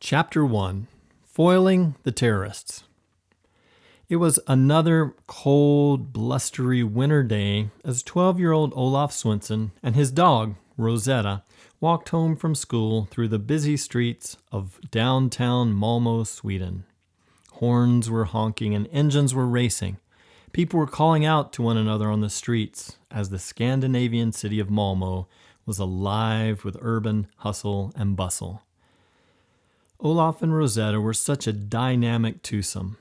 Chapter 1: Foiling the Terrorists. It was another cold, blustery winter day as 12-year-old Olaf Swenson and his dog, Rosetta, walked home from school through the busy streets of downtown Malmö, Sweden. Horns were honking and engines were racing. People were calling out to one another on the streets as the Scandinavian city of Malmö was alive with urban hustle and bustle. Olaf and Rosetta were such a dynamic twosome.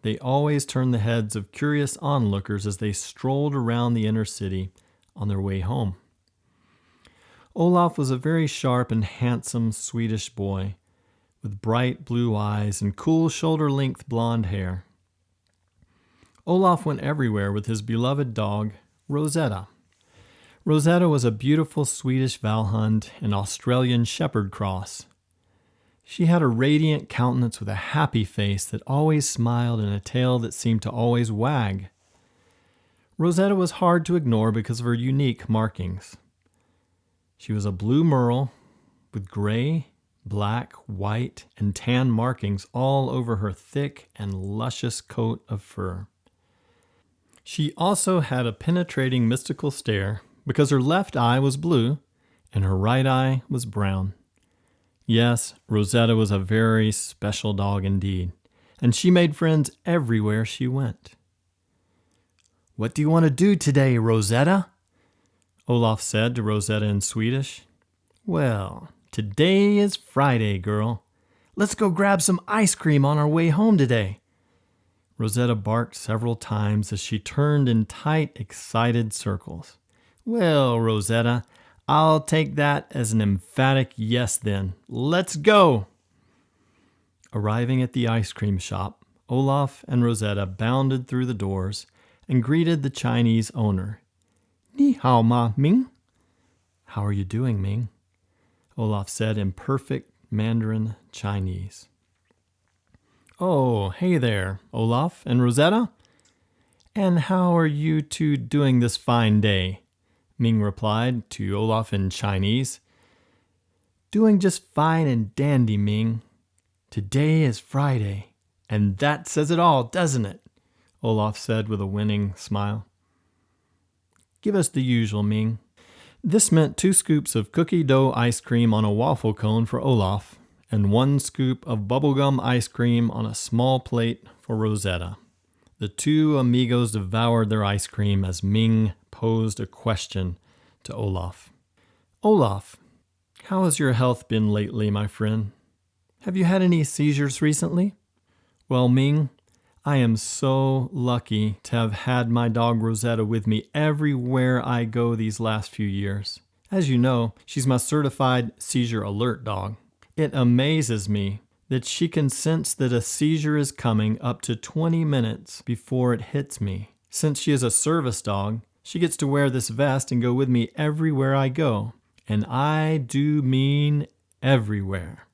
They always turned the heads of curious onlookers as they strolled around the inner city on their way home. Olaf was a very sharp and handsome Swedish boy with bright blue eyes and cool shoulder-length blonde hair. Olaf went everywhere with his beloved dog, Rosetta. Rosetta was a beautiful Swedish Vallhund and Australian Shepherd cross. She had a radiant countenance with a happy face that always smiled and a tail that seemed to always wag. Rosetta was hard to ignore because of her unique markings. She was a blue merle with gray, black, white, and tan markings all over her thick and luscious coat of fur. She also had a penetrating mystical stare because her left eye was blue and her right eye was brown. Yes, Rosetta was a very special dog indeed, and she made friends everywhere she went. "What do you want to do today, Rosetta?" Olaf said to Rosetta in Swedish. "Well, today is Friday, girl. Let's go grab some ice cream on our way home today." Rosetta barked several times as she turned in tight, excited circles. "Well, Rosetta, I'll take that as an emphatic yes then. Let's go!" Arriving at the ice cream shop, Olaf and Rosetta bounded through the doors and greeted the Chinese owner. "Ni hao ma, Ming." "How are you doing, Ming?" Olaf said in perfect Mandarin Chinese. "Oh, hey there, Olaf and Rosetta. And how are you two doing this fine day?" Ming replied to Olaf in Chinese. "Doing just fine and dandy, Ming. Today is Friday, and that says it all, doesn't it?" Olaf said with a winning smile. "Give us the usual, Ming." This meant 2 scoops of cookie dough ice cream on a waffle cone for Olaf, and 1 scoop of bubblegum ice cream on a small plate for Rosetta. The 2 amigos devoured their ice cream as Ming posed a question to Olaf. "Olaf, how has your health been lately, my friend? Have you had any seizures recently?" "Well, Ming, I am so lucky to have had my dog Rosetta with me everywhere I go these last few years. As you know, she's my certified seizure alert dog. It amazes me that she can sense that a seizure is coming up to 20 minutes before it hits me. Since she is a service dog, she gets to wear this vest and go with me everywhere I go. And I do mean everywhere.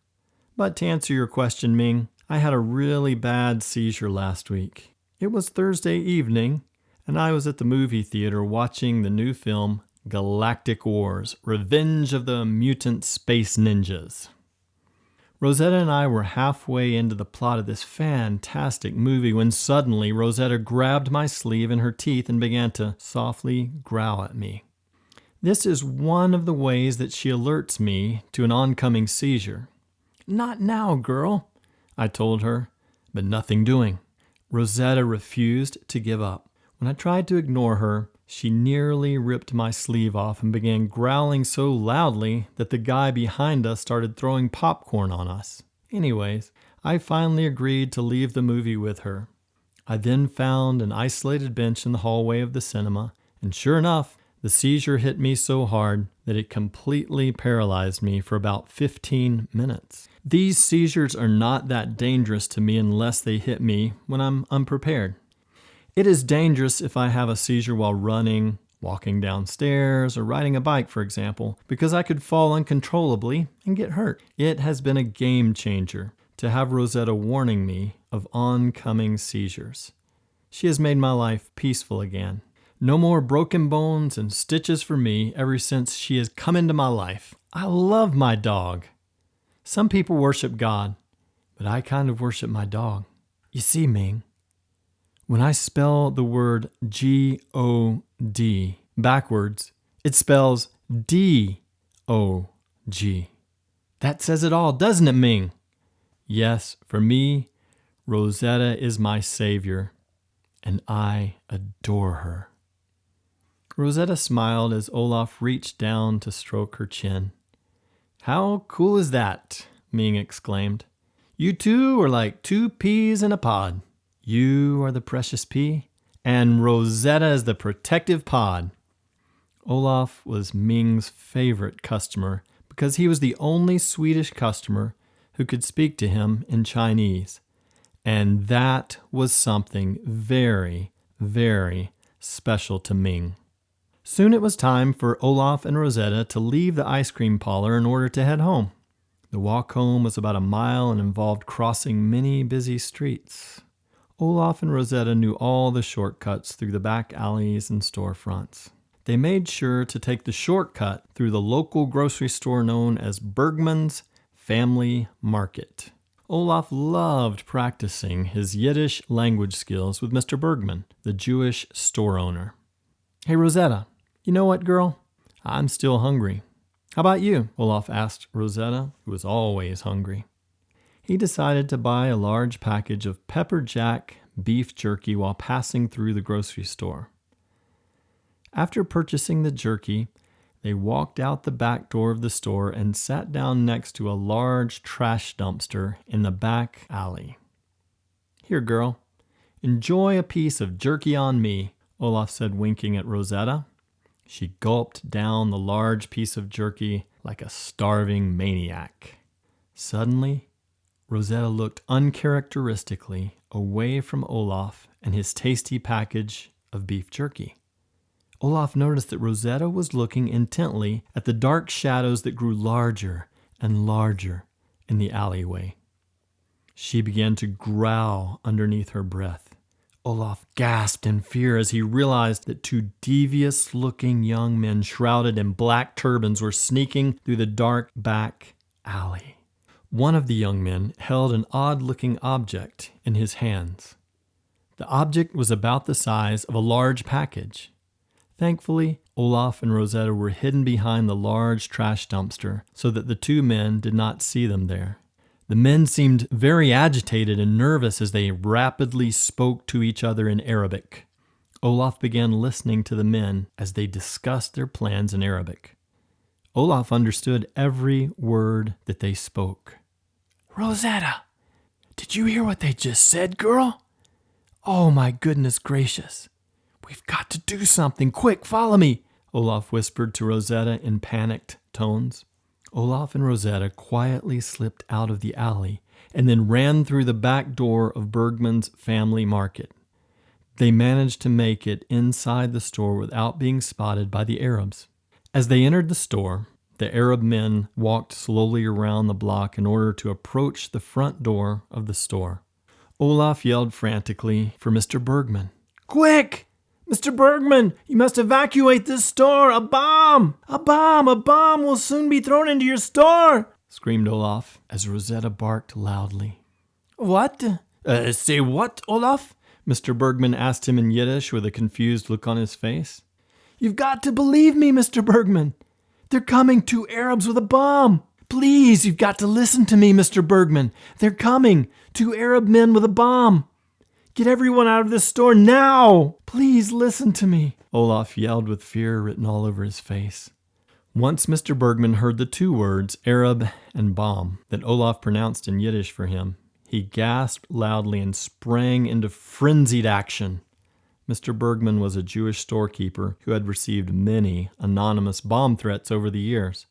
But to answer your question, Ming, I had a really bad seizure last week. It was Thursday evening, and I was at the movie theater watching the new film Galactic Wars: Revenge of the Mutant Space Ninjas. Rosetta and I were halfway into the plot of this fantastic movie when suddenly Rosetta grabbed my sleeve in her teeth and began to softly growl at me. This is one of the ways that she alerts me to an oncoming seizure. "Not now, girl," I told her, but nothing doing. Rosetta refused to give up. When I tried to ignore her, she nearly ripped my sleeve off and began growling so loudly that the guy behind us started throwing popcorn on us. Anyways, I finally agreed to leave the movie with her. I then found an isolated bench in the hallway of the cinema, and sure enough, the seizure hit me so hard that it completely paralyzed me for about 15 minutes. These seizures are not that dangerous to me unless they hit me when I'm unprepared. It is dangerous if I have a seizure while running, walking downstairs, or riding a bike, for example, because I could fall uncontrollably and get hurt. It has been a game changer to have Rosetta warning me of oncoming seizures. She has made my life peaceful again. No more broken bones and stitches for me ever since she has come into my life. I love my dog. Some people worship God, but I kind of worship my dog. You see, Ming, when I spell the word G-O-D backwards, it spells D-O-G. That says it all, doesn't it, Ming? Yes, for me, Rosetta is my savior, and I adore her. Rosetta smiled as Olaf reached down to stroke her chin. How cool is that? Ming exclaimed. You two are like two peas in a pod. You are the precious pea, and Rosetta is the protective pod. Olaf was Ming's favorite customer because he was the only Swedish customer who could speak to him in Chinese. And that was something very, very special to Ming. Soon it was time for Olaf and Rosetta to leave the ice cream parlor in order to head home. The walk home was about a mile and involved crossing many busy streets. Olaf and Rosetta knew all the shortcuts through the back alleys and storefronts. They made sure to take the shortcut through the local grocery store known as Bergman's Family Market. Olaf loved practicing his Yiddish language skills with Mr. Bergman, the Jewish store owner. Hey, Rosetta, you know what, girl? I'm still hungry. How about you? Olaf asked Rosetta, who was always hungry. He decided to buy a large package of pepper jack beef jerky while passing through the grocery store. After purchasing the jerky, they walked out the back door of the store and sat down next to a large trash dumpster in the back alley. Here, girl, enjoy a piece of jerky on me, Olaf said, winking at Rosetta. She gulped down the large piece of jerky like a starving maniac. Suddenly, Rosetta looked uncharacteristically away from Olaf and his tasty package of beef jerky. Olaf noticed that Rosetta was looking intently at the dark shadows that grew larger and larger in the alleyway. She began to growl underneath her breath. Olaf gasped in fear as he realized that two devious-looking young men shrouded in black turbans were sneaking through the dark back alley. One of the young men held an odd-looking object in his hands. The object was about the size of a large package. Thankfully, Olaf and Rosetta were hidden behind the large trash dumpster so that the two men did not see them there. The men seemed very agitated and nervous as they rapidly spoke to each other in Arabic. Olaf began listening to the men as they discussed their plans in Arabic. Olaf understood every word that they spoke. Rosetta, did you hear what they just said, girl? Oh my goodness gracious. We've got to do something. Quick, follow me, Olaf whispered to Rosetta in panicked tones. Olaf and Rosetta quietly slipped out of the alley and then ran through the back door of Bergman's Family Market. They managed to make it inside the store without being spotted by the Arabs. As they entered the store, the Arab men walked slowly around the block in order to approach the front door of the store. Olaf yelled frantically for Mr. Bergman. Quick! Mr. Bergman, you must evacuate this store! A bomb! A bomb! A bomb will soon be thrown into your store! Screamed Olaf as Rosetta barked loudly. What? Say what, Olaf? Mr. Bergman asked him in Yiddish with a confused look on his face. You've got to believe me, Mr. Bergman. They're coming, two Arabs with a bomb. Please, you've got to listen to me, Mr. Bergman. They're coming, two Arab men with a bomb. Get everyone out of this store now! Please listen to me, Olaf yelled with fear written all over his face. Once Mr. Bergman heard the two words, Arab and bomb, that Olaf pronounced in Yiddish for him, he gasped loudly and sprang into frenzied action. Mr. Bergman was a Jewish storekeeper who had received many anonymous bomb threats over the years.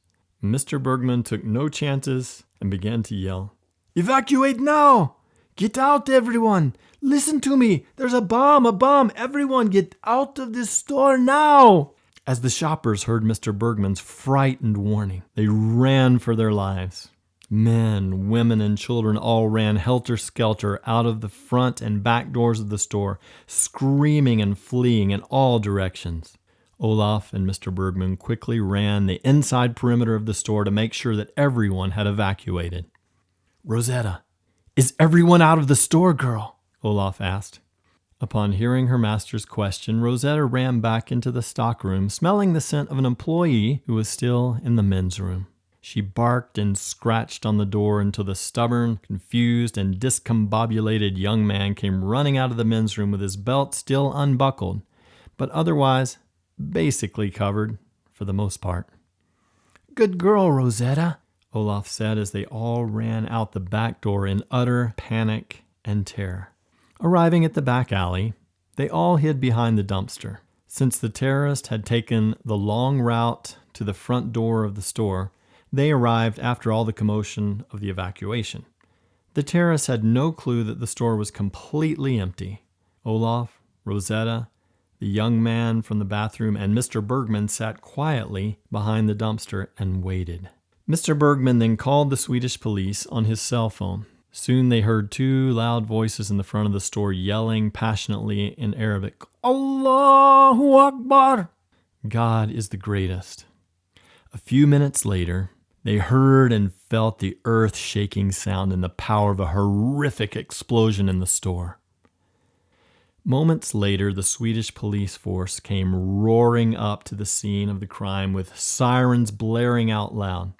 Mr. Bergman took no chances and began to yell, Evacuate now! Get out, everyone! Listen to me! There's a bomb! A bomb! Everyone get out of this store now! As the shoppers heard Mr. Bergman's frightened warning, they ran for their lives. Men, women, and children all ran helter-skelter out of the front and back doors of the store, screaming and fleeing in all directions. Olaf and Mr. Bergman quickly ran the inside perimeter of the store to make sure that everyone had evacuated. Rosetta, Is everyone out of the store, girl? Olaf asked. Upon hearing her master's question, Rosetta ran back into the stockroom, smelling the scent of an employee who was still in the men's room. She barked and scratched on the door until the stubborn, confused, and discombobulated young man came running out of the men's room with his belt still unbuckled, but otherwise basically covered for the most part. Good girl, Rosetta, Olaf said as they all ran out the back door in utter panic and terror. Arriving at the back alley, they all hid behind the dumpster. Since the terrorist had taken the long route to the front door of the store, they arrived after all the commotion of the evacuation. The terrorist had no clue that the store was completely empty. Olaf, Rosetta, the young man from the bathroom, and Mr. Bergman sat quietly behind the dumpster and waited. Mr. Bergman then called the Swedish police on his cell phone. Soon they heard two loud voices in the front of the store yelling passionately in Arabic, Allahu Akbar! God is the greatest. A few minutes later, they heard and felt the earth-shaking sound and the power of a horrific explosion in the store. Moments later, the Swedish police force came roaring up to the scene of the crime with sirens blaring out loud.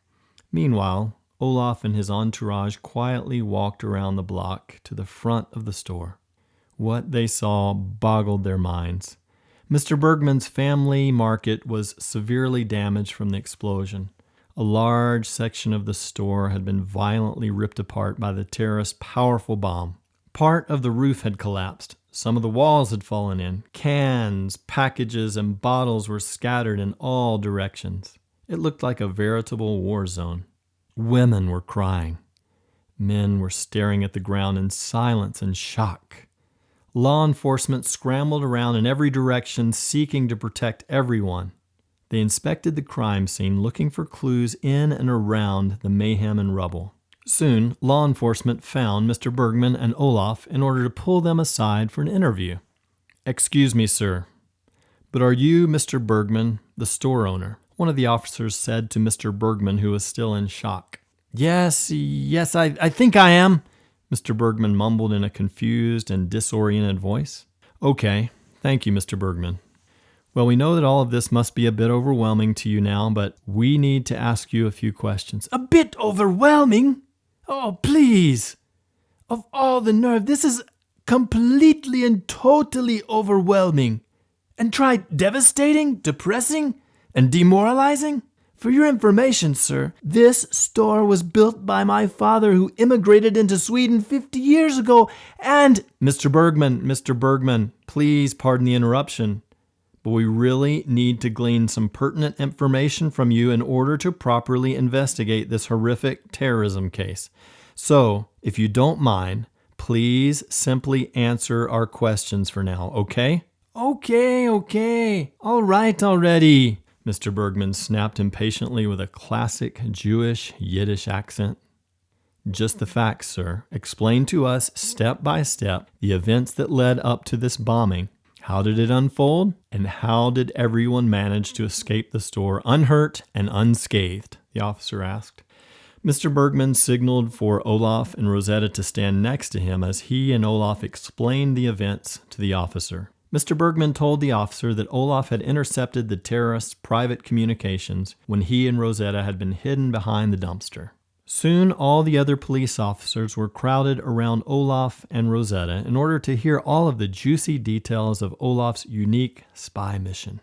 Meanwhile, Olaf and his entourage quietly walked around the block to the front of the store. What they saw boggled their minds. Mr. Bergman's family market was severely damaged from the explosion. A large section of the store had been violently ripped apart by the terrorist's powerful bomb. Part of the roof had collapsed. Some of the walls had fallen in. Cans, packages, and bottles were scattered in all directions. It looked like a veritable war zone. Women were crying. Men were staring at the ground in silence and shock. Law enforcement scrambled around in every direction, seeking to protect everyone. They inspected the crime scene, looking for clues in and around the mayhem and rubble. Soon, law enforcement found Mr. Bergman and Olaf in order to pull them aside for an interview. Excuse me, sir, but are you Mr. Bergman, the store owner? One of the officers said to Mr. Bergman, who was still in shock. Yes, I think I am, Mr. Bergman mumbled in a confused and disoriented voice. Okay, thank you, Mr. Bergman. Well, we know that all of this must be a bit overwhelming to you now, but we need to ask you a few questions. A bit overwhelming? Oh, please. Of all the nerve, this is completely and totally overwhelming. And try devastating, depressing, and demoralizing? For your information, sir, this store was built by my father who immigrated into Sweden 50 years ago, and... Mr. Bergman, please pardon the interruption, but we really need to glean some pertinent information from you in order to properly investigate this horrific terrorism case. So, if you don't mind, please simply answer our questions for now, okay? Okay. All right already, Mr. Bergman snapped impatiently with a classic Jewish Yiddish accent. Just the facts, sir. Explain to us, step by step, the events that led up to this bombing. How did it unfold? And how did everyone manage to escape the store unhurt and unscathed? The officer asked. Mr. Bergman signaled for Olaf and Rosetta to stand next to him as he and Olaf explained the events to the officer. Mr. Bergman told the officer that Olaf had intercepted the terrorists' private communications when he and Rosetta had been hidden behind the dumpster. Soon, all the other police officers were crowded around Olaf and Rosetta in order to hear all of the juicy details of Olaf's unique spy mission.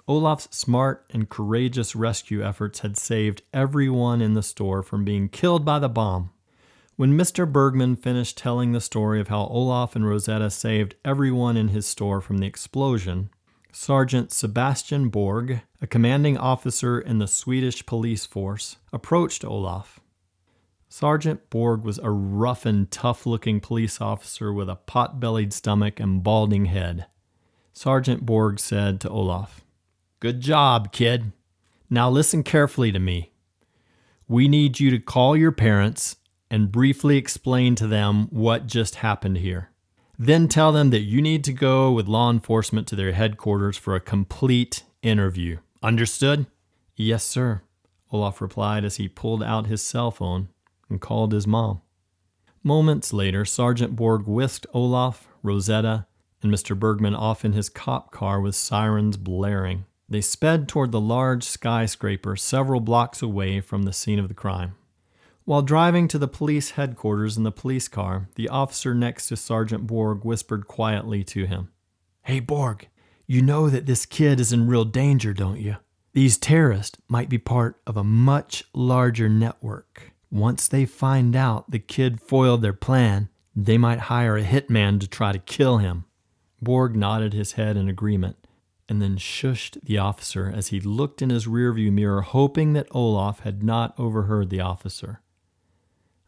Olaf's smart and courageous rescue efforts had saved everyone in the store from being killed by the bomb. When Mr. Bergman finished telling the story of how Olaf and Rosetta saved everyone in his store from the explosion, Sergeant Sebastian Borg, a commanding officer in the Swedish police force, approached Olaf. Sergeant Borg was a rough and tough-looking police officer with a pot-bellied stomach and balding head. Sergeant Borg said to Olaf, "Good job, kid. Now listen carefully to me. We need you to call your parents and briefly explain to them what just happened here. Then tell them that you need to go with law enforcement to their headquarters for a complete interview. Understood?" "Yes, sir," Olaf replied as he pulled out his cell phone and called his mom. Moments later, Sergeant Borg whisked Olaf, Rosetta, and Mr. Bergman off in his cop car with sirens blaring. They sped toward the large skyscraper several blocks away from the scene of the crime. While driving to the police headquarters in the police car, the officer next to Sergeant Borg whispered quietly to him, "Hey, Borg, you know that this kid is in real danger, don't you? These terrorists might be part of a much larger network. Once they find out the kid foiled their plan, they might hire a hitman to try to kill him." Borg nodded his head in agreement and then shushed the officer as he looked in his rearview mirror, hoping that Olaf had not overheard the officer.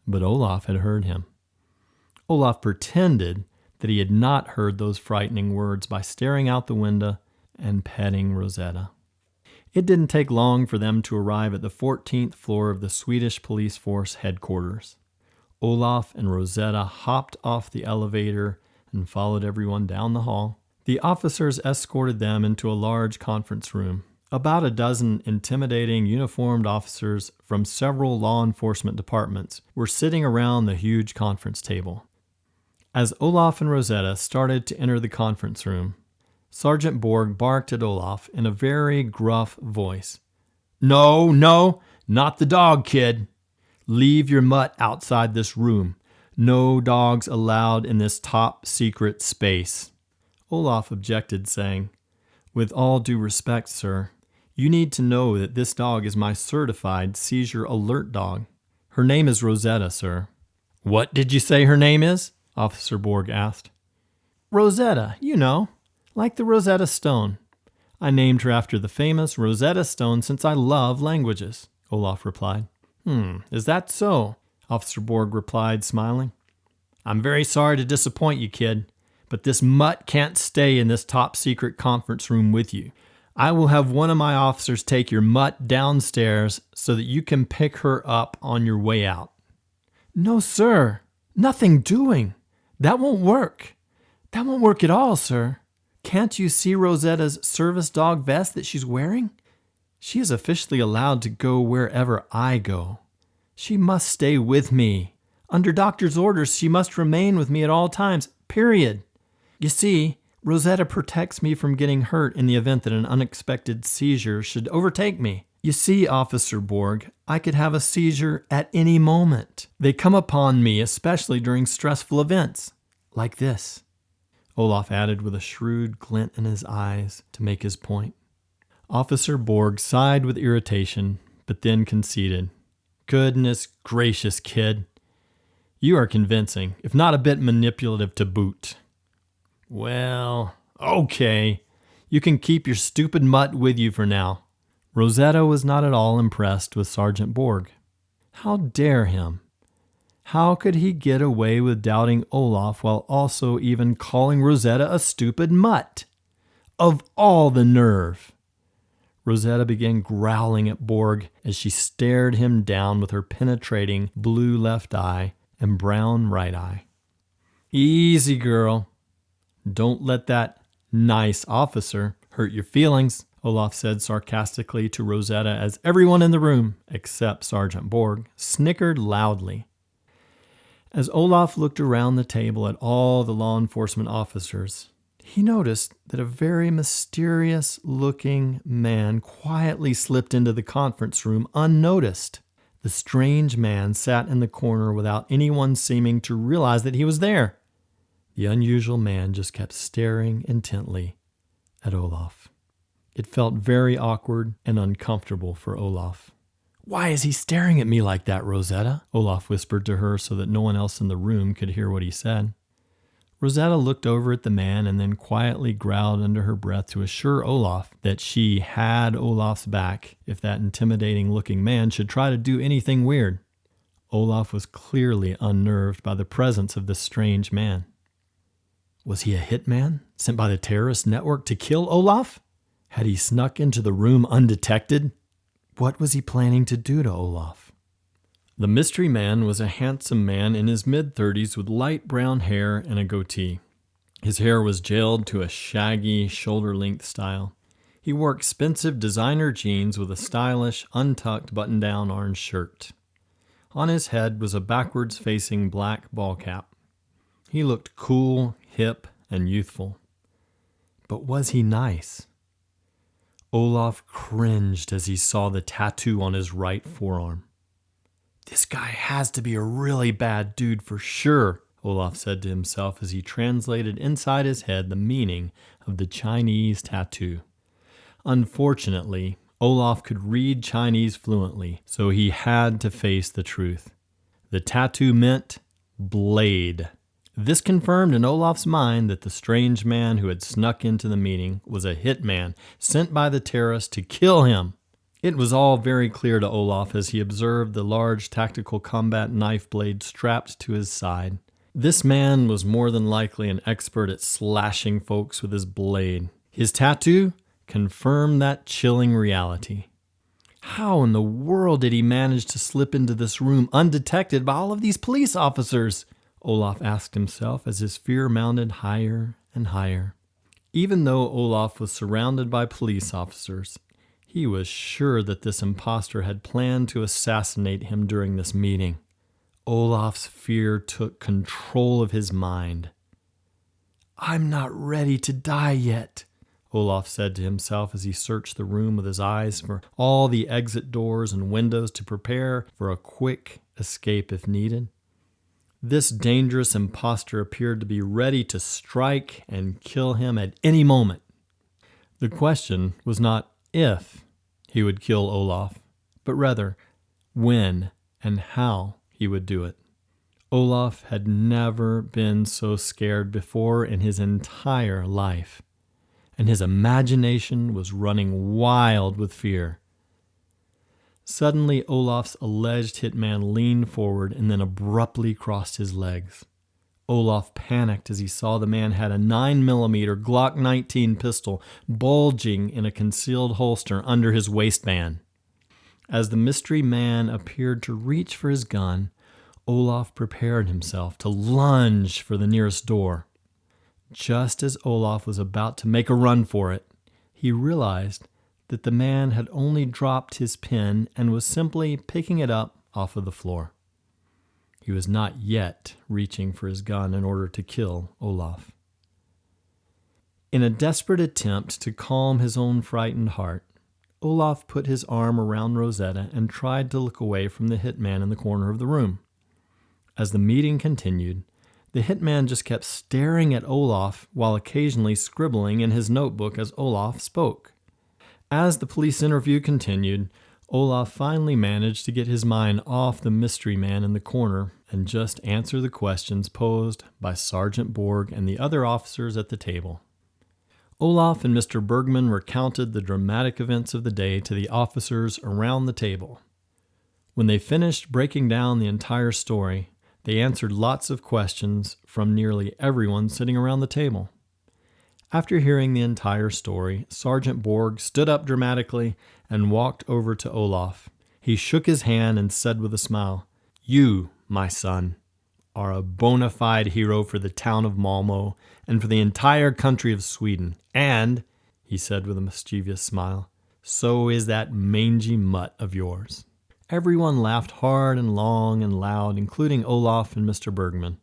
But Olaf had heard him. Olaf pretended that he had not heard those frightening words by staring out the window and petting Rosetta. It didn't take long for them to arrive at the 14th floor of the Swedish police force headquarters. Olaf and Rosetta hopped off the elevator and followed everyone down the hall. The officers escorted them into a large conference room. About a dozen intimidating uniformed officers from several law enforcement departments were sitting around the huge conference table. As Olaf and Rosetta started to enter the conference room, Sergeant Borg barked at Olaf in a very gruff voice. No, not the dog, kid. Leave your mutt outside this room. No dogs allowed in this top secret space." Olaf objected, saying, "With all due respect, sir, you need to know that this dog is my certified seizure alert dog. Her name is Rosetta, sir." "What did you say her name is?" Officer Borg asked. "Rosetta, you know, like the Rosetta Stone. I named her after the famous Rosetta Stone since I love languages," Olaf replied. Is that so?" Officer Borg replied, smiling. "I'm very sorry to disappoint you, kid, but this mutt can't stay in this top secret conference room with you. I will have one of my officers take your mutt downstairs so that you can pick her up on your way out." "No, sir. Nothing doing. That won't work. That won't work at all, sir. Can't you see Rosetta's service dog vest that she's wearing? She is officially allowed to go wherever I go. She must stay with me. Under doctor's orders, she must remain with me at all times, period. You see, Rosetta protects me from getting hurt in the event that an unexpected seizure should overtake me. You see, Officer Borg, I could have a seizure at any moment. They come upon me, especially during stressful events, like this," Olaf added with a shrewd glint in his eyes to make his point. Officer Borg sighed with irritation, but then conceded. "Goodness gracious, kid. You are convincing, if not a bit manipulative to boot." "Well, okay. You can keep your stupid mutt with you for now." Rosetta was not at all impressed with Sergeant Borg. How dare him? How could he get away with doubting Olaf while also even calling Rosetta a stupid mutt? Of all the nerve! Rosetta began growling at Borg as she stared him down with her penetrating blue left eye and brown right eye. "Easy, girl. Don't let that nice officer hurt your feelings," Olaf said sarcastically to Rosetta as everyone in the room, except Sergeant Borg, snickered loudly. As Olaf looked around the table at all the law enforcement officers, he noticed that a very mysterious-looking man quietly slipped into the conference room unnoticed. The strange man sat in the corner without anyone seeming to realize that he was there. The unusual man just kept staring intently at Olaf. It felt very awkward and uncomfortable for Olaf. "Why is he staring at me like that, Rosetta?" Olaf whispered to her so that no one else in the room could hear what he said. Rosetta looked over at the man and then quietly growled under her breath to assure Olaf that she had Olaf's back if that intimidating-looking man should try to do anything weird. Olaf was clearly unnerved by the presence of this strange man. Was he a hitman sent by the terrorist network to kill Olaf? Had he snuck into the room undetected? What was he planning to do to Olaf? The mystery man was a handsome man in his mid-30s with light brown hair and a goatee. His hair was gelled to a shaggy, shoulder-length style. He wore expensive designer jeans with a stylish, untucked button-down orange shirt. On his head was a backwards-facing black ball cap. He looked cool, hip, and youthful. But was he nice? Olaf cringed as he saw the tattoo on his right forearm. "This guy has to be a really bad dude for sure," Olaf said to himself as he translated inside his head the meaning of the Chinese tattoo. Unfortunately, Olaf could read Chinese fluently, so he had to face the truth. The tattoo meant blade. This confirmed in Olaf's mind that the strange man who had snuck into the meeting was a hitman sent by the terrorists to kill him. It was all very clear to Olaf as he observed the large tactical combat knife blade strapped to his side. This man was more than likely an expert at slashing folks with his blade. His tattoo confirmed that chilling reality. How in the world did he manage to slip into this room undetected by all of these police officers? Olaf asked himself as his fear mounted higher and higher. Even though Olaf was surrounded by police officers, he was sure that this imposter had planned to assassinate him during this meeting. Olaf's fear took control of his mind. "I'm not ready to die yet," Olaf said to himself as he searched the room with his eyes for all the exit doors and windows to prepare for a quick escape if needed. This dangerous imposter appeared to be ready to strike and kill him at any moment. The question was not if he would kill Olaf, but rather when and how he would do it. Olaf had never been so scared before in his entire life, and his imagination was running wild with fear. Suddenly, Olaf's alleged hitman leaned forward and then abruptly crossed his legs. Olaf panicked as he saw the man had a 9mm Glock 19 pistol bulging in a concealed holster under his waistband. As the mystery man appeared to reach for his gun, Olaf prepared himself to lunge for the nearest door. Just as Olaf was about to make a run for it, he realized that the man had only dropped his pen and was simply picking it up off of the floor. He was not yet reaching for his gun in order to kill Olaf. In a desperate attempt to calm his own frightened heart, Olaf put his arm around Rosetta and tried to look away from the hitman in the corner of the room. As the meeting continued, the hitman just kept staring at Olaf while occasionally scribbling in his notebook as Olaf spoke. As the police interview continued, Olaf finally managed to get his mind off the mystery man in the corner and just answer the questions posed by Sergeant Borg and the other officers at the table. Olaf and Mr. Bergman recounted the dramatic events of the day to the officers around the table. When they finished breaking down the entire story, they answered lots of questions from nearly everyone sitting around the table. After hearing the entire story, Sergeant Borg stood up dramatically and walked over to Olaf. He shook his hand and said with a smile, "You, my son, are a bona fide hero for the town of Malmö and for the entire country of Sweden. And," he said with a mischievous smile, "so is that mangy mutt of yours." Everyone laughed hard and long and loud, including Olaf and Mr. Bergman.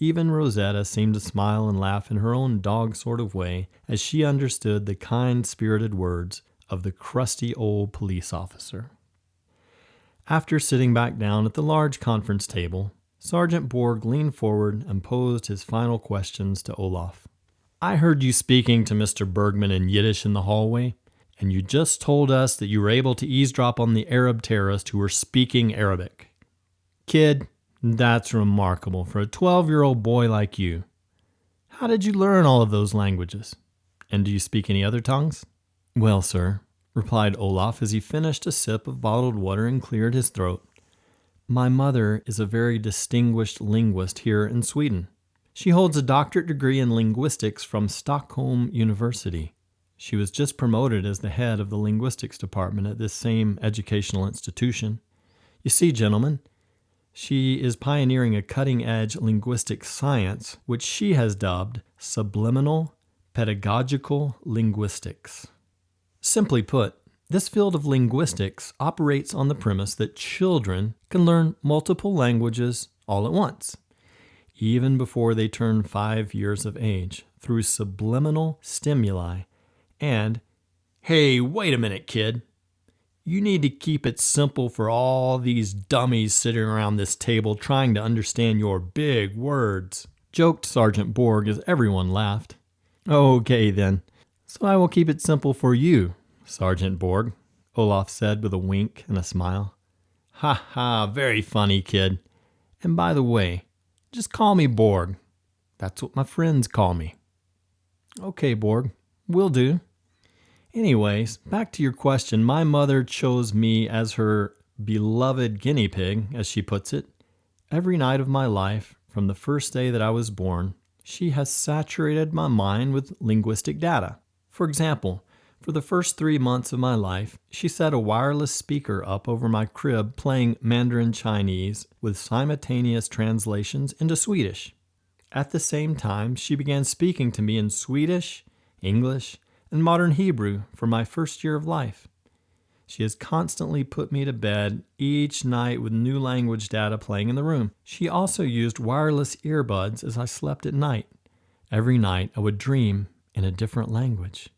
Even Rosetta seemed to smile and laugh in her own dog sort of way as she understood the kind-spirited words of the crusty old police officer. After sitting back down at the large conference table, Sergeant Borg leaned forward and posed his final questions to Olaf. "I heard you speaking to Mr. Bergman in Yiddish in the hallway, and you just told us that you were able to eavesdrop on the Arab terrorists who were speaking Arabic. Kid, that's remarkable for a 12-year-old boy like you. How did you learn all of those languages? And do you speak any other tongues?" "Well, sir," replied Olaf as he finished a sip of bottled water and cleared his throat, "my mother is a very distinguished linguist here in Sweden. She holds a doctorate degree in linguistics from Stockholm University. She was just promoted as the head of the linguistics department at this same educational institution. You see, gentlemen, she is pioneering a cutting-edge linguistic science, which she has dubbed subliminal pedagogical linguistics. Simply put, This field of linguistics operates on the premise that children can learn multiple languages all at once, even before they turn 5 years of age, through subliminal stimuli and, hey, wait a minute, kid. You need to keep it simple for all these dummies sitting around this table trying to understand your big words, joked Sergeant Borg as everyone laughed. Okay then, so I will keep it simple for you, Sergeant Borg, Olaf said with a wink and a smile. Ha ha, very funny, kid. And by the way, just call me Borg. That's what my friends call me. Okay, Borg, will do. Anyways, back to your question. My mother chose me as her beloved guinea pig, as she puts it. Every night of my life, from the first day that I was born, she has saturated my mind with linguistic data. For example, for the first 3 months of my life, she set a wireless speaker up over my crib playing Mandarin Chinese with simultaneous translations into Swedish. At the same time, she began speaking to me in Swedish, English, and modern Hebrew for my first year of life. She has constantly put me to bed each night with new language data playing in the room. She also used wireless earbuds as I slept at night. Every night I would dream in a different language.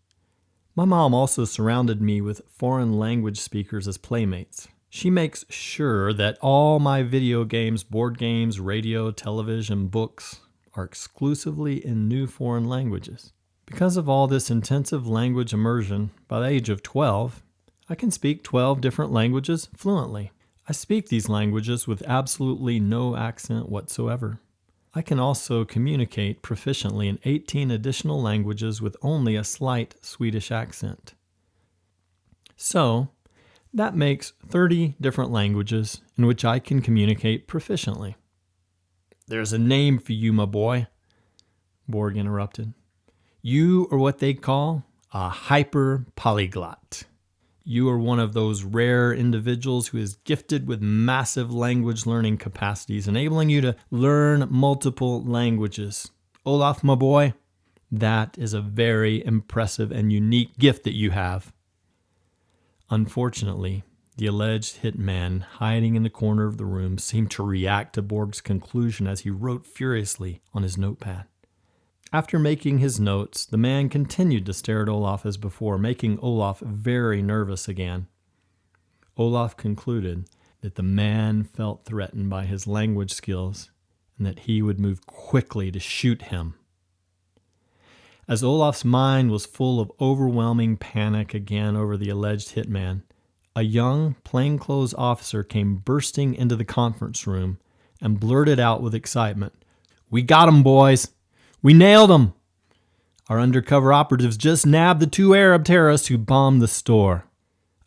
My mom also surrounded me with foreign language speakers as playmates. She makes sure that all my video games, board games, radio, television, books are exclusively in new foreign languages. Because of all this intensive language immersion, by the age of 12, I can speak 12 different languages fluently. I speak these languages with absolutely no accent whatsoever. I can also communicate proficiently in 18 additional languages with only a slight Swedish accent. So, that makes 30 different languages in which I can communicate proficiently. There's a name for you, my boy, Borg interrupted. You are what they call a hyper-polyglot. You are one of those rare individuals who is gifted with massive language learning capacities, enabling you to learn multiple languages. Olaf, my boy, that is a very impressive and unique gift that you have. Unfortunately, the alleged hitman hiding in the corner of the room seemed to react to Borg's conclusion as he wrote furiously on his notepad. After making his notes, the man continued to stare at Olaf as before, making Olaf very nervous again. Olaf concluded that the man felt threatened by his language skills and that he would move quickly to shoot him. As Olaf's mind was full of overwhelming panic again over the alleged hitman, a young plainclothes officer came bursting into the conference room and blurted out with excitement, "We got him, boys! We nailed him! Our undercover operatives just nabbed the 2 Arab terrorists who bombed the store."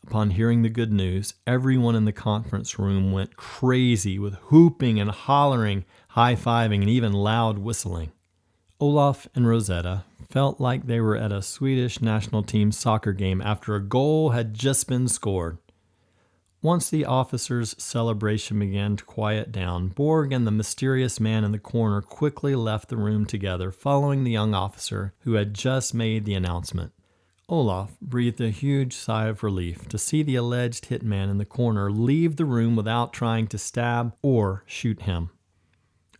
Upon hearing the good news, everyone in the conference room went crazy with whooping and hollering, high-fiving, and even loud whistling. Olaf and Rosetta felt like they were at a Swedish national team soccer game after a goal had just been scored. Once the officers' celebration began to quiet down, Borg and the mysterious man in the corner quickly left the room together, following the young officer who had just made the announcement. Olaf breathed a huge sigh of relief to see the alleged hitman in the corner leave the room without trying to stab or shoot him.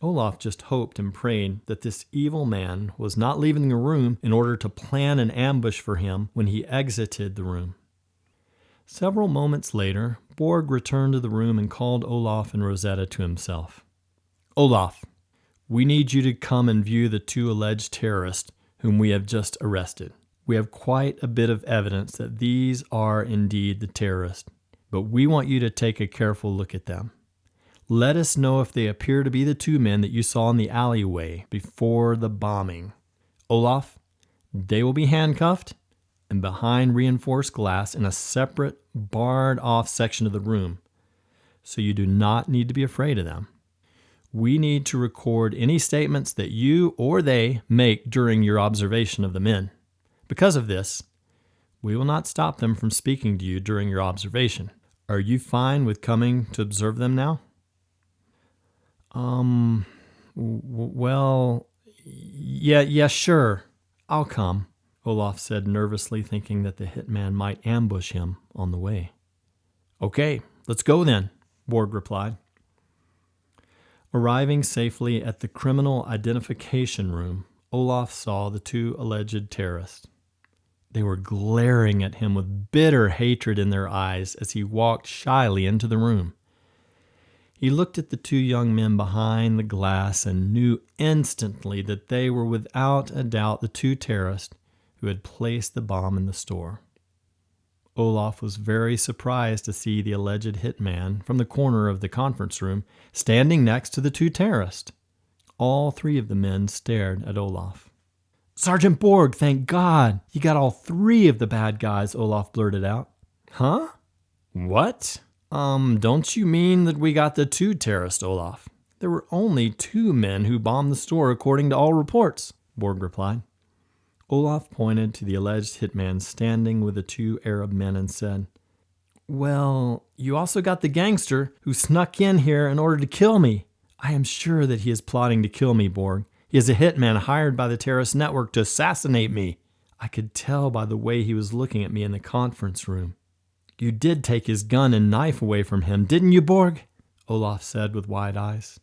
Olaf just hoped and prayed that this evil man was not leaving the room in order to plan an ambush for him when he exited the room. Several moments later, Borg returned to the room and called Olaf and Rosetta to himself. "Olaf, we need you to come and view the 2 alleged terrorists whom we have just arrested. We have quite a bit of evidence that these are indeed the terrorists, but we want you to take a careful look at them. Let us know if they appear to be the 2 men that you saw in the alleyway before the bombing. Olaf, they will be handcuffed and behind reinforced glass in a separate, barred-off section of the room, so you do not need to be afraid of them. We need to record any statements that you or they make during your observation of the men. Because of this, we will not stop them from speaking to you during your observation. Are you fine with coming to observe them now?" Well, yeah, sure. I'll come. Olaf said nervously, thinking that the hitman might ambush him on the way. Okay, let's go then, Borg replied. Arriving safely at the criminal identification room, Olaf saw the two alleged terrorists. They were glaring at him with bitter hatred in their eyes as he walked shyly into the room. He looked at the two young men behind the glass and knew instantly that they were without a doubt the two terrorists who had placed the bomb in the store. Olaf was very surprised to see the alleged hitman from the corner of the conference room standing next to the two terrorists. All three of the men stared at Olaf. Sergeant Borg, thank God! You got all three of the bad guys, Olaf blurted out. Huh? What? Don't you mean that we got the two terrorists, Olaf? There were only two men who bombed the store according to all reports, Borg replied. Olaf pointed to the alleged hitman standing with the two Arab men and said, Well, you also got the gangster who snuck in here in order to kill me. I am sure that he is plotting to kill me, Borg. He is a hitman hired by the terrorist network to assassinate me. I could tell by the way he was looking at me in the conference room. You did take his gun and knife away from him, didn't you, Borg? Olaf said with wide eyes.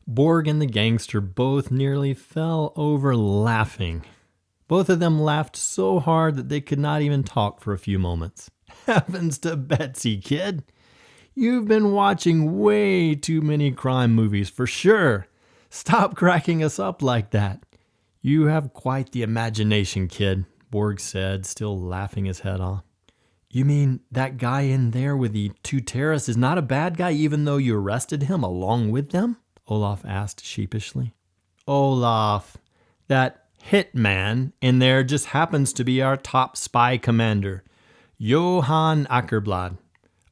Borg and the gangster both nearly fell over laughing. Both of them laughed so hard that they could not even talk for a few moments. Heavens to Betsy, kid! You've been watching way too many crime movies for sure. Stop cracking us up like that. You have quite the imagination, kid, Borg said, still laughing his head off. You mean that guy in there with the two terrorists is not a bad guy even though you arrested him along with them? Olaf asked sheepishly. Olaf, that hitman in there just happens to be our top spy commander, Johan Ackerblad.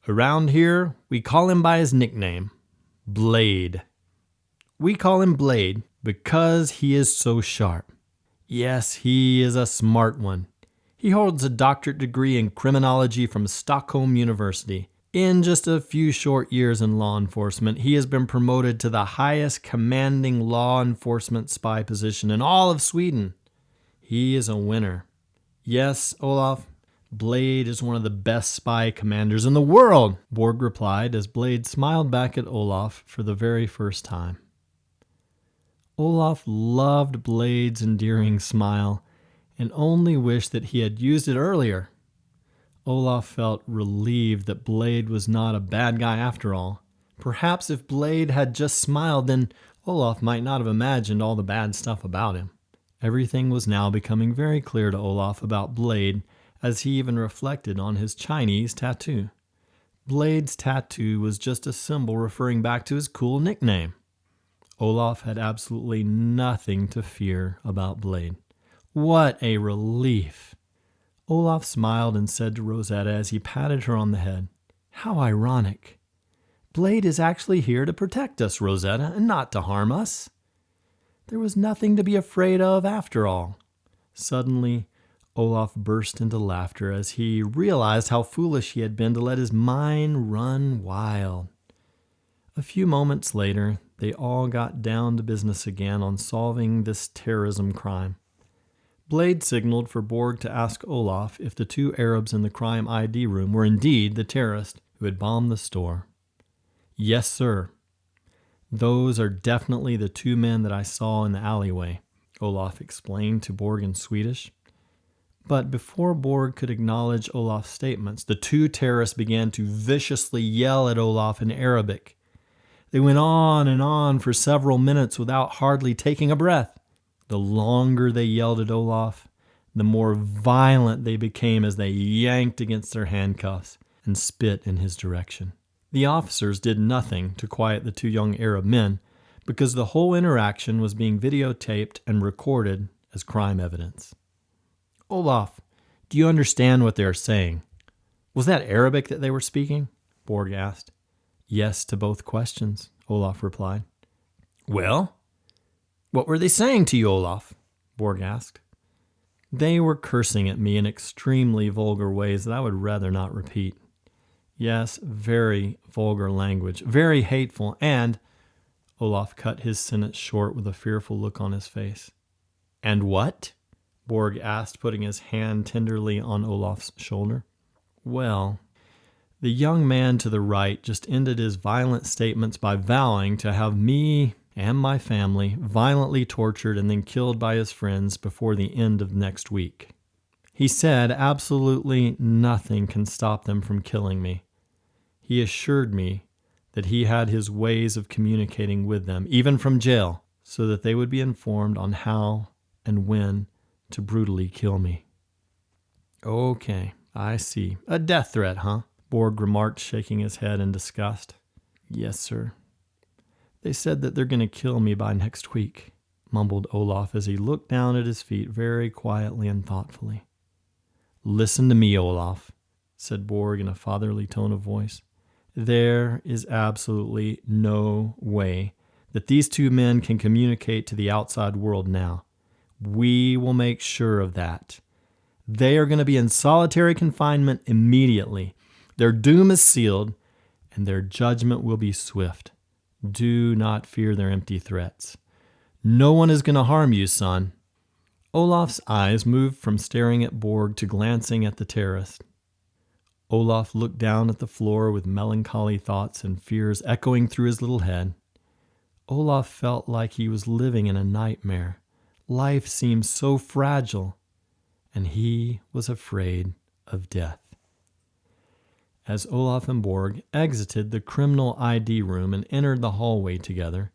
Around here, we call him by his nickname, Blade. We call him Blade because he is so sharp. Yes, he is a smart one. He holds a doctorate degree in criminology from Stockholm University. In just a few short years in law enforcement, he has been promoted to the highest commanding law enforcement spy position in all of Sweden. He is a winner. Yes, Olaf, Blade is one of the best spy commanders in the world, Borg replied as Blade smiled back at Olaf for the very first time. Olaf loved Blade's endearing smile and only wished that he had used it earlier. Olaf felt relieved that Blade was not a bad guy after all. Perhaps if Blade had just smiled, then Olaf might not have imagined all the bad stuff about him. Everything was now becoming very clear to Olaf about Blade, as he even reflected on his Chinese tattoo. Blade's tattoo was just a symbol referring back to his cool nickname. Olaf had absolutely nothing to fear about Blade. What a relief! Olaf smiled and said to Rosetta as he patted her on the head, How ironic. Blade is actually here to protect us, Rosetta, and not to harm us. There was nothing to be afraid of after all. Suddenly, Olaf burst into laughter as he realized how foolish he had been to let his mind run wild. A few moments later, they all got down to business again on solving this terrorism crime. Blade signaled for Borg to ask Olaf if the two Arabs in the crime ID room were indeed the terrorists who had bombed the store. Yes, sir. Those are definitely the two men that I saw in the alleyway, Olaf explained to Borg in Swedish. But before Borg could acknowledge Olaf's statements, the two terrorists began to viciously yell at Olaf in Arabic. They went on and on for several minutes without hardly taking a breath. The longer they yelled at Olaf, the more violent they became as they yanked against their handcuffs and spit in his direction. The officers did nothing to quiet the two young Arab men because the whole interaction was being videotaped and recorded as crime evidence. Olaf, do you understand what they are saying? Was that Arabic that they were speaking? Borg asked. Yes to both questions, Olaf replied. Well, what were they saying to you, Olaf? Borg asked. They were cursing at me in extremely vulgar ways that I would rather not repeat. Yes, very vulgar language, very hateful, and Olaf cut his sentence short with a fearful look on his face. And what? Borg asked, putting his hand tenderly on Olaf's shoulder. Well, the young man to the right just ended his violent statements by vowing to have me and my family violently tortured and then killed by his friends before the end of next week. He said absolutely nothing can stop them from killing me. He assured me that he had his ways of communicating with them, even from jail, so that they would be informed on how and when to brutally kill me. Okay, I see. A death threat, huh? Borg remarked, shaking his head in disgust. Yes, sir. They said that they're going to kill me by next week, mumbled Olaf as he looked down at his feet very quietly and thoughtfully. Listen to me, Olaf, said Borg in a fatherly tone of voice. There is absolutely no way that these two men can communicate to the outside world now. We will make sure of that. They are going to be in solitary confinement immediately. Their doom is sealed, and their judgment will be swift. Do not fear their empty threats. No one is going to harm you, son. Olaf's eyes moved from staring at Borg to glancing at the terrorist. Olaf looked down at the floor with melancholy thoughts and fears echoing through his little head. Olaf felt like he was living in a nightmare. Life seemed so fragile, and he was afraid of death. As Olaf and Borg exited the criminal ID room and entered the hallway together,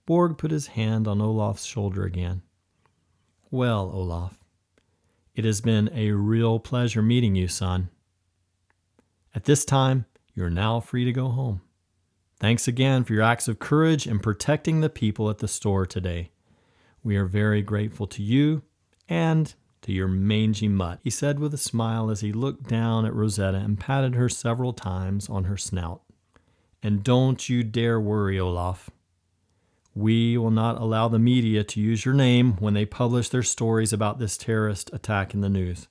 Borg put his hand on Olaf's shoulder again. Well, Olaf, it has been a real pleasure meeting you, son. At this time, you're now free to go home. Thanks again for your acts of courage in protecting the people at the store today. We are very grateful to you and to your mangy mutt, he said with a smile as he looked down at Rosetta and patted her several times on her snout. And don't you dare worry, Olaf. We will not allow the media to use your name when they publish their stories about this terrorist attack in the news.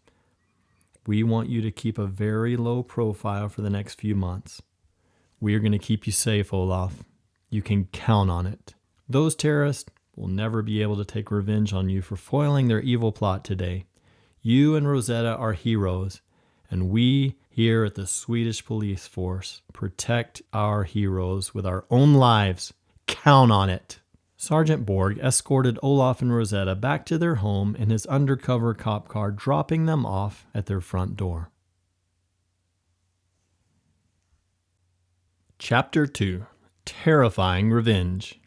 We want you to keep a very low profile for the next few months. We are going to keep you safe, Olaf. You can count on it. Those terrorists will never be able to take revenge on you for foiling their evil plot today. You and Rosetta are heroes, and we here at the Swedish police force protect our heroes with our own lives. Count on it. Sergeant Borg escorted Olaf and Rosetta back to their home in his undercover cop car, dropping them off at their front door. Chapter 2. Terrifying Revenge.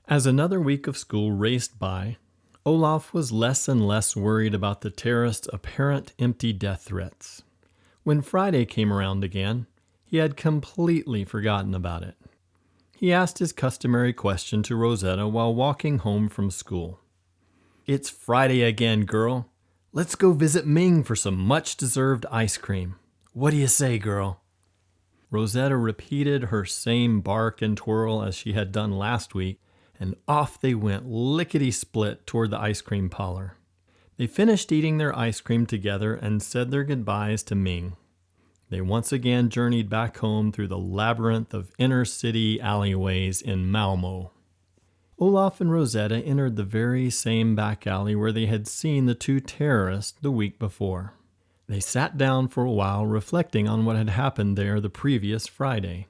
As another week of school raced by, Olaf was less and less worried about the terrorists' apparent empty death threats. When Friday came around again, he had completely forgotten about it. He asked his customary question to Rosetta while walking home from school. It's Friday again, girl. Let's go visit Ming for some much-deserved ice cream. What do you say, girl? Rosetta repeated her same bark and twirl as she had done last week, and off they went lickety-split toward the ice cream parlor. They finished eating their ice cream together and said their goodbyes to Ming. They once again journeyed back home through the labyrinth of inner-city alleyways in Malmö. Olaf and Rosetta entered the very same back alley where they had seen the two terrorists the week before. They sat down for a while, reflecting on what had happened there the previous Friday.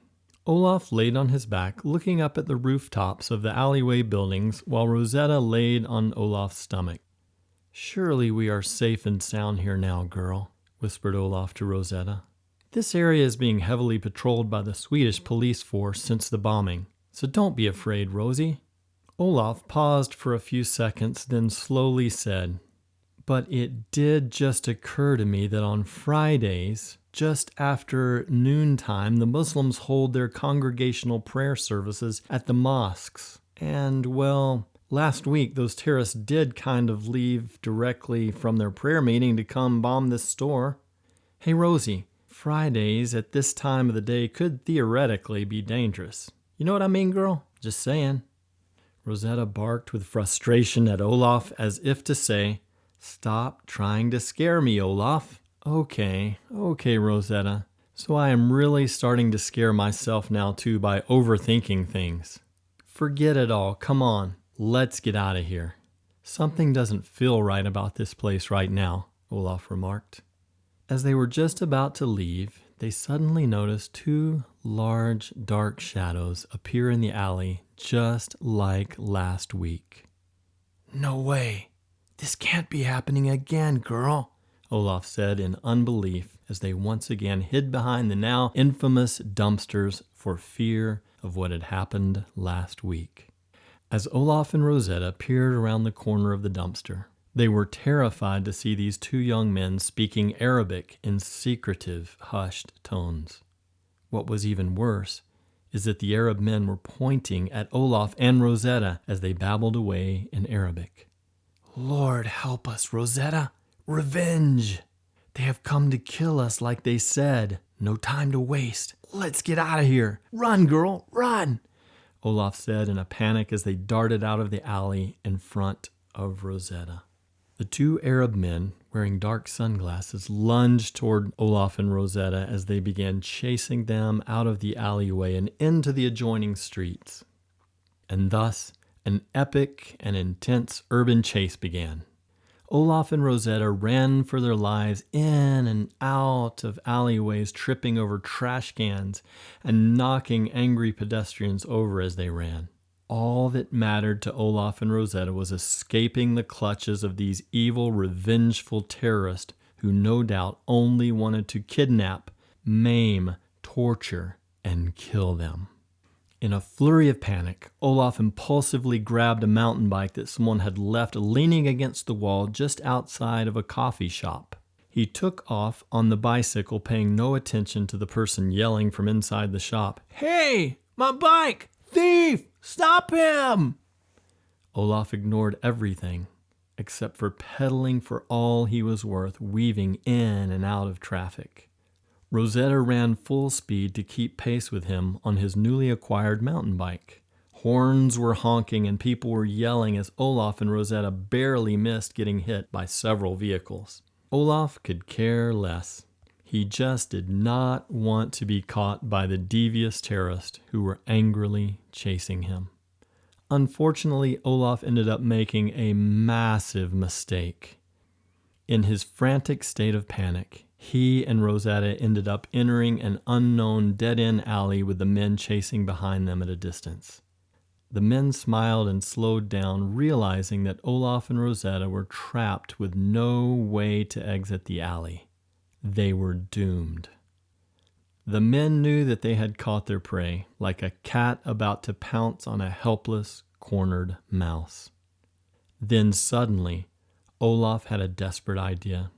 Olaf laid on his back, looking up at the rooftops of the alleyway buildings, while Rosetta laid on Olaf's stomach. Surely we are safe and sound here now, girl, whispered Olaf to Rosetta. This area is being heavily patrolled by the Swedish police force since the bombing, so don't be afraid, Rosie. Olaf paused for a few seconds, then slowly said, But it did just occur to me that on Fridays, just after noontime, the Muslims hold their congregational prayer services at the mosques. And, well, last week those terrorists did kind of leave directly from their prayer meeting to come bomb this store. Hey, Rosie, Fridays at this time of the day could theoretically be dangerous. You know what I mean, girl? Just saying. Rosetta barked with frustration at Olaf as if to say, Stop trying to scare me, Olaf. Okay, Rosetta. So I am really starting to scare myself now too by overthinking things. Forget it all. Come on, let's get out of here. Something doesn't feel right about this place right now, Olaf remarked. As they were just about to leave, they suddenly noticed two large, dark shadows appear in the alley just like last week. "No way! This can't be happening again, girl," Olaf said in unbelief as they once again hid behind the now infamous dumpsters for fear of what had happened last week. As Olaf and Rosetta peered around the corner of the dumpster, they were terrified to see these two young men speaking Arabic in secretive, hushed tones. What was even worse is that the Arab men were pointing at Olaf and Rosetta as they babbled away in Arabic. "Lord help us, Rosetta! Revenge! They have come to kill us like they said. No time to waste. Let's get out of here. Run, girl, run!" Olaf said in a panic as they darted out of the alley in front of Rosetta. The two Arab men, wearing dark sunglasses, lunged toward Olaf and Rosetta as they began chasing them out of the alleyway and into the adjoining streets. And thus, an epic and intense urban chase began. Olaf and Rosetta ran for their lives in and out of alleyways, tripping over trash cans and knocking angry pedestrians over as they ran. All that mattered to Olaf and Rosetta was escaping the clutches of these evil, revengeful terrorists who no doubt only wanted to kidnap, maim, torture, and kill them. In a flurry of panic, Olaf impulsively grabbed a mountain bike that someone had left leaning against the wall just outside of a coffee shop. He took off on the bicycle, paying no attention to the person yelling from inside the shop, "Hey, my bike! Thief! Stop him!" Olaf ignored everything except for pedaling for all he was worth, weaving in and out of traffic. Rosetta ran full speed to keep pace with him on his newly acquired mountain bike. Horns were honking and people were yelling as Olaf and Rosetta barely missed getting hit by several vehicles. Olaf could care less. He just did not want to be caught by the devious terrorists who were angrily chasing him. Unfortunately, Olaf ended up making a massive mistake. In his frantic state of panic, he and Rosetta ended up entering an unknown dead-end alley with the men chasing behind them at a distance. The men smiled and slowed down, realizing that Olaf and Rosetta were trapped with no way to exit the alley. They were doomed. The men knew that they had caught their prey, like a cat about to pounce on a helpless, cornered mouse. Then suddenly, Olaf had a desperate idea.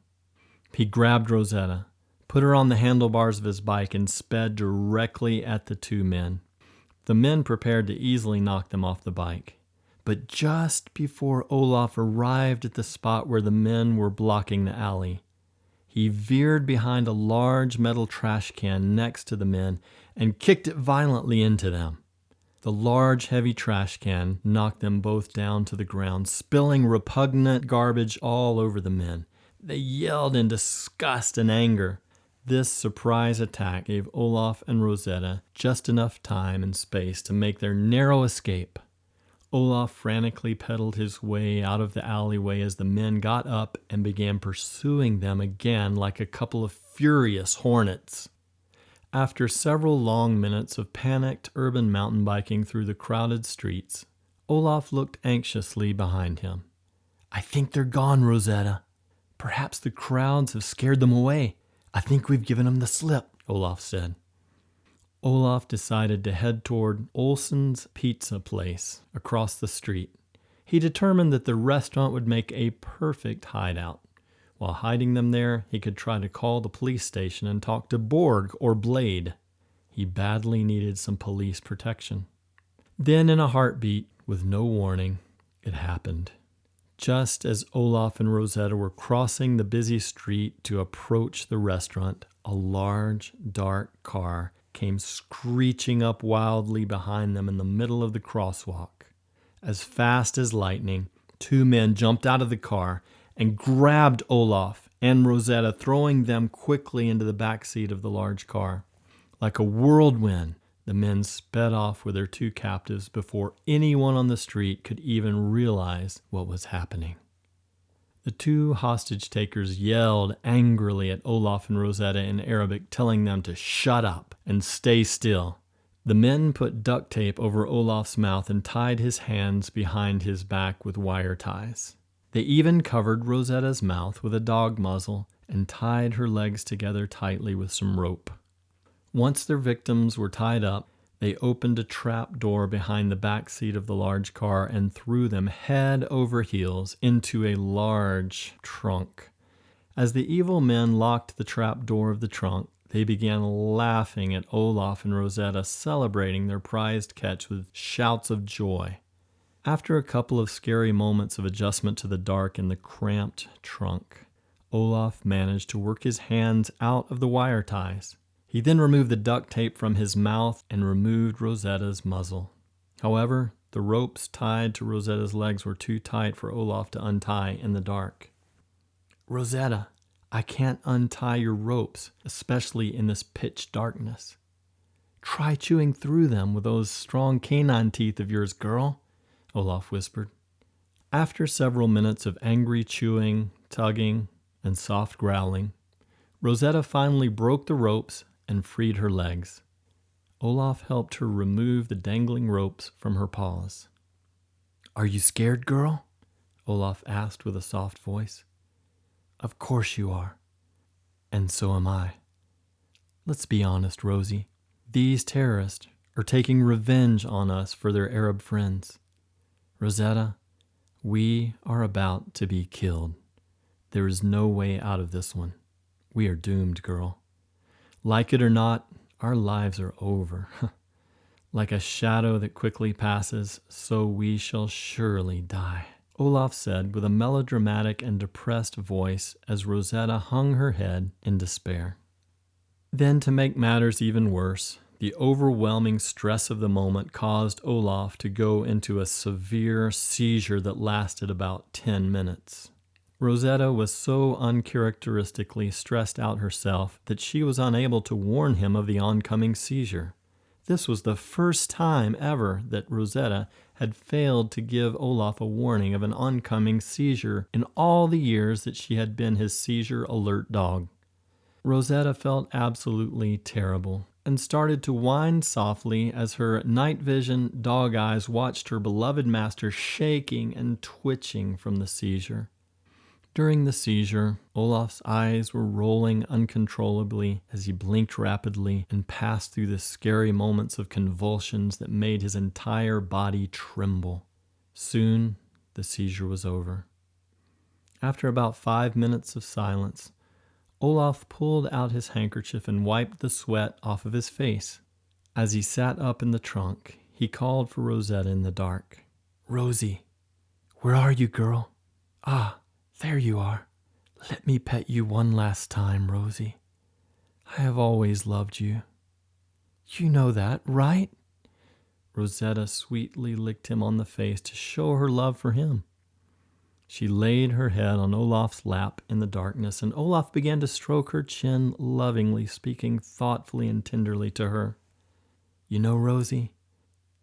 He grabbed Rosetta, put her on the handlebars of his bike, and sped directly at the two men. The men prepared to easily knock them off the bike. But just before Olaf arrived at the spot where the men were blocking the alley, he veered behind a large metal trash can next to the men and kicked it violently into them. The large, heavy trash can knocked them both down to the ground, spilling repugnant garbage all over the men. They yelled in disgust and anger. This surprise attack gave Olaf and Rosetta just enough time and space to make their narrow escape. Olaf frantically pedaled his way out of the alleyway as the men got up and began pursuing them again like a couple of furious hornets. After several long minutes of panicked urban mountain biking through the crowded streets, Olaf looked anxiously behind him. "I think they're gone, Rosetta. Perhaps the crowds have scared them away. I think we've given them the slip," Olaf said. Olaf decided to head toward Olsen's pizza place across the street. He determined that the restaurant would make a perfect hideout. While hiding them there, he could try to call the police station and talk to Borg or Blade. He badly needed some police protection. Then, in a heartbeat, with no warning, it happened. Just as Olaf and Rosetta were crossing the busy street to approach the restaurant, a large, dark car came screeching up wildly behind them in the middle of the crosswalk. As fast as lightning, two men jumped out of the car and grabbed Olaf and Rosetta, throwing them quickly into the back seat of the large car. Like a whirlwind, The men sped off with their two captives before anyone on the street could even realize what was happening. The two hostage-takers yelled angrily at Olaf and Rosetta in Arabic, telling them to shut up and stay still. The men put duct tape over Olaf's mouth and tied his hands behind his back with wire ties. They even covered Rosetta's mouth with a dog muzzle and tied her legs together tightly with some rope. Once their victims were tied up, they opened a trap door behind the back seat of the large car and threw them head over heels into a large trunk. As the evil men locked the trap door of the trunk, they began laughing at Olaf and Rosetta, celebrating their prized catch with shouts of joy. After a couple of scary moments of adjustment to the dark in the cramped trunk, Olaf managed to work his hands out of the wire ties. He then removed the duct tape from his mouth and removed Rosetta's muzzle. However, the ropes tied to Rosetta's legs were too tight for Olaf to untie in the dark. "Rosetta, I can't untie your ropes, especially in this pitch darkness. Try chewing through them with those strong canine teeth of yours, girl," Olaf whispered. After several minutes of angry chewing, tugging, and soft growling, Rosetta finally broke the ropes and freed her legs. Olaf helped her remove the dangling ropes from her paws. "Are you scared, girl?" Olaf asked with a soft voice. "Of course you are. And so am I. Let's be honest, Rosie. These terrorists are taking revenge on us for their Arab friends. Rosetta, we are about to be killed. There is no way out of this one. We are doomed, girl. Like it or not, our lives are over. Like a shadow that quickly passes, so we shall surely die," Olaf said with a melodramatic and depressed voice as Rosetta hung her head in despair. Then, to make matters even worse, the overwhelming stress of the moment caused Olaf to go into a severe seizure that lasted about 10 minutes. Rosetta was so uncharacteristically stressed out herself that she was unable to warn him of the oncoming seizure. This was the first time ever that Rosetta had failed to give Olaf a warning of an oncoming seizure in all the years that she had been his seizure alert dog. Rosetta felt absolutely terrible and started to whine softly as her night vision dog eyes watched her beloved master shaking and twitching from the seizure. During the seizure, Olaf's eyes were rolling uncontrollably as he blinked rapidly and passed through the scary moments of convulsions that made his entire body tremble. Soon, the seizure was over. After about 5 minutes of silence, Olaf pulled out his handkerchief and wiped the sweat off of his face. As he sat up in the trunk, he called for Rosetta in the dark. "Rosie, where are you, girl? Ah, there you are. Let me pet you one last time, Rosie. I have always loved you. You know that, right?" Rosetta sweetly licked him on the face to show her love for him. She laid her head on Olaf's lap in the darkness, and Olaf began to stroke her chin lovingly, speaking thoughtfully and tenderly to her. "You know, Rosie,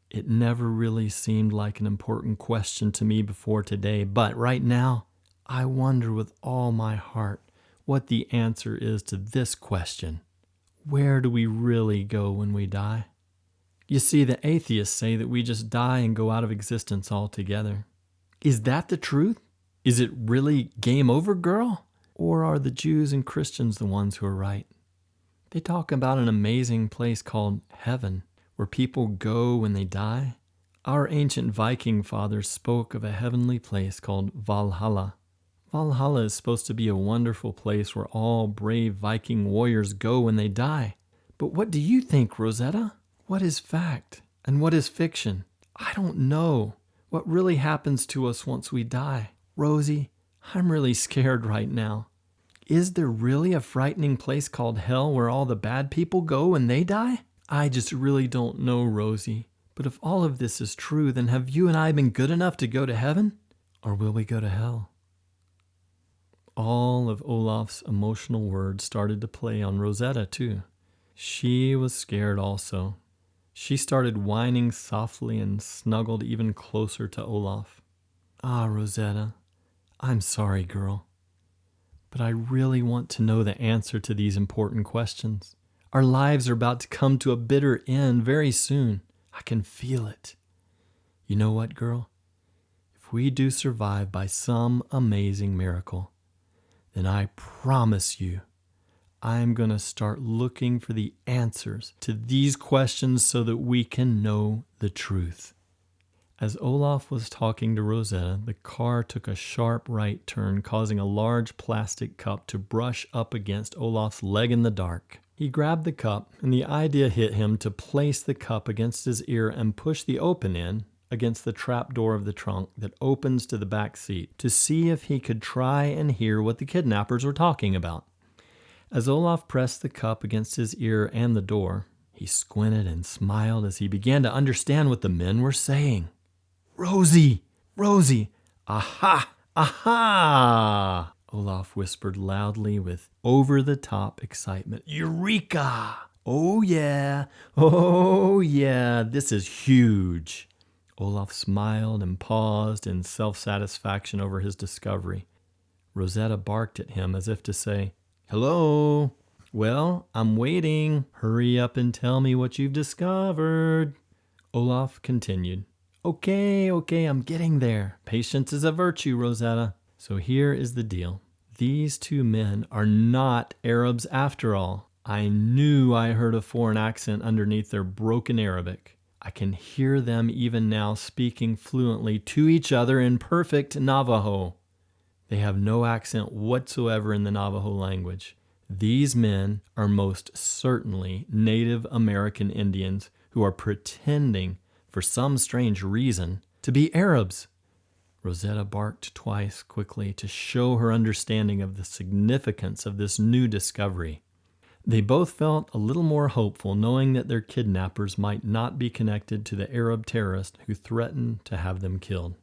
it never really seemed like an important question to me before today, but right now, I wonder with all my heart what the answer is to this question. Where do we really go when we die? You see, the atheists say that we just die and go out of existence altogether. Is that the truth? Is it really game over, girl? Or are the Jews and Christians the ones who are right? They talk about an amazing place called heaven, where people go when they die. Our ancient Viking fathers spoke of a heavenly place called Valhalla. Valhalla is supposed to be a wonderful place where all brave Viking warriors go when they die. But what do you think, Rosetta? What is fact and what is fiction? I don't know. What really happens to us once we die? Rosie, I'm really scared right now. Is there really a frightening place called hell where all the bad people go when they die? I just really don't know, Rosie. But if all of this is true, then have you and I been good enough to go to heaven? Or will we go to hell?" All of Olaf's emotional words started to play on Rosetta, too. She was scared also. She started whining softly and snuggled even closer to Olaf. Ah, Rosetta, I'm sorry, girl, but I really want to know the answer to these important questions. Our lives are about to come to a bitter end very soon. I can feel it. You know what, girl? If we do survive by some amazing miracle, then I promise you, I'm going to start looking for the answers to these questions so that we can know the truth. As Olaf was talking to Rosetta, the car took a sharp right turn, causing a large plastic cup to brush up against Olaf's leg in the dark. He grabbed the cup, and the idea hit him to place the cup against his ear and push the open end against the trap door of the trunk that opens to the back seat to see if he could try and hear what the kidnappers were talking about. As Olaf pressed the cup against his ear and the door, he squinted and smiled as he began to understand what the men were saying. Rosie! Rosie! Aha! Aha! Olaf whispered loudly with over-the-top excitement. Eureka! Oh yeah! Oh yeah! This is huge! Olaf smiled and paused in self-satisfaction over his discovery. Rosetta barked at him as if to say, Hello? Well, I'm waiting. Hurry up and tell me what you've discovered. Olaf continued. Okay, I'm getting there. Patience is a virtue, Rosetta. So here is the deal. These two men are not Arabs after all. I knew I heard a foreign accent underneath their broken Arabic. I can hear them even now speaking fluently to each other in perfect Navajo. They have no accent whatsoever in the Navajo language. These men are most certainly Native American Indians who are pretending, for some strange reason, to be Arabs. Rosetta barked twice quickly to show her understanding of the significance of this new discovery. They both felt a little more hopeful knowing that their kidnappers might not be connected to the Arab terrorist who threatened to have them killed.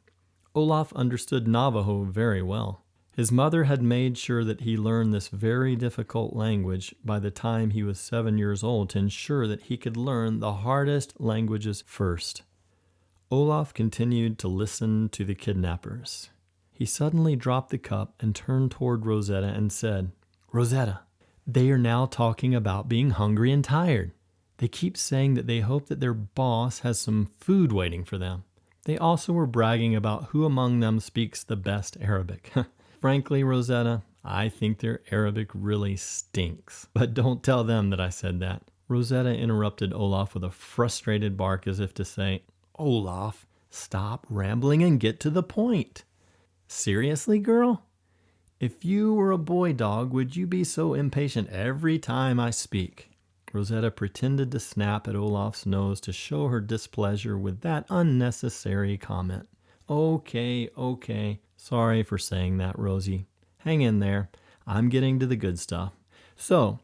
Olaf understood Navajo very well. His mother had made sure that he learned this very difficult language by the time he was 7 years old to ensure that he could learn the hardest languages first. Olaf continued to listen to the kidnappers. He suddenly dropped the cup and turned toward Rosetta and said, Rosetta, they are now talking about being hungry and tired. They keep saying that they hope that their boss has some food waiting for them. They also were bragging about who among them speaks the best Arabic. Frankly, Rosetta, I think their Arabic really stinks. But don't tell them that I said that. Rosetta interrupted Olaf with a frustrated bark as if to say, Olaf, stop rambling and get to the point. Seriously, girl? If you were a boy dog, would you be so impatient every time I speak? Rosetta pretended to snap at Olaf's nose to show her displeasure with that unnecessary comment. Okay. Sorry for saying that, Rosie. Hang in there. I'm getting to the good stuff. So,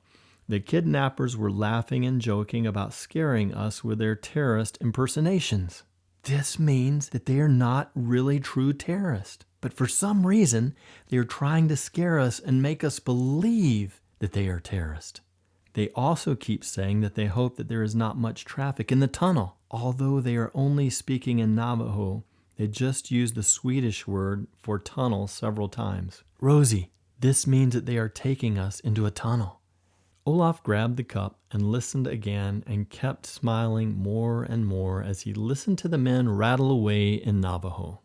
the kidnappers were laughing and joking about scaring us with their terrorist impersonations. This means that they are not really true terrorists. But for some reason, they are trying to scare us and make us believe that they are terrorists. They also keep saying that they hope that there is not much traffic in the tunnel. Although they are only speaking in Navajo, they just used the Swedish word for tunnel several times. Rosie, this means that they are taking us into a tunnel. Olaf grabbed the cup and listened again and kept smiling more and more as he listened to the men rattle away in Navajo.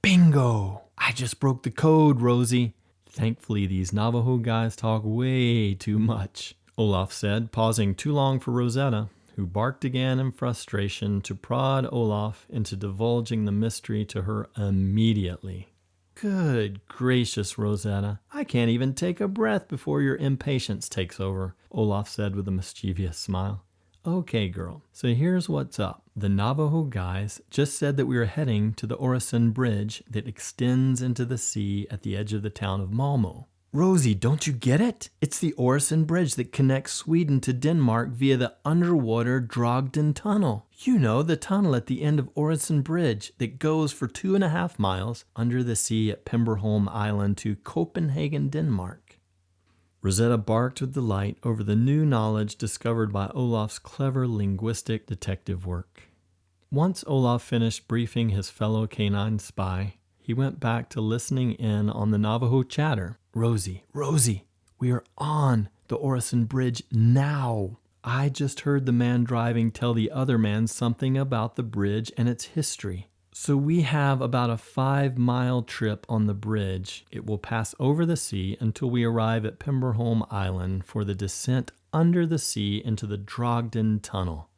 Bingo! I just broke the code, Rosie. Thankfully, these Navajo guys talk way too much, Olaf said, pausing too long for Rosetta, who barked again in frustration to prod Olaf into divulging the mystery to her immediately. Good gracious, Rosetta. I can't even take a breath before your impatience takes over, Olaf said with a mischievous smile. Okay, girl, so here's what's up. The Navajo guys just said that we are heading to the Orison Bridge that extends into the sea at the edge of the town of Malmo. Rosie, don't you get it? It's the Orison Bridge that connects Sweden to Denmark via the underwater Drogden Tunnel. You know, the tunnel at the end of Orison Bridge that goes for 2.5 miles under the sea at Pemberholm Island to Copenhagen, Denmark. Rosetta barked with delight over the new knowledge discovered by Olaf's clever linguistic detective work. Once Olaf finished briefing his fellow canine spy, he went back to listening in on the Navajo chatter. Rosie, we are on the Orison Bridge now. I just heard the man driving tell the other man something about the bridge and its history. So we have about a 5-mile trip on the bridge. It will pass over the sea until we arrive at Pemberholm Island for the descent under the sea into the Drogden Tunnel.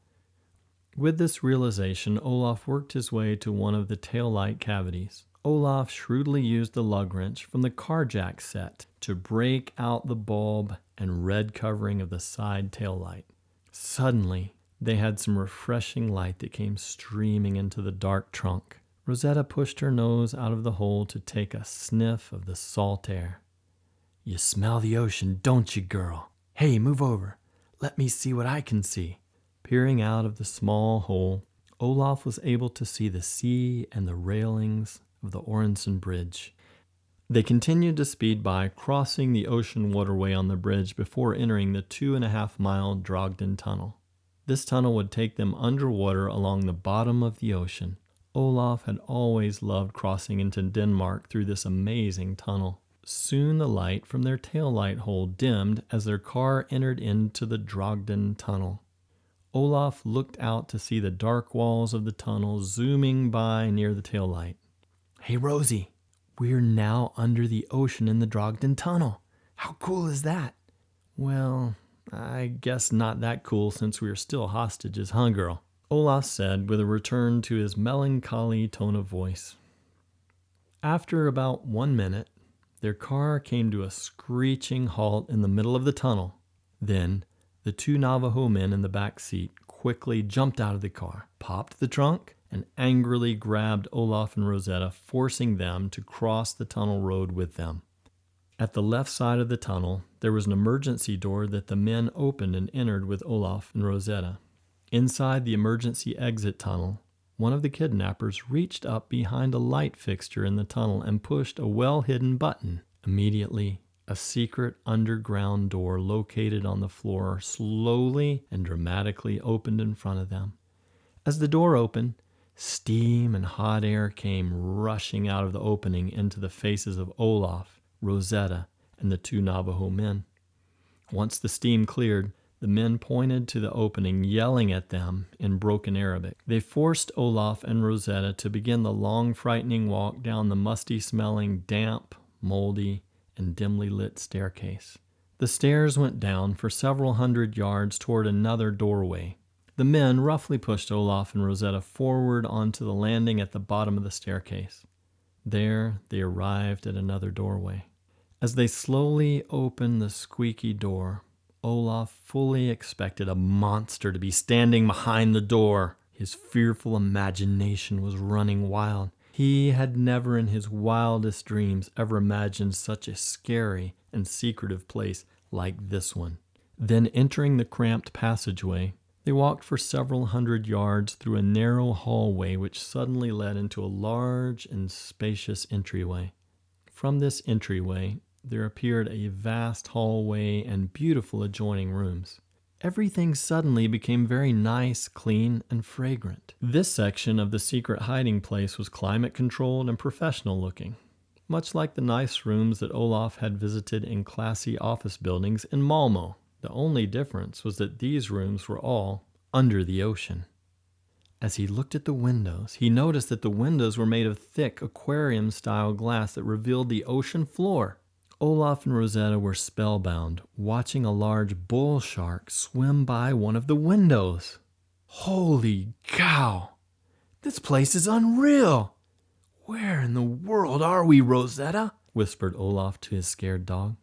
With this realization, Olaf worked his way to one of the taillight cavities. Olaf shrewdly used the lug wrench from the car jack set to break out the bulb and red covering of the side taillight. Suddenly, they had some refreshing light that came streaming into the dark trunk. Rosetta pushed her nose out of the hole to take a sniff of the salt air. "You smell the ocean, don't you, girl? Hey, move over. Let me see what I can see." Peering out of the small hole, Olaf was able to see the sea and the railings of the Orison Bridge. They continued to speed by, crossing the ocean waterway on the bridge before entering the 2.5-mile Drogden Tunnel. This tunnel would take them underwater along the bottom of the ocean. Olaf had always loved crossing into Denmark through this amazing tunnel. Soon the light from their taillight hole dimmed as their car entered into the Drogden Tunnel. Olaf looked out to see the dark walls of the tunnel zooming by near the taillight. "Hey, Rosie, we're now under the ocean in the Drogden Tunnel. How cool is that?" "Well, I guess not that cool since we are still hostages, huh, girl?" Olaf said with a return to his melancholy tone of voice. After about 1 minute, their car came to a screeching halt in the middle of the tunnel. Then, the 2 Navajo men in the back seat quickly jumped out of the car, popped the trunk, and angrily grabbed Olaf and Rosetta, forcing them to cross the tunnel road with them. At the left side of the tunnel, there was an emergency door that the men opened and entered with Olaf and Rosetta. Inside the emergency exit tunnel, one of the kidnappers reached up behind a light fixture in the tunnel and pushed a well-hidden button. Immediately, a secret underground door located on the floor slowly and dramatically opened in front of them. As the door opened, steam and hot air came rushing out of the opening into the faces of Olaf, Rosetta, and the 2 Navajo men. Once the steam cleared, the men pointed to the opening, yelling at them in broken Arabic. They forced Olaf and Rosetta to begin the long, frightening walk down the musty-smelling, damp, moldy, and dimly lit staircase. The stairs went down for several hundred yards toward another doorway. The men roughly pushed Olaf and Rosetta forward onto the landing at the bottom of the staircase. There they arrived at another doorway. As they slowly opened the squeaky door, Olaf fully expected a monster to be standing behind the door. His fearful imagination was running wild. He had never in his wildest dreams ever imagined such a scary and secretive place like this one. Then entering the cramped passageway, they walked for several hundred yards through a narrow hallway which suddenly led into a large and spacious entryway. From this entryway, there appeared a vast hallway and beautiful adjoining rooms. Everything suddenly became very nice, clean, and fragrant. This section of the secret hiding place was climate-controlled and professional-looking, much like the nice rooms that Olaf had visited in classy office buildings in Malmö. The only difference was that these rooms were all under the ocean. As he looked at the windows, he noticed that the windows were made of thick aquarium-style glass that revealed the ocean floor. Olaf and Rosetta were spellbound, watching a large bull shark swim by one of the windows. "Holy cow! This place is unreal! Where in the world are we, Rosetta?" whispered Olaf to his scared dog.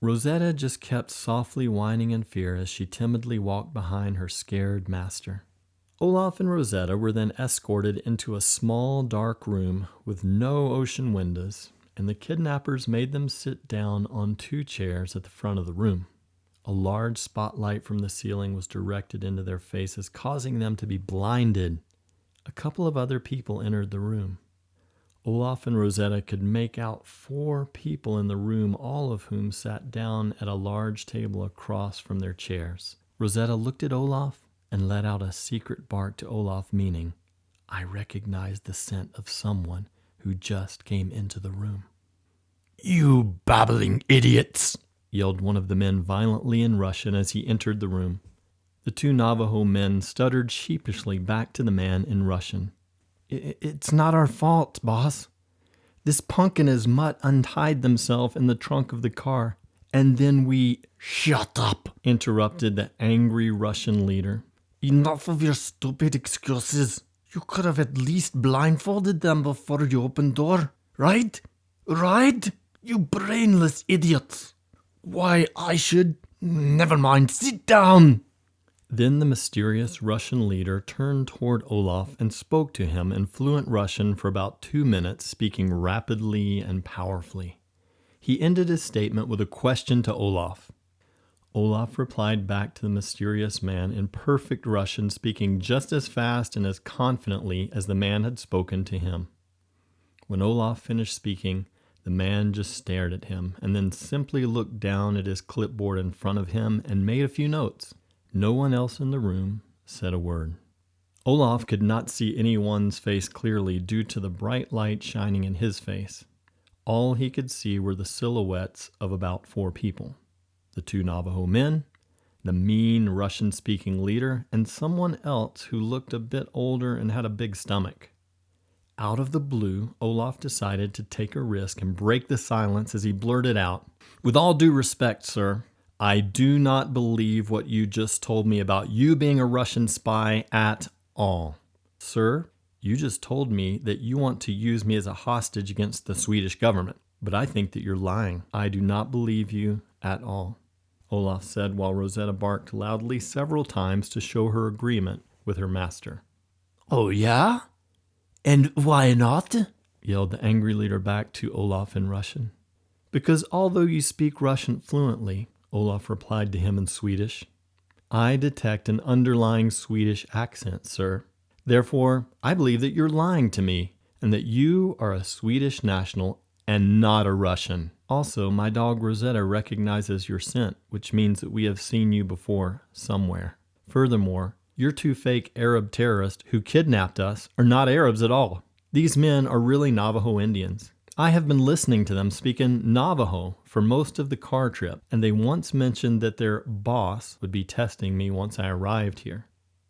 Rosetta just kept softly whining in fear as she timidly walked behind her scared master. Olaf and Rosetta were then escorted into a small, dark room with no ocean windows, and the kidnappers made them sit down on 2 chairs at the front of the room. A large spotlight from the ceiling was directed into their faces, causing them to be blinded. A couple of other people entered the room. Olaf and Rosetta could make out 4 people in the room, all of whom sat down at a large table across from their chairs. Rosetta looked at Olaf and let out a secret bark to Olaf, meaning, "I recognize the scent of someone who just came into the room." "You babbling idiots!" yelled one of the men violently in Russian as he entered the room. The 2 Navajo men stuttered sheepishly back to the man in Russian. It's not our fault, boss. This punk and his mutt untied themselves in the trunk of the car, and then we—" "Shut up!" interrupted the angry Russian leader. "Enough of your stupid excuses. You could have at least blindfolded them before you opened the door, right? Right? You brainless idiots. Why, I should— Never mind, sit down!" Then the mysterious Russian leader turned toward Olaf and spoke to him in fluent Russian for about 2 minutes, speaking rapidly and powerfully. He ended his statement with a question to Olaf. Olaf replied back to the mysterious man in perfect Russian, speaking just as fast and as confidently as the man had spoken to him. When Olaf finished speaking, the man just stared at him and then simply looked down at his clipboard in front of him and made a few notes. No one else in the room said a word. Olaf could not see anyone's face clearly due to the bright light shining in his face. All he could see were the silhouettes of about 4 people. The 2 Navajo men, the mean Russian-speaking leader, and someone else who looked a bit older and had a big stomach. Out of the blue, Olaf decided to take a risk and break the silence as he blurted out, "With all due respect, sir, I do not believe what you just told me about you being a Russian spy at all. Sir, you just told me that you want to use me as a hostage against the Swedish government, but I think that you're lying. I do not believe you at all," Olaf said while Rosetta barked loudly several times to show her agreement with her master. "Oh yeah? And why not?" yelled the angry leader back to Olaf in Russian. "Because although you speak Russian fluently," Olaf replied to him in Swedish, "I detect an underlying Swedish accent, sir. Therefore, I believe that you're lying to me and that you are a Swedish national and not a Russian. Also, my dog Rosetta recognizes your scent, which means that we have seen you before somewhere. Furthermore, your 2 fake Arab terrorists who kidnapped us are not Arabs at all. These men are really Navajo Indians. I have been listening to them speak in Navajo for most of the car trip, and they once mentioned that their boss would be testing me once I arrived here.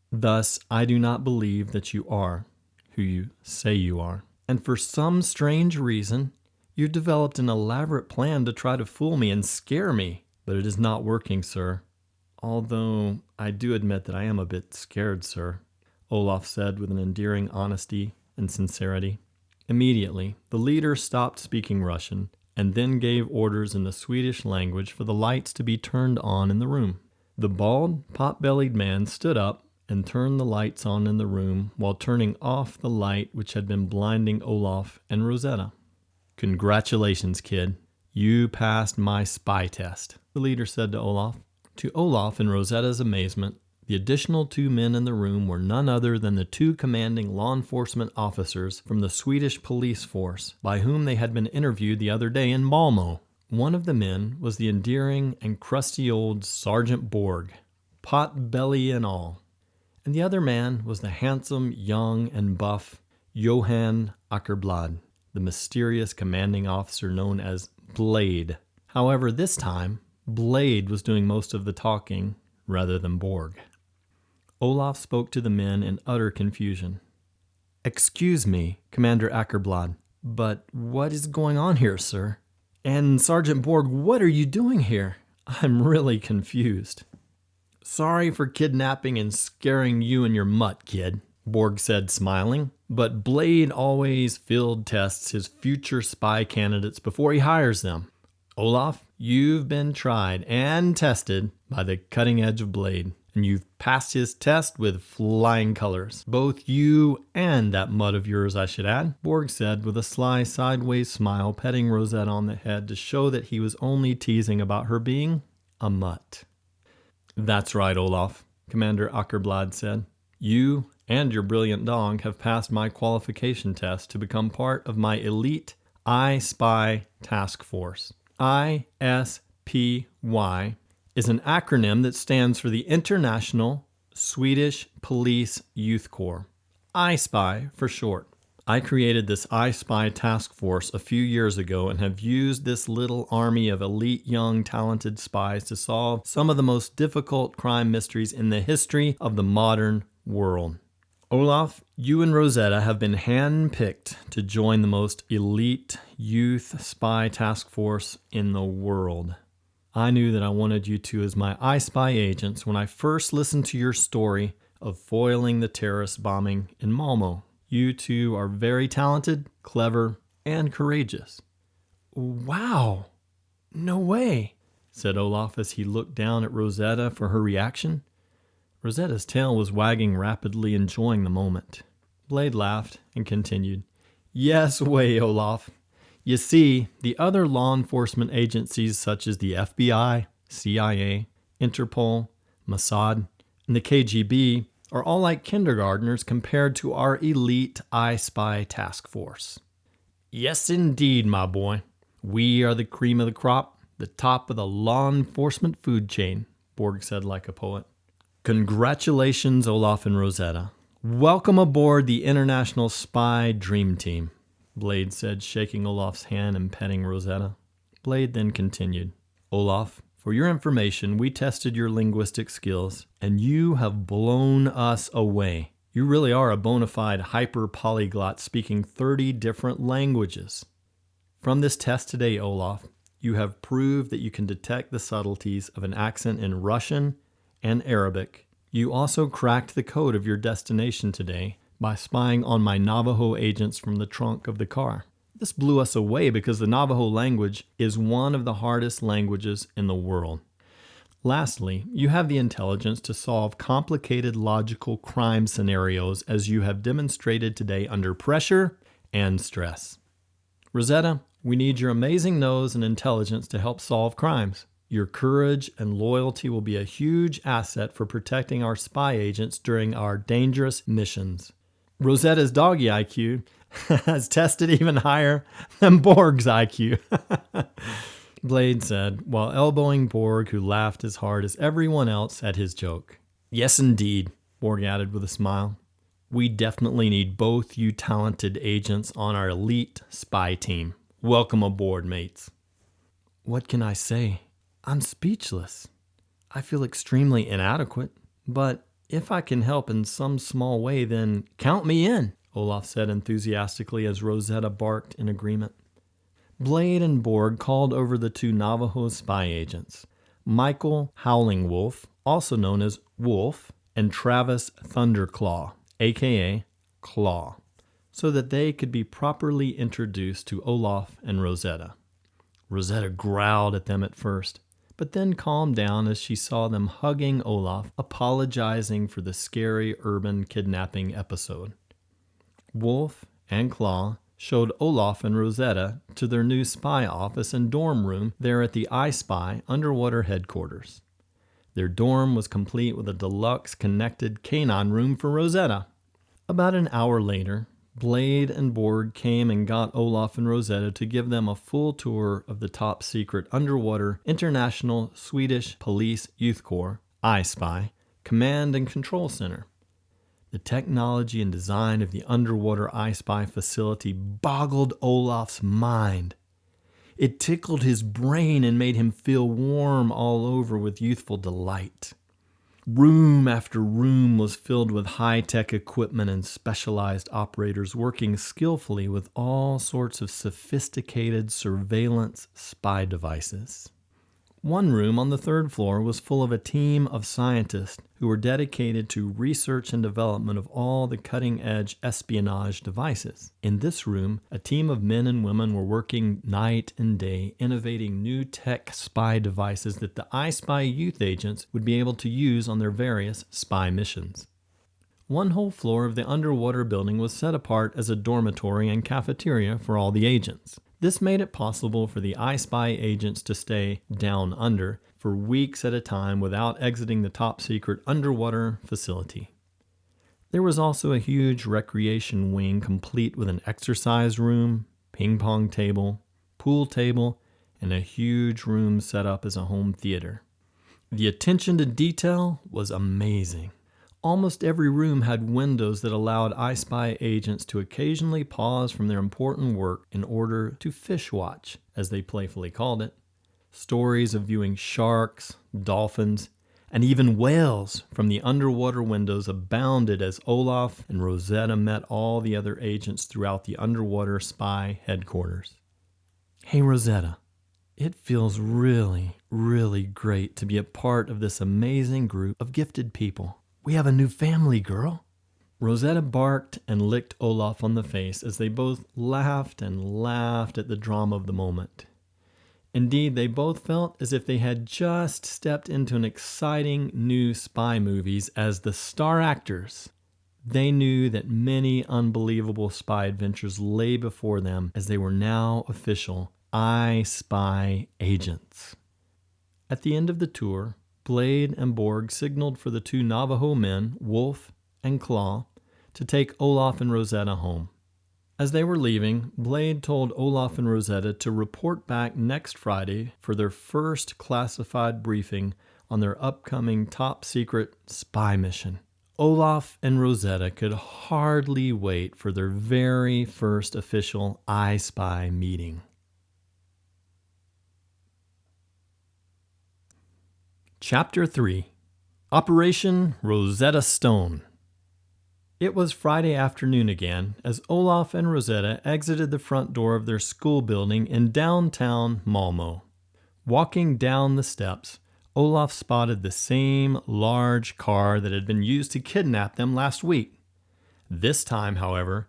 Thus, I do not believe that you are who you say you are. And for some strange reason, you developed an elaborate plan to try to fool me and scare me. But it is not working, sir. Although I do admit that I am a bit scared, sir," Olaf said with an endearing honesty and sincerity. Immediately, the leader stopped speaking Russian and then gave orders in the Swedish language for the lights to be turned on in the room. The bald, pot-bellied man stood up and turned the lights on in the room while turning off the light which had been blinding Olaf and Rosetta. "Congratulations, kid. You passed my spy test," the leader said to Olaf. To Olaf and Rosetta's amazement, the additional 2 men in the room were none other than the 2 commanding law enforcement officers from the Swedish police force, by whom they had been interviewed the other day in Malmö. One of the men was the endearing and crusty old Sergeant Borg, pot belly and all, and the other man was the handsome, young, and buff Johan Ackerblad, the mysterious commanding officer known as Blade. However, this time, Blade was doing most of the talking rather than Borg. Olaf spoke to the men in utter confusion. "Excuse me, Commander Ackerblad, but what is going on here, sir? And Sergeant Borg, what are you doing here? I'm really confused." "Sorry for kidnapping and scaring you and your mutt, kid," Borg said, smiling. "But Blade always field tests his future spy candidates before he hires them. Olaf, you've been tried and tested by the cutting edge of Blade, and you've passed his test with flying colors. Both you and that mutt of yours, I should add," Borg said with a sly sideways smile, petting Rosetta on the head to show that he was only teasing about her being a mutt. "That's right, Olaf," Commander Ackerblad said. "You and your brilliant dog have passed my qualification test to become part of my elite iSpy task force. iSpy is an acronym that stands for the International Swedish Police Youth Corps. iSpy for short. I created this iSpy task force a few years ago and have used this little army of elite young talented spies to solve some of the most difficult crime mysteries in the history of the modern world. Olaf, you and Rosetta have been handpicked to join the most elite youth spy task force in the world. I knew that I wanted you two as my iSpy agents when I first listened to your story of foiling the terrorist bombing in Malmo. You two are very talented, clever, and courageous. Wow! No way, said Olaf as he looked down at Rosetta for her reaction. Rosetta's tail was wagging rapidly, enjoying the moment. Blade laughed and continued, Yes way, Olaf. You see, the other law enforcement agencies such as the FBI, CIA, Interpol, Mossad, and the KGB are all like kindergartners compared to our elite iSpy task force. Yes, indeed, my boy. We are the cream of the crop, the top of the law enforcement food chain, Borg said like a poet. Congratulations, Olaf and Rosetta. Welcome aboard the International Spy Dream Team, Blade said, shaking Olaf's hand and petting Rosetta. Blade then continued, Olaf, for your information, we tested your linguistic skills, and you have blown us away. You really are a bona fide hyper-polyglot speaking 30 different languages. From this test today, Olaf, you have proved that you can detect the subtleties of an accent in Russian and Arabic. You also cracked the code of your destination today by spying on my Navajo agents from the trunk of the car. This blew us away because the Navajo language is one of the hardest languages in the world. Lastly, you have the intelligence to solve complicated logical crime scenarios as you have demonstrated today under pressure and stress. Rosetta, we need your amazing nose and intelligence to help solve crimes. Your courage and loyalty will be a huge asset for protecting our spy agents during our dangerous missions. Rosetta's doggy IQ has tested even higher than Borg's IQ, Blade said, while elbowing Borg, who laughed as hard as everyone else at his joke. Yes, indeed, Borg added with a smile. We definitely need both you talented agents on our elite spy team. Welcome aboard, mates. What can I say? I'm speechless. I feel extremely inadequate, but if I can help in some small way, then count me in, Olaf said enthusiastically as Rosetta barked in agreement. Blade and Borg called over the two Navajo spy agents, Michael Howling Wolf, also known as Wolf, and Travis Thunderclaw, aka Claw, so that they could be properly introduced to Olaf and Rosetta. Rosetta growled at them at first, but then calmed down as she saw them hugging Olaf, apologizing for the scary urban kidnapping episode. Wolf and Claw showed Olaf and Rosetta to their new spy office and dorm room there at the iSpy underwater headquarters. Their dorm was complete with a deluxe connected canine room for Rosetta. About an hour later, Blade and Borg came and got Olaf and Rosetta to give them a full tour of the top-secret underwater International Swedish Police Youth Corps, iSpy, Command and Control Center. The technology and design of the underwater iSpy facility boggled Olaf's mind. It tickled his brain and made him feel warm all over with youthful delight. Room after room was filled with high-tech equipment and specialized operators working skillfully with all sorts of sophisticated surveillance spy devices. One room on the third floor was full of a team of scientists who were dedicated to research and development of all the cutting-edge espionage devices. In this room, a team of men and women were working night and day, innovating new tech spy devices that the iSpy youth agents would be able to use on their various spy missions. One whole floor of the underwater building was set apart as a dormitory and cafeteria for all the agents. This made it possible for the iSpy agents to stay down under for weeks at a time without exiting the top-secret underwater facility. There was also a huge recreation wing complete with an exercise room, ping pong table, pool table, and a huge room set up as a home theater. The attention to detail was amazing. Almost every room had windows that allowed iSpy agents to occasionally pause from their important work in order to fish watch, as they playfully called it. Stories of viewing sharks, dolphins, and even whales from the underwater windows abounded as Olaf and Rosetta met all the other agents throughout the underwater spy headquarters. Hey Rosetta, it feels really, really great to be a part of this amazing group of gifted people. We have a new family, girl. Rosetta barked and licked Olaf on the face as they both laughed and laughed at the drama of the moment. Indeed, they both felt as if they had just stepped into an exciting new spy movies as the star actors. They knew that many unbelievable spy adventures lay before them as they were now official iSpy agents. At the end of the tour, Blade and Borg signaled for the two Navajo men, Wolf and Claw, to take Olaf and Rosetta home. As they were leaving, Blade told Olaf and Rosetta to report back next Friday for their first classified briefing on their upcoming top-secret spy mission. Olaf and Rosetta could hardly wait for their very first official iSpy meeting. Chapter 3: Operation Rosetta Stone. It was Friday afternoon again as Olaf and Rosetta exited the front door of their school building in downtown Malmö. Walking down the steps, Olaf spotted the same large car that had been used to kidnap them last week. This time, however,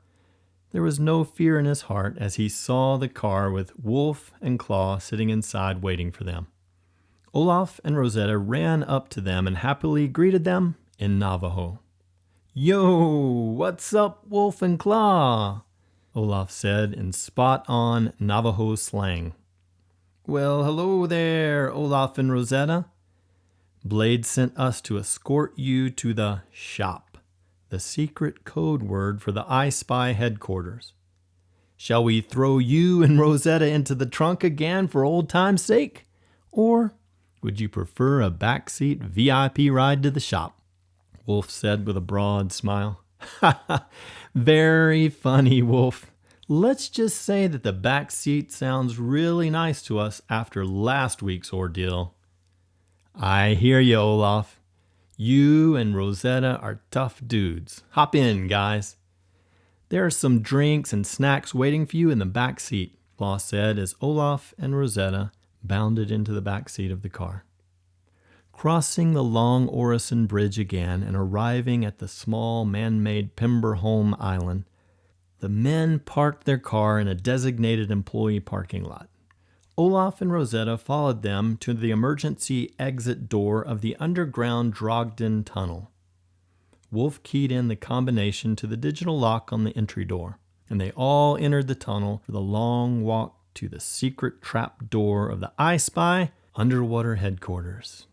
there was no fear in his heart as he saw the car with Wolf and Claw sitting inside waiting for them. Olaf and Rosetta ran up to them and happily greeted them in Navajo. "Yo, what's up, Wolf and Claw?" Olaf said in spot-on Navajo slang. "Well, hello there, Olaf and Rosetta. Blade sent us to escort you to the shop, the secret code word for the iSpy headquarters. Shall we throw you and Rosetta into the trunk again for old time's sake? Or would you prefer a backseat VIP ride to the shop?" Wolf said with a broad smile. "Ha ha, very funny, Wolf. Let's just say that the back seat sounds really nice to us after last week's ordeal." "I hear you, Olaf. You and Rosetta are tough dudes. Hop in, guys. There are some drinks and snacks waiting for you in the back seat," Claw said as Olaf and Rosetta bounded into the back seat of the car. Crossing the long Orison Bridge again and arriving at the small man-made Pemberholm Island, the men parked their car in a designated employee parking lot. Olaf and Rosetta followed them to the emergency exit door of the underground Drogden Tunnel. Wolf keyed in the combination to the digital lock on the entry door, and they all entered the tunnel for the long walk to the secret trap door of the iSpy underwater headquarters.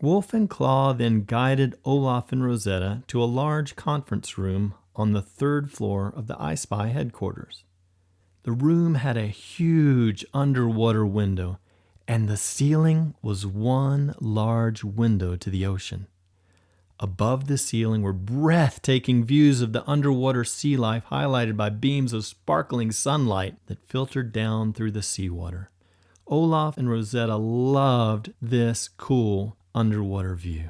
Wolf and Claw then guided Olaf and Rosetta to a large conference room on the third floor of the iSpy headquarters. The room had a huge underwater window, and the ceiling was one large window to the ocean. Above the ceiling were breathtaking views of the underwater sea life highlighted by beams of sparkling sunlight that filtered down through the seawater. Olaf and Rosetta loved this cool underwater view.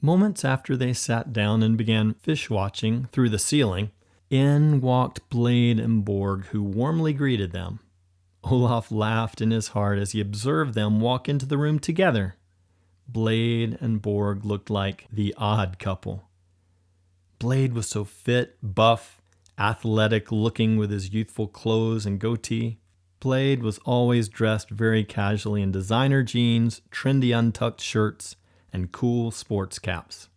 Moments after they sat down and began fish watching through the ceiling, in walked Blade and Borg, who warmly greeted them. Olaf laughed in his heart as he observed them walk into the room together. Blade and Borg looked like the odd couple. Blade was so fit, buff, athletic looking with his youthful clothes and goatee. Blade was always dressed very casually in designer jeans, trendy untucked shirts, and cool sports caps.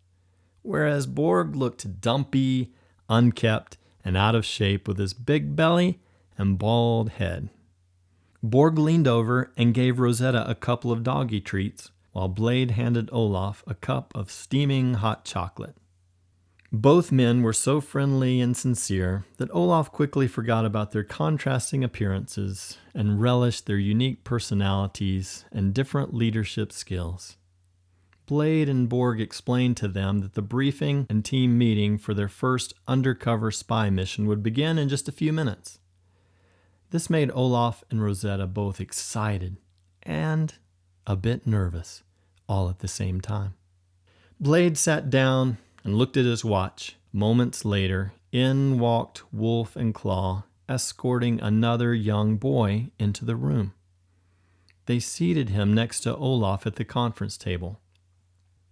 Whereas Borg looked dumpy, unkempt, and out of shape with his big belly and bald head. Borg leaned over and gave Rosetta a couple of doggy treats, while Blade handed Olaf a cup of steaming hot chocolate. Both men were so friendly and sincere that Olaf quickly forgot about their contrasting appearances and relished their unique personalities and different leadership skills. Blade and Borg explained to them that the briefing and team meeting for their first undercover spy mission would begin in just a few minutes. This made Olaf and Rosetta both excited and a bit nervous, all at the same time. Blade sat down and looked at his watch. Moments later, in walked Wolf and Claw, escorting another young boy into the room. They seated him next to Olaf at the conference table.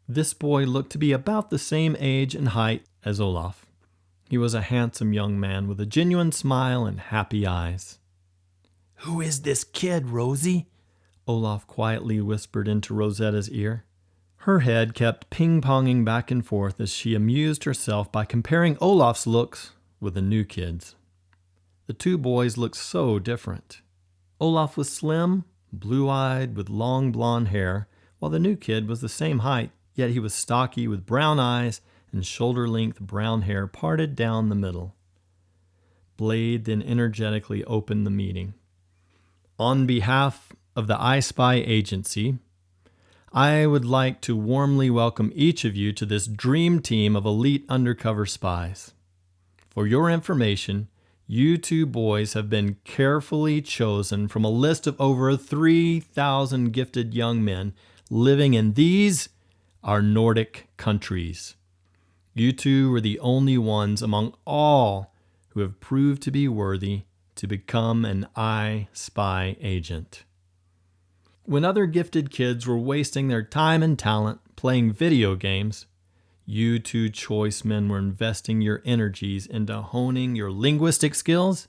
This boy looked to be about the same age and height as Olaf. He was a handsome young man with a genuine smile and happy eyes. "Who is this kid, Rosie?" Olaf quietly whispered into Rosetta's ear. Her head kept ping-ponging back and forth as she amused herself by comparing Olaf's looks with the new kid's. The two boys looked so different. Olaf was slim, blue-eyed, with long blonde hair, while the new kid was the same height, yet he was stocky with brown eyes and shoulder-length brown hair parted down the middle. Blade then energetically opened the meeting. On behalf of the iSpy agency, I would like to warmly welcome each of you to this dream team of elite undercover spies. For your information, you two boys have been carefully chosen from a list of over 3,000 gifted young men living in these, our Nordic countries. You two are the only ones among all who have proved to be worthy to become an iSpy agent. When other gifted kids were wasting their time and talent playing video games, you two choice men were investing your energies into honing your linguistic skills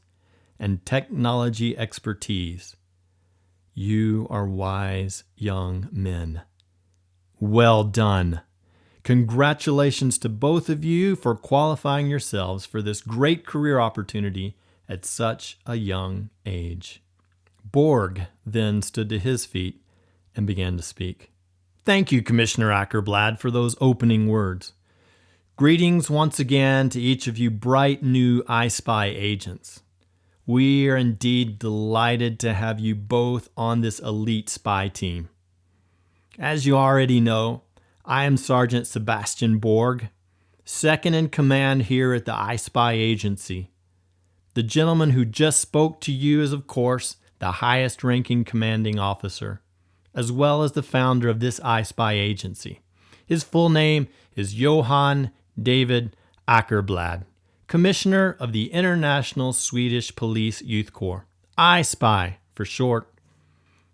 and technology expertise. You are wise young men. Well done. Congratulations to both of you for qualifying yourselves for this great career opportunity at such a young age. Borg then stood to his feet and began to speak. Thank you, Commissioner Ackerblad, for those opening words. Greetings once again to each of you bright new iSpy agents. We are indeed delighted to have you both on this elite spy team. As you already know, I am Sergeant Sebastian Borg, second in command here at the iSpy agency. The gentleman who just spoke to you is, of course, the highest ranking commanding officer, as well as the founder of this iSpy agency. His full name is Johan David Ackerblad, Commissioner of the International Swedish Police Youth Corps, iSpy for short.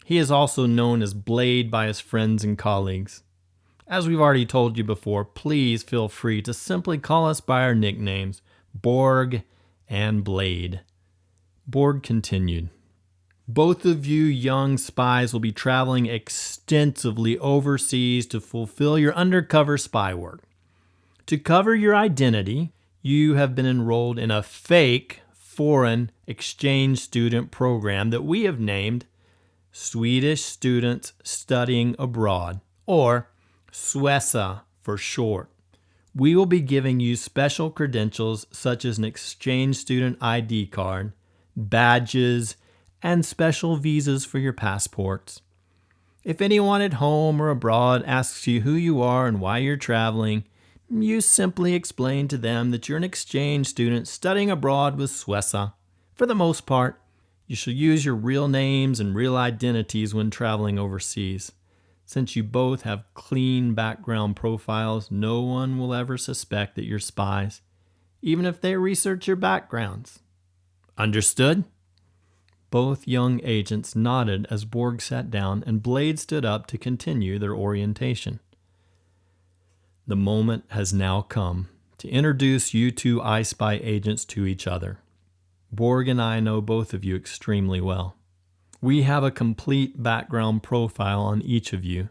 He is also known as Blade by his friends and colleagues. As we've already told you before, please feel free to simply call us by our nicknames, Borg and Blade. Borg continued. Both of you young spies will be traveling extensively overseas to fulfill your undercover spy work. To cover your identity, you have been enrolled in a fake foreign exchange student program that we have named Swedish Students Studying Abroad, or SWESA for short. We will be giving you special credentials such as an exchange student ID card, badges, and special visas for your passports. If anyone at home or abroad asks you who you are and why you're traveling, you simply explain to them that you're an exchange student studying abroad with SWESA. For the most part, you shall use your real names and real identities when traveling overseas. Since you both have clean background profiles, no one will ever suspect that you're spies, even if they research your backgrounds. Understood? Both young agents nodded as Borg sat down and Blade stood up to continue their orientation. The moment has now come to introduce you two iSpy agents to each other. Borg and I know both of you extremely well. We have a complete background profile on each of you,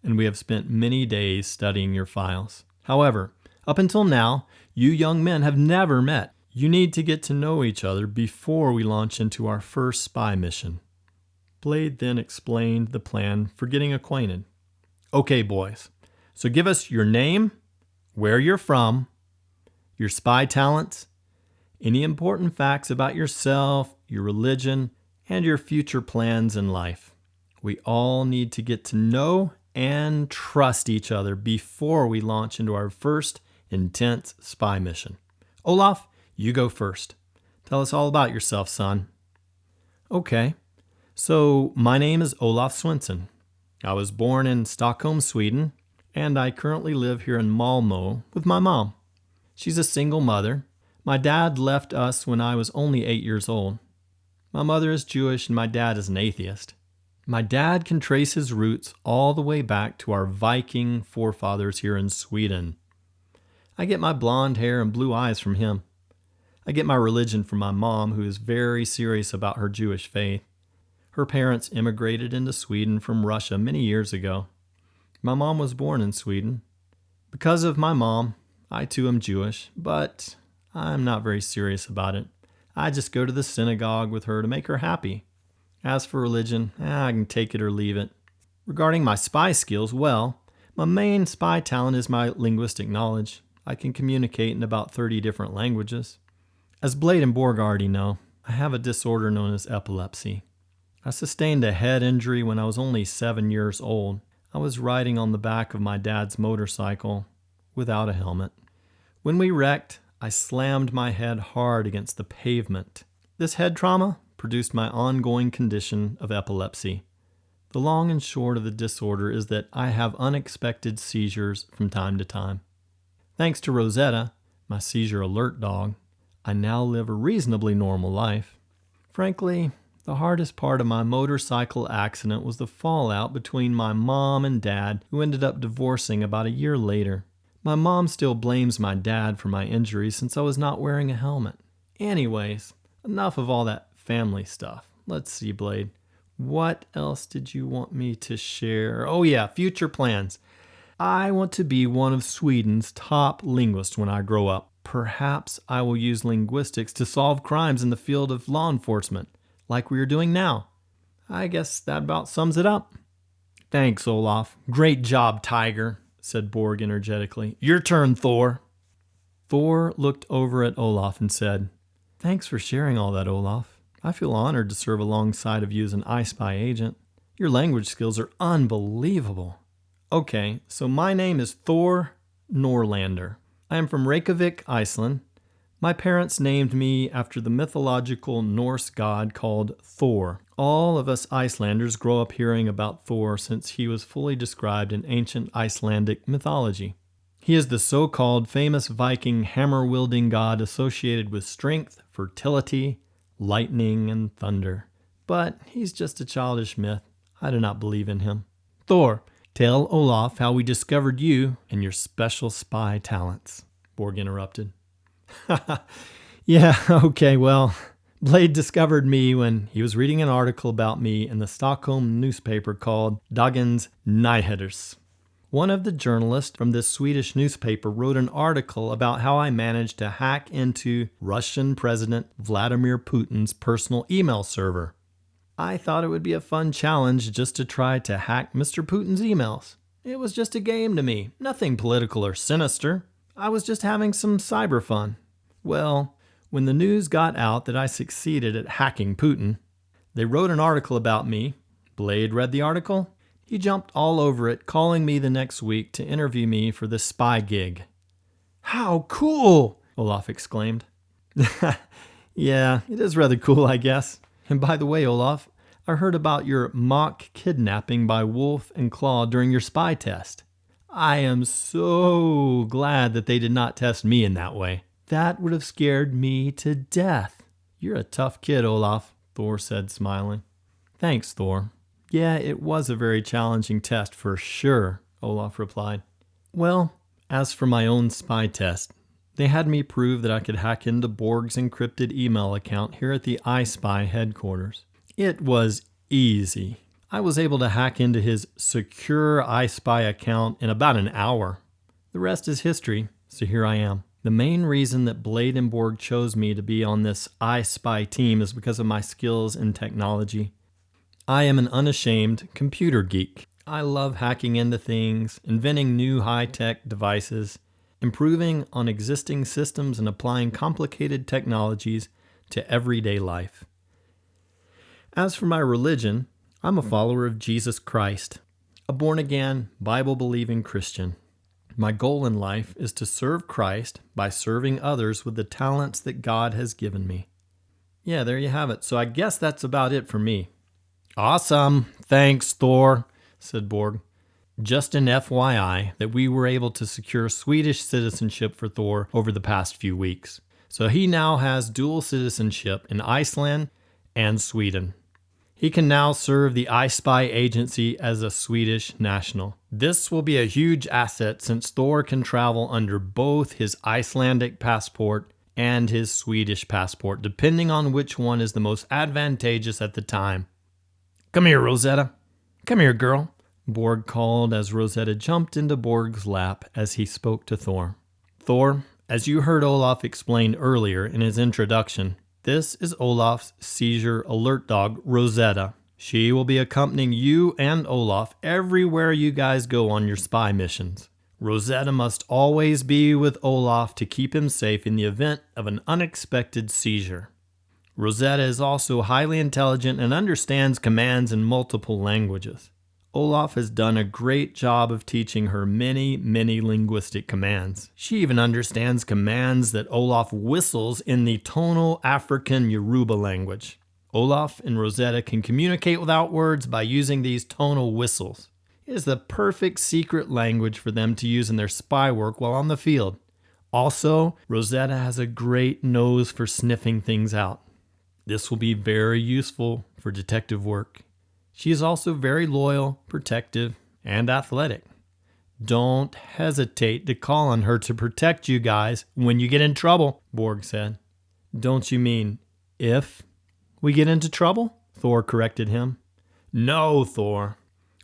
and we have spent many days studying your files. However, up until now, you young men have never met. You need to get to know each other before we launch into our first spy mission. Blade then explained the plan for getting acquainted. Okay, boys, so give us your name, where you're from, your spy talents, any important facts about yourself, your religion, and your future plans in life. We all need to get to know and trust each other before we launch into our first intense spy mission. Olaf, you go first. Tell us all about yourself, son. Okay, so my name is Olaf Swenson. I was born in Stockholm, Sweden, and I currently live here in Malmö with my mom. She's a single mother. My dad left us when I was only 8 years old. My mother is Jewish and my dad is an atheist. My dad can trace his roots all the way back to our Viking forefathers here in Sweden. I get my blonde hair and blue eyes from him. I get my religion from my mom, who is very serious about her Jewish faith. Her parents immigrated into Sweden from Russia many years ago. My mom was born in Sweden. Because of my mom, I too am Jewish, but I'm not very serious about it. I just go to the synagogue with her to make her happy. As for religion, I can take it or leave it. Regarding my spy skills, well, my main spy talent is my linguistic knowledge. I can communicate in about 30 different languages. As Blade and Borg already know, I have a disorder known as epilepsy. I sustained a head injury when I was only 7 years old. I was riding on the back of my dad's motorcycle without a helmet. When we wrecked, I slammed my head hard against the pavement. This head trauma produced my ongoing condition of epilepsy. The long and short of the disorder is that I have unexpected seizures from time to time. Thanks to Rosetta, my seizure alert dog, I now live a reasonably normal life. Frankly, the hardest part of my motorcycle accident was the fallout between my mom and dad, who ended up divorcing about a year later. My mom still blames my dad for my injuries since I was not wearing a helmet. Anyways, enough of all that family stuff. Let's see, Blade. What else did you want me to share? Oh yeah, future plans. I want to be one of Sweden's top linguists when I grow up. Perhaps I will use linguistics to solve crimes in the field of law enforcement, like we are doing now. I guess that about sums it up. Thanks, Olaf. Great job, Tiger, said Borg energetically. Your turn, Thor. Thor looked over at Olaf and said, Thanks for sharing all that, Olaf. I feel honored to serve alongside of you as an iSpy agent. Your language skills are unbelievable. Okay, so my name is Thor Norlander. I am from Reykjavik, Iceland. My parents named me after the mythological Norse god called Thor. All of us Icelanders grow up hearing about Thor since he was fully described in ancient Icelandic mythology. He is the so-called famous Viking hammer-wielding god associated with strength, fertility, lightning, and thunder. But he's just a childish myth. I do not believe in him. Thor, tell Olaf how we discovered you and your special spy talents, Borg interrupted. Yeah, okay, well, Blade discovered me when he was reading an article about me in the Stockholm newspaper called Dagens Nyheters. One of the journalists from this Swedish newspaper wrote an article about how I managed to hack into Russian President Vladimir Putin's personal email server. I thought it would be a fun challenge just to try to hack Mr. Putin's emails. It was just a game to me, nothing political or sinister. I was just having some cyber fun. Well, when the news got out that I succeeded at hacking Putin, they wrote an article about me. Blade read the article. He jumped all over it, calling me the next week to interview me for this spy gig. How cool! Olaf exclaimed. Yeah, it is rather cool, I guess. And by the way, Olaf, I heard about your mock kidnapping by Wolf and Claw during your spy test. I am so glad that they did not test me in that way. That would have scared me to death. You're a tough kid, Olaf, Thor said, smiling. Thanks, Thor. Yeah, it was a very challenging test for sure, Olaf replied. Well, as for my own spy test, they had me prove that I could hack into Borg's encrypted email account here at the iSpy headquarters. It was easy. I was able to hack into his secure iSpy account in about an hour. The rest is history, so here I am. The main reason that Blade and Borg chose me to be on this iSpy team is because of my skills in technology. I am an unashamed computer geek. I love hacking into things, inventing new high-tech devices, improving on existing systems and applying complicated technologies to everyday life. As for my religion, I'm a follower of Jesus Christ, a born-again, Bible-believing Christian. My goal in life is to serve Christ by serving others with the talents that God has given me. Yeah, there you have it. So I guess that's about it for me. Awesome. Thanks, Thor, said Borg. Just an FYI that we were able to secure Swedish citizenship for Thor over the past few weeks. So he now has dual citizenship in Iceland and Sweden. He can now serve the iSpy agency as a Swedish national. This will be a huge asset since Thor can travel under both his Icelandic passport and his Swedish passport, depending on which one is the most advantageous at the time. Come here, Rosetta. Come here, girl, Borg called as Rosetta jumped into Borg's lap as he spoke to Thor. Thor, as you heard Olaf explain earlier in his introduction, this is Olaf's seizure alert dog, Rosetta. She will be accompanying you and Olaf everywhere you guys go on your spy missions. Rosetta must always be with Olaf to keep him safe in the event of an unexpected seizure. Rosetta is also highly intelligent and understands commands in multiple languages. Olaf has done a great job of teaching her many linguistic commands. She even understands commands that Olaf whistles in the tonal African Yoruba language. Olaf and Rosetta can communicate without words by using these tonal whistles. It is the perfect secret language for them to use in their spy work while on the field. Also, Rosetta has a great nose for sniffing things out. This will be very useful for detective work. She is also very loyal, protective, and athletic. Don't hesitate to call on her to protect you guys when you get in trouble, Borg said. Don't you mean if we get into trouble? Thor corrected him. No, Thor.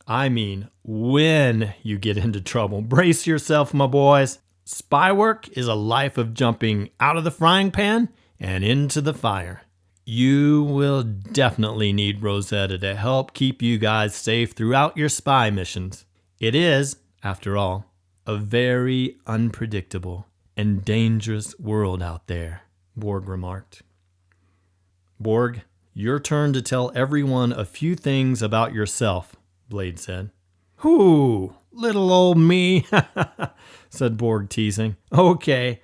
I mean when you get into trouble. Brace yourself, my boys. Spy work is a life of jumping out of the frying pan and into the fire. You will definitely need Rosetta to help keep you guys safe throughout your spy missions. It is, after all, a very unpredictable and dangerous world out there, Borg remarked. Borg, your turn to tell everyone a few things about yourself, Blade said. Whoo, little old me, said Borg, teasing. Okay.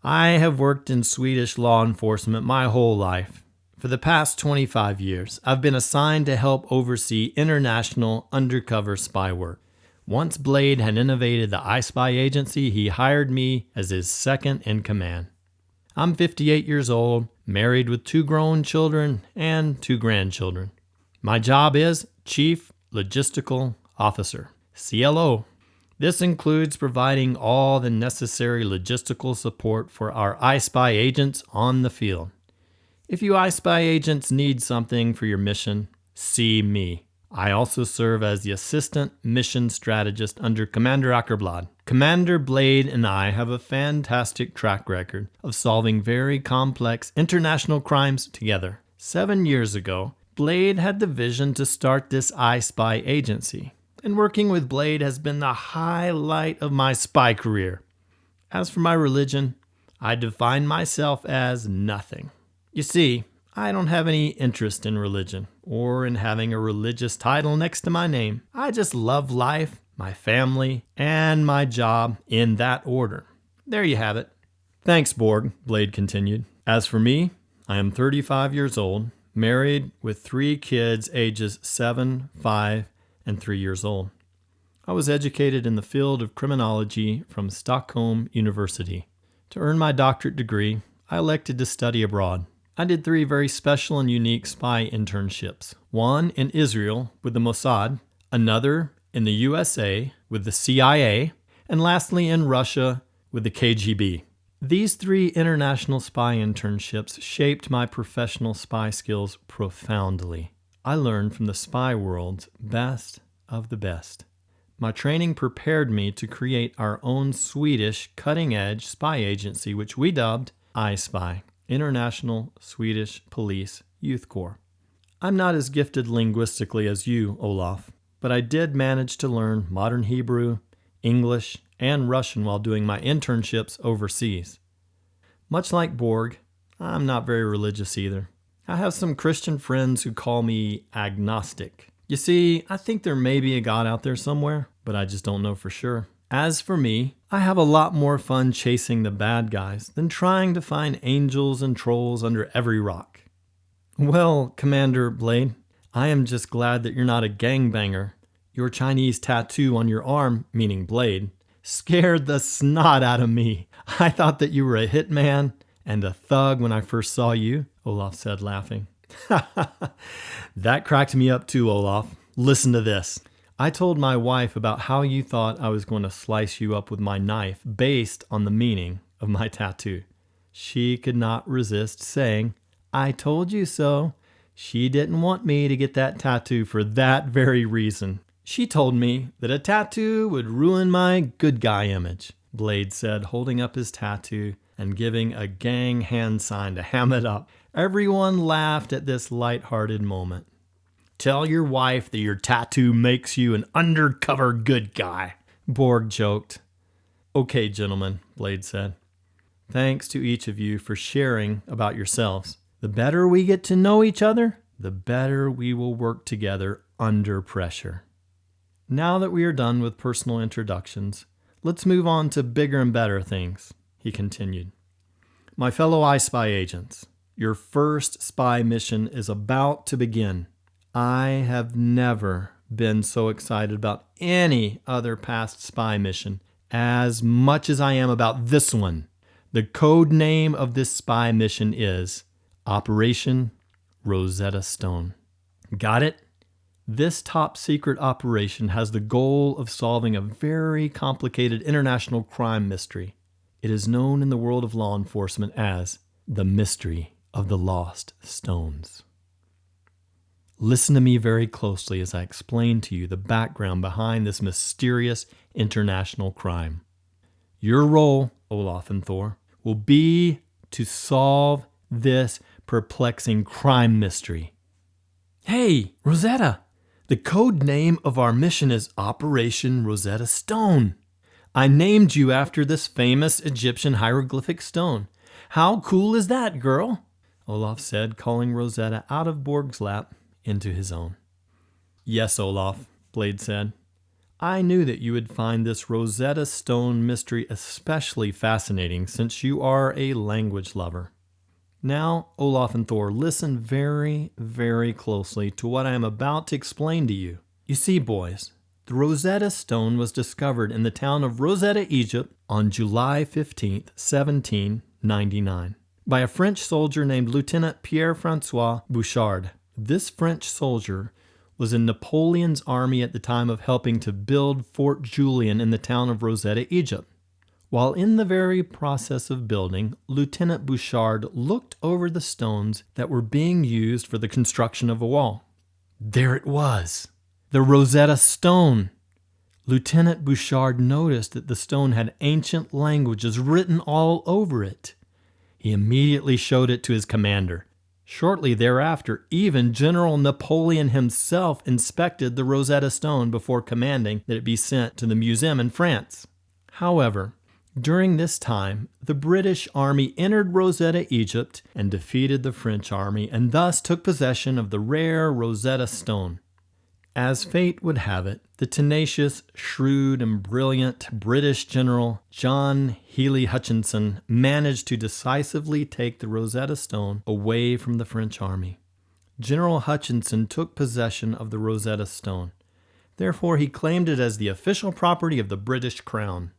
I have worked in Swedish law enforcement my whole life. For the past 25 years, I've been assigned to help oversee international undercover spy work. Once Blade had innovated the iSpy agency, he hired me as his second in command. I'm 58 years old, married with 2 grown children and 2 grandchildren. My job is Chief Logistical Officer, CLO. This includes providing all the necessary logistical support for our iSpy agents on the field. If you iSpy agents need something for your mission, see me. I also serve as the Assistant Mission Strategist under Commander Ackerblad. Commander Blade and I have a fantastic track record of solving very complex international crimes together. 7 years ago, Blade had the vision to start this iSpy agency, and working with Blade has been the highlight of my spy career. As for my religion, I define myself as nothing. You see, I don't have any interest in religion or in having a religious title next to my name. I just love life, my family, and my job in that order. There you have it. Thanks, Borg, Blade continued. As for me, I am 35 years old, married with 3 kids ages 7, 5, and 3 years old. I was educated in the field of criminology from Stockholm University. To earn my doctorate degree, I elected to study abroad. I did 3 very special and unique spy internships. One in Israel with the Mossad, another in the USA with the CIA, and lastly in Russia with the KGB. These 3 international spy internships shaped my professional spy skills profoundly. I learned from the spy world's best of the best. My training prepared me to create our own Swedish cutting-edge spy agency, which we dubbed iSpy, International Swedish Police Youth Corps. I'm not as gifted linguistically as you, Olaf, but I did manage to learn modern Hebrew, English, and Russian while doing my internships overseas. Much like Borg, I'm not very religious either. I have some Christian friends who call me agnostic. You see, I think there may be a God out there somewhere, but I just don't know for sure. As for me, I have a lot more fun chasing the bad guys than trying to find angels and trolls under every rock. Well, Commander Blade, I am just glad that you're not a gangbanger. Your Chinese tattoo on your arm, meaning Blade, scared the snot out of me. I thought that you were a hitman and a thug when I first saw you, Olaf said, laughing. That cracked me up too, Olaf. Listen to this. I told my wife about how you thought I was going to slice you up with my knife based on the meaning of my tattoo. She could not resist saying, I told you so. She didn't want me to get that tattoo for that very reason. She told me that a tattoo would ruin my good guy image, Blade said, holding up his tattoo and giving a gang hand sign to ham it up. Everyone laughed at this light-hearted moment. Tell your wife that your tattoo makes you an undercover good guy, Borg joked. Okay, gentlemen, Blade said. Thanks to each of you for sharing about yourselves. The better we get to know each other, the better we will work together under pressure. Now that we are done with personal introductions, let's move on to bigger and better things, he continued. My fellow iSpy agents, your first spy mission is about to begin. I have never been so excited about any other past spy mission as much as I am about this one. The code name of this spy mission is Operation Rosetta Stone. Got it? This top secret operation has the goal of solving a very complicated international crime mystery. It is known in the world of law enforcement as the mystery of the lost stones. Listen to me very closely as I explain to you the background behind this mysterious international crime. Your role, Olaf and Thor, will be to solve this perplexing crime mystery. Hey, Rosetta! The code name of our mission is Operation Rosetta Stone. I named you after this famous Egyptian hieroglyphic stone. How cool is that, girl? Olaf said, calling Rosetta out of Borg's lap into his own. Yes, Olaf, Blade said. I knew that you would find this Rosetta Stone mystery especially fascinating since you are a language lover. Now, Olaf and Thor, listen very, very closely to what I am about to explain to you. You see, boys, the Rosetta Stone was discovered in the town of Rosetta, Egypt on July 15th, 1799, by a French soldier named Lieutenant Pierre-François Bouchard. This French soldier was in Napoleon's army at the time of helping to build Fort Julian in the town of Rosetta, Egypt. While in the very process of building, Lieutenant Bouchard looked over the stones that were being used for the construction of a wall. There it was, the Rosetta Stone. Lieutenant Bouchard noticed that the stone had ancient languages written all over it. He immediately showed it to his commander. Shortly thereafter, even General Napoleon himself inspected the Rosetta Stone before commanding that it be sent to the museum in France. However, during this time, the British army entered Rosetta, Egypt, and defeated the French army, and thus took possession of the rare Rosetta Stone. As fate would have it, the tenacious, shrewd, and brilliant British General John Healy Hutchinson managed to decisively take the Rosetta Stone away from the French army. General Hutchinson took possession of the Rosetta Stone. Therefore, he claimed it as the official property of the British Crown.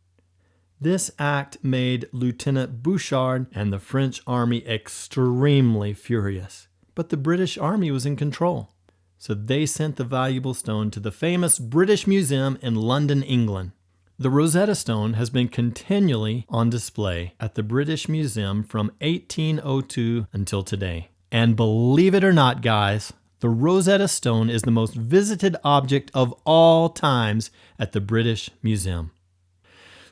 This act made Lieutenant Bouchard and the French army extremely furious, but the British army was in control. So they sent the valuable stone to the famous British Museum in London, England. The Rosetta Stone has been continually on display at the British Museum from 1802 until today. And believe it or not, guys, the Rosetta Stone is the most visited object of all times at the British Museum.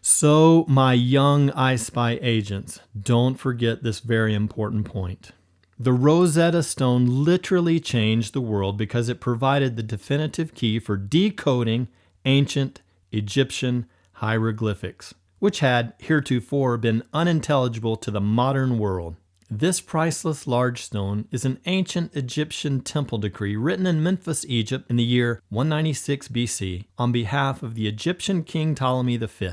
So, my young iSpy agents, don't forget this very important point. The Rosetta Stone literally changed the world because it provided the definitive key for decoding ancient Egyptian hieroglyphics, which had heretofore been unintelligible to the modern world. This priceless large stone is an ancient Egyptian temple decree written in Memphis, Egypt in the year 196 BC on behalf of the Egyptian king Ptolemy V.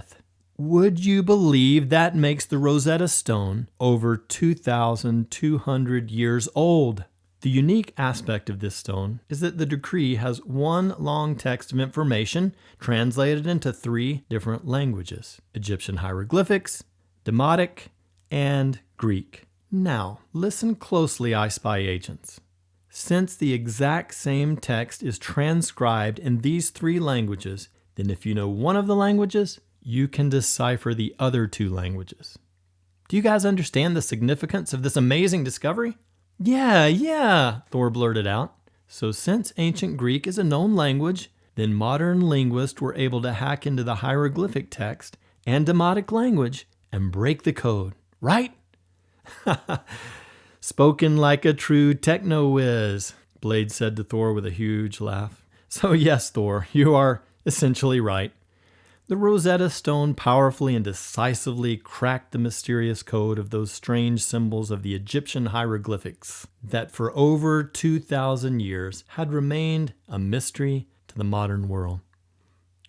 Would you believe that makes the Rosetta Stone over 2,200 years old? The unique aspect of this stone is that the decree has one long text of information translated into 3 different languages: Egyptian hieroglyphics, Demotic, and Greek. Now, listen closely, iSpy agents. Since the exact same text is transcribed in these 3 languages, then if you know one of the languages, you can decipher the other 2 languages. Do you guys understand the significance of this amazing discovery? Yeah, Thor blurted out. So since ancient Greek is a known language, then modern linguists were able to hack into the hieroglyphic text and Demotic language and break the code, right? Spoken like a true techno-whiz, Blade said to Thor with a huge laugh. So yes, Thor, you are essentially right. The Rosetta Stone powerfully and decisively cracked the mysterious code of those strange symbols of the Egyptian hieroglyphics that for over 2,000 years had remained a mystery to the modern world.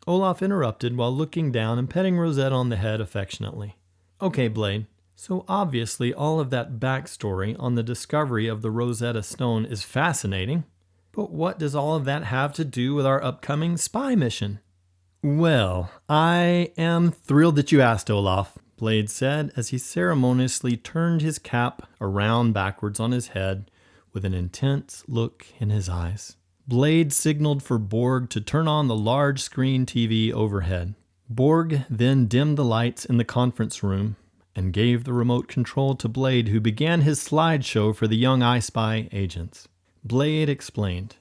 Olaf interrupted while looking down and petting Rosetta on the head affectionately. Okay, Blade. So obviously all of that backstory on the discovery of the Rosetta Stone is fascinating, but what does all of that have to do with our upcoming spy mission? Well, I am thrilled that you asked, Olaf, Blade said as he ceremoniously turned his cap around backwards on his head with an intense look in his eyes. Blade signaled for Borg to turn on the large screen TV overhead. Borg then dimmed the lights in the conference room and gave the remote control to Blade, who began his slideshow for the young iSpy agents. Blade explained,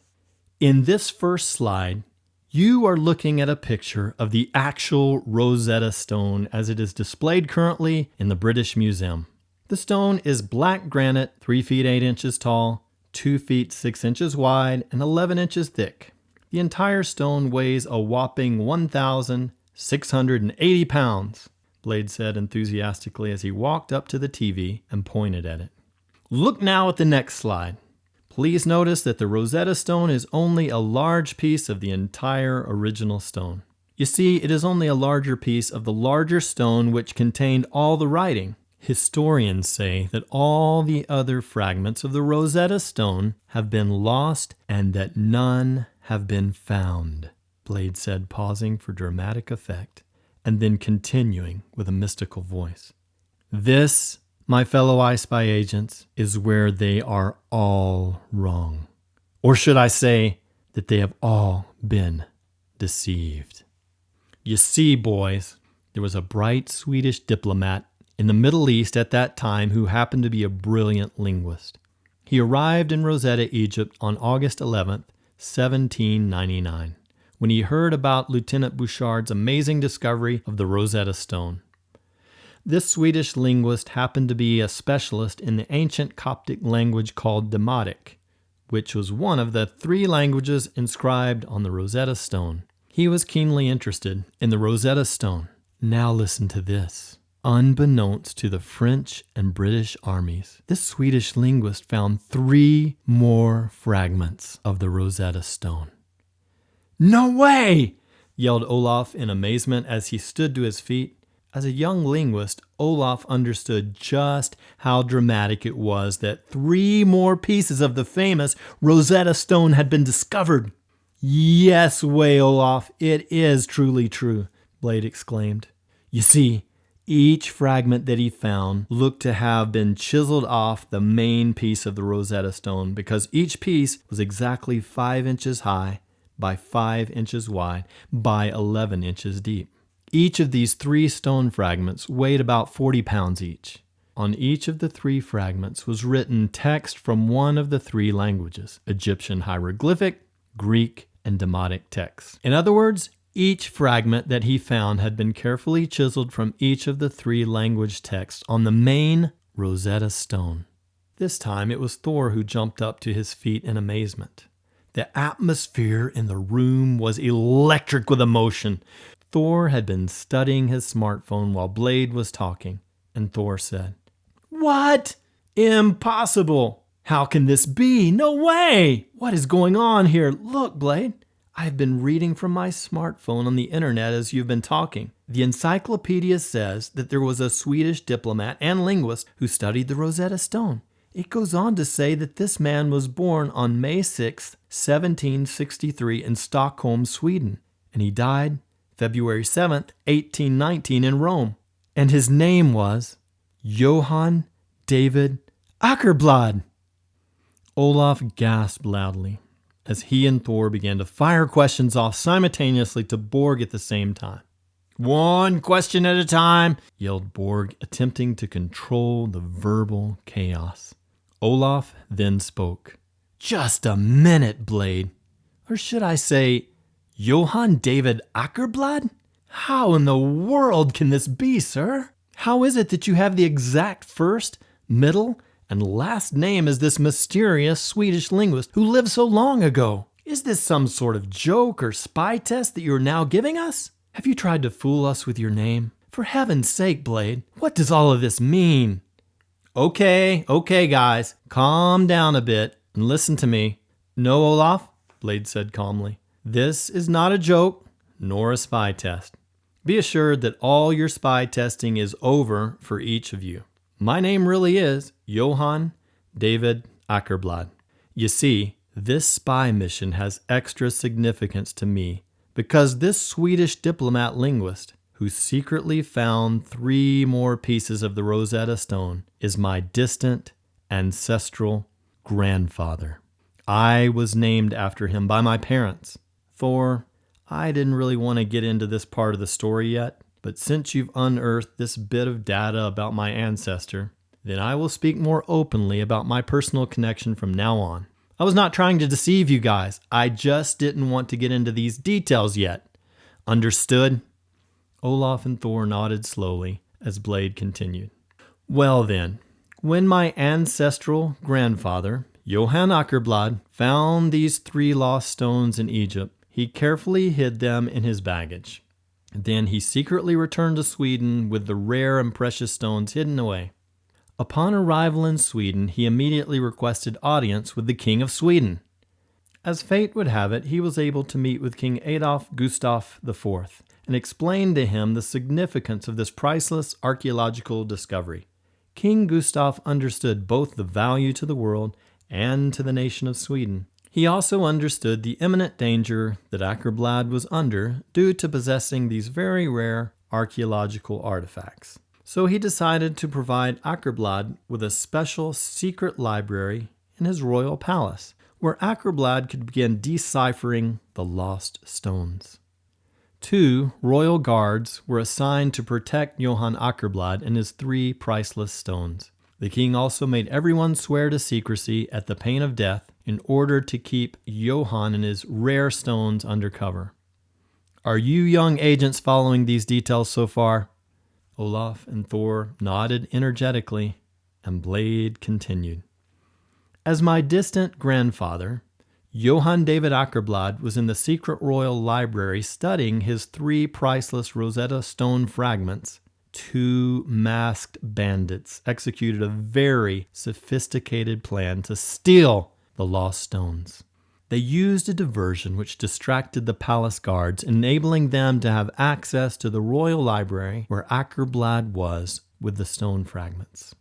"In this first slide, you are looking at a picture of the actual Rosetta Stone as it is displayed currently in the British Museum. The stone is black granite, 3 feet 8 inches tall, 2 feet 6 inches wide, and 11 inches thick. The entire stone weighs a whopping 1,680 pounds. Blade said enthusiastically as he walked up to the TV and pointed at it. Look now at the next slide. Please notice that the Rosetta Stone is only a large piece of the entire original stone. You see, it is only a larger piece of the larger stone which contained all the writing. Historians say that all the other fragments of the Rosetta Stone have been lost and that none have been found," Blade said, pausing for dramatic effect, and then continuing with a mystical voice. "This, my fellow iSpy agents, is where they are all wrong. Or should I say that they have all been deceived. You see, boys, there was a bright Swedish diplomat in the Middle East at that time who happened to be a brilliant linguist. He arrived in Rosetta, Egypt on August 11th, 1799, when he heard about Lieutenant Bouchard's amazing discovery of the Rosetta Stone. This Swedish linguist happened to be a specialist in the ancient Coptic language called Demotic, which was one of the 3 languages inscribed on the Rosetta Stone. He was keenly interested in the Rosetta Stone. Now listen to this. Unbeknownst to the French and British armies, this Swedish linguist found 3 more fragments of the Rosetta Stone. "No way!" yelled Olaf in amazement as he stood to his feet. As a young linguist, Olaf understood just how dramatic it was that 3 more pieces of the famous Rosetta Stone had been discovered. "Yes way, Olaf, it is truly true," Blade exclaimed. "You see, each fragment that he found looked to have been chiseled off the main piece of the Rosetta Stone because each piece was exactly 5 inches high by 5 inches wide by 11 inches deep. Each of these 3 stone fragments weighed about 40 pounds each. On each of the 3 fragments was written text from one of the 3 languages, Egyptian hieroglyphic, Greek, and Demotic texts. In other words, each fragment that he found had been carefully chiseled from each of the 3 language texts on the main Rosetta Stone. This time it was Thor who jumped up to his feet in amazement. The atmosphere in the room was electric with emotion. Thor had been studying his smartphone while Blade was talking, and Thor said, "What? Impossible! How can this be? No way! What is going on here? Look, Blade. I've been reading from my smartphone on the internet as you've been talking. The encyclopedia says that there was a Swedish diplomat and linguist who studied the Rosetta Stone. It goes on to say that this man was born on May 6, 1763 in Stockholm, Sweden, and he died February 7, 1819 in Rome. And his name was Johann David Åkerblad." Olaf gasped loudly as he and Thor began to fire questions off simultaneously to Borg at the same time. "One question at a time," yelled Borg, attempting to control the verbal chaos. Olaf then spoke. "Just a minute, Blade. Or should I say, Johann David Åkerblad? How in the world can this be, sir? How is it that you have the exact first, middle, and last name as this mysterious Swedish linguist who lived so long ago? Is this some sort of joke or spy test that you are now giving us? Have you tried to fool us with your name? For heaven's sake, Blade, what does all of this mean?" Okay, guys, calm down a bit and listen to me. "No, Olaf," Blade said calmly. "This is not a joke nor a spy test. Be assured that all your spy testing is over for each of you. My name really is Johann David Åkerblad. You see, this spy mission has extra significance to me because this Swedish diplomat linguist who secretly found 3 more pieces of the Rosetta Stone is my distant ancestral grandfather. I was named after him by my parents. Thor, I didn't really want to get into this part of the story yet, but since you've unearthed this bit of data about my ancestor, then I will speak more openly about my personal connection from now on. I was not trying to deceive you guys. I just didn't want to get into these details yet. Understood?" Olaf and Thor nodded slowly as Blade continued. "Well then, when my ancestral grandfather, Johann Åkerblad, found these 3 lost stones in Egypt, he carefully hid them in his baggage. Then he secretly returned to Sweden with the rare and precious stones hidden away. Upon arrival in Sweden, he immediately requested audience with the King of Sweden. As fate would have it, he was able to meet with King Adolf Gustav IV and explain to him the significance of this priceless archaeological discovery. King Gustav understood both the value to the world and to the nation of Sweden. He also understood the imminent danger that Åkerblad was under due to possessing these very rare archaeological artifacts. So he decided to provide Åkerblad with a special secret library in his royal palace, where Åkerblad could begin deciphering the lost stones. 2 royal guards were assigned to protect Johann Åkerblad and his 3 priceless stones. The king also made everyone swear to secrecy at the pain of death in order to keep Johann and his rare stones undercover. Are you young agents following these details so far? Olaf and Thor nodded energetically, and Blade continued. As my distant grandfather, Johann David Åkerblad was in the secret royal library studying his 3 priceless Rosetta Stone fragments. 2 masked bandits executed a very sophisticated plan to steal the lost stones. They used a diversion which distracted the palace guards, enabling them to have access to the royal library where Åkerblad was with the stone fragments.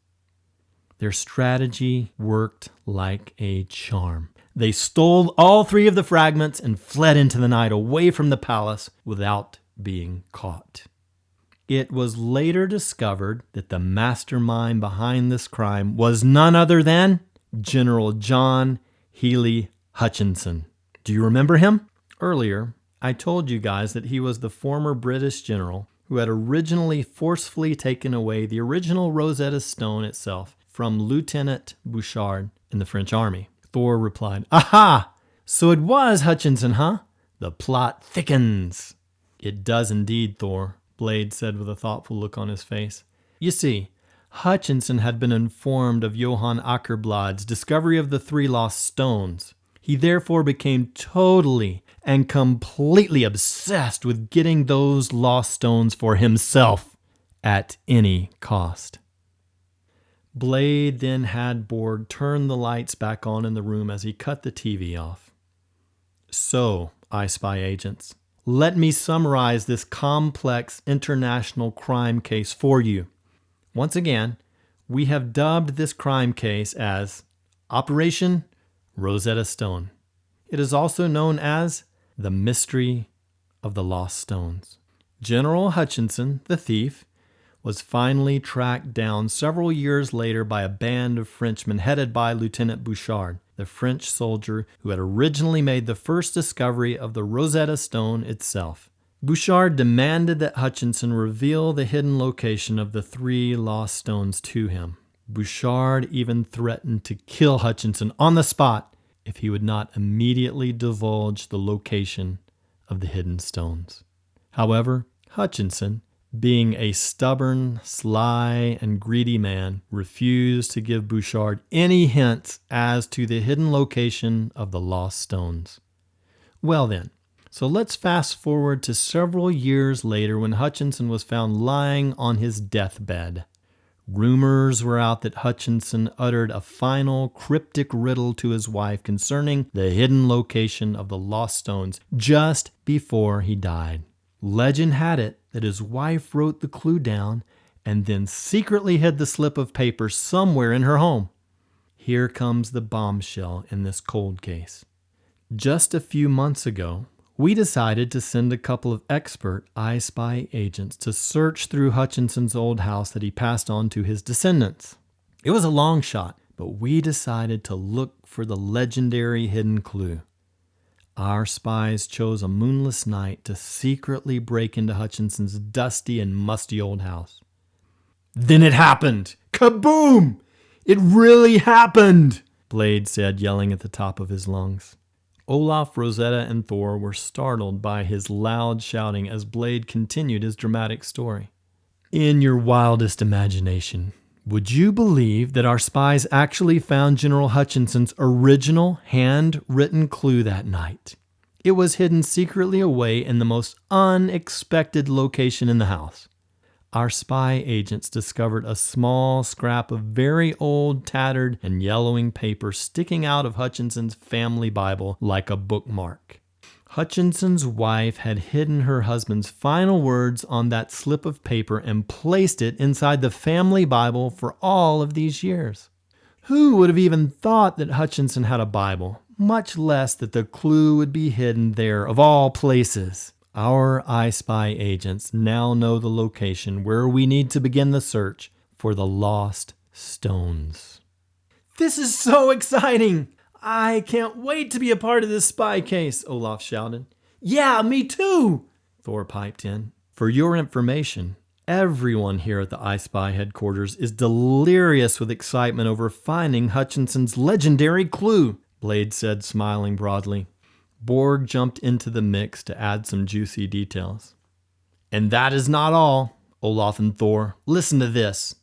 Their strategy worked like a charm. They stole all 3 of the fragments and fled into the night away from the palace without being caught. It was later discovered that the mastermind behind this crime was none other than General John Healy Hutchinson. Do you remember him? Earlier, I told you guys that he was the former British general who had originally forcefully taken away the original Rosetta Stone itself from Lieutenant Bouchard in the French army. Thor replied, "Aha! So it was Hutchinson, huh? The plot thickens." "It does indeed, Thor," Blade said with a thoughtful look on his face. "You see, Hutchinson had been informed of Johann Åkerblad's discovery of the 3 lost stones. He therefore became totally and completely obsessed with getting those lost stones for himself at any cost. Blade then had Borg turn the lights back on in the room as he cut the TV off. So, iSpy agents, let me summarize this complex international crime case for you. Once again, we have dubbed this crime case as Operation Rosetta Stone. It is also known as the Mystery of the Lost Stones. General Hutchinson, the thief, was finally tracked down several years later by a band of Frenchmen headed by Lieutenant Bouchard, the French soldier who had originally made the first discovery of the Rosetta Stone itself. Bouchard demanded that Hutchinson reveal the hidden location of the 3 lost stones to him. Bouchard even threatened to kill Hutchinson on the spot if he would not immediately divulge the location of the hidden stones. However, Hutchinson, being a stubborn, sly, and greedy man, refused to give Bouchard any hints as to the hidden location of the lost stones. Well then, so let's fast forward to several years later when Hutchinson was found lying on his deathbed. Rumors were out that Hutchinson uttered a final cryptic riddle to his wife concerning the hidden location of the lost stones just before he died. Legend had it that his wife wrote the clue down and then secretly hid the slip of paper somewhere in her home. Here comes the bombshell in this cold case. Just a few months ago, we decided to send a couple of expert iSpy agents to search through Hutchinson's old house that he passed on to his descendants. It was a long shot, but we decided to look for the legendary hidden clue. Our spies chose a moonless night to secretly break into Hutchinson's dusty and musty old house. Then it happened! Kaboom! It really happened! Blade said, yelling at the top of his lungs. Olaf, Rosetta, and Thor were startled by his loud shouting as Blade continued his dramatic story. In your wildest imagination, would you believe that our spies actually found General Hutchinson's original handwritten clue that night? It was hidden secretly away in the most unexpected location in the house. Our spy agents discovered a small scrap of very old, tattered, and yellowing paper sticking out of Hutchinson's family Bible like a bookmark. Hutchinson's wife had hidden her husband's final words on that slip of paper and placed it inside the family Bible for all of these years. Who would have even thought that Hutchinson had a Bible, much less that the clue would be hidden there of all places? Our iSpy agents now know the location where we need to begin the search for the lost stones. This is so exciting! I can't wait to be a part of this spy case, Olaf shouted. Yeah, me too, Thor piped in. For your information, everyone here at the iSpy headquarters is delirious with excitement over finding Hutchinson's legendary clue, Blade said, smiling broadly. Borg jumped into the mix to add some juicy details. And that is not all, Olaf and Thor. Listen to this.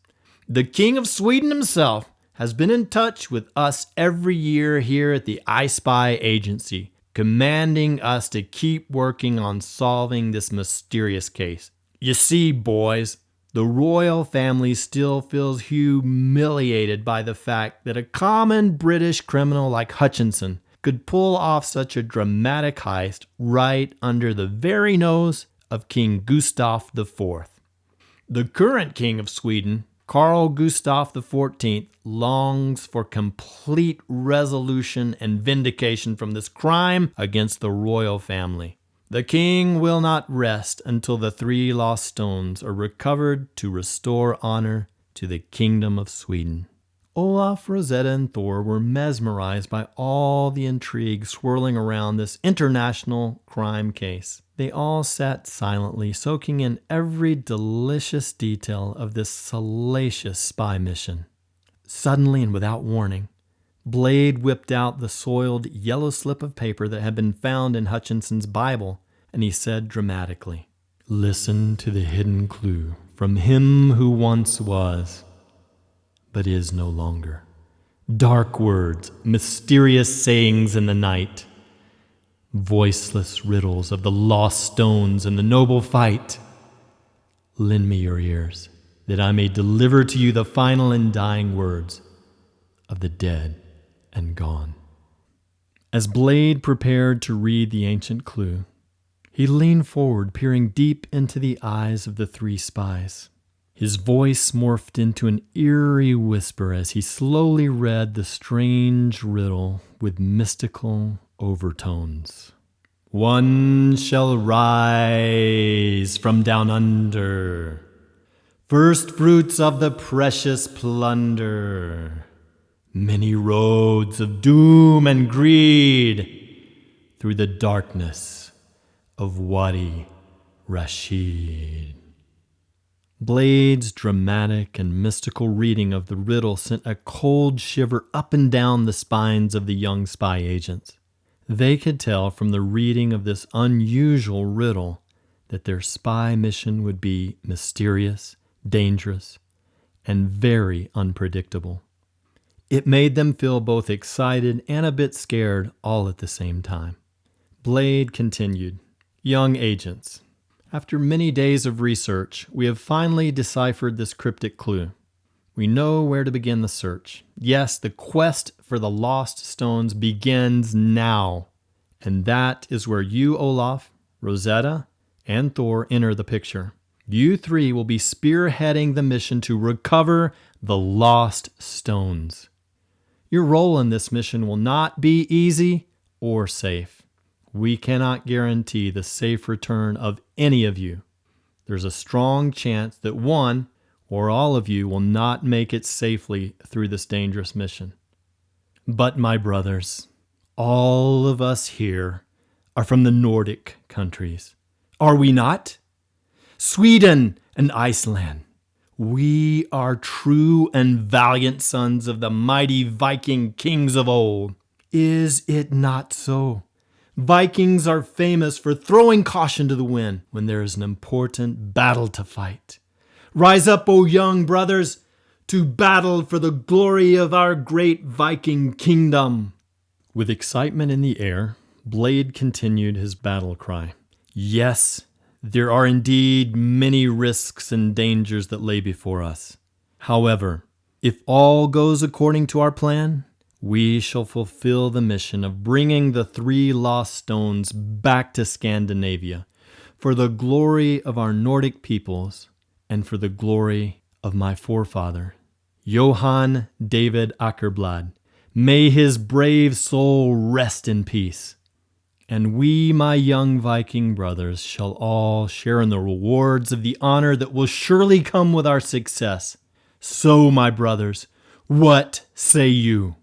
The King of Sweden himself has been in touch with us every year here at the iSpy agency, commanding us to keep working on solving this mysterious case. You see, boys, the royal family still feels humiliated by the fact that a common British criminal like Hutchinson could pull off such a dramatic heist right under the very nose of King Gustav IV. The current King of Sweden, Carl Gustaf XIV, longs for complete resolution and vindication from this crime against the royal family. The king will not rest until the 3 lost stones are recovered to restore honor to the kingdom of Sweden. Olaf, Rosetta, and Thor were mesmerized by all the intrigue swirling around this international crime case. They all sat silently, soaking in every delicious detail of this salacious spy mission. Suddenly and without warning, Blade whipped out the soiled yellow slip of paper that had been found in Hutchinson's Bible, and he said dramatically, "Listen to the hidden clue from him who once was, but is no longer. Dark words, mysterious sayings in the night. voiceless riddles of the lost stones and the noble fight. Lend me your ears, that I may deliver to you the final and dying words of the dead and gone." As Blade prepared to read the ancient clue, he leaned forward, peering deep into the eyes of the three spies. His voice morphed into an eerie whisper as he slowly read the strange riddle with mystical overtones. "One shall rise from down under, first fruits of the precious plunder, many roads of doom and greed, through the darkness of Wadi Rashid." Blade's dramatic and mystical reading of the riddle sent a cold shiver up and down the spines of the young spy agents. They could tell from the reading of this unusual riddle that their spy mission would be mysterious, dangerous, and very unpredictable. It made them feel both excited and a bit scared all at the same time. Blade continued, "Young agents, after many days of research, we have finally deciphered this cryptic clue. We know where to begin the search. Yes, the quest for the lost stones begins now. And that is where you, Olaf, Rosetta, and Thor enter the picture. You three will be spearheading the mission to recover the lost stones. Your role in this mission will not be easy or safe. We cannot guarantee the safe return of any of you. There's a strong chance that one or all of you will not make it safely through this dangerous mission. But my brothers, all of us here are from the Nordic countries. Are we not? Sweden and Iceland. We are true and valiant sons of the mighty Viking kings of old. Is it not so? Vikings are famous for throwing caution to the wind when there is an important battle to fight. Rise up, O young brothers, to battle for the glory of our great Viking kingdom." With excitement in the air, Blade continued his battle cry. "Yes, there are indeed many risks and dangers that lay before us. However, if all goes according to our plan, we shall fulfill the mission of bringing the 3 lost stones back to Scandinavia for the glory of our Nordic peoples and for the glory of my forefather, Johann David Ackerblad. May his brave soul rest in peace. And we, my young Viking brothers, shall all share in the rewards of the honor that will surely come with our success. So, my brothers, what say you?"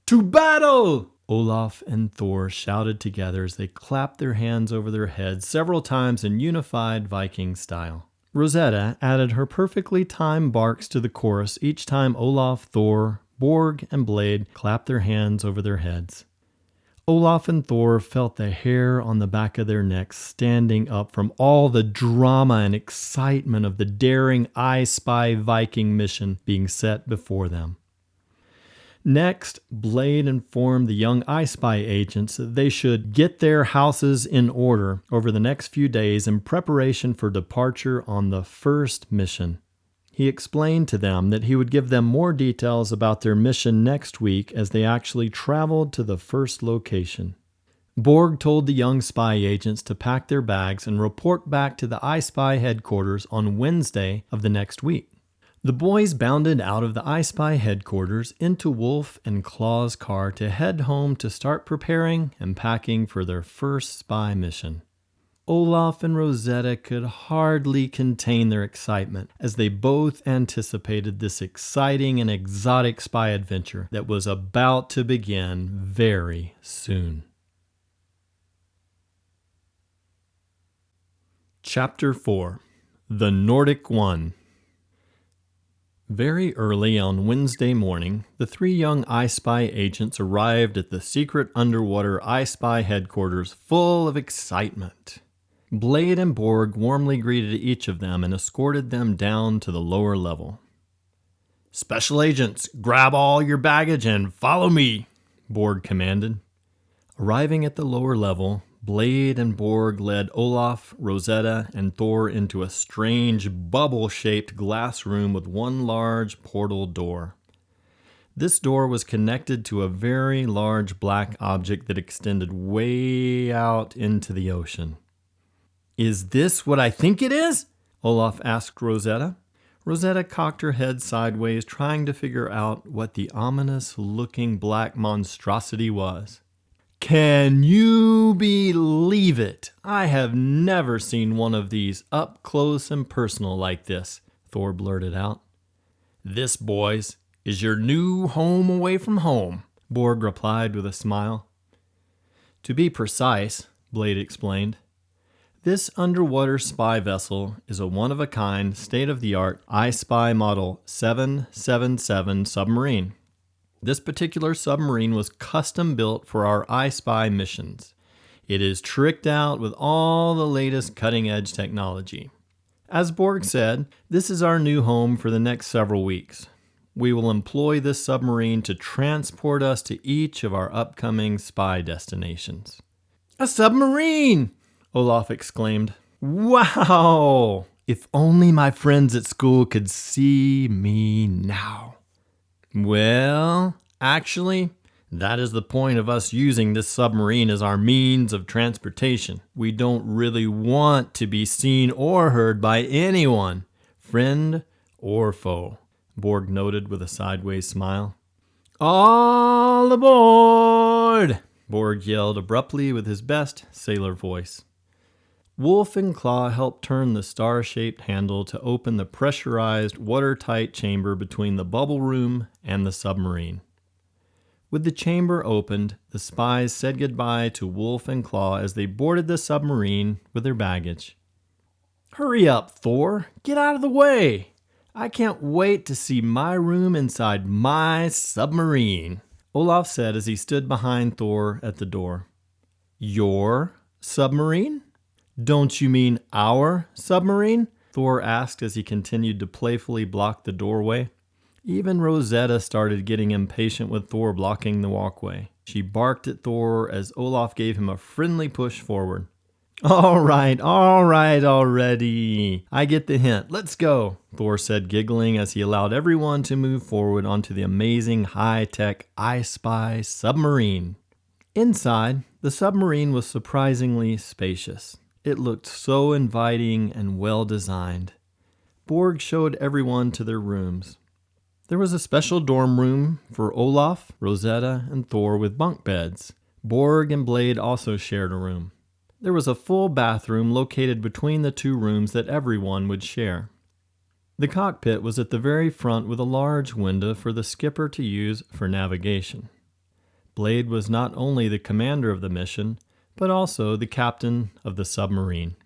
"To battle!" Olaf and Thor shouted together as they clapped their hands over their heads several times in unified Viking style. Rosetta added her perfectly timed barks to the chorus each time Olaf, Thor, Borg, and Blade clapped their hands over their heads. Olaf and Thor felt the hair on the back of their necks standing up from all the drama and excitement of the daring iSpy Viking mission being set before them. Next, Blade informed the young iSpy agents that they should get their houses in order over the next few days in preparation for departure on the first mission. He explained to them that he would give them more details about their mission next week as they actually traveled to the first location. Borg told the young spy agents to pack their bags and report back to the iSpy headquarters on Wednesday of the next week. The boys bounded out of the iSpy headquarters into Wolf and Claw's car to head home to start preparing and packing for their first spy mission. Olaf and Rosetta could hardly contain their excitement as they both anticipated this exciting and exotic spy adventure that was about to begin very soon. Chapter 4. The Nordic One. Very early on Wednesday morning, the 3 young iSpy agents arrived at the secret underwater iSpy headquarters full of excitement. Blade and Borg warmly greeted each of them and escorted them down to the lower level. "Special agents, grab all your baggage and follow me," Borg commanded. Arriving at the lower level, Blade and Borg led Olaf, Rosetta, and Thor into a strange bubble-shaped glass room with one large portal door. This door was connected to a very large black object that extended way out into the ocean. "Is this what I think it is?" Olaf asked Rosetta. Rosetta cocked her head sideways, trying to figure out what the ominous-looking black monstrosity was. "Can you believe it? I have never seen one of these up close and personal like this," Thor blurted out. "This, boys, is your new home away from home," Borg replied with a smile. "To be precise," Blade explained, "this underwater spy vessel is a one-of-a-kind, state-of-the-art iSpy Model 777 submarine. This particular submarine was custom-built for our iSpy missions. It is tricked out with all the latest cutting-edge technology. As Borg said, this is our new home for the next several weeks. We will employ this submarine to transport us to each of our upcoming spy destinations." "A submarine!" Olaf exclaimed. "Wow! If only my friends at school could see me now." "Well, actually, that is the point of us using this submarine as our means of transportation. We don't really want to be seen or heard by anyone, friend or foe," Borg noted with a sideways smile. "All aboard!" Borg yelled abruptly with his best sailor voice. Wolf and Claw helped turn the star-shaped handle to open the pressurized, watertight chamber between the bubble room and the submarine. With the chamber opened, the spies said goodbye to Wolf and Claw as they boarded the submarine with their baggage. "Hurry up, Thor! Get out of the way! I can't wait to see my room inside my submarine," Olaf said as he stood behind Thor at the door. "Your submarine? Don't you mean our submarine?" Thor asked as he continued to playfully block the doorway. Even Rosetta started getting impatient with Thor blocking the walkway. She barked at Thor as Olaf gave him a friendly push forward. All right already. I get the hint. Let's go," Thor said, giggling as he allowed everyone to move forward onto the amazing high-tech iSpy submarine. Inside, the submarine was surprisingly spacious. It looked so inviting and well-designed. Borg showed everyone to their rooms. There was a special dorm room for Olaf, Rosetta, and Thor with bunk beds. Borg and Blade also shared a room. There was a full bathroom located between the two rooms that everyone would share. The cockpit was at the very front with a large window for the skipper to use for navigation. Blade was not only the commander of the mission, but also the captain of the submarine.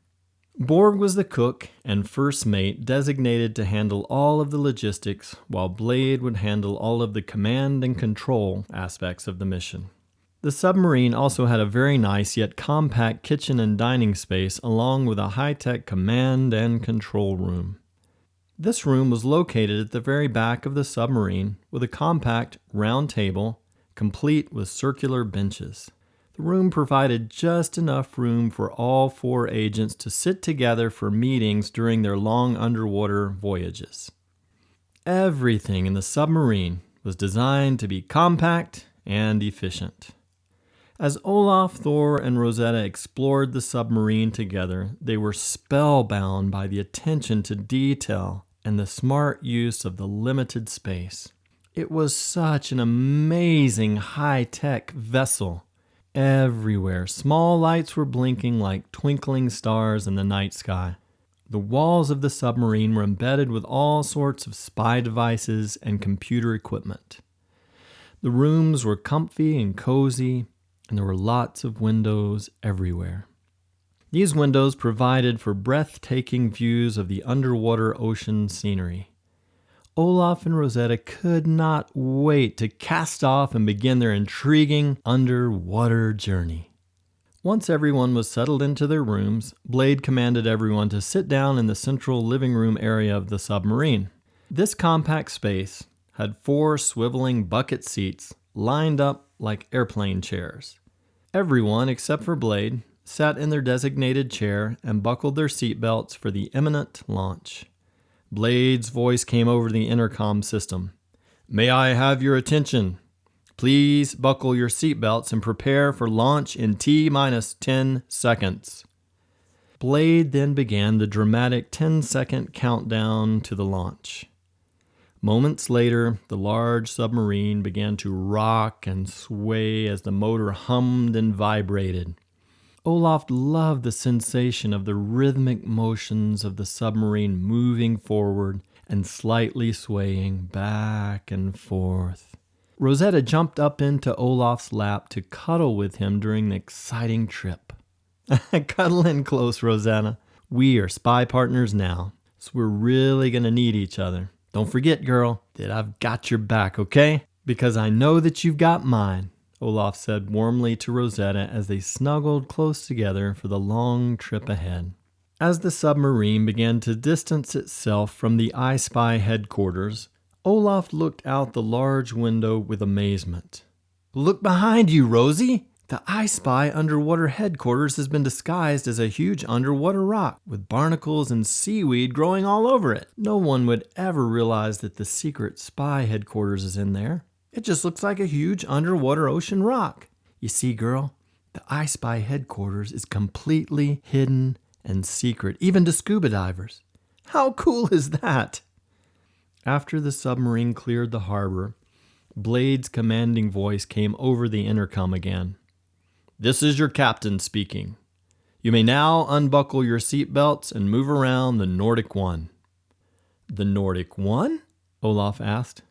Borg was the cook and first mate designated to handle all of the logistics, while Blade would handle all of the command and control aspects of the mission. The submarine also had a very nice yet compact kitchen and dining space along with a high-tech command and control room. This room was located at the very back of the submarine with a compact round table complete with circular benches. The room provided just enough room for all 4 agents to sit together for meetings during their long underwater voyages. Everything in the submarine was designed to be compact and efficient. As Olaf, Thor, and Rosetta explored the submarine together, they were spellbound by the attention to detail and the smart use of the limited space. It was such an amazing high-tech vessel. Everywhere, small lights were blinking like twinkling stars in the night sky. The walls of the submarine were embedded with all sorts of spy devices and computer equipment. The rooms were comfy and cozy, and there were lots of windows everywhere. These windows provided for breathtaking views of the underwater ocean scenery. Olaf and Rosetta could not wait to cast off and begin their intriguing underwater journey. Once everyone was settled into their rooms, Blade commanded everyone to sit down in the central living room area of the submarine. This compact space had 4 swiveling bucket seats lined up like airplane chairs. Everyone, except for Blade, sat in their designated chair and buckled their seatbelts for the imminent launch. Blade's voice came over the intercom system. "May I have your attention? Please buckle your seatbelts and prepare for launch in T-minus 10 seconds. Blade then began the dramatic 10-second countdown to the launch. Moments later, the large submarine began to rock and sway as the motor hummed and vibrated. Olaf loved the sensation of the rhythmic motions of the submarine moving forward and slightly swaying back and forth. Rosetta jumped up into Olaf's lap to cuddle with him during the exciting trip. Cuddle in close, Rosetta. We are spy partners now, so we're really going to need each other. Don't forget, girl, that I've got your back, okay? Because I know that you've got mine, Olaf said warmly to Rosetta as they snuggled close together for the long trip ahead. As the submarine began to distance itself from the iSpy headquarters, Olaf looked out the large window with amazement. Look behind you, Rosie! The iSpy underwater headquarters has been disguised as a huge underwater rock with barnacles and seaweed growing all over it. No one would ever realize that the secret spy headquarters is in there. It just looks like a huge underwater ocean rock. You see, girl, the iSpy headquarters is completely hidden and secret, even to scuba divers. How cool is that? After the submarine cleared the harbor, Blade's commanding voice came over the intercom again. This is your captain speaking. You may now unbuckle your seatbelts and move around the Nordic One. The Nordic One? Olaf asked.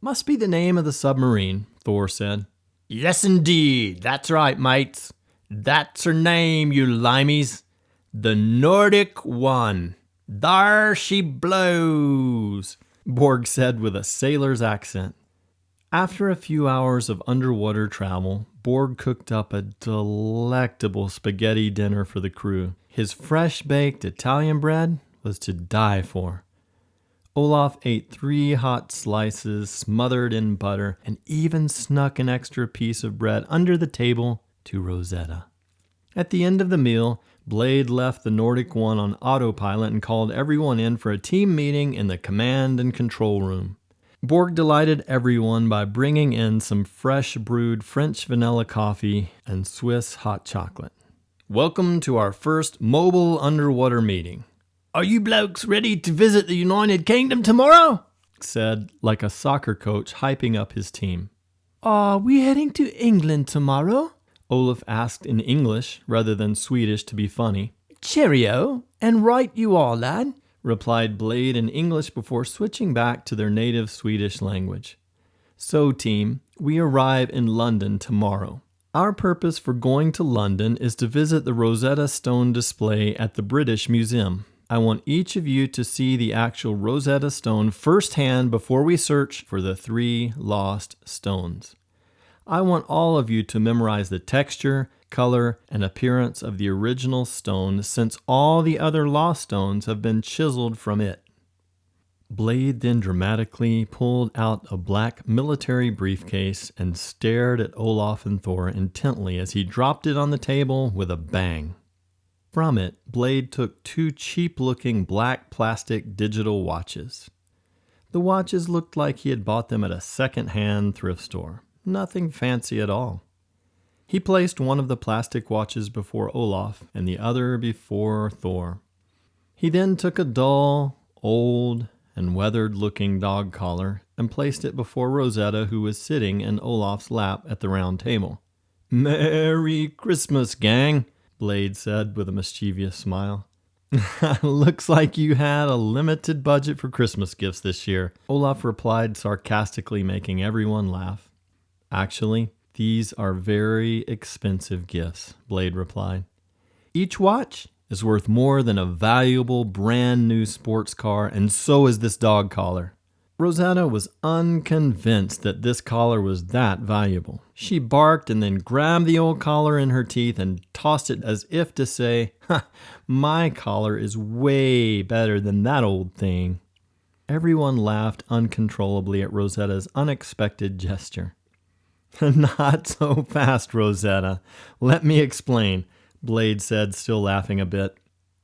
Must be the name of the submarine, Thor said. Yes, indeed. That's right, mates. That's her name, you limeys. The Nordic One. There she blows, Borg said with a sailor's accent. After a few hours of underwater travel, Borg cooked up a delectable spaghetti dinner for the crew. His fresh-baked Italian bread was to die for. Olaf ate 3 hot slices smothered in butter and even snuck an extra piece of bread under the table to Rosetta. At the end of the meal, Blade left the Nordic One on autopilot and called everyone in for a team meeting in the command and control room. Borg delighted everyone by bringing in some fresh brewed French vanilla coffee and Swiss hot chocolate. Welcome to our first mobile underwater meeting. Are you blokes ready to visit the United Kingdom tomorrow? Said like a soccer coach hyping up his team. Are we heading to England tomorrow? Olaf asked in English rather than Swedish to be funny. Cheerio, and right you are, lad, replied Blade in English before switching back to their native Swedish language. So, team, we arrive in London tomorrow. Our purpose for going to London is to visit the Rosetta Stone display at the British Museum. I want each of you to see the actual Rosetta Stone firsthand before we search for the 3 lost stones. I want all of you to memorize the texture, color, and appearance of the original stone since all the other lost stones have been chiseled from it. Blade then dramatically pulled out a black military briefcase and stared at Olaf and Thor intently as he dropped it on the table with a bang. From it, Blade took 2 cheap-looking black plastic digital watches. The watches looked like he had bought them at a second-hand thrift store. Nothing fancy at all. He placed one of the plastic watches before Olaf and the other before Thor. He then took a dull, old, and weathered-looking dog collar and placed it before Rosetta, who was sitting in Olaf's lap at the round table. "Merry Christmas, gang," Blade said with a mischievous smile. "Looks like you had a limited budget for Christmas gifts this year," Olaf replied sarcastically, making everyone laugh. "Actually, these are very expensive gifts," Blade replied. "Each watch is worth more than a valuable brand new sports car, and so is this dog collar." Rosetta was unconvinced that this collar was that valuable. She barked and then grabbed the old collar in her teeth and tossed it as if to say, "Ha, my collar is way better than that old thing." Everyone laughed uncontrollably at Rosetta's unexpected gesture. Not so fast, Rosetta. Let me explain, Blade said, still laughing a bit.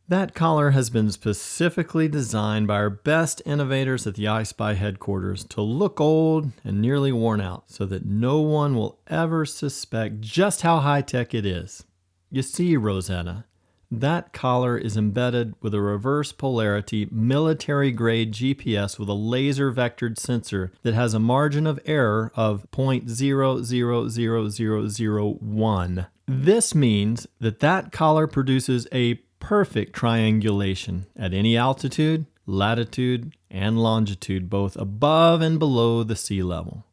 That collar has been specifically designed by our best innovators at the iSpy headquarters to look old and nearly worn out so that no one will ever suspect just how high-tech it is. You see, Rosetta, that collar is embedded with a reverse polarity military-grade GPS with a laser vectored sensor that has a margin of error of 0.000001. This means that collar produces a perfect triangulation at any altitude, latitude, and longitude, both above and below the sea level.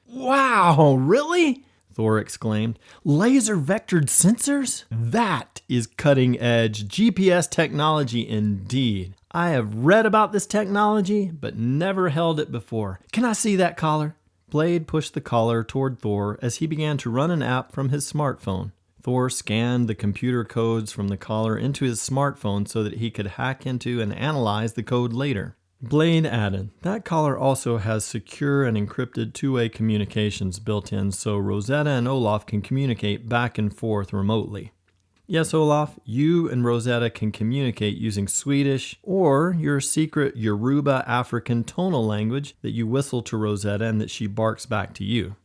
Wow, really? Thor exclaimed. Laser vectored sensors? That is cutting edge GPS technology indeed. I have read about this technology, but never held it before. Can I see that collar? Blade pushed the collar toward Thor as he began to run an app from his smartphone. Thor scanned the computer codes from the collar into his smartphone so that he could hack into and analyze the code later. Blade added, that collar also has secure and encrypted two-way communications built in so Rosetta and Olaf can communicate back and forth remotely. Yes, Olaf, you and Rosetta can communicate using Swedish or your secret Yoruba African tonal language that you whistle to Rosetta and that she barks back to you.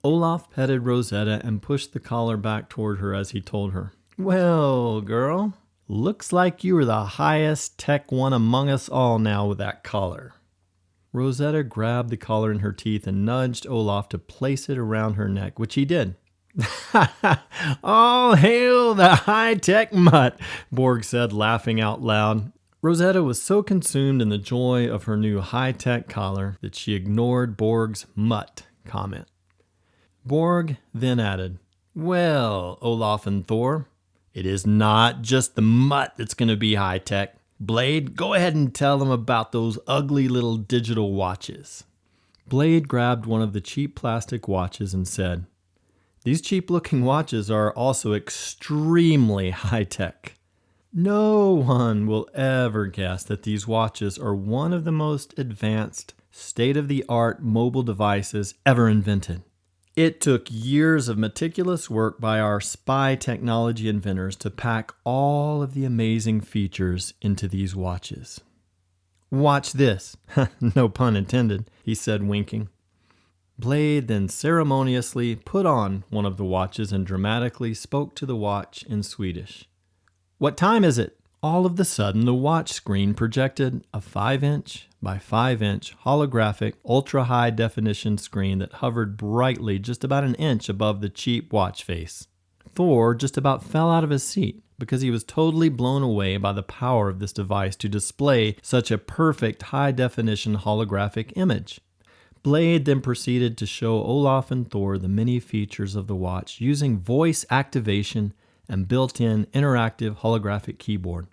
Olaf petted Rosetta and pushed the collar back toward her as he told her, well, girl, looks like you are the highest tech one among us all now with that collar. Rosetta grabbed the collar in her teeth and nudged Olaf to place it around her neck, which he did. All hail the high-tech mutt, Borg said, laughing out loud. Rosetta was so consumed in the joy of her new high-tech collar that she ignored Borg's mutt comment. Borg then added, well, Olaf and Thor, it is not just the mutt that's going to be high-tech. Blade, go ahead and tell them about those ugly little digital watches. Blade grabbed one of the cheap plastic watches and said, these cheap-looking watches are also extremely high-tech. No one will ever guess that these watches are one of the most advanced, state-of-the-art mobile devices ever invented. It took years of meticulous work by our spy technology inventors to pack all of the amazing features into these watches. Watch this. No pun intended, he said, winking. Blade then ceremoniously put on one of the watches and dramatically spoke to the watch in Swedish. What time is it? All of a sudden, the watch screen projected a 5-inch by 5-inch holographic ultra-high definition screen that hovered brightly just about an inch above the cheap watch face. Thor just about fell out of his seat because he was totally blown away by the power of this device to display such a perfect high-definition holographic image. Blade then proceeded to show Olaf and Thor the many features of the watch using voice activation and built-in interactive holographic keyboard.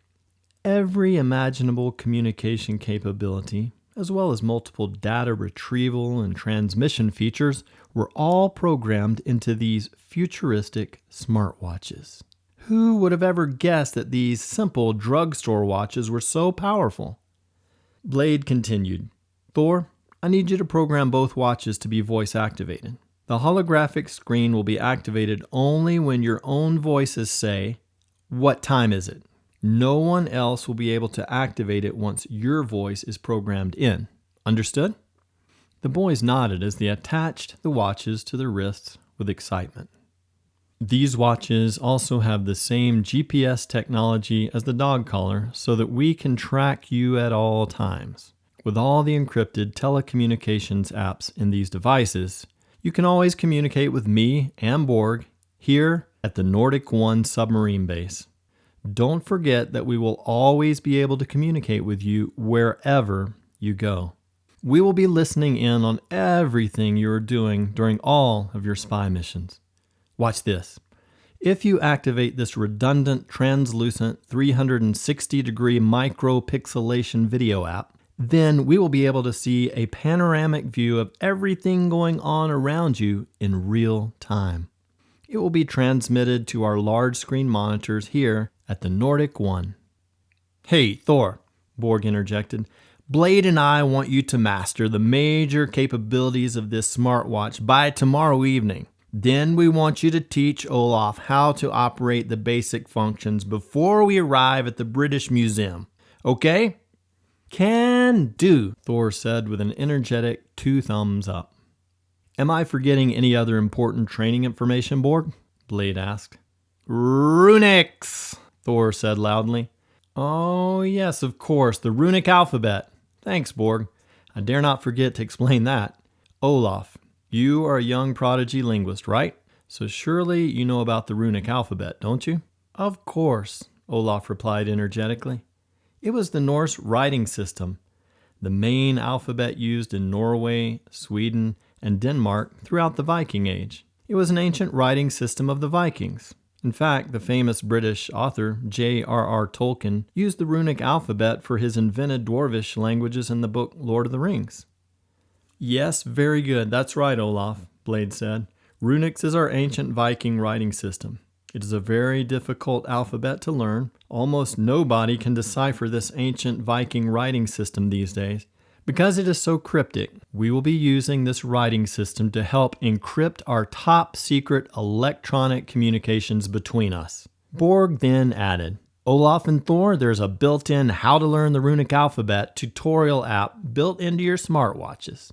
Every imaginable communication capability, as well as multiple data retrieval and transmission features, were all programmed into these futuristic smartwatches. Who would have ever guessed that these simple drugstore watches were so powerful? Blade continued, Thor, I need you to program both watches to be voice activated. The holographic screen will be activated only when your own voices say, what time is it? No one else will be able to activate it once your voice is programmed in. Understood? The boys nodded as they attached the watches to their wrists with excitement. These watches also have the same GPS technology as the dog collar so that we can track you at all times. With all the encrypted telecommunications apps in these devices, you can always communicate with me and Borg here at the Nordic 1 submarine base. Don't forget that we will always be able to communicate with you wherever you go. We will be listening in on everything you are doing during all of your spy missions. Watch this. If you activate this redundant, translucent, 360-degree micropixelation video app, then we will be able to see a panoramic view of everything going on around you in real time. It will be transmitted to our large screen monitors here at the Nordic 1. Hey, Thor, Borg interjected. Blade and I want you to master the major capabilities of this smartwatch by tomorrow evening. Then we want you to teach Olaf how to operate the basic functions before we arrive at the British Museum. Okay? Can do, Thor said with an energetic 2 thumbs up. Am I forgetting any other important training information, Borg? Blade asked. Runics, Thor said loudly. Oh, yes, of course, the runic alphabet. Thanks, Borg. I dare not forget to explain that. Olaf, you are a young prodigy linguist, right? So surely you know about the runic alphabet, don't you? Of course, Olaf replied energetically. It was the Norse writing system, the main alphabet used in Norway, Sweden, and Denmark throughout the Viking Age. It was an ancient writing system of the Vikings. In fact, the famous British author J.R.R. Tolkien used the runic alphabet for his invented Dwarvish languages in the book Lord of the Rings. Yes, very good. That's right, Olaf, Blade said. Runics is our ancient Viking writing system. It is a very difficult alphabet to learn. Almost nobody can decipher this ancient Viking writing system these days. Because it is so cryptic, we will be using this writing system to help encrypt our top secret electronic communications between us. Borg then added, Olaf and Thor, there's a built-in How to Learn the Runic Alphabet tutorial app built into your smartwatches.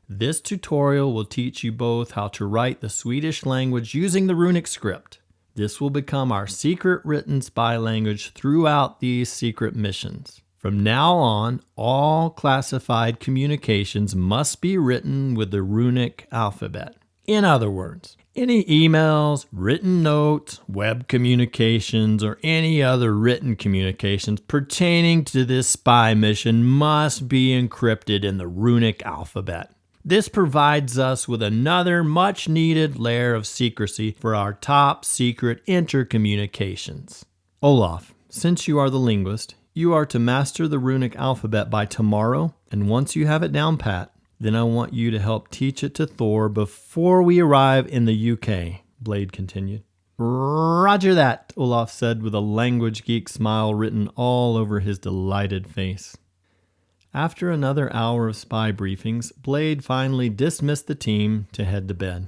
This tutorial will teach you both how to write the Swedish language using the runic script. This will become our secret written spy language throughout these secret missions. From now on, all classified communications must be written with the runic alphabet. In other words, any emails, written notes, web communications, or any other written communications pertaining to this spy mission must be encrypted in the runic alphabet. This provides us with another much-needed layer of secrecy for our top-secret intercommunications. Olaf, since you are the linguist, you are to master the runic alphabet by tomorrow, and once you have it down pat, then I want you to help teach it to Thor before we arrive in the UK, Blade continued. Roger that, Olaf said with a language geek smile written all over his delighted face. After another hour of spy briefings, Blade finally dismissed the team to head to bed.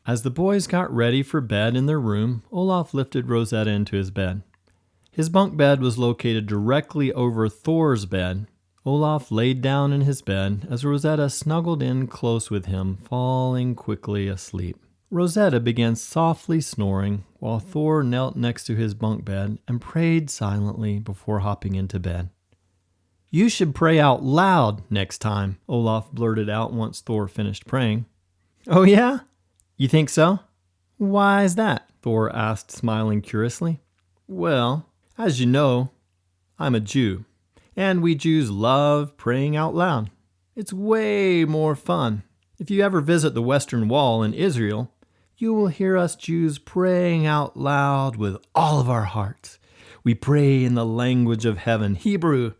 As the boys got ready for bed in their room, Olaf lifted Rosetta into his bed. His bunk bed was located directly over Thor's bed. Olaf laid down in his bed as Rosetta snuggled in close with him, falling quickly asleep. Rosetta began softly snoring while Thor knelt next to his bunk bed and prayed silently before hopping into bed. You should pray out loud next time, Olaf blurted out once Thor finished praying. Oh yeah? You think so? Why is that? Thor asked, smiling curiously. Well, as you know, I'm a Jew, and we Jews love praying out loud. It's way more fun. If you ever visit the Western Wall in Israel, you will hear us Jews praying out loud with all of our hearts. We pray in the language of heaven, Hebrew,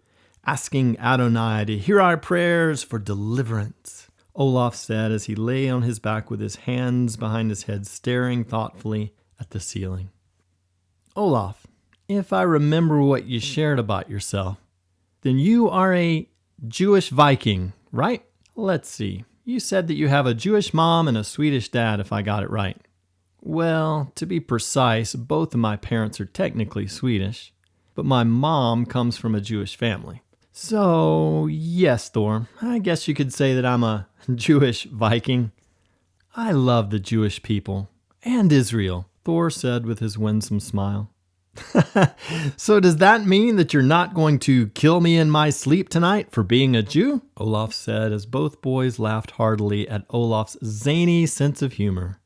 asking Adonai to hear our prayers for deliverance, Olaf said as he lay on his back with his hands behind his head, staring thoughtfully at the ceiling. Olaf, if I remember what you shared about yourself, then you are a Jewish Viking, right? Let's see. You said that you have a Jewish mom and a Swedish dad, if I got it right. Well, to be precise, both of my parents are technically Swedish, but my mom comes from a Jewish family. So, yes, Thor, I guess you could say that I'm a Jewish Viking. I love the Jewish people and Israel, Thor said with his winsome smile. So does that mean that you're not going to kill me in my sleep tonight for being a Jew? Olaf said as both boys laughed heartily at Olaf's zany sense of humor.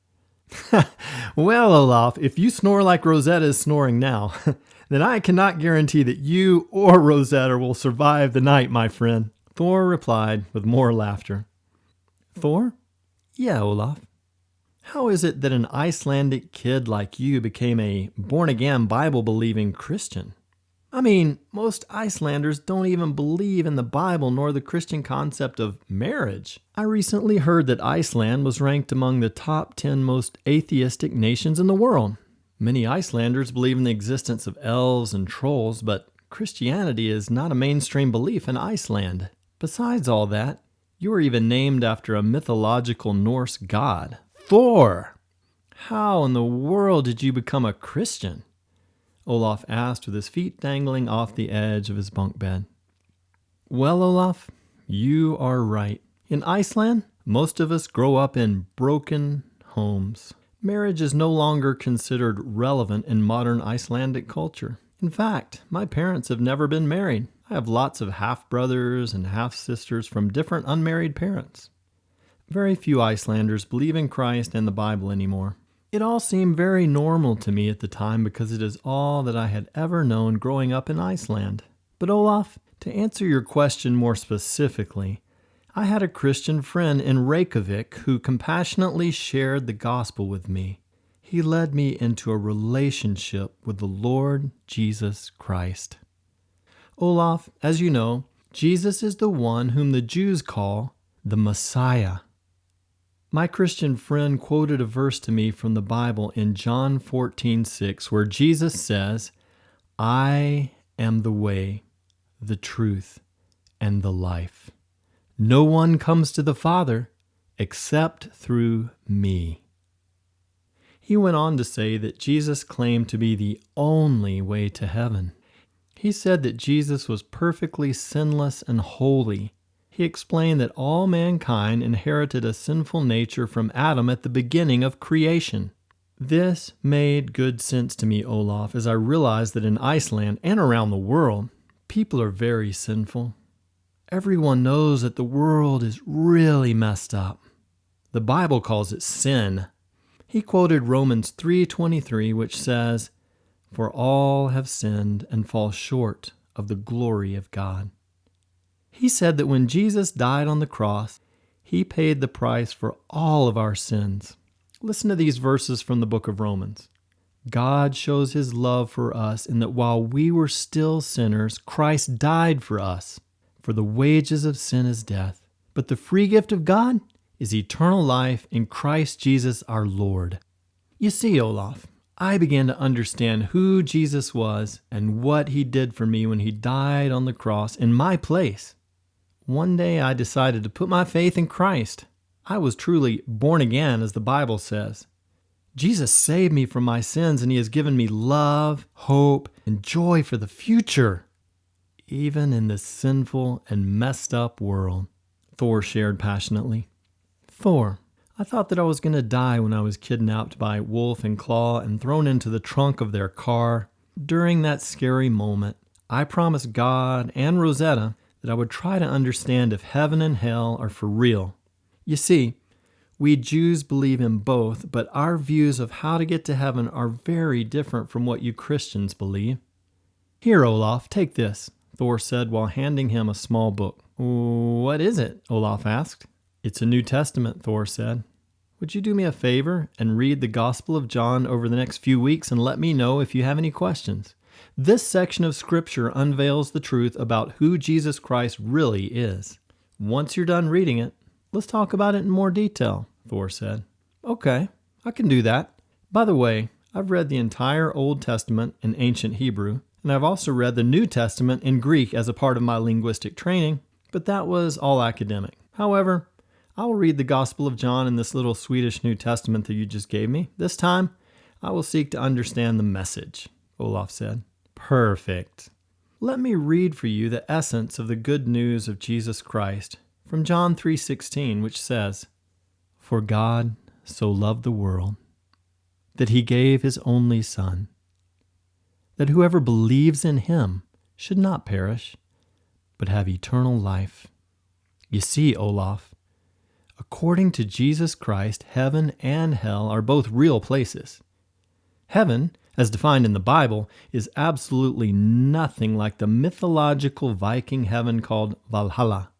Well, Olaf, if you snore like Rosetta is snoring now, then I cannot guarantee that you or Rosetta will survive the night, my friend, Thor replied with more laughter. Thor? Yeah, Olaf. How is it that an Icelandic kid like you became a born-again, Bible-believing Christian? I mean, most Icelanders don't even believe in the Bible nor the Christian concept of marriage. I recently heard that Iceland was ranked among the top 10 most atheistic nations in the world. Many Icelanders believe in the existence of elves and trolls, but Christianity is not a mainstream belief in Iceland. Besides all that, you are even named after a mythological Norse god, Thor, how in the world did you become a Christian? Olaf asked with his feet dangling off the edge of his bunk bed. Well, Olaf, you are right. In Iceland, most of us grow up in broken homes. Marriage is no longer considered relevant in modern Icelandic culture. In fact, my parents have never been married. I have lots of half-brothers and half-sisters from different unmarried parents. Very few Icelanders believe in Christ and the Bible anymore. It all seemed very normal to me at the time because it is all that I had ever known growing up in Iceland. But Olaf, to answer your question more specifically, I had a Christian friend in Reykjavik who compassionately shared the gospel with me. He led me into a relationship with the Lord Jesus Christ. Olaf, as you know, Jesus is the one whom the Jews call the Messiah. My Christian friend quoted a verse to me from the Bible in John 14:6, where Jesus says, "I am the way, the truth, and the life. No one comes to the Father except through me." He went on to say that Jesus claimed to be the only way to heaven. He said that Jesus was perfectly sinless and holy. He explained that all mankind inherited a sinful nature from Adam at the beginning of creation. This made good sense to me, Olaf, as I realized that in Iceland and around the world, people are very sinful. Everyone knows that the world is really messed up. The Bible calls it sin. He quoted Romans 3:23, which says, "For all have sinned and fall short of the glory of God." He said that when Jesus died on the cross, he paid the price for all of our sins. Listen to these verses from the book of Romans. God shows his love for us in that while we were still sinners, Christ died for us. For the wages of sin is death, but the free gift of God is eternal life in Christ Jesus our Lord. You see, Olaf, I began to understand who Jesus was and what he did for me when he died on the cross in my place. One day I decided to put my faith in Christ. I was truly born again, as the Bible says. Jesus saved me from my sins, and he has given me love, hope, and joy for the future, even in this sinful and messed up world, Thor shared passionately. Thor, I thought that I was going to die when I was kidnapped by Wolf and Claw and thrown into the trunk of their car. During that scary moment, I promised God and Rosetta that I would try to understand if heaven and hell are for real. You see, we Jews believe in both, but our views of how to get to heaven are very different from what you Christians believe. Here, Olaf, take this, Thor said while handing him a small book. What is it? Olaf asked. It's a New Testament, Thor said. Would you do me a favor and read the Gospel of John over the next few weeks and let me know if you have any questions? This section of Scripture unveils the truth about who Jesus Christ really is. Once you're done reading it, let's talk about it in more detail, Thor said. Okay, I can do that. By the way, I've read the entire Old Testament in ancient Hebrew, and I've also read the New Testament in Greek as a part of my linguistic training, but that was all academic. However, I will read the Gospel of John in this little Swedish New Testament that you just gave me. This time, I will seek to understand the message, Olaf said. Perfect. Let me read for you the essence of the good news of Jesus Christ from John 3:16, which says, "For God so loved the world that he gave his only Son, that whoever believes in him should not perish, but have eternal life." You see, Olaf, according to Jesus Christ, heaven and hell are both real places. Heaven, as defined in the Bible, is absolutely nothing like the mythological Viking heaven called Valhalla.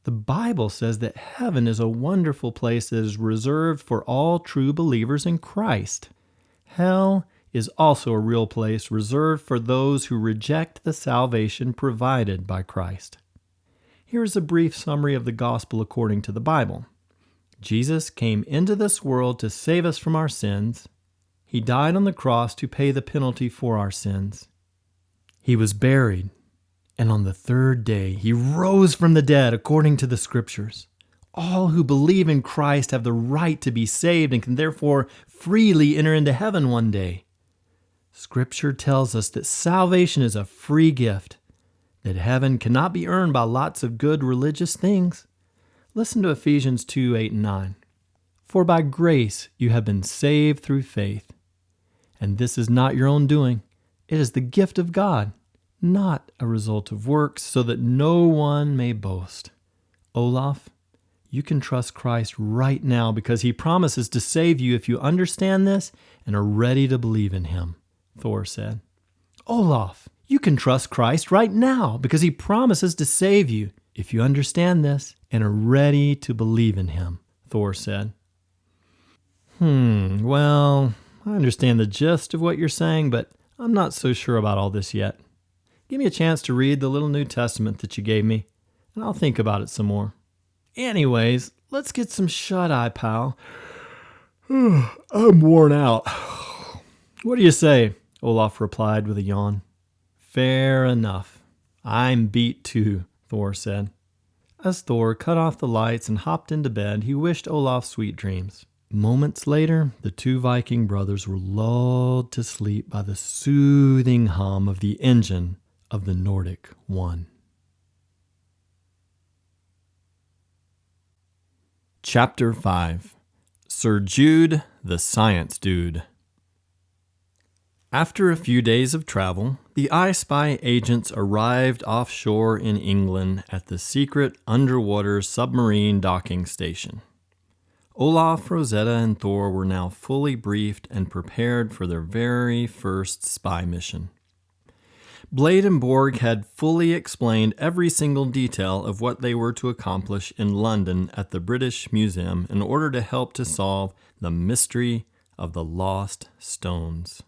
The Bible says that heaven is a wonderful place that is reserved for all true believers in Christ. Hell is also a real place reserved for those who reject the salvation provided by Christ. Here is a brief summary of the gospel according to the Bible. Jesus came into this world to save us from our sins. He died on the cross to pay the penalty for our sins. He was buried, and on the third day he rose from the dead according to the Scriptures. All who believe in Christ have the right to be saved and can therefore freely enter into heaven one day. Scripture tells us that salvation is a free gift, that heaven cannot be earned by lots of good religious things. Listen to Ephesians 2, 8 and 9. For by grace you have been saved through faith, and this is not your own doing. It is the gift of God, not a result of works, so that no one may boast. Olaf, you can trust Christ right now because he promises to save you if you understand this and are ready to believe in him, Thor said. Olaf, you can trust Christ right now because he promises to save you if you understand this and are ready to believe in him, Thor said. Well, I understand the gist of what you're saying, but I'm not so sure about all this yet. Give me a chance to read the little New Testament that you gave me, and I'll think about it some more. Anyways, let's get some shut-eye, pal. I'm worn out. What do you say? Olaf replied with a yawn. Fair enough. I'm beat too, Thor said. As Thor cut off the lights and hopped into bed, he wished Olaf sweet dreams. Moments later, the two Viking brothers were lulled to sleep by the soothing hum of the engine of the Nordic One. Chapter 5. Sir Jude, the Science Dude. After a few days of travel, the iSpy agents arrived offshore in England at the secret underwater submarine docking station. Olaf, Rosetta, and Thor were now fully briefed and prepared for their very first spy mission. Blade and Borg had fully explained every single detail of what they were to accomplish in London at the British Museum in order to help to solve the mystery of the lost stones.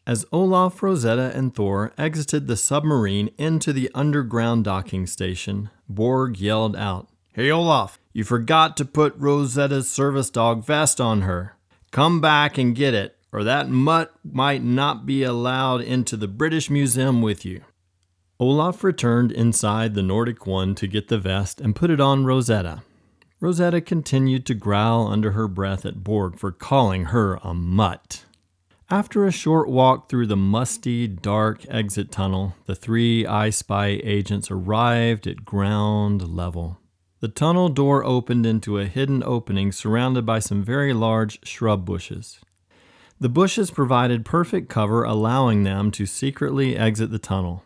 As Olaf, Rosetta, and Thor exited the submarine into the underground docking station, Borg yelled out, "Hey Olaf, you forgot to put Rosetta's service dog vest on her. Come back and get it, or that mutt might not be allowed into the British Museum with you." Olaf returned inside the Nordic One to get the vest and put it on Rosetta. Rosetta continued to growl under her breath at Borg for calling her a mutt. After a short walk through the musty, dark exit tunnel, the three iSpy agents arrived at ground level. The tunnel door opened into a hidden opening surrounded by some very large shrub bushes. The bushes provided perfect cover, allowing them to secretly exit the tunnel.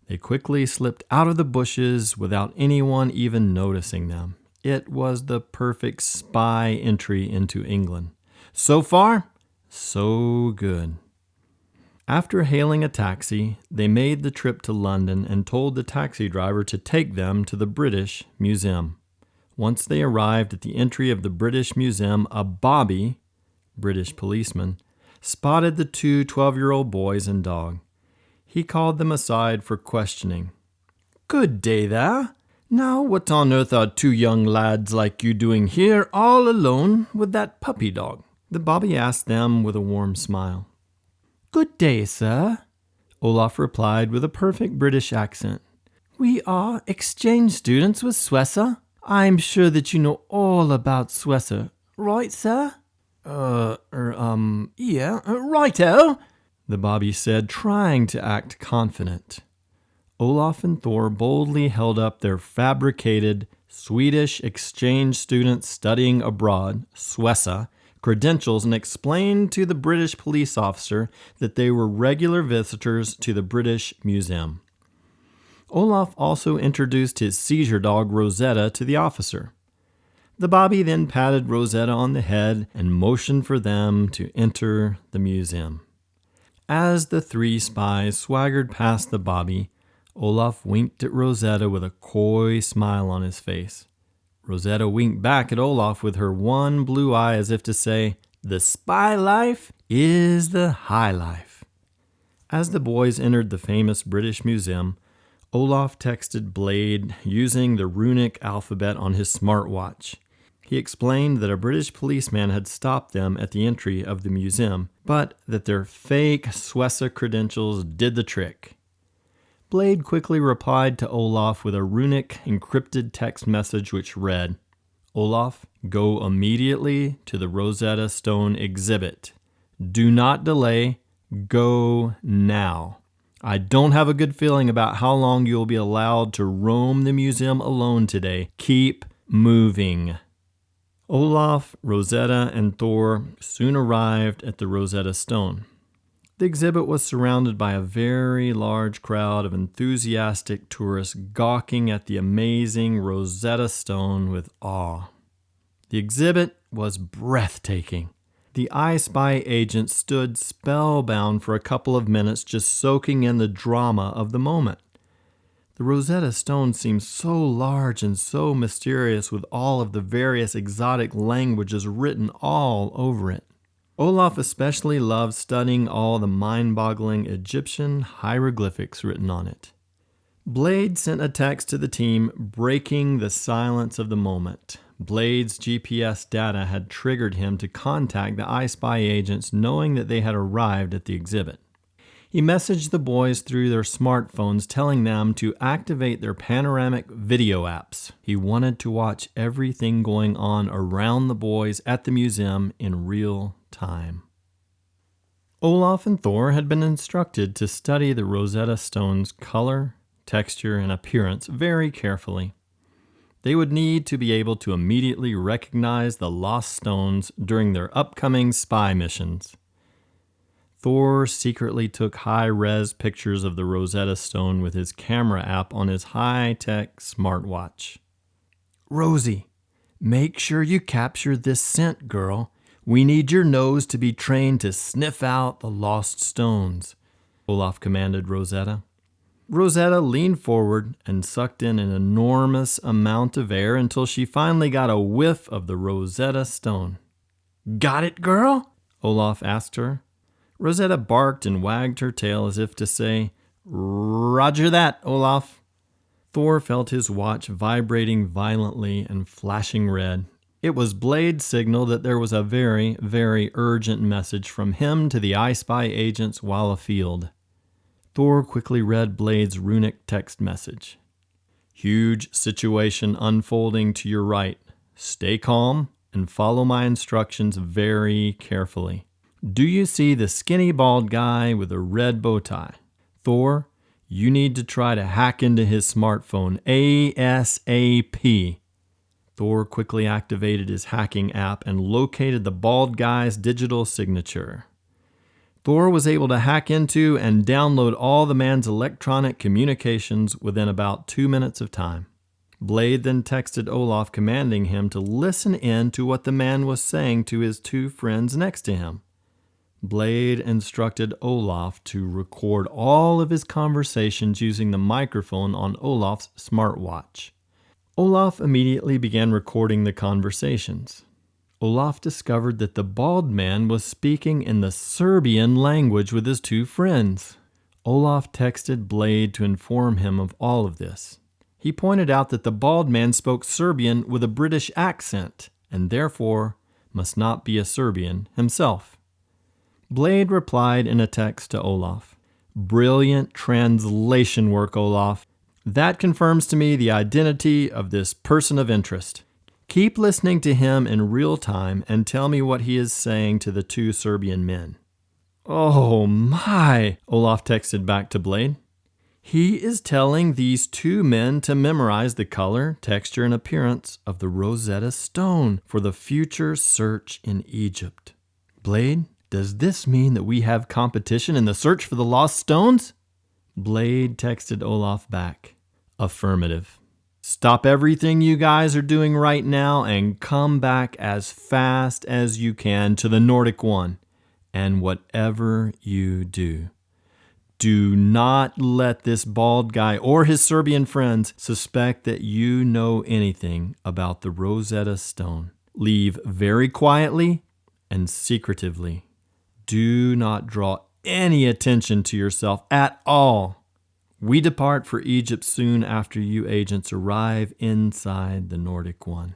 They quickly slipped out of the bushes without anyone even noticing them. It was the perfect spy entry into England. So far, so good. After hailing a taxi, they made the trip to London and told the taxi driver to take them to the British Museum. Once they arrived at the entry of the British Museum, a bobby, British policeman, spotted the two 12-year-old boys and dog. He called them aside for questioning. "Good day there. Now, what on earth are two young lads like you doing here all alone with that puppy dog?" The bobby asked them with a warm smile. "Good day, sir," Olaf replied with a perfect British accent. "We are exchange students with Swesser. I'm sure that you know all about Swesser, right, sir?" Yeah, righto," the bobby said, trying to act confident. Olaf and Thor boldly held up their fabricated Swedish exchange students studying abroad, Swessa, credentials and explained to the British police officer that they were regular visitors to the British Museum. Olaf also introduced his seizure dog Rosetta to the officer. The bobby then patted Rosetta on the head and motioned for them to enter the museum. As the three spies swaggered past the bobby, Olaf winked at Rosetta with a coy smile on his face. Rosetta winked back at Olaf with her one blue eye as if to say, "The spy life is the high life." As the boys entered the famous British Museum, Olaf texted Blade using the runic alphabet on his smartwatch. He explained that a British policeman had stopped them at the entry of the museum, but that their fake Swessa credentials did the trick. Blade quickly replied to Olaf with a runic encrypted text message which read, Olaf, go immediately to the Rosetta Stone exhibit. Do not delay. Go now. I don't have a good feeling about how long you'll be allowed to roam the museum alone today. Keep moving." Olaf, Rosetta, and Thor soon arrived at the Rosetta Stone. The exhibit was surrounded by a very large crowd of enthusiastic tourists gawking at the amazing Rosetta Stone with awe. The exhibit was breathtaking. The iSpy agent stood spellbound for a couple of minutes, just soaking in the drama of the moment. The Rosetta Stone seemed so large and so mysterious, with all of the various exotic languages written all over it. Olaf especially loved studying all the mind-boggling Egyptian hieroglyphics written on it. Blade sent a text to the team, breaking the silence of the moment. Blade's GPS data had triggered him to contact the iSpy agents, knowing that they had arrived at the exhibit. He messaged the boys through their smartphones, telling them to activate their panoramic video apps. He wanted to watch everything going on around the boys at the museum in real time. Olaf and Thor had been instructed to study the Rosetta Stone's color, texture, and appearance very carefully. They would need to be able to immediately recognize the lost stones during their upcoming spy missions. Thor secretly took high-res pictures of the Rosetta Stone with his camera app on his high-tech smartwatch. "Rosie, make sure you capture this scent, girl. We need your nose to be trained to sniff out the lost stones," Olaf commanded Rosetta. Rosetta leaned forward and sucked in an enormous amount of air until she finally got a whiff of the Rosetta Stone. "Got it, girl?" Olaf asked her. Rosetta barked and wagged her tail as if to say, "Roger that, Olaf." Thor felt his watch vibrating violently and flashing red. It was Blade's signal that there was a very, very urgent message from him to the iSpy agents while afield. Thor quickly read Blade's runic text message. "Huge situation unfolding to your right. Stay calm and follow my instructions very carefully. Do you see the skinny bald guy with a red bow tie? Thor, you need to try to hack into his smartphone ASAP." Thor quickly activated his hacking app and located the bald guy's digital signature. Thor was able to hack into and download all the man's electronic communications within about 2 minutes of time. Blade then texted Olaf, commanding him to listen in to what the man was saying to his two friends next to him. Blade instructed Olaf to record all of his conversations using the microphone on Olaf's smartwatch. Olaf immediately began recording the conversations. Olaf discovered that the bald man was speaking in the Serbian language with his two friends. Olaf texted Blade to inform him of all of this. He pointed out that the bald man spoke Serbian with a British accent, and therefore must not be a Serbian himself. Blade replied in a text to Olaf, "Brilliant translation work, Olaf. That confirms to me the identity of this person of interest. Keep listening to him in real time and tell me what he is saying to the two Serbian men." "Oh my," Olaf texted back to Blade. "He is telling these two men to memorize the color, texture, and appearance of the Rosetta Stone for the future search in Egypt. Blade, does this mean that we have competition in the search for the lost stones?" Blade texted Olaf back, "Affirmative. Stop everything you guys are doing right now and come back as fast as you can to the Nordic One. And whatever you do, do not let this bald guy or his Serbian friends suspect that you know anything about the Rosetta Stone. Leave very quietly and secretively. Do not draw any attention to yourself at all. We depart for Egypt soon after you agents arrive inside the Nordic One."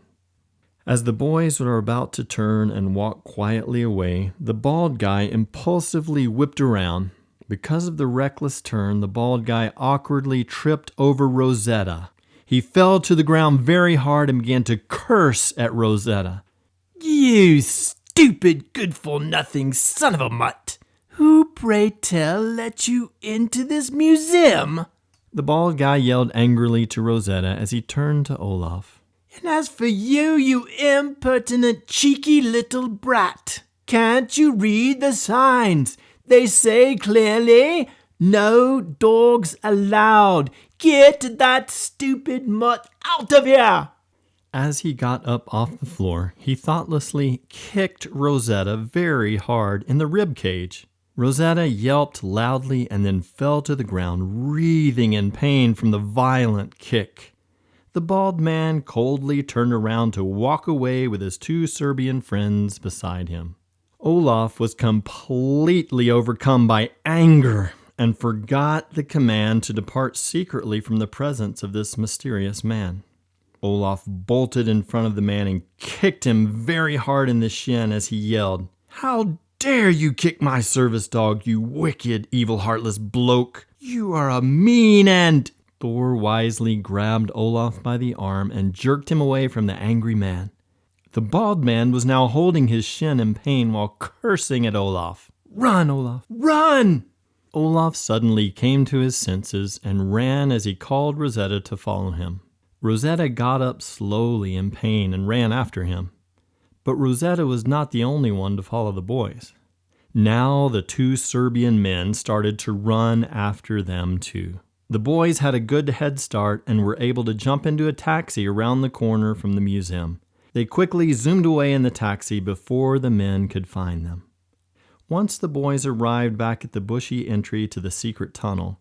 As the boys were about to turn and walk quietly away, the bald guy impulsively whipped around. Because of the reckless turn, the bald guy awkwardly tripped over Rosetta. He fell to the ground very hard and began to curse at Rosetta. "You stupid, good-for-nothing son of a mutt! Who, pray tell, let you into this museum?" The bald guy yelled angrily to Rosetta as he turned to Olaf. "And as for you, you impertinent, cheeky little brat, can't you read the signs? They say clearly, 'No dogs allowed.' Get that stupid mutt out of here!" As he got up off the floor, he thoughtlessly kicked Rosetta very hard in the rib cage. Rosetta yelped loudly and then fell to the ground, writhing in pain from the violent kick. The bald man coldly turned around to walk away with his 2 Serbian friends beside him. Olaf was completely overcome by anger and forgot the command to depart secretly from the presence of this mysterious man. Olaf bolted in front of the man and kicked him very hard in the shin as he yelled, "How dare you kick my service dog, you wicked, evil, heartless bloke! You are a mean and—" Thor wisely grabbed Olaf by the arm and jerked him away from the angry man. The bald man was now holding his shin in pain while cursing at Olaf. "Run, Olaf, run!" Olaf suddenly came to his senses and ran as he called Rosetta to follow him. Rosetta got up slowly in pain and ran after him. But Rosetta was not the only one to follow the boys. Now the 2 Serbian men started to run after them too. The boys had a good head start and were able to jump into a taxi around the corner from the museum. They quickly zoomed away in the taxi before the men could find them. Once the boys arrived back at the bushy entry to the secret tunnel,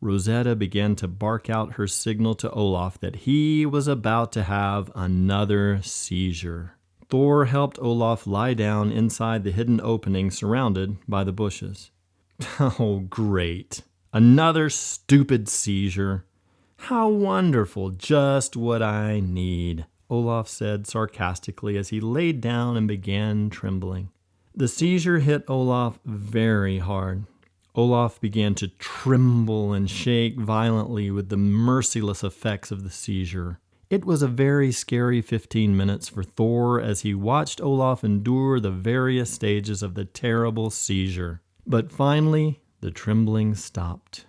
Rosetta began to bark out her signal to Olaf that he was about to have another seizure. Thor helped Olaf lie down inside the hidden opening surrounded by the bushes. "Oh, great. Another stupid seizure. How wonderful, just what I need," Olaf said sarcastically as he laid down and began trembling. The seizure hit Olaf very hard. Olaf began to tremble and shake violently with the merciless effects of the seizure. It was a very scary 15 minutes for Thor as he watched Olaf endure the various stages of the terrible seizure. But finally, the trembling stopped.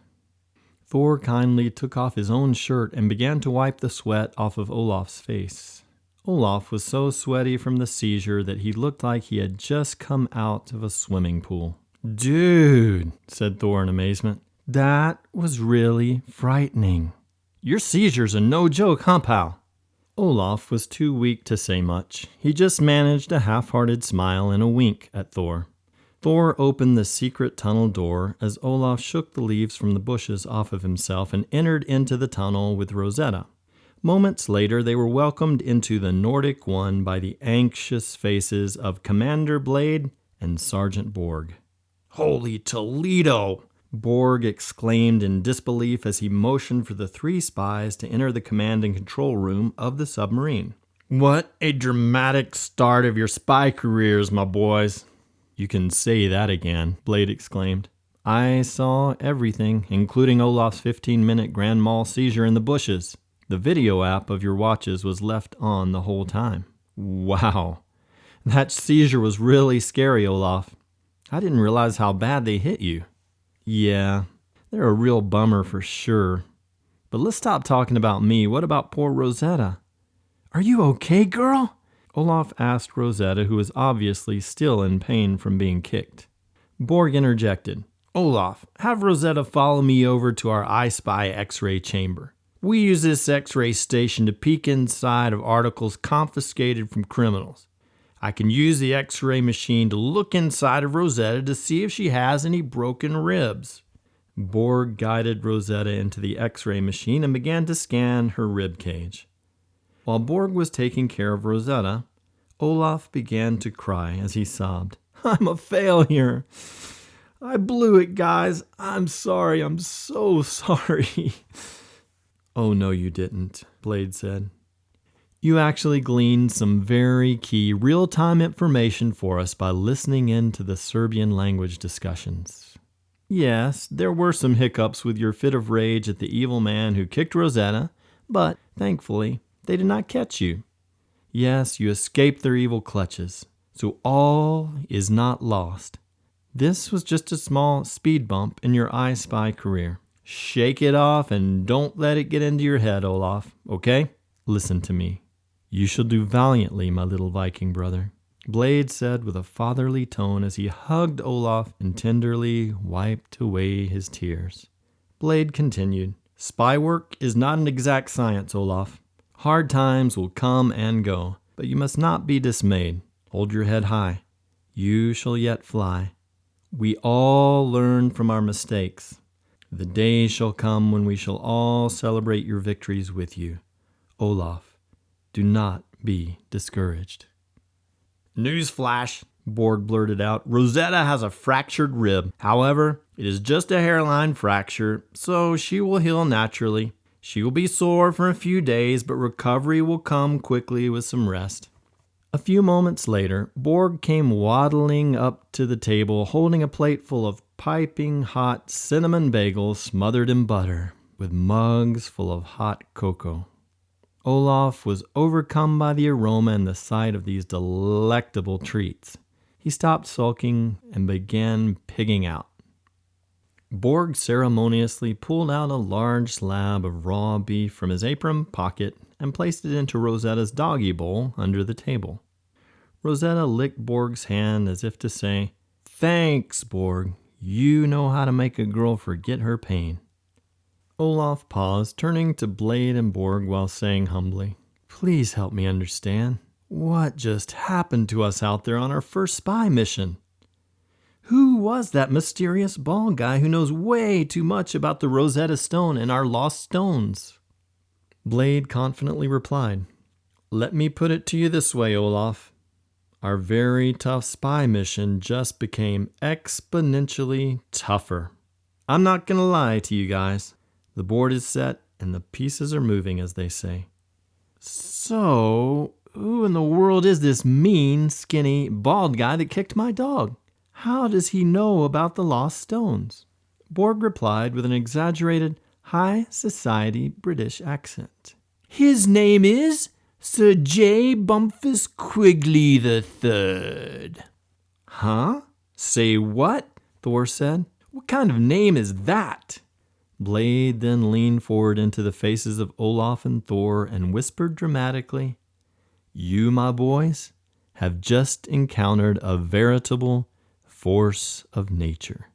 Thor kindly took off his own shirt and began to wipe the sweat off of Olaf's face. Olaf was so sweaty from the seizure that he looked like he had just come out of a swimming pool. "Dude," said Thor in amazement, "that was really frightening. Your seizures are no joke, huh, pal?" Olaf was too weak to say much. He just managed a half-hearted smile and a wink at Thor. Thor opened the secret tunnel door as Olaf shook the leaves from the bushes off of himself and entered into the tunnel with Rosetta. Moments later, they were welcomed into the Nordic One by the anxious faces of Commander Blade and Sergeant Borg. "Holy Toledo!" Borg exclaimed in disbelief as he motioned for the 3 spies to enter the command and control room of the submarine. "What a dramatic start of your spy careers, my boys." "You can say that again," Blade exclaimed. "I saw everything, including Olaf's 15-minute grand mal seizure in the bushes. The video app of your watches was left on the whole time." "Wow. That seizure was really scary, Olaf. I didn't realize how bad they hit you." "Yeah, they're a real bummer for sure. But let's stop talking about me. What about poor Rosetta?" "Are you okay, girl?" Olaf asked Rosetta, who was obviously still in pain from being kicked. Borg interjected. "Olaf, have Rosetta follow me over to our iSpy X-ray chamber. We use this X-ray station to peek inside of articles confiscated from criminals. I can use the X-ray machine to look inside of Rosetta to see if she has any broken ribs." Borg guided Rosetta into the X-ray machine and began to scan her rib cage. While Borg was taking care of Rosetta, Olaf began to cry as he sobbed. "I'm a failure. I blew it, guys. I'm sorry. I'm so sorry." "Oh, no, you didn't," Blade said. "You actually gleaned some very key real-time information for us by listening in to the Serbian language discussions. Yes, there were some hiccups with your fit of rage at the evil man who kicked Rosetta, But, thankfully, they did not catch you. Yes, you escaped their evil clutches, so all is not lost. This was just a small speed bump in your iSpy career. Shake it off and don't let it get into your head, Olaf, okay? Listen to me. You shall do valiantly, my little Viking brother, Blade said with a fatherly tone as he hugged Olaf and tenderly wiped away his tears. Blade continued, Spy work is not an exact science, Olaf. Hard times will come and go, but you must not be dismayed. Hold your head high. You shall yet fly. We all learn from our mistakes. The day shall come when we shall all celebrate your victories with you. Olaf, do not be discouraged. Newsflash, Borg blurted out. Rosetta has a fractured rib. However, it is just a hairline fracture, so she will heal naturally. She will be sore for a few days, but recovery will come quickly with some rest. A few moments later, Borg came waddling up to the table holding a plate full of piping hot cinnamon bagels smothered in butter, with mugs full of hot cocoa. Olaf was overcome by the aroma and the sight of these delectable treats. He stopped sulking and began pigging out. Borg ceremoniously pulled out a large slab of raw beef from his apron pocket and placed it into Rosetta's doggy bowl under the table. Rosetta licked Borg's hand as if to say, Thanks, Borg. You know how to make a girl forget her pain. Olaf paused, turning to Blade and Borg while saying humbly, Please help me understand. What just happened to us out there on our first spy mission? Who was that mysterious bald guy who knows way too much about the Rosetta Stone and our lost stones? Blade confidently replied, Let me put it to you this way, Olaf. Our very tough spy mission just became exponentially tougher. I'm not going to lie to you guys. The board is set and the pieces are moving, as they say. So, who in the world is this mean, skinny, bald guy that kicked my dog? How does he know about the lost stones? Borg replied with an exaggerated, high society British accent. His name is Sir J. Bumpus Quigley III. Huh? Say what? Thor said. What kind of name is that? Blade then leaned forward into the faces of Olaf and Thor and whispered dramatically, You, my boys, have just encountered a veritable force of nature.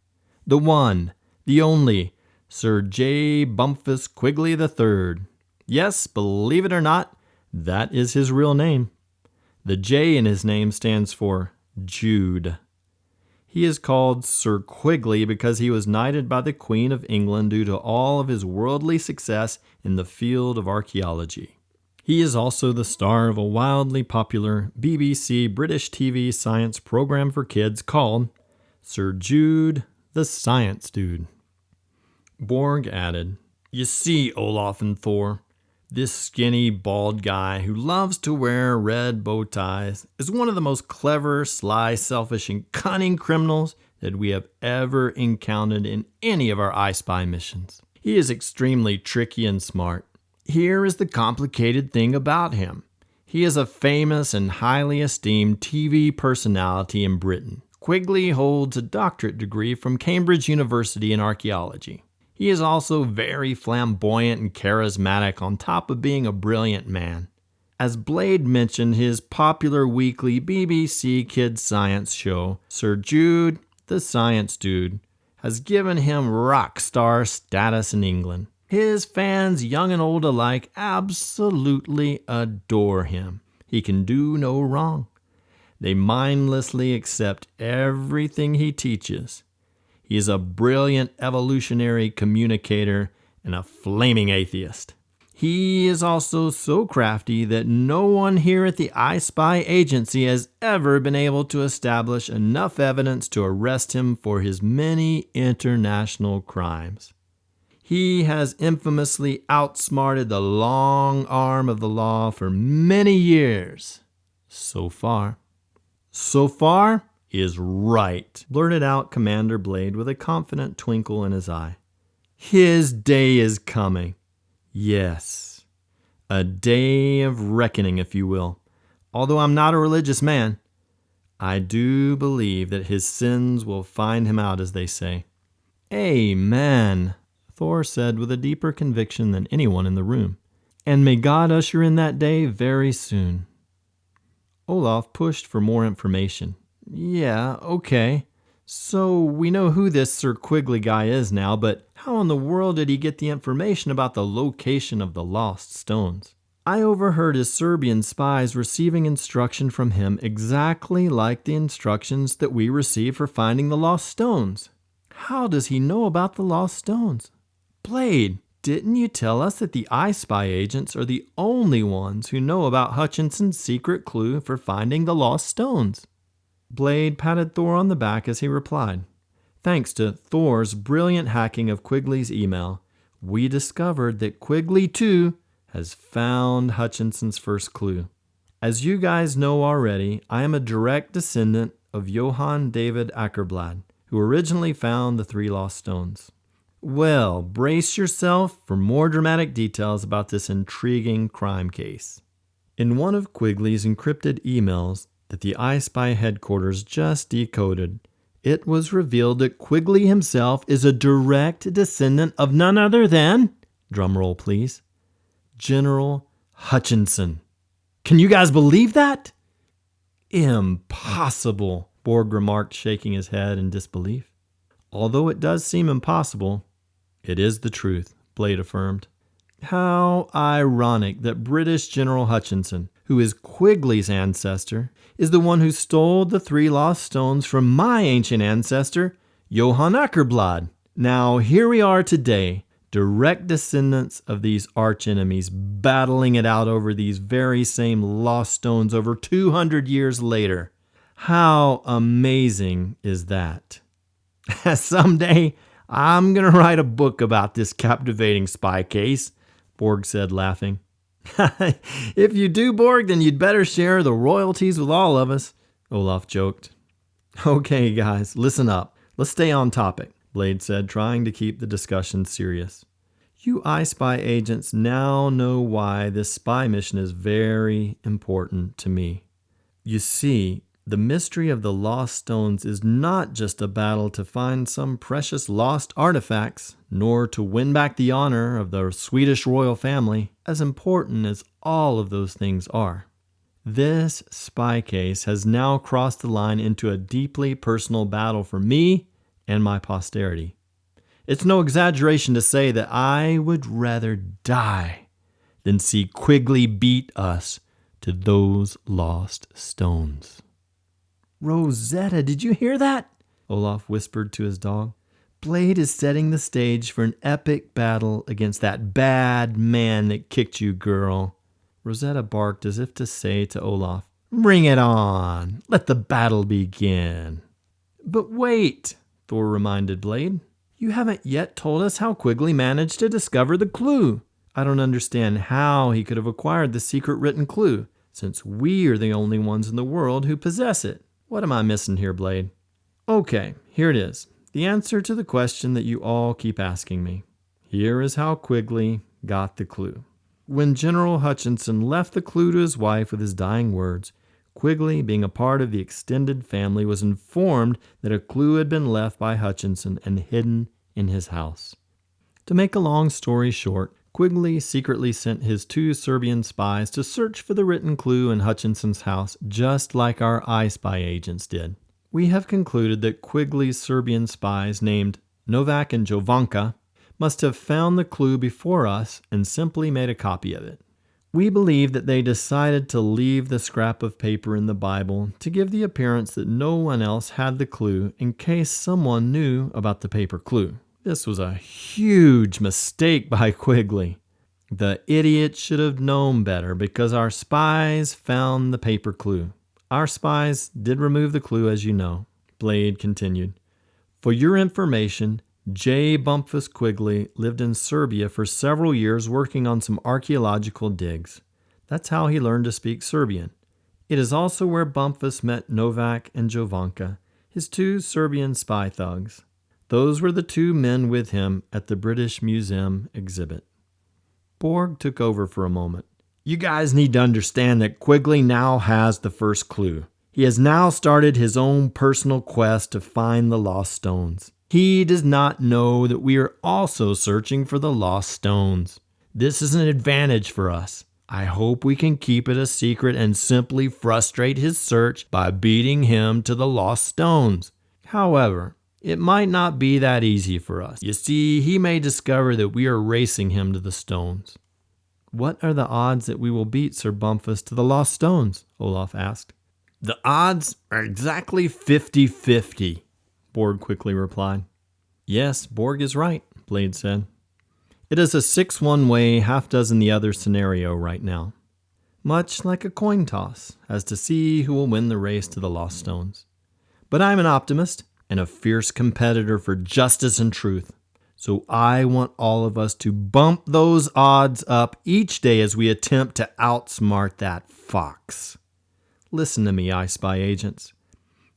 The one, the only, Sir J. Bumpus Quigley III. Yes, believe it or not, that is his real name. The J in his name stands for Jude. He is called Sir Quigley because he was knighted by the Queen of England due to all of his worldly success in the field of archaeology. He is also the star of a wildly popular BBC British TV science program for kids called Sir Jude the Science Dude. Borg added, You see, Olaf and Thor, this skinny, bald guy who loves to wear red bow ties is one of the most clever, sly, selfish, and cunning criminals that we have ever encountered in any of our iSpy missions. He is extremely tricky and smart. Here is the complicated thing about him. He is a famous and highly esteemed TV personality in Britain. Quigley holds a doctorate degree from Cambridge University in archaeology. He is also very flamboyant and charismatic on top of being a brilliant man. As Blade mentioned his popular weekly BBC Kids Science show, Sir Jude, the Science Dude, has given him rock star status in England. His fans, young and old alike, absolutely adore him. He can do no wrong. They mindlessly accept everything he teaches. He is a brilliant evolutionary communicator and a flaming atheist. He is also so crafty that no one here at the iSpy agency has ever been able to establish enough evidence to arrest him for his many international crimes. He has infamously outsmarted the long arm of the law for many years. So far. So far is right, blurted out Commander Blade with a confident twinkle in his eye. His day is coming. Yes, A day of reckoning, if you will. Although I'm not a religious man, I do believe that his sins will find him out, as they say. Amen, Thor said with a deeper conviction than anyone in the room. And may God usher in that day very soon. Olaf pushed for more information. Yeah, okay. So we know who this Sir Quigley guy is now, but how in the world did he get the information about the location of the lost stones? I overheard his Serbian spies receiving instruction from him exactly like the instructions that we received for finding the lost stones. How does he know about the lost stones? Blade, didn't you tell us that the iSpy agents are the only ones who know about Hutchinson's secret clue for finding the lost stones? Blade patted Thor on the back as he replied. Thanks to Thor's brilliant hacking of Quigley's email, we discovered that Quigley, too, has found Hutchinson's first clue. As you guys know already, I am a direct descendant of Johann David Ackerblad, who originally found the 3 lost stones. Well, brace yourself for more dramatic details about this intriguing crime case. In one of Quigley's encrypted emails that the iSpy headquarters just decoded, it was revealed that Quigley himself is a direct descendant of none other than, drumroll please, General Hutchinson. Can you guys believe that? Impossible, Borg remarked, shaking his head in disbelief. Although it does seem impossible, it is the truth, Blade affirmed. How ironic that British General Hutchinson, who is Quigley's ancestor, is the one who stole the 3 lost stones from my ancient ancestor, Johann Ackerblad. Now here we are today, direct descendants of these archenemies, battling it out over these very same lost stones over 200 years later. How amazing is that? Someday, I'm going to write a book about this captivating spy case, Borg said, laughing. If you do, Borg, then you'd better share the royalties with all of us, Olaf joked. Okay, guys, listen up. Let's stay on topic, Blade said, trying to keep the discussion serious. You iSpy agents now know why this spy mission is very important to me. You see, the mystery of the lost stones is not just a battle to find some precious lost artifacts, nor to win back the honor of the Swedish royal family, as important as all of those things are. This spy case has now crossed the line into a deeply personal battle for me and my posterity. It's no exaggeration to say that I would rather die than see Quigley beat us to those lost stones. Rosetta, did you hear that? Olaf whispered to his dog. Blade is setting the stage for an epic battle against that bad man that kicked you, girl. Rosetta barked as if to say to Olaf, Bring it on! Let the battle begin! But wait, Thor reminded Blade. You haven't yet told us how Quigley managed to discover the clue. I don't understand how he could have acquired the secret written clue, since we are the only ones in the world who possess it. What am I missing here, Blade? Okay, here it is. The answer to the question that you all keep asking me. Here is how Quigley got the clue. When General Hutchinson left the clue to his wife with his dying words, Quigley, being a part of the extended family, was informed that a clue had been left by Hutchinson and hidden in his house. To make a long story short, Quigley secretly sent his 2 Serbian spies to search for the written clue in Hutchinson's house, just like our iSpy agents did. We have concluded that Quigley's Serbian spies, named Novak and Jovanka, must have found the clue before us and simply made a copy of it. We believe that they decided to leave the scrap of paper in the Bible to give the appearance that no one else had the clue in case someone knew about the paper clue. This was a huge mistake by Quigley. The idiot should have known better because our spies found the paper clue. Our spies did remove the clue, as you know, Blade continued. For your information, J. Bumpus Quigley lived in Serbia for several years working on some archaeological digs. That's how he learned to speak Serbian. It is also where Bumpus met Novak and Jovanka, his 2 Serbian spy thugs. Those were the 2 men with him at the British Museum exhibit. Borg took over for a moment. You guys need to understand that Quigley now has the first clue. He has now started his own personal quest to find the lost stones. He does not know that we are also searching for the lost stones. This is an advantage for us. I hope we can keep it a secret and simply frustrate his search by beating him to the lost stones. However, it might not be that easy for us. You see, he may discover that we are racing him to the stones. What are the odds that we will beat Sir Bumfus to the lost stones? Olaf asked. The odds are exactly 50-50, Borg quickly replied. Yes, Borg is right, Blade said. It is a 6-1 way, half-dozen the other scenario right now. Much like a coin toss, as to see who will win the race to the lost stones. But I'm an optimist and a fierce competitor for justice and truth. So I want all of us to bump those odds up each day as we attempt to outsmart that fox. Listen to me, iSpy agents.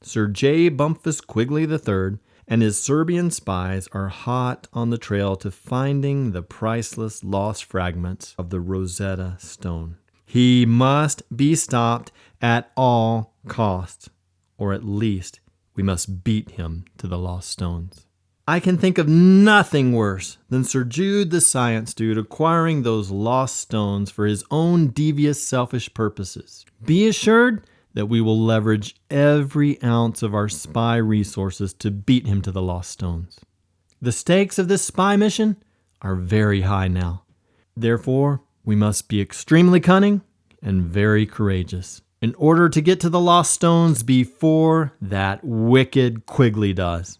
Sir J. Bumfus Quigley III and his Serbian spies are hot on the trail to finding the priceless lost fragments of the Rosetta Stone. He must be stopped at all costs, or at least we must beat him to the lost stones. I can think of nothing worse than Sir Jude the science dude acquiring those lost stones for his own devious, selfish purposes. Be assured that we will leverage every ounce of our spy resources to beat him to the lost stones. The stakes of this spy mission are very high now. Therefore, we must be extremely cunning and very courageous in order to get to the lost stones before that wicked Quigley does.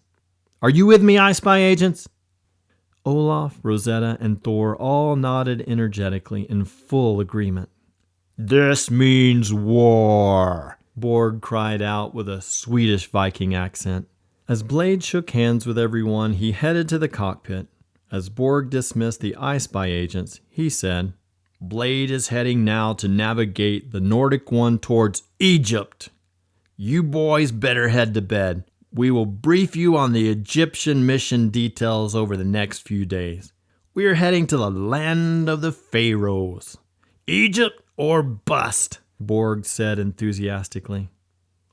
Are you with me, iSpy agents? Olaf, Rosetta, and Thor all nodded energetically in full agreement. This means war, Borg cried out with a Swedish Viking accent. As Blade shook hands with everyone, he headed to the cockpit. As Borg dismissed the iSpy agents, he said, Blade is heading now to navigate the Nordic One towards Egypt. You boys better head to bed. We will brief you on the Egyptian mission details over the next few days. We are heading to the land of the pharaohs. Egypt or bust, Borg said enthusiastically.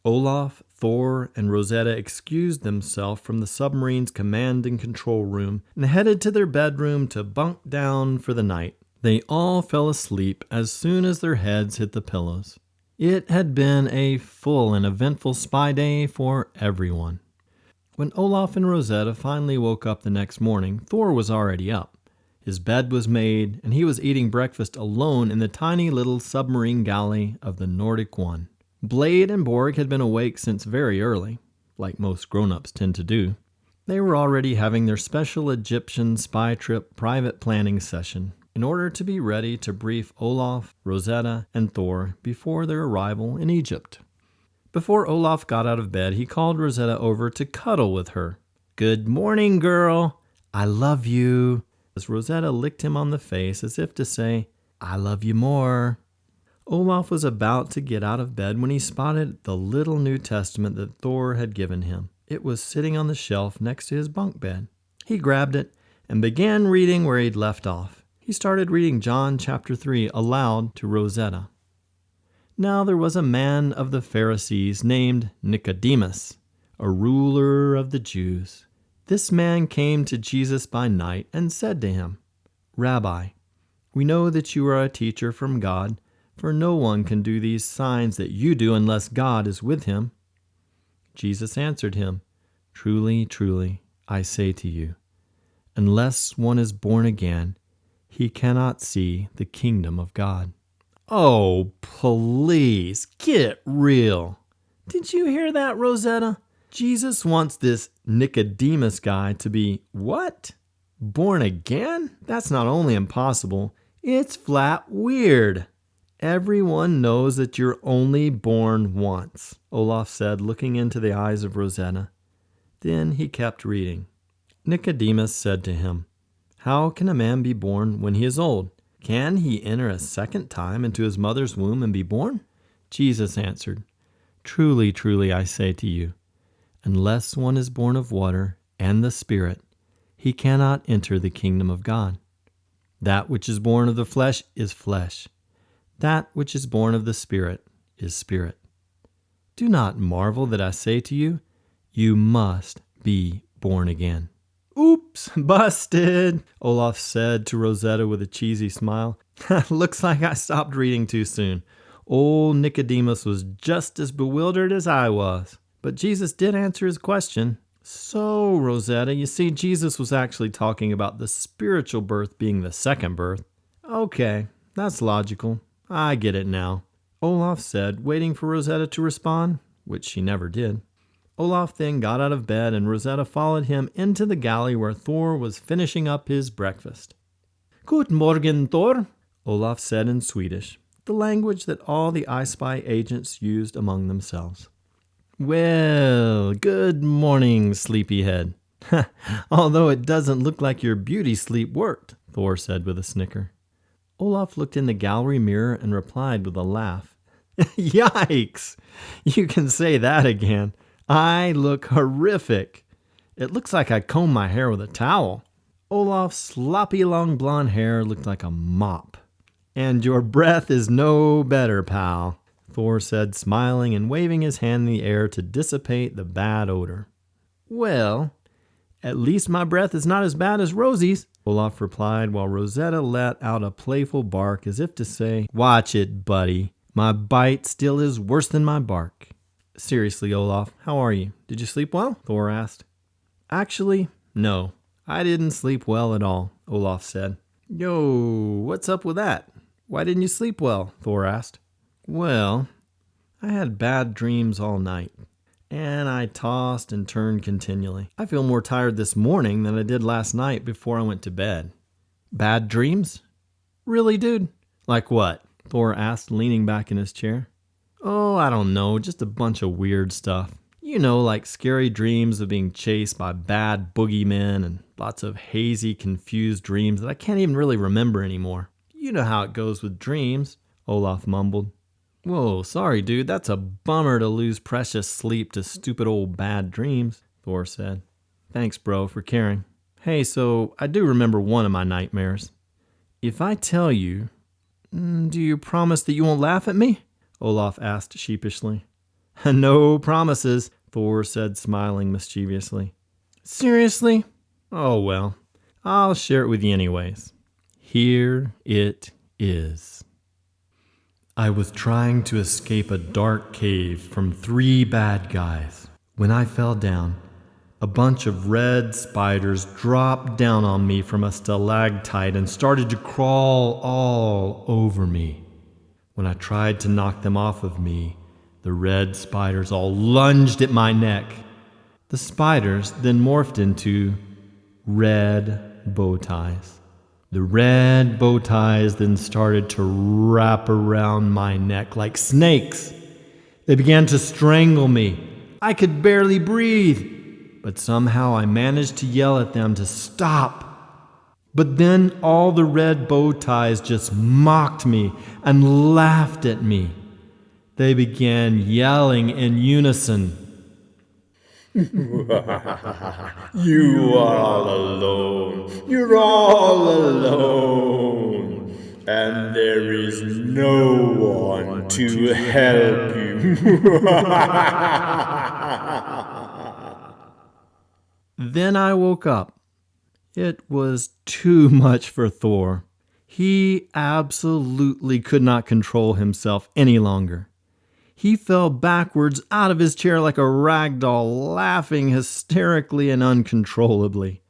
Olaf, Thor, and Rosetta excused themselves from the submarine's command and control room and headed to their bedroom to bunk down for the night. They all fell asleep as soon as their heads hit the pillows. It had been a full and eventful spy day for everyone. When Olaf and Rosetta finally woke up the next morning, Thor was already up. His bed was made, and he was eating breakfast alone in the tiny little submarine galley of the Nordic One. Blade and Borg had been awake since very early, like most grown-ups tend to do. They were already having their special Egyptian spy trip private planning session in order to be ready to brief Olaf, Rosetta, and Thor before their arrival in Egypt. Before Olaf got out of bed, he called Rosetta over to cuddle with her. Good morning, girl. I love you. As Rosetta licked him on the face as if to say, I love you more. Olaf was about to get out of bed when he spotted the little New Testament that Thor had given him. It was sitting on the shelf next to his bunk bed. He grabbed it and began reading where he'd left off. He started reading John chapter 3 aloud to Rosetta. Now there was a man of the Pharisees named Nicodemus, a ruler of the Jews. This man came to Jesus by night and said to him, Rabbi, we know that you are a teacher from God, for no one can do these signs that you do unless God is with him. Jesus answered him, Truly, truly, I say to you, unless one is born again, he cannot see the kingdom of God. Oh, please, get real. Did you hear that, Rosetta? Jesus wants this Nicodemus guy to be what? Born again? That's not only impossible, it's flat weird. Everyone knows that you're only born once, Olaf said, looking into the eyes of Rosetta. Then he kept reading. Nicodemus said to him, How can a man be born when he is old? Can he enter a second time into his mother's womb and be born? Jesus answered, Truly, truly, I say to you, unless one is born of water and the Spirit, he cannot enter the kingdom of God. That which is born of the flesh is flesh. That which is born of the Spirit is spirit. Do not marvel that I say to you, you must be born again." "Oops, busted," Olaf said to Rosetta with a cheesy smile. "Looks like I stopped reading too soon. Old Nicodemus was just as bewildered as I was. But Jesus did answer his question. So, Rosetta, you see, Jesus was actually talking about the spiritual birth being the second birth." "Okay, that's logical. I get it now," Olaf said, waiting for Rosetta to respond, which she never did. Olaf then got out of bed, and Rosetta followed him into the galley where Thor was finishing up his breakfast. "Good morgen, Thor," Olaf said in Swedish, the language that all the iSpy agents used among themselves. "Well, good morning, sleepyhead. Although it doesn't look like your beauty sleep worked," Thor said with a snicker. Olaf looked in the gallery mirror and replied with a laugh. "Yikes! You can say that again. I look horrific. It looks like I combed my hair with a towel." Olaf's sloppy long blonde hair looked like a mop. "And your breath is no better, pal," Thor said, smiling and waving his hand in the air to dissipate the bad odor. "Well, at least my breath is not as bad as Rosie's," Olaf replied, while Rosetta let out a playful bark as if to say, "Watch it, buddy. My bite still is worse than my bark." "Seriously, Olaf, how are you? Did you sleep well?" Thor asked. "Actually, no. I didn't sleep well at all," Olaf said. "Yo, what's up with that? Why didn't you sleep well?" Thor asked. "Well, I had bad dreams all night, and I tossed and turned continually. I feel more tired this morning than I did last night before I went to bed." "Bad dreams? Really, dude? Like what?" Thor asked, leaning back in his chair. "Oh, I don't know, just a bunch of weird stuff. You know, like scary dreams of being chased by bad boogeymen and lots of hazy, confused dreams that I can't even really remember anymore. You know how it goes with dreams," Olaf mumbled. "Whoa, sorry, dude, that's a bummer to lose precious sleep to stupid old bad dreams," Thor said. "Thanks, bro, for caring. Hey, so I do remember one of my nightmares. If I tell you, do you promise that you won't laugh at me?" Olaf asked sheepishly. "No promises," Thor said, smiling mischievously. "Seriously? Oh well, I'll share it with you anyways. Here it is. I was trying to escape a dark cave from 3 bad guys. When I fell down, a bunch of red spiders dropped down on me from a stalactite and started to crawl all over me. When I tried to knock them off of me, the red spiders all lunged at my neck. The spiders then morphed into red bow ties. The red bow ties then started to wrap around my neck like snakes. They began to strangle me. I could barely breathe, but somehow I managed to yell at them to stop. But then all the red bow ties just mocked me and laughed at me. They began yelling in unison. "You are all alone. You're all alone. And there is no one to help you." Then I woke up. It was too much for Thor. He absolutely could not control himself any longer. He fell backwards out of his chair like a rag doll, laughing hysterically and uncontrollably.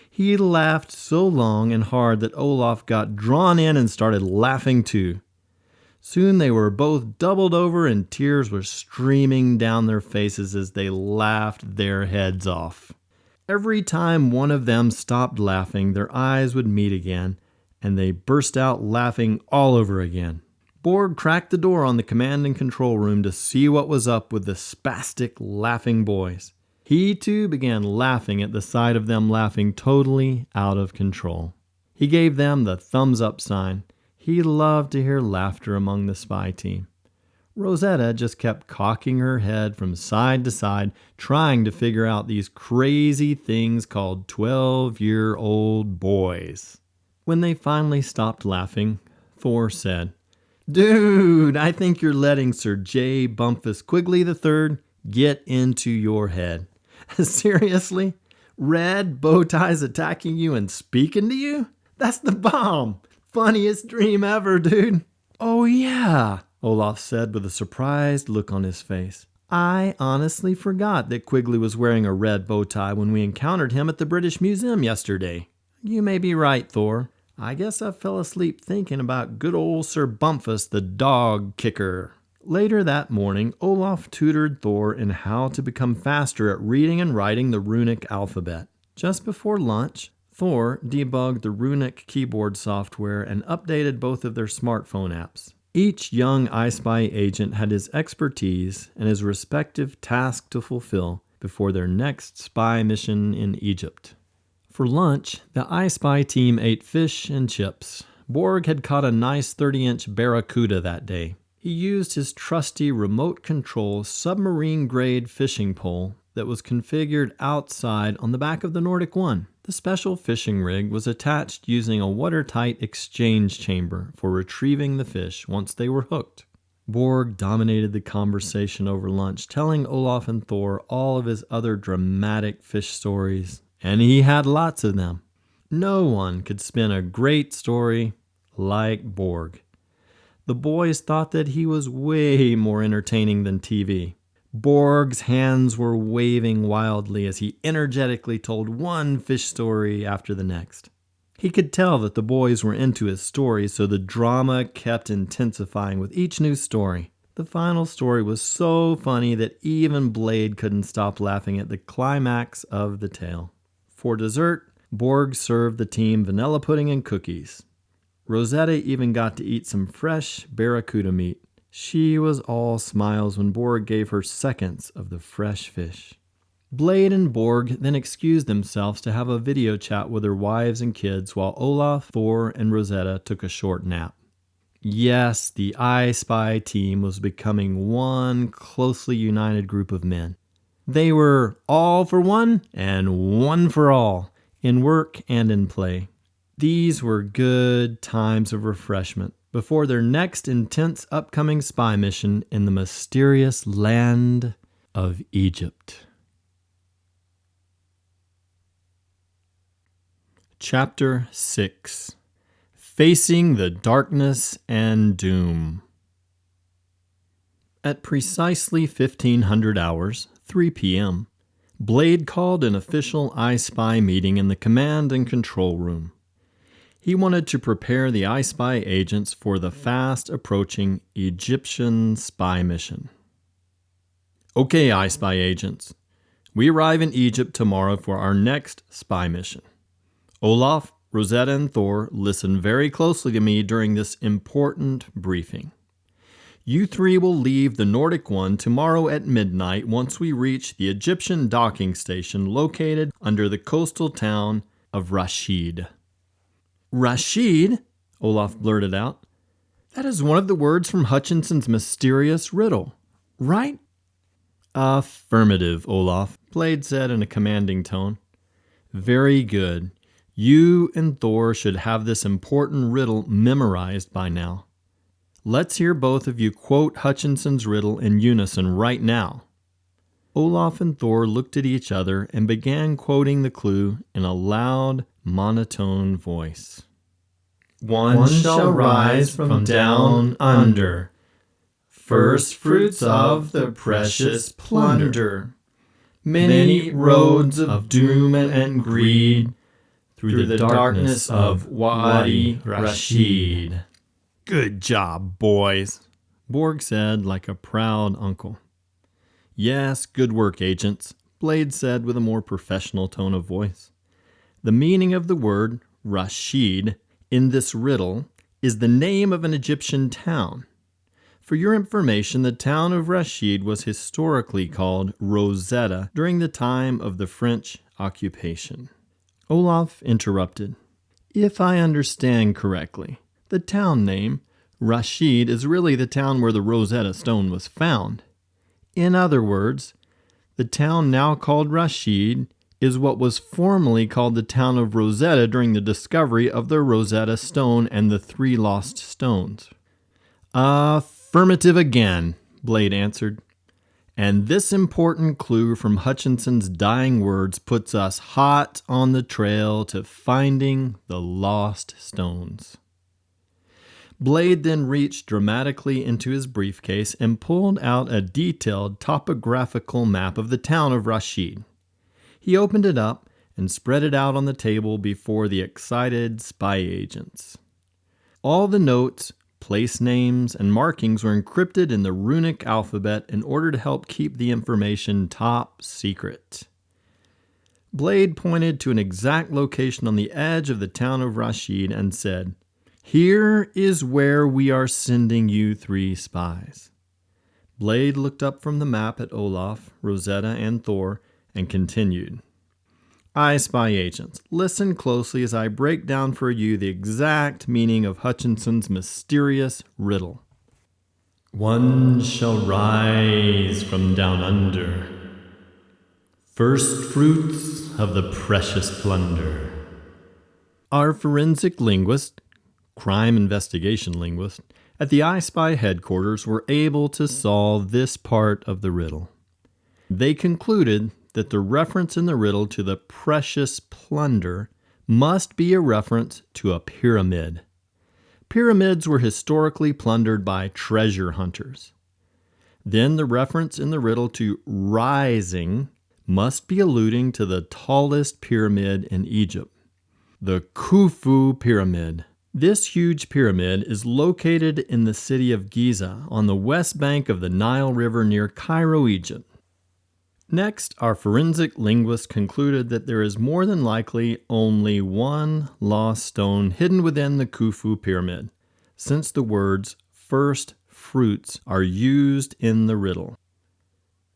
He laughed so long and hard that Olaf got drawn in and started laughing too. Soon they were both doubled over and tears were streaming down their faces as they laughed their heads off. Every time one of them stopped laughing, their eyes would meet again, and they burst out laughing all over again. Borg cracked the door on the command and control room to see what was up with the spastic laughing boys. He too began laughing at the sight of them laughing totally out of control. He gave them the thumbs up sign. He loved to hear laughter among the spy team. Rosetta just kept cocking her head from side to side, trying to figure out these crazy things called 12-year-old boys. When they finally stopped laughing, Thor said, Dude, I think you're letting Sir J. Bumpus Quigley III get into your head. Seriously? Red bow ties attacking you and speaking to you? That's the bomb. Funniest dream ever, dude. Oh yeah, Olaf said with a surprised look on his face. I honestly forgot that Quigley was wearing a red bow tie when we encountered him at the British Museum yesterday. You may be right, Thor. I guess I fell asleep thinking about good old Sir Bumpus, the dog kicker. Later that morning, Olaf tutored Thor in how to become faster at reading and writing the runic alphabet. Just before lunch, Thor debugged the runic keyboard software and updated both of their smartphone apps. Each young iSpy agent had his expertise and his respective task to fulfill before their next spy mission in Egypt. For lunch, the iSpy team ate fish and chips. Borg had caught a nice 30-inch barracuda that day. He used his trusty remote-control submarine-grade fishing pole that was configured outside on the back of the Nordic One. The special fishing rig was attached using a watertight exchange chamber for retrieving the fish once they were hooked. Borg dominated the conversation over lunch, telling Olaf and Thor all of his other dramatic fish stories, and he had lots of them. No one could spin a great story like Borg. The boys thought that he was way more entertaining than TV. Borg's hands were waving wildly as he energetically told one fish story after the next. He could tell that the boys were into his story, so the drama kept intensifying with each new story. The final story was so funny that even Blade couldn't stop laughing at the climax of the tale. For dessert, Borg served the team vanilla pudding and cookies. Rosetta even got to eat some fresh barracuda meat. She was all smiles when Borg gave her seconds of the fresh fish. Blade and Borg then excused themselves to have a video chat with their wives and kids while Olaf, Thor, and Rosetta took a short nap. Yes, the iSpy team was becoming one closely united group of men. They were all for one and one for all, in work and in play. These were good times of refreshment before their next intense upcoming spy mission in the mysterious land of Egypt. Chapter 6. Facing the Darkness and Doom. At precisely 1500 hours, 3 p.m., Blade called an official iSpy meeting in the command and control room. He wanted to prepare the iSpy agents for the fast-approaching Egyptian spy mission. Okay, iSpy agents. We arrive in Egypt tomorrow for our next spy mission. Olaf, Rosetta, and Thor, listen very closely to me during this important briefing. You three will leave the Nordic One tomorrow at midnight once we reach the Egyptian docking station located under the coastal town of Rashid. Rashid? Olaf blurted out. That is one of the words from Hutchinson's mysterious riddle, right? Affirmative, Olaf, Blade said in a commanding tone. Very good. You and Thor should have this important riddle memorized by now. Let's hear both of you quote Hutchinson's riddle in unison right now. Olaf and Thor looked at each other and began quoting the clue in a loud, monotone voice. One shall rise from down under, first fruits of the precious plunder. Many roads of doom and greed, through the darkness of Wadi Rashid. Good job, boys, Borg said like a proud uncle. Yes, good work, agents, Blade said with a more professional tone of voice. The meaning of the word Rashid in this riddle is the name of an Egyptian town. For your information, the town of Rashid was historically called Rosetta during the time of the French occupation. Olaf interrupted. If I understand correctly, the town name, Rashid, is really the town where the Rosetta Stone was found. In other words, the town now called Rashid is what was formerly called the town of Rosetta during the discovery of the Rosetta Stone and the 3 lost stones. Affirmative again, Blade answered. And this important clue from Hutchinson's dying words puts us hot on the trail to finding the lost stones. Blade then reached dramatically into his briefcase and pulled out a detailed topographical map of the town of Rashid. He opened it up and spread it out on the table before the excited spy agents. All the notes, place names, and markings were encrypted in the runic alphabet in order to help keep the information top secret. Blade pointed to an exact location on the edge of the town of Rashid and said, "Here is where we are sending you 3 spies." Blade looked up from the map at Olaf, Rosetta, and Thor and continued. iSpy agents, listen closely as I break down for you the exact meaning of Hutchinson's mysterious riddle. One shall rise from down under, first fruits of the precious plunder. Our forensic linguist, crime investigation linguist, at the iSpy headquarters were able to solve this part of the riddle. They concluded that the reference in the riddle to the precious plunder must be a reference to a pyramid. Pyramids were historically plundered by treasure hunters. Then the reference in the riddle to rising must be alluding to the tallest pyramid in Egypt, the Khufu Pyramid. This huge pyramid is located in the city of Giza on the west bank of the Nile River near Cairo, Egypt. Next, our forensic linguist concluded that there is more than likely only one lost stone hidden within the Khufu Pyramid, since the words first fruits are used in the riddle.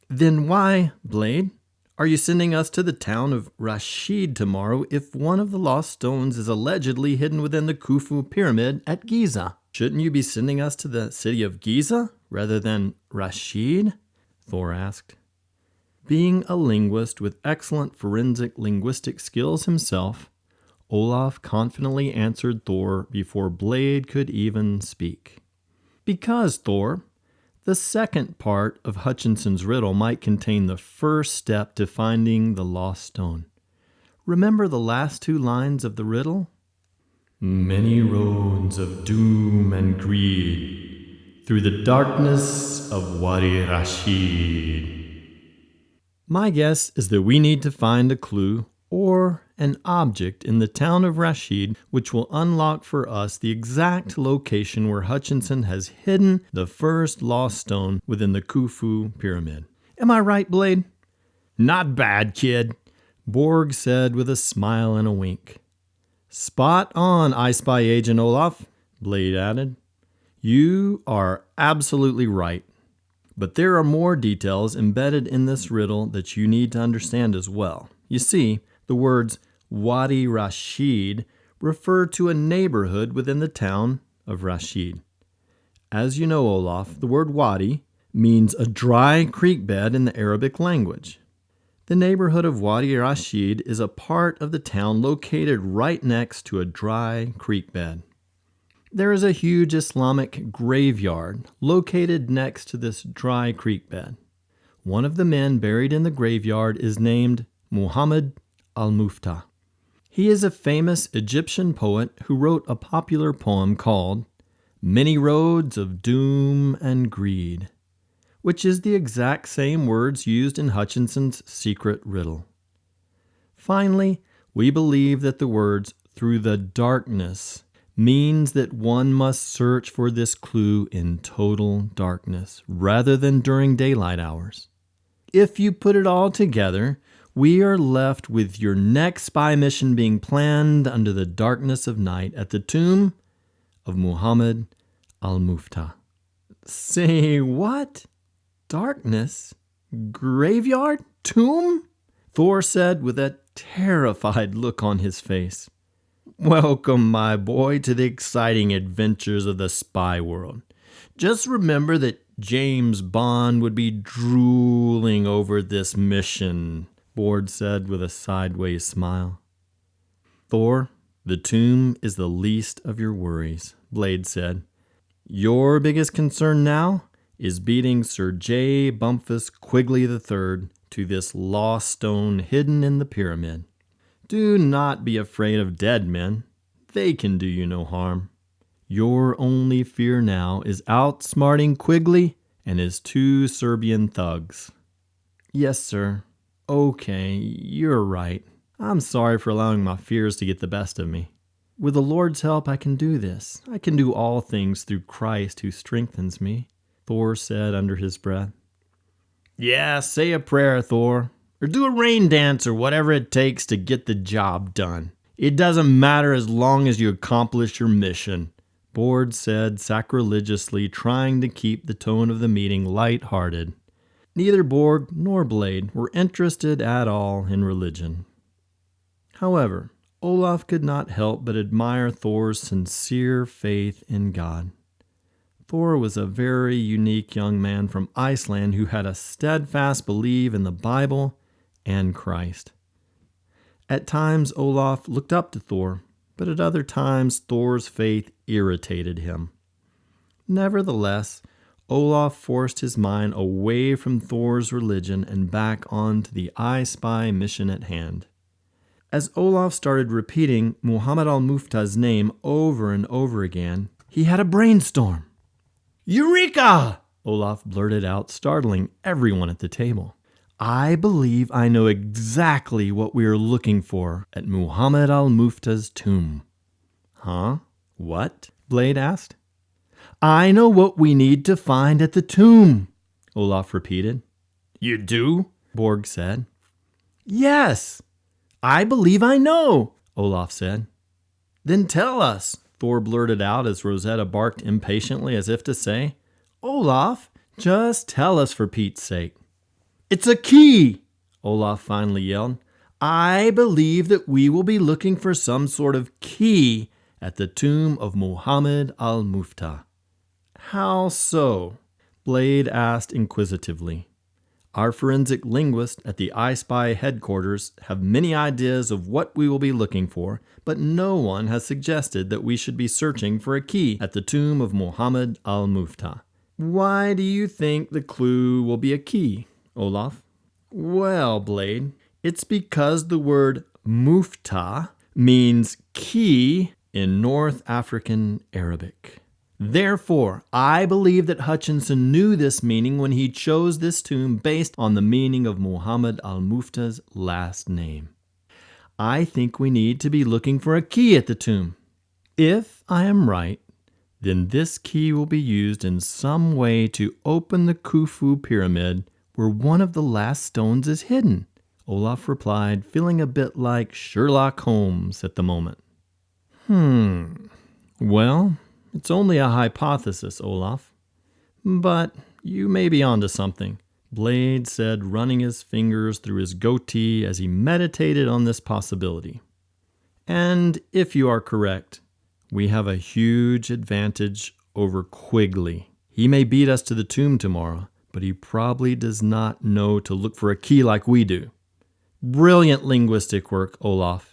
Then why, Blade, are you sending us to the town of Rashid tomorrow if one of the lost stones is allegedly hidden within the Khufu Pyramid at Giza? Shouldn't you be sending us to the city of Giza rather than Rashid? Thor asked. Being a linguist with excellent forensic linguistic skills himself, Olaf confidently answered Thor before Blade could even speak. Because, Thor, the second part of Hutchinson's riddle might contain the first step to finding the lost stone. Remember the last 2 lines of the riddle? Many roads of doom and greed through the darkness of Wadi Rashid. My guess is that we need to find a clue or an object in the town of Rashid which will unlock for us the exact location where Hutchinson has hidden the first lost stone within the Khufu Pyramid. Am I right, Blade? Not bad, kid, Borg said with a smile and a wink. Spot on, iSpy agent Olaf, Blade added. You are absolutely right. But there are more details embedded in this riddle that you need to understand as well. You see, the words Wadi Rashid refer to a neighborhood within the town of Rashid. As you know, Olaf, the word Wadi means a dry creek bed in the Arabic language. The neighborhood of Wadi Rashid is a part of the town located right next to a dry creek bed. There is a huge Islamic graveyard located next to this dry creek bed. One of the men buried in the graveyard is named Muhammad al-Muftah. He is a famous Egyptian poet who wrote a popular poem called Many Roads of Doom and Greed, which is the exact same words used in Hutchinson's secret riddle. Finally, we believe that the words through the darkness means that one must search for this clue in total darkness rather than during daylight hours. If you put it all together, we are left with your next spy mission being planned under the darkness of night at the tomb of Muhammad al-Muftah. Say what? Darkness? Graveyard? Tomb? Thor said with a terrified look on his face. Welcome, my boy, to the exciting adventures of the spy world. Just remember that James Bond would be drooling over this mission, Bord said with a sideways smile. Thor, the tomb is the least of your worries, Blade said. Your biggest concern now is beating Sir J. Bumpus Quigley III to this lost stone hidden in the pyramid. Do not be afraid of dead men. They can do you no harm. Your only fear now is outsmarting Quigley and his 2 Serbian thugs. Yes, sir. Okay, you're right. I'm sorry for allowing my fears to get the best of me. With the Lord's help, I can do this. I can do all things through Christ who strengthens me, Thor said under his breath. Yeah, say a prayer, Thor. Or do a rain dance or whatever it takes to get the job done. It doesn't matter as long as you accomplish your mission, Bord said sacrilegiously, trying to keep the tone of the meeting light-hearted. Neither Borg nor Blade were interested at all in religion. However, Olaf could not help but admire Thor's sincere faith in God. Thor was a very unique young man from Iceland who had a steadfast belief in the Bible and Christ. At times, Olaf looked up to Thor, but at other times, Thor's faith irritated him. Nevertheless, Olaf forced his mind away from Thor's religion and back onto the iSpy mission at hand. As Olaf started repeating Muhammad al-Muftah's name over and over again, he had a brainstorm. Eureka! Olaf blurted out, startling everyone at the table. I believe I know exactly what we are looking for at Muhammad al-Muftah's tomb. Huh? What? Blade asked. I know what we need to find at the tomb, Olaf repeated. You do? Borg said. Yes, I believe I know, Olaf said. Then tell us, Thor blurted out as Rosetta barked impatiently as if to say, Olaf, just tell us for Pete's sake. It's a key, Olaf finally yelled. I believe that we will be looking for some sort of key at the tomb of Muhammad al-Muftah. How so? Blade asked inquisitively. Our forensic linguists at the iSpy headquarters have many ideas of what we will be looking for, but no one has suggested that we should be searching for a key at the tomb of Muhammad al-Muftah. Why do you think the clue will be a key, Olaf? Well, Blade, it's because the word Muftah means key in North African Arabic. Therefore, I believe that Hutchinson knew this meaning when he chose this tomb based on the meaning of Muhammad al-Muftah's last name. I think we need to be looking for a key at the tomb. If I am right, then this key will be used in some way to open the Khufu pyramid where one of the last stones is hidden, Olaf replied, feeling a bit like Sherlock Holmes at the moment. Well, it's only a hypothesis, Olaf. But you may be onto something, Blade said, running his fingers through his goatee as he meditated on this possibility. And if you are correct, we have a huge advantage over Quigley. He may beat us to the tomb tomorrow, but he probably does not know to look for a key like we do. Brilliant linguistic work, Olaf.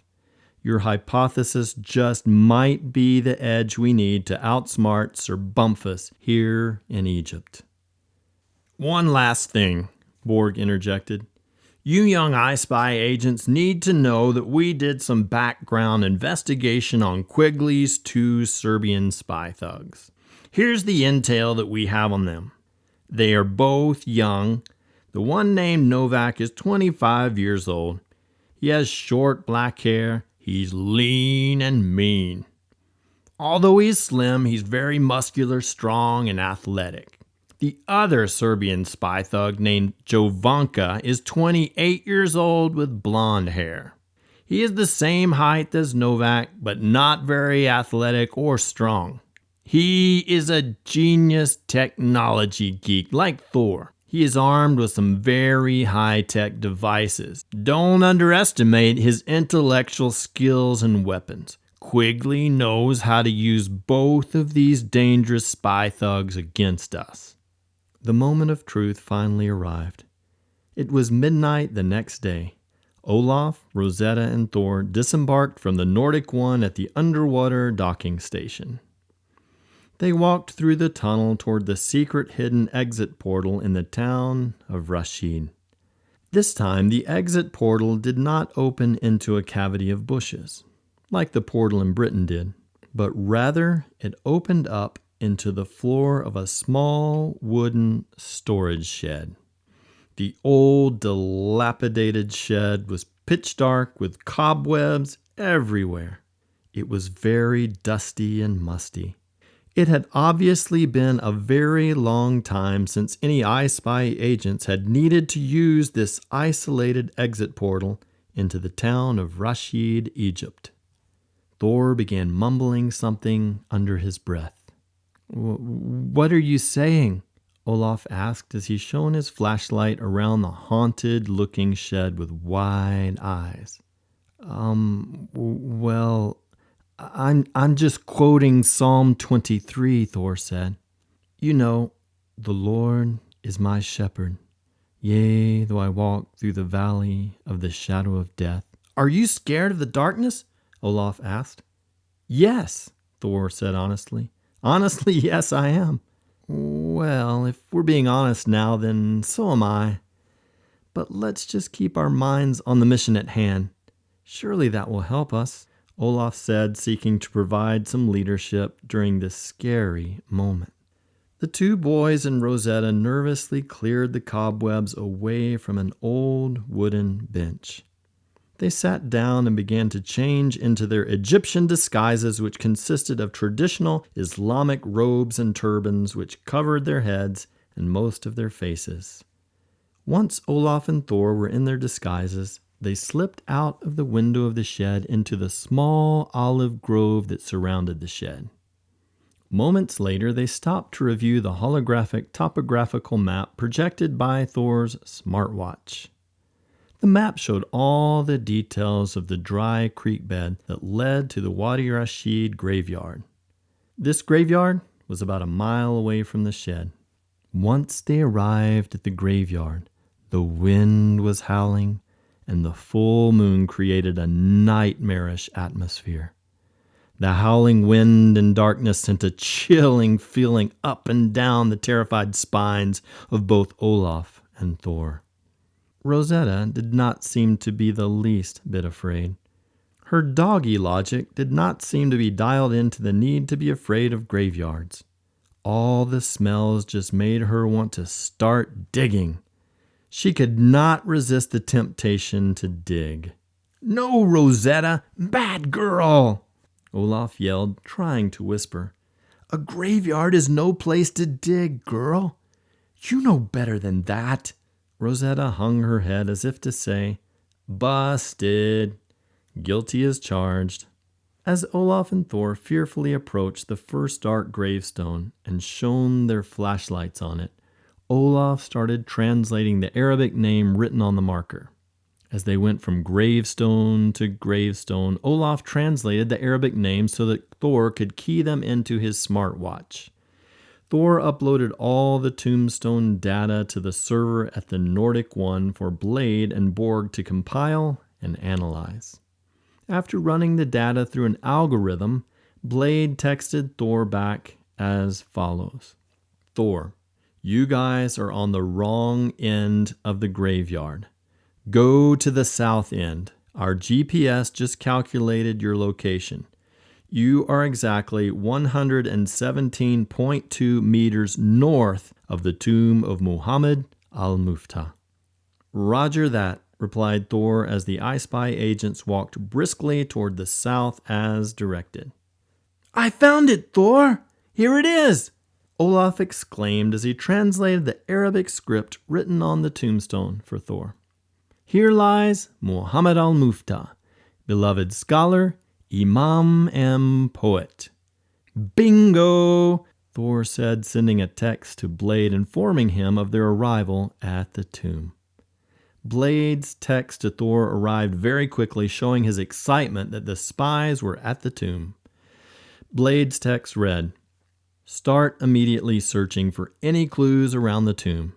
Your hypothesis just might be the edge we need to outsmart Sir Bumpus here in Egypt. One last thing, Borg interjected. You young iSpy agents need to know that we did some background investigation on Quigley's 2 Serbian spy thugs. Here's the intel that we have on them. They are both young. The one named Novak is 25 years old. He has short black hair. He's lean and mean. Although he's slim, he's very muscular, strong, and athletic. The other Serbian spy thug named Jovanka is 28 years old with blonde hair. He is the same height as Novak, but not very athletic or strong. He is a genius technology geek like Thor. He is armed with some very high-tech devices. Don't underestimate his intellectual skills and weapons. Quigley knows how to use both of these dangerous spy thugs against us. The moment of truth finally arrived. It was midnight the next day. Olaf, Rosetta, and Thor disembarked from the Nordic One at the underwater docking station. They walked through the tunnel toward the secret hidden exit portal in the town of Rashid. This time, the exit portal did not open into a cavity of bushes, like the portal in Britain did, but rather it opened up into the floor of a small wooden storage shed. The old, dilapidated shed was pitch dark with cobwebs everywhere. It was very dusty and musty. It had obviously been a very long time since any iSpy agents had needed to use this isolated exit portal into the town of Rashid, Egypt. Thor began mumbling something under his breath. "What are you saying?" Olaf asked as he shone his flashlight around the haunted-looking shed with wide eyes. Well, I'm just quoting Psalm 23, Thor said. You know, the Lord is my shepherd. Yea, though I walk through the valley of the shadow of death. Are you scared of the darkness? Olaf asked. Yes, Thor said honestly. Honestly, yes, I am. Well, if we're being honest now, then so am I. But let's just keep our minds on the mission at hand. Surely that will help us, Olaf said, seeking to provide some leadership during this scary moment. The two boys and Rosetta nervously cleared the cobwebs away from an old wooden bench. They sat down and began to change into their Egyptian disguises, which consisted of traditional Islamic robes and turbans which covered their heads and most of their faces. Once Olaf and Thor were in their disguises, they slipped out of the window of the shed into the small olive grove that surrounded the shed. Moments later, they stopped to review the holographic topographical map projected by Thor's smartwatch. The map showed all the details of the dry creek bed that led to the Wadi Rashid graveyard. This graveyard was about a mile away from the shed. Once they arrived at the graveyard, the wind was howling and the full moon created a nightmarish atmosphere. The howling wind and darkness sent a chilling feeling up and down the terrified spines of both Olaf and Thor. Rosetta did not seem to be the least bit afraid. Her doggy logic did not seem to be dialed into the need to be afraid of graveyards. All the smells just made her want to start digging. She could not resist the temptation to dig. "No, Rosetta! Bad girl!" Olaf yelled, trying to whisper. "A graveyard is no place to dig, girl. You know better than that." Rosetta hung her head as if to say, "Busted. Guilty as charged." As Olaf and Thor fearfully approached the first dark gravestone and shone their flashlights on it, Olaf started translating the Arabic name written on the marker. As they went from gravestone to gravestone, Olaf translated the Arabic names so that Thor could key them into his smartwatch. Thor uploaded all the tombstone data to the server at the Nordic One for Blade and Borg to compile and analyze. After running the data through an algorithm, Blade texted Thor back as follows. "Thor, you guys are on the wrong end of the graveyard. Go to the south end. Our GPS just calculated your location. You are exactly 117.2 meters north of the tomb of Muhammad al-Muftah." "Roger that," replied Thor as the iSpy agents walked briskly toward the south as directed. "I found it, Thor! Here it is!" Olaf exclaimed as he translated the Arabic script written on the tombstone for Thor. "Here lies Muhammad al-Muftah, beloved scholar, Imam and poet." "Bingo!" Thor said, sending a text to Blade informing him of their arrival at the tomb. Blade's text to Thor arrived very quickly, showing his excitement that the spies were at the tomb. Blade's text read, "Start immediately searching for any clues around the tomb.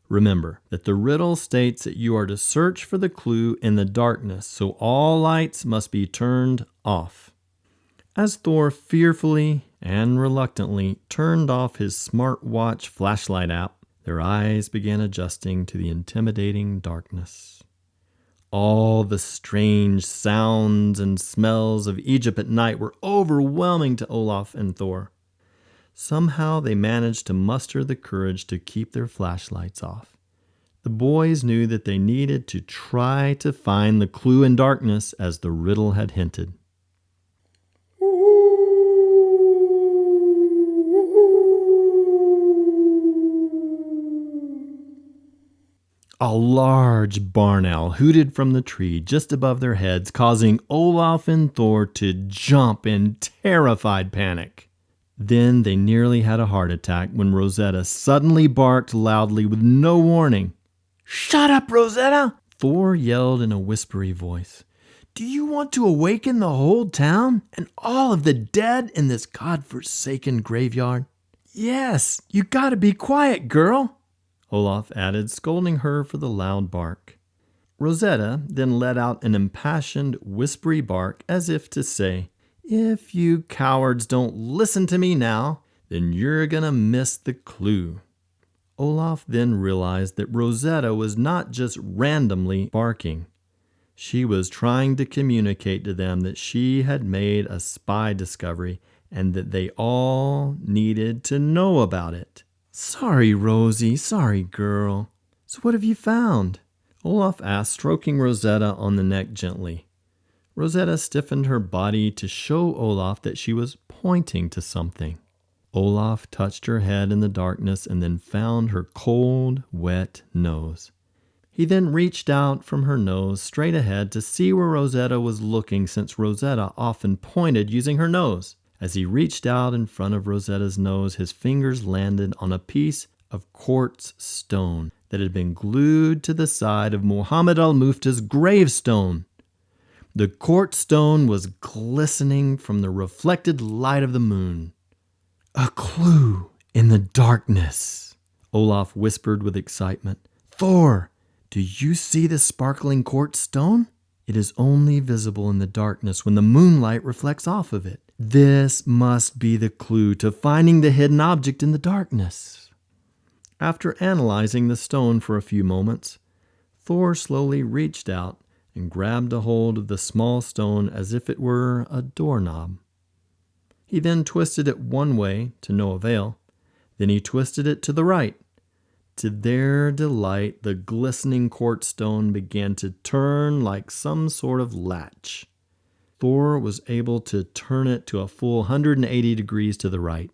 Remember that the riddle states that you are to search for the clue in the darkness, so all lights must be turned off." As Thor fearfully and reluctantly turned off his smartwatch flashlight app, their eyes began adjusting to the intimidating darkness. All the strange sounds and smells of Egypt at night were overwhelming to Olaf and Thor. Somehow they managed to muster the courage to keep their flashlights off. The boys knew that they needed to try to find the clue in darkness as the riddle had hinted. A large barn owl hooted from the tree just above their heads, causing Olaf and Thor to jump in terrified panic. Then they nearly had a heart attack when Rosetta suddenly barked loudly with no warning. "Shut up, Rosetta!" Thor yelled in a whispery voice. "Do you want to awaken the whole town and all of the dead in this godforsaken graveyard?" "Yes, you gotta be quiet, girl," Olaf added, scolding her for the loud bark. Rosetta then let out an impassioned, whispery bark as if to say, "If you cowards don't listen to me now, then you're gonna miss the clue." Olaf then realized that Rosetta was not just randomly barking. She was trying to communicate to them that she had made a spy discovery and that they all needed to know about it. "Sorry, Rosie. Sorry, girl. So what have you found?" Olaf asked, stroking Rosetta on the neck gently. Rosetta stiffened her body to show Olaf that she was pointing to something. Olaf touched her head in the darkness and then found her cold, wet nose. He then reached out from her nose straight ahead to see where Rosetta was looking, since Rosetta often pointed using her nose. As he reached out in front of Rosetta's nose, his fingers landed on a piece of quartz stone that had been glued to the side of Muhammad al-Mufta's gravestone. The quartz stone was glistening from the reflected light of the moon. "A clue in the darkness," Olaf whispered with excitement. "Thor, do you see the sparkling quartz stone? It is only visible in the darkness when the moonlight reflects off of it. This must be the clue to finding the hidden object in the darkness." After analyzing the stone for a few moments, Thor slowly reached out and grabbed a hold of the small stone as if it were a doorknob. He then twisted it one way to no avail. Then he twisted it to the right. To their delight, the glistening quartz stone began to turn like some sort of latch. Thor was able to turn it to a full 180 degrees to the right.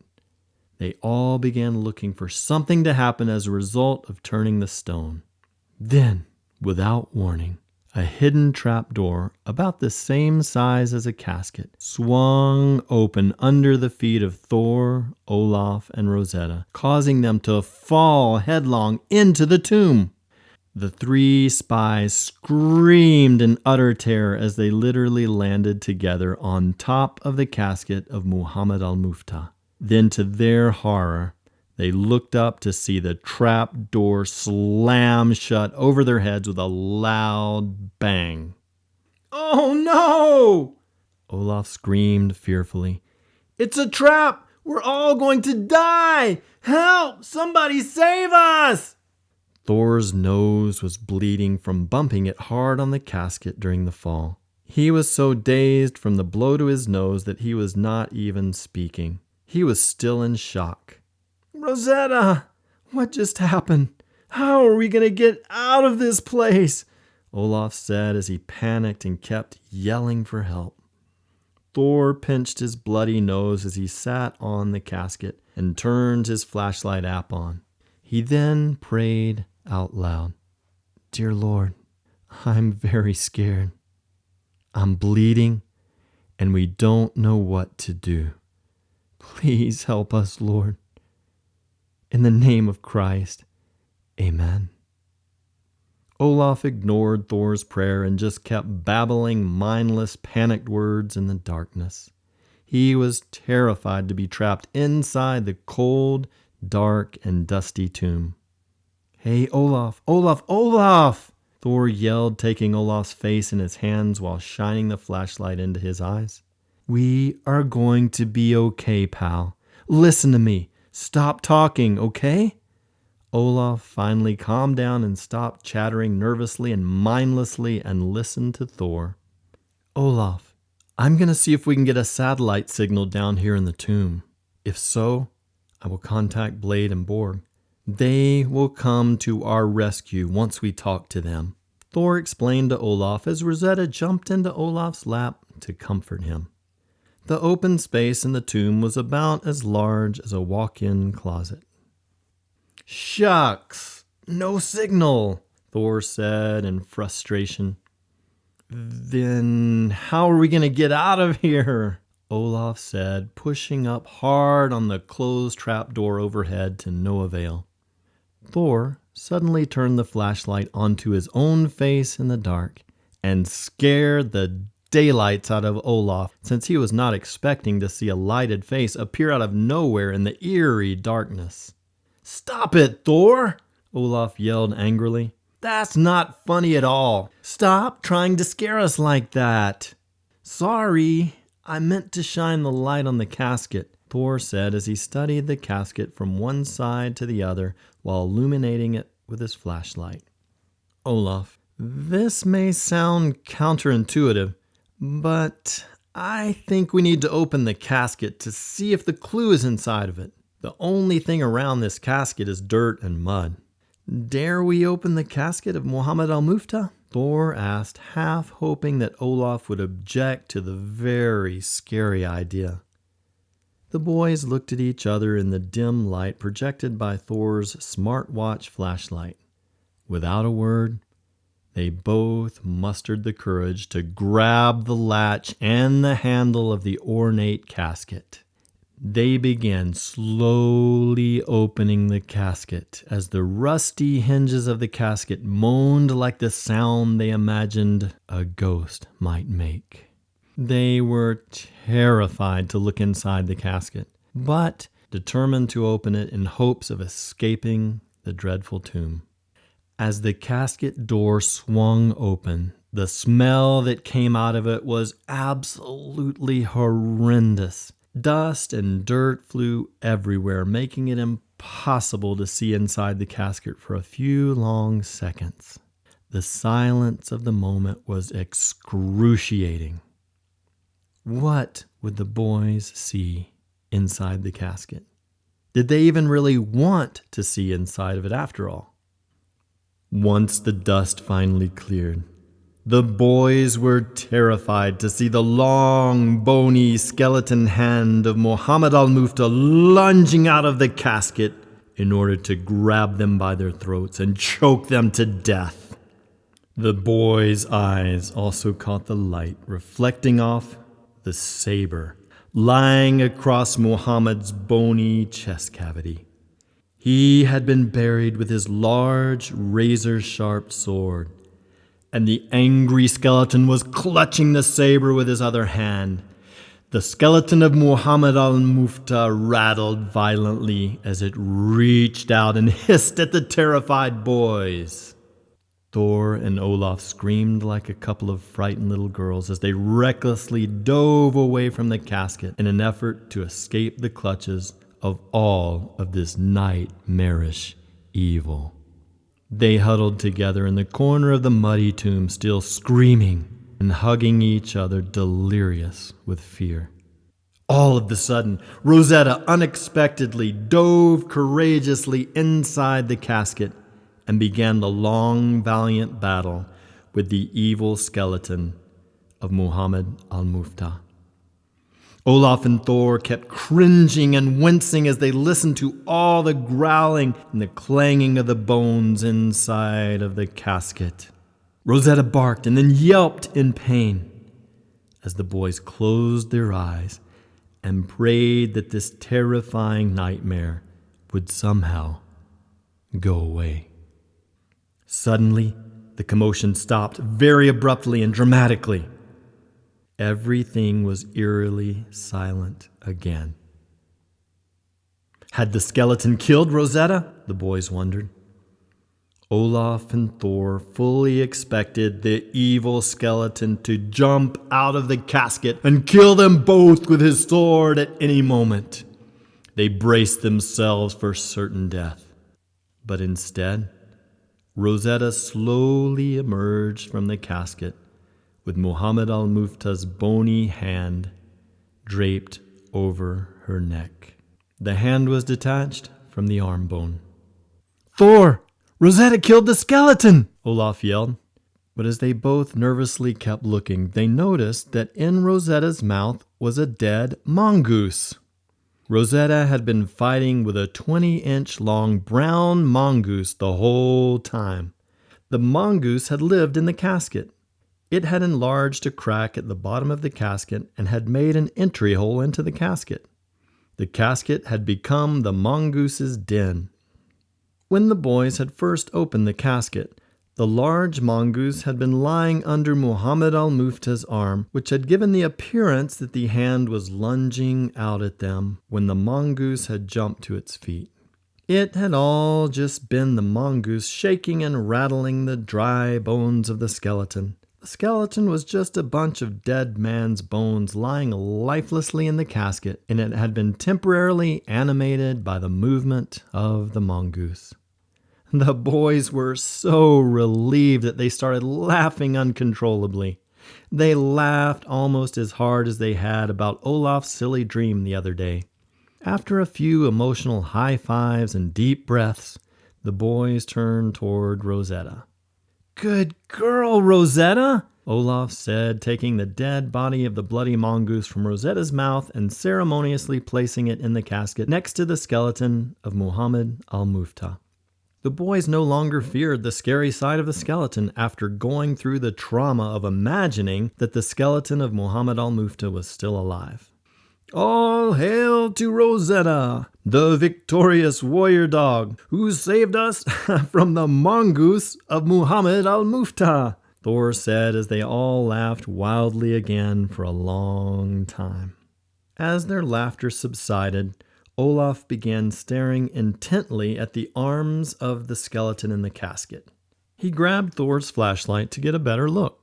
They all began looking for something to happen as a result of turning the stone. Then, without warning, a hidden trapdoor, about the same size as a casket, swung open under the feet of Thor, Olaf, and Rosetta, causing them to fall headlong into the tomb. The three spies screamed in utter terror as they literally landed together on top of the casket of Muhammad al-Mufta. Then, to their horror, they looked up to see the trap door slam shut over their heads with a loud bang. "Oh no!" Olaf screamed fearfully. "It's a trap! We're all going to die! Help! Somebody save us!" Thor's nose was bleeding from bumping it hard on the casket during the fall. He was so dazed from the blow to his nose that he was not even speaking. He was still in shock. "Rosetta, what just happened? How are we going to get out of this place?" Olaf said as he panicked and kept yelling for help. Thor pinched his bloody nose as he sat on the casket and turned his flashlight app on. He then prayed out loud. "Dear Lord, I'm very scared. I'm bleeding, and we don't know what to do. Please help us, Lord. In the name of Christ, amen." Olaf ignored Thor's prayer and just kept babbling mindless, panicked words in the darkness. He was terrified to be trapped inside the cold, dark, and dusty tomb. "Hey, Olaf, Olaf, Olaf!" Thor yelled, taking Olaf's face in his hands while shining the flashlight into his eyes. We are going to be okay, pal. Listen to me. Stop talking, okay? Olaf finally calmed down and stopped chattering nervously and mindlessly and listened to Thor. Olaf, I'm going to see if we can get a satellite signal down here in the tomb. If so, I will contact Blade and Borg. They will come to our rescue once we talk to them. Thor explained to Olaf as Rosetta jumped into Olaf's lap to comfort him. The open space in the tomb was about as large as a walk-in closet. Shucks! No signal, Thor said in frustration. Then how are we going to get out of here? Olaf said, pushing up hard on the closed trapdoor overhead to no avail. Thor suddenly turned the flashlight onto his own face in the dark and scared the daylights out of Olaf, since he was not expecting to see a lighted face appear out of nowhere in the eerie darkness. Stop it, Thor! Olaf yelled angrily. That's not funny at all. Stop trying to scare us like that. Sorry, I meant to shine the light on the casket, Thor said as he studied the casket from one side to the other while illuminating it with his flashlight. Olaf, this may sound counterintuitive, but I think we need to open the casket to see if the clue is inside of it. The only thing around this casket is dirt and mud. Dare we open the casket of Muhammad al-Muftah? Thor asked, half hoping that Olaf would object to the very scary idea. The boys looked at each other in the dim light projected by Thor's smartwatch flashlight. Without a word, they both mustered the courage to grab the latch and the handle of the ornate casket. They began slowly opening the casket as the rusty hinges of the casket moaned like the sound they imagined a ghost might make. They were terrified to look inside the casket, but determined to open it in hopes of escaping the dreadful tomb. As the casket door swung open, the smell that came out of it was absolutely horrendous. Dust and dirt flew everywhere, making it impossible to see inside the casket for a few long seconds. The silence of the moment was excruciating. What would the boys see inside the casket? Did they even really want to see inside of it after all? Once the dust finally cleared, the boys were terrified to see the long, bony skeleton hand of Muhammad al-Muftah lunging out of the casket in order to grab them by their throats and choke them to death. The boys' eyes also caught the light reflecting off the saber lying across Muhammad's bony chest cavity. He had been buried with his large, razor-sharp sword, and the angry skeleton was clutching the saber with his other hand. The skeleton of Muhammad al-Muftah rattled violently as it reached out and hissed at the terrified boys. Thor and Olaf screamed like a couple of frightened little girls as they recklessly dove away from the casket in an effort to escape the clutches of all of this nightmarish evil. They huddled together in the corner of the muddy tomb, still screaming and hugging each other, delirious with fear. All of a sudden, Rosetta unexpectedly dove courageously inside the casket and began the long, valiant battle with the evil skeleton of Muhammad al-Muftah. Olaf and Thor kept cringing and wincing as they listened to all the growling and the clanging of the bones inside of the casket. Rosetta barked and then yelped in pain as the boys closed their eyes and prayed that this terrifying nightmare would somehow go away. Suddenly, the commotion stopped very abruptly and dramatically. Everything was eerily silent again. Had the skeleton killed Rosetta? The boys wondered. Olaf and Thor fully expected the evil skeleton to jump out of the casket and kill them both with his sword at any moment. They braced themselves for certain death. But instead, Rosetta slowly emerged from the casket with Muhammad al-Muftah's bony hand draped over her neck. The hand was detached from the arm bone. "Thor! Rosetta killed the skeleton!" Olaf yelled. But as they both nervously kept looking, they noticed that in Rosetta's mouth was a dead mongoose. Rosetta had been fighting with a 20-inch long brown mongoose the whole time. The mongoose had lived in the casket. It had enlarged a crack at the bottom of the casket and had made an entry hole into the casket. The casket had become the mongoose's den. When the boys had first opened the casket, the large mongoose had been lying under Muhammad al-Muftah's arm, which had given the appearance that the hand was lunging out at them when the mongoose had jumped to its feet. It had all just been the mongoose shaking and rattling the dry bones of the skeleton. The skeleton was just a bunch of dead man's bones lying lifelessly in the casket, and it had been temporarily animated by the movement of the mongoose. The boys were so relieved that they started laughing uncontrollably. They laughed almost as hard as they had about Olaf's silly dream the other day. After a few emotional high fives and deep breaths, the boys turned toward Rosetta. "Good girl, Rosetta," Olaf said, taking the dead body of the bloody mongoose from Rosetta's mouth and ceremoniously placing it in the casket next to the skeleton of Muhammad al-Muftah. The boys no longer feared the scary sight of the skeleton after going through the trauma of imagining that the skeleton of Muhammad al-Muftah was still alive. "All hail to Rosetta, the victorious warrior dog, who saved us from the mongoose of Muhammad al-Muftah," Thor said as they all laughed wildly again for a long time. As their laughter subsided, Olaf began staring intently at the arms of the skeleton in the casket. He grabbed Thor's flashlight to get a better look.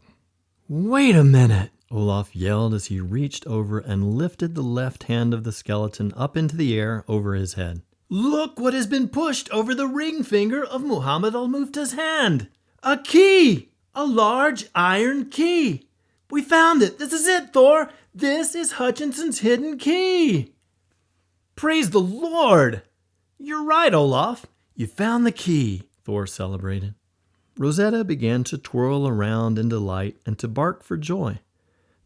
"Wait a minute!" Olaf yelled as he reached over and lifted the left hand of the skeleton up into the air over his head. "Look what has been pushed over the ring finger of Muhammad al-Muftah's hand! A key! A large iron key! We found it! This is it, Thor! This is Hutchinson's hidden key!" "Praise the Lord! You're right, Olaf. You found the key," Thor celebrated. Rosetta began to twirl around in delight and to bark for joy.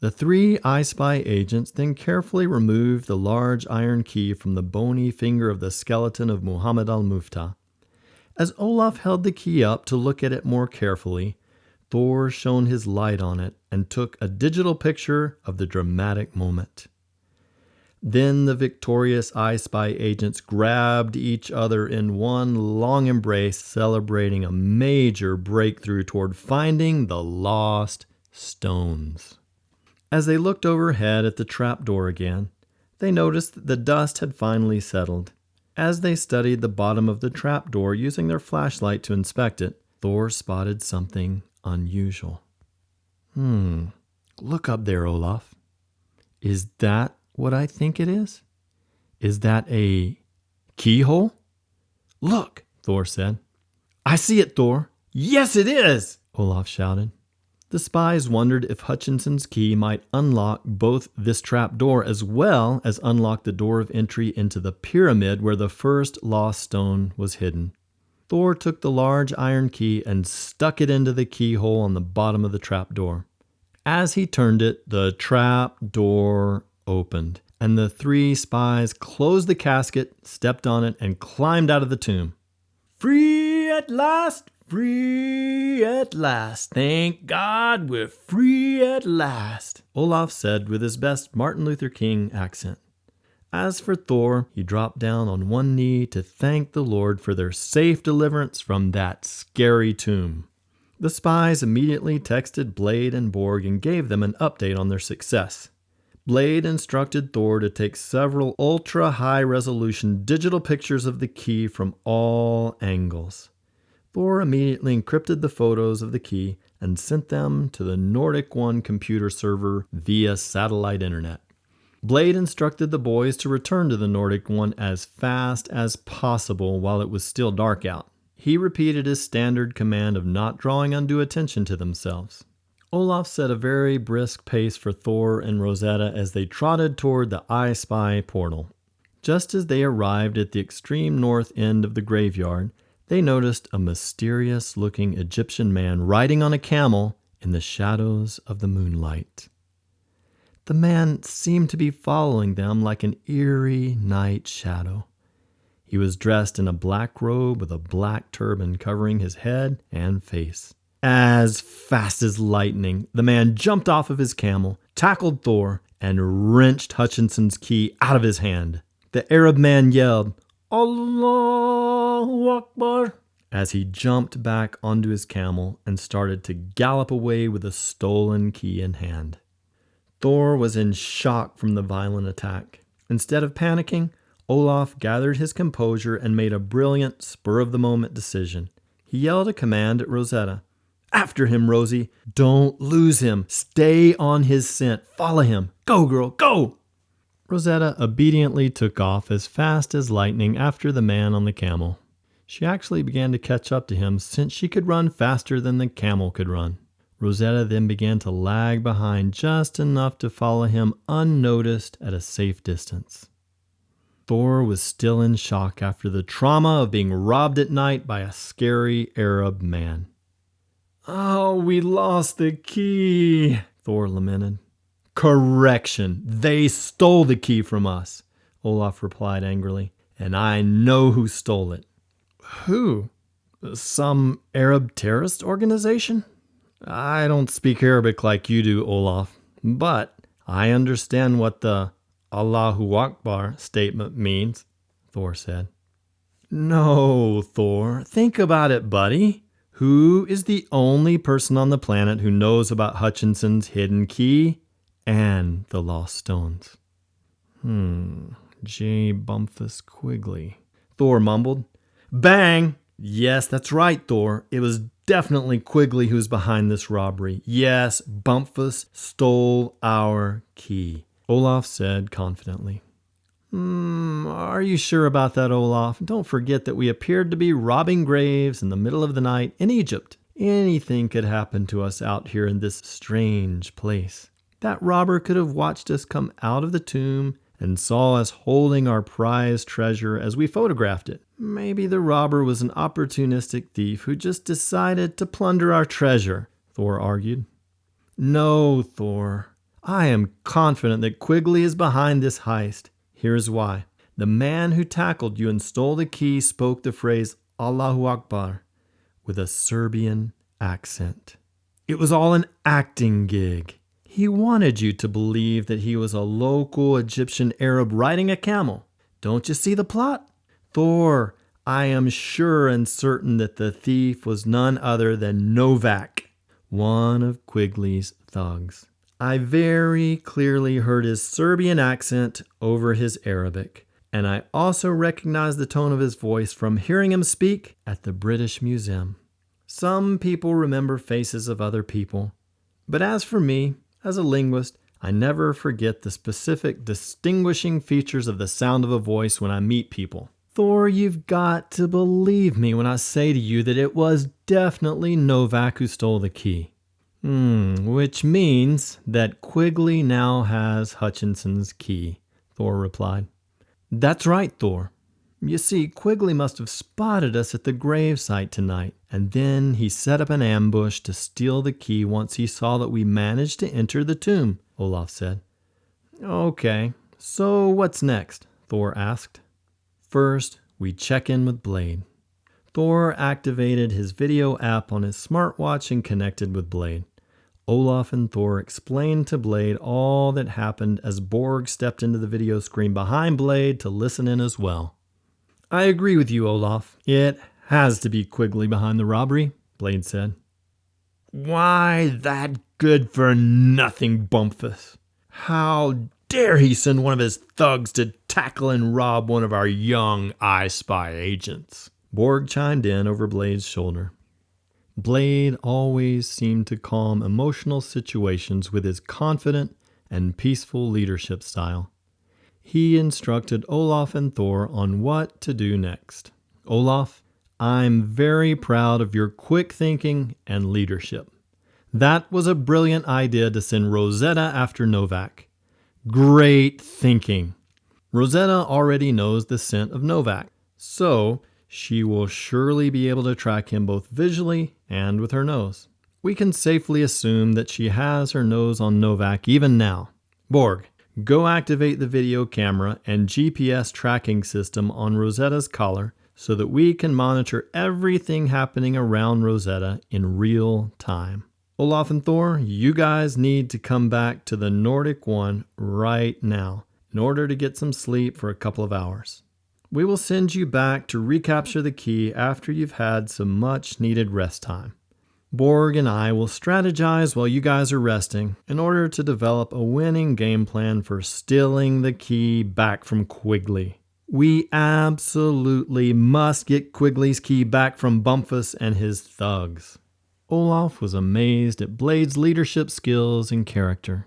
The three iSpy agents then carefully removed the large iron key from the bony finger of the skeleton of Muhammad al-Muftah. As Olaf held the key up to look at it more carefully, Thor shone his light on it and took a digital picture of the dramatic moment. Then the victorious iSpy agents grabbed each other in one long embrace, celebrating a major breakthrough toward finding the lost stones. As they looked overhead at the trapdoor again, they noticed that the dust had finally settled. As they studied the bottom of the trapdoor using their flashlight to inspect it, Thor spotted something unusual. Look up there, Olaf. Is that what I think it is? Is that a keyhole? "Look," Thor said. "I see it, Thor." "Yes, it is," Olaf shouted. The spies wondered if Hutchinson's key might unlock both this trap door as well as unlock the door of entry into the pyramid where the first lost stone was hidden. Thor took the large iron key and stuck it into the keyhole on the bottom of the trap door. As he turned it, the trap door opened, and the three spies closed the casket, stepped on it, and climbed out of the tomb. "Free at last! Free at last! Thank God we're free at last!" Olaf said with his best Martin Luther King accent. As for Thor, he dropped down on one knee to thank the Lord for their safe deliverance from that scary tomb. The spies immediately texted Blade and Borg and gave them an update on their success. Blade instructed Thor to take several ultra-high-resolution digital pictures of the key from all angles. Thor immediately encrypted the photos of the key and sent them to the Nordic One computer server via satellite internet. Blade instructed the boys to return to the Nordic One as fast as possible while it was still dark out. He repeated his standard command of not drawing undue attention to themselves. Olaf set a very brisk pace for Thor and Rosetta as they trotted toward the iSpy portal. Just as they arrived at the extreme north end of the graveyard, they noticed a mysterious-looking Egyptian man riding on a camel in the shadows of the moonlight. The man seemed to be following them like an eerie night shadow. He was dressed in a black robe with a black turban covering his head and face. As fast as lightning, the man jumped off of his camel, tackled Thor, and wrenched Hutchinson's key out of his hand. The Arab man yelled, "Allahu Akbar," as he jumped back onto his camel and started to gallop away with the stolen key in hand. Thor was in shock from the violent attack. Instead of panicking, Olaf gathered his composure and made a brilliant, spur-of-the-moment decision. He yelled a command at Rosetta. "After him, Rosie. Don't lose him. Stay on his scent. Follow him. Go, girl, go!" Rosetta obediently took off as fast as lightning after the man on the camel. She actually began to catch up to him since she could run faster than the camel could run. Rosetta then began to lag behind just enough to follow him unnoticed at a safe distance. Thor was still in shock after the trauma of being robbed at night by a scary Arab man. "Oh, we lost the key," Thor lamented. "Correction, they stole the key from us," Olaf replied angrily, "and I know who stole it." "Who? Some Arab terrorist organization?" "I don't speak Arabic like you do, Olaf, but I understand what the Allahu Akbar statement means," Thor said. "No, Thor, think about it, buddy. Who is the only person on the planet who knows about Hutchinson's hidden key and the lost stones?" J. Bumpus Quigley, Thor mumbled. "Bang! Yes, that's right, Thor. It was definitely Quigley who's behind this robbery. Yes, Bumpus stole our key," Olaf said confidently. Are you sure about that, Olaf? Don't forget that we appeared to be robbing graves in the middle of the night in Egypt. Anything could happen to us out here in this strange place. That robber could have watched us come out of the tomb and saw us holding our prized treasure as we photographed it. Maybe the robber was an opportunistic thief who just decided to plunder our treasure, Thor argued. No, Thor. I am confident that Quigley is behind this heist. Here's why. The man who tackled you and stole the key spoke the phrase Allahu Akbar with a Serbian accent. It was all an acting gig. He wanted you to believe that he was a local Egyptian Arab riding a camel. Don't you see the plot? Thor, I am sure and certain that the thief was none other than Novak, one of Quigley's thugs. I very clearly heard his Serbian accent over his Arabic, and I also recognized the tone of his voice from hearing him speak at the British Museum. Some people remember faces of other people, but as for me, as a linguist, I never forget the specific distinguishing features of the sound of a voice when I meet people. Thor, you've got to believe me when I say to you that it was definitely Novak who stole the key. Which means that Quigley now has Hutchinson's key, Thor replied. That's right, Thor. You see, Quigley must have spotted us at the gravesite tonight, and then he set up an ambush to steal the key once he saw that we managed to enter the tomb, Olaf said. Okay, so what's next? Thor asked. First, we check in with Blade. Thor activated his video app on his smartwatch and connected with Blade. Olaf and Thor explained to Blade all that happened as Borg stepped into the video screen behind Blade to listen in as well. I agree with you, Olaf. It has to be Quigley behind the robbery, Blade said. Why, that good-for-nothing Bumpus. How dare he send one of his thugs to tackle and rob one of our young iSpy agents? Borg chimed in over Blade's shoulder. Blade always seemed to calm emotional situations with his confident and peaceful leadership style. He instructed Olaf and Thor on what to do next. Olaf, I'm very proud of your quick thinking and leadership. That was a brilliant idea to send Rosetta after Novak. Great thinking. Rosetta already knows the scent of Novak, so she will surely be able to track him both visually and with her nose. We can safely assume that she has her nose on Novak even now. Borg, go activate the video camera and GPS tracking system on Rosetta's collar so that we can monitor everything happening around Rosetta in real time. Olaf and Thor, you guys need to come back to the Nordic One right now in order to get some sleep for a couple of hours. We will send you back to recapture the key after you've had some much needed rest time. Borg and I will strategize while you guys are resting in order to develop a winning game plan for stealing the key back from Quigley. We absolutely must get Quigley's key back from Bumpus and his thugs. Olaf was amazed at Blade's leadership skills and character.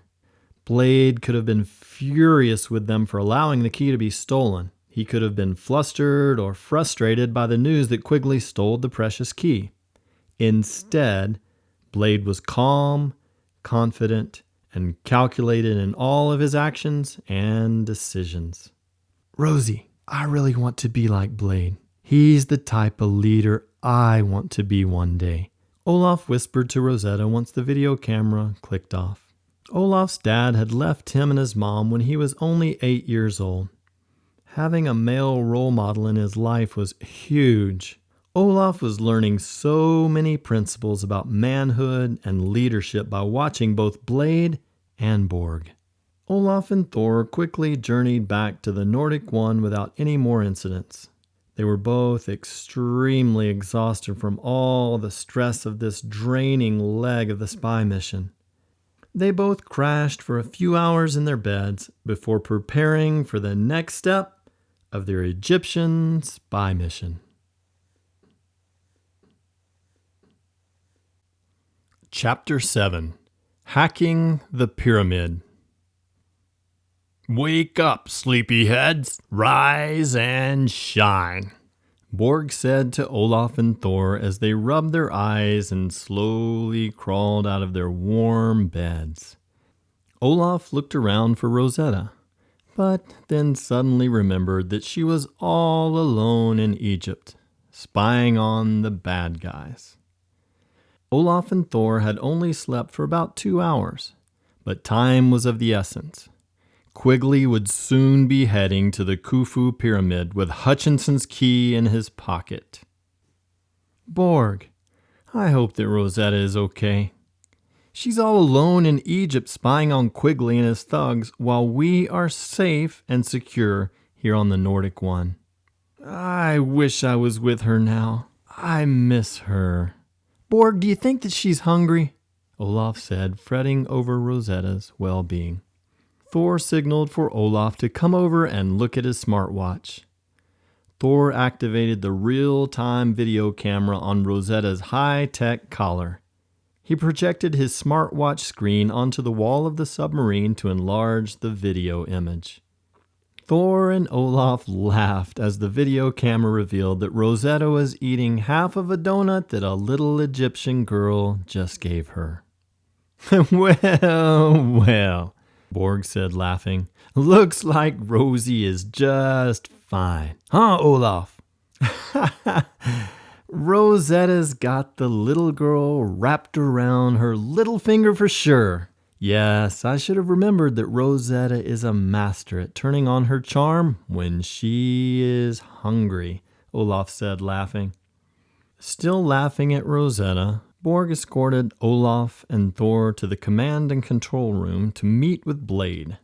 Blade could have been furious with them for allowing the key to be stolen. He could have been flustered or frustrated by the news that Quigley stole the precious key. Instead, Blade was calm, confident, and calculated in all of his actions and decisions. Rosie, I really want to be like Blade. He's the type of leader I want to be one day. Olaf whispered to Rosetta once the video camera clicked off. Olaf's dad had left him and his mom when he was only 8 years old. Having a male role model in his life was huge. Olaf was learning so many principles about manhood and leadership by watching both Blade and Borg. Olaf and Thor quickly journeyed back to the Nordic One without any more incidents. They were both extremely exhausted from all the stress of this draining leg of the spy mission. They both crashed for a few hours in their beds before preparing for the next step of their Egyptian spy mission. Chapter 7. Hacking the Pyramid. Wake up, sleepyheads! Rise and shine! Borg said to Olaf and Thor as they rubbed their eyes and slowly crawled out of their warm beds. Olaf looked around for Rosetta, but then suddenly remembered that she was all alone in Egypt, spying on the bad guys. Olaf and Thor had only slept for about 2 hours, but time was of the essence. Quigley would soon be heading to the Khufu Pyramid with Hutchinson's key in his pocket. Borg, I hope that Rosetta is okay. She's all alone in Egypt spying on Quigley and his thugs while we are safe and secure here on the Nordic One. I wish I was with her now. I miss her. Borg, do you think that she's hungry? Olaf said, fretting over Rosetta's well-being. Thor signaled for Olaf to come over and look at his smartwatch. Thor activated the real-time video camera on Rosetta's high-tech collar. He projected his smartwatch screen onto the wall of the submarine to enlarge the video image. Thor and Olaf laughed as the video camera revealed that Rosetta was eating half of a donut that a little Egyptian girl just gave her. Well, Borg said, laughing. Looks like Rosie is just fine. Huh, Olaf? Rosetta's got the little girl wrapped around her little finger for sure. Yes, I should have remembered that Rosetta is a master at turning on her charm when she is hungry, Olaf said, laughing. Still laughing at Rosetta, Borg escorted Olaf and Thor to the command and control room to meet with Blade.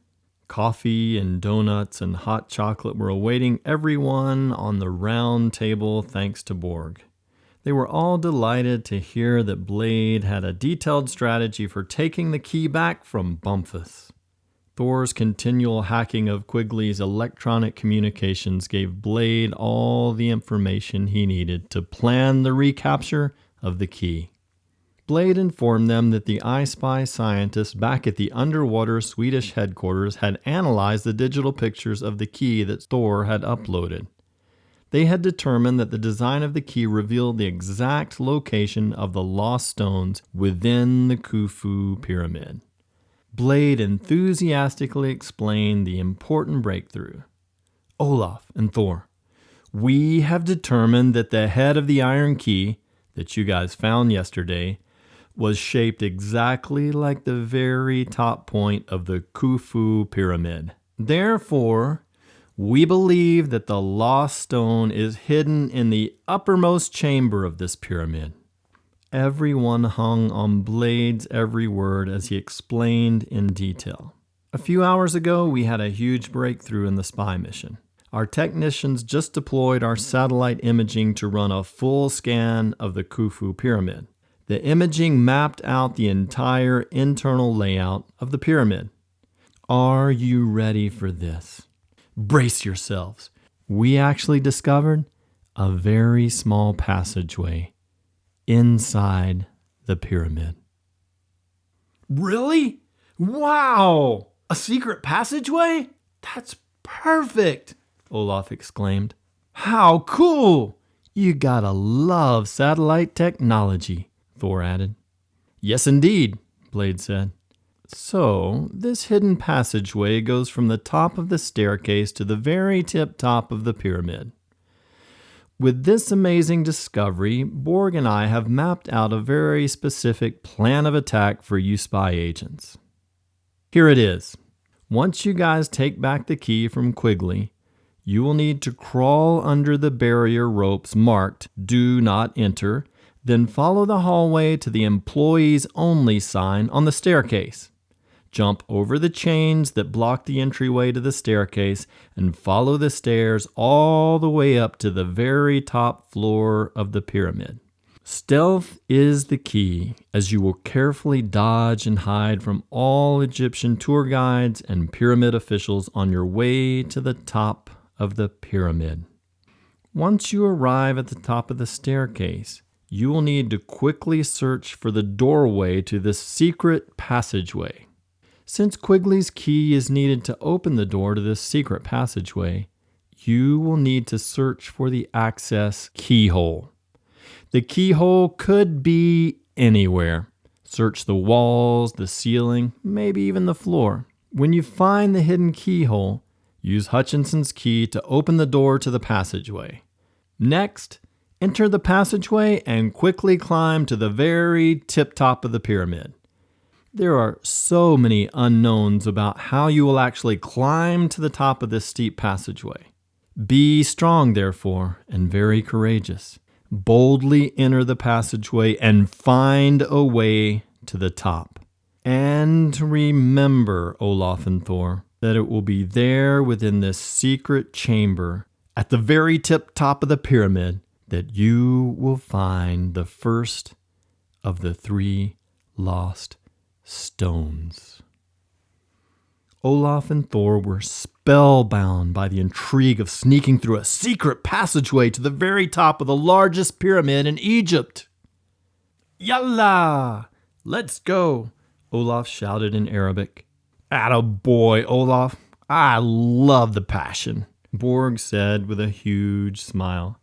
Coffee and donuts and hot chocolate were awaiting everyone on the round table thanks to Borg. They were all delighted to hear that Blade had a detailed strategy for taking the key back from Bumpus. Thor's continual hacking of Quigley's electronic communications gave Blade all the information he needed to plan the recapture of the key. Blade informed them that the iSpy scientists back at the underwater Swedish headquarters had analyzed the digital pictures of the key that Thor had uploaded. They had determined that the design of the key revealed the exact location of the lost stones within the Khufu pyramid. Blade enthusiastically explained the important breakthrough. Olaf and Thor, we have determined that the head of the iron key that you guys found yesterday was shaped exactly like the very top point of the Khufu pyramid. Therefore, we believe that the lost stone is hidden in the uppermost chamber of this pyramid. Everyone hung on Blade's every word as he explained in detail. A few hours ago, we had a huge breakthrough in the spy mission. Our technicians just deployed our satellite imaging to run a full scan of the Khufu pyramid. The imaging mapped out the entire internal layout of the pyramid. Are you ready for this? Brace yourselves. We actually discovered a very small passageway inside the pyramid. Really? Wow! A secret passageway? That's perfect! Olaf exclaimed. How cool! You gotta love satellite technology, Thor added. Yes, indeed, Blade said. So, this hidden passageway goes from the top of the staircase to the very tip top of the pyramid. With this amazing discovery, Borg and I have mapped out a very specific plan of attack for you spy agents. Here it is. Once you guys take back the key from Quigley, you will need to crawl under the barrier ropes marked "Do Not Enter," then follow the hallway to the Employees Only sign on the staircase. Jump over the chains that block the entryway to the staircase and follow the stairs all the way up to the very top floor of the pyramid. Stealth is the key, as you will carefully dodge and hide from all Egyptian tour guides and pyramid officials on your way to the top of the pyramid. Once you arrive at the top of the staircase, you will need to quickly search for the doorway to this secret passageway. Since Quigley's key is needed to open the door to this secret passageway, you will need to search for the access keyhole. The keyhole could be anywhere. Search the walls, the ceiling, maybe even the floor. When you find the hidden keyhole, use Hutchinson's key to open the door to the passageway. Next, enter the passageway and quickly climb to the very tip top of the pyramid. There are so many unknowns about how you will actually climb to the top of this steep passageway. Be strong, therefore, and very courageous. Boldly enter the passageway and find a way to the top. And remember, Olaf and Thor, that it will be there within this secret chamber at the very tip top of the pyramid that you will find the first of the 3 lost stones. Olaf and Thor were spellbound by the intrigue of sneaking through a secret passageway to the very top of the largest pyramid in Egypt. Yalla! Let's go! Olaf shouted in Arabic. Attaboy, Olaf. I love the passion, Borg said with a huge smile.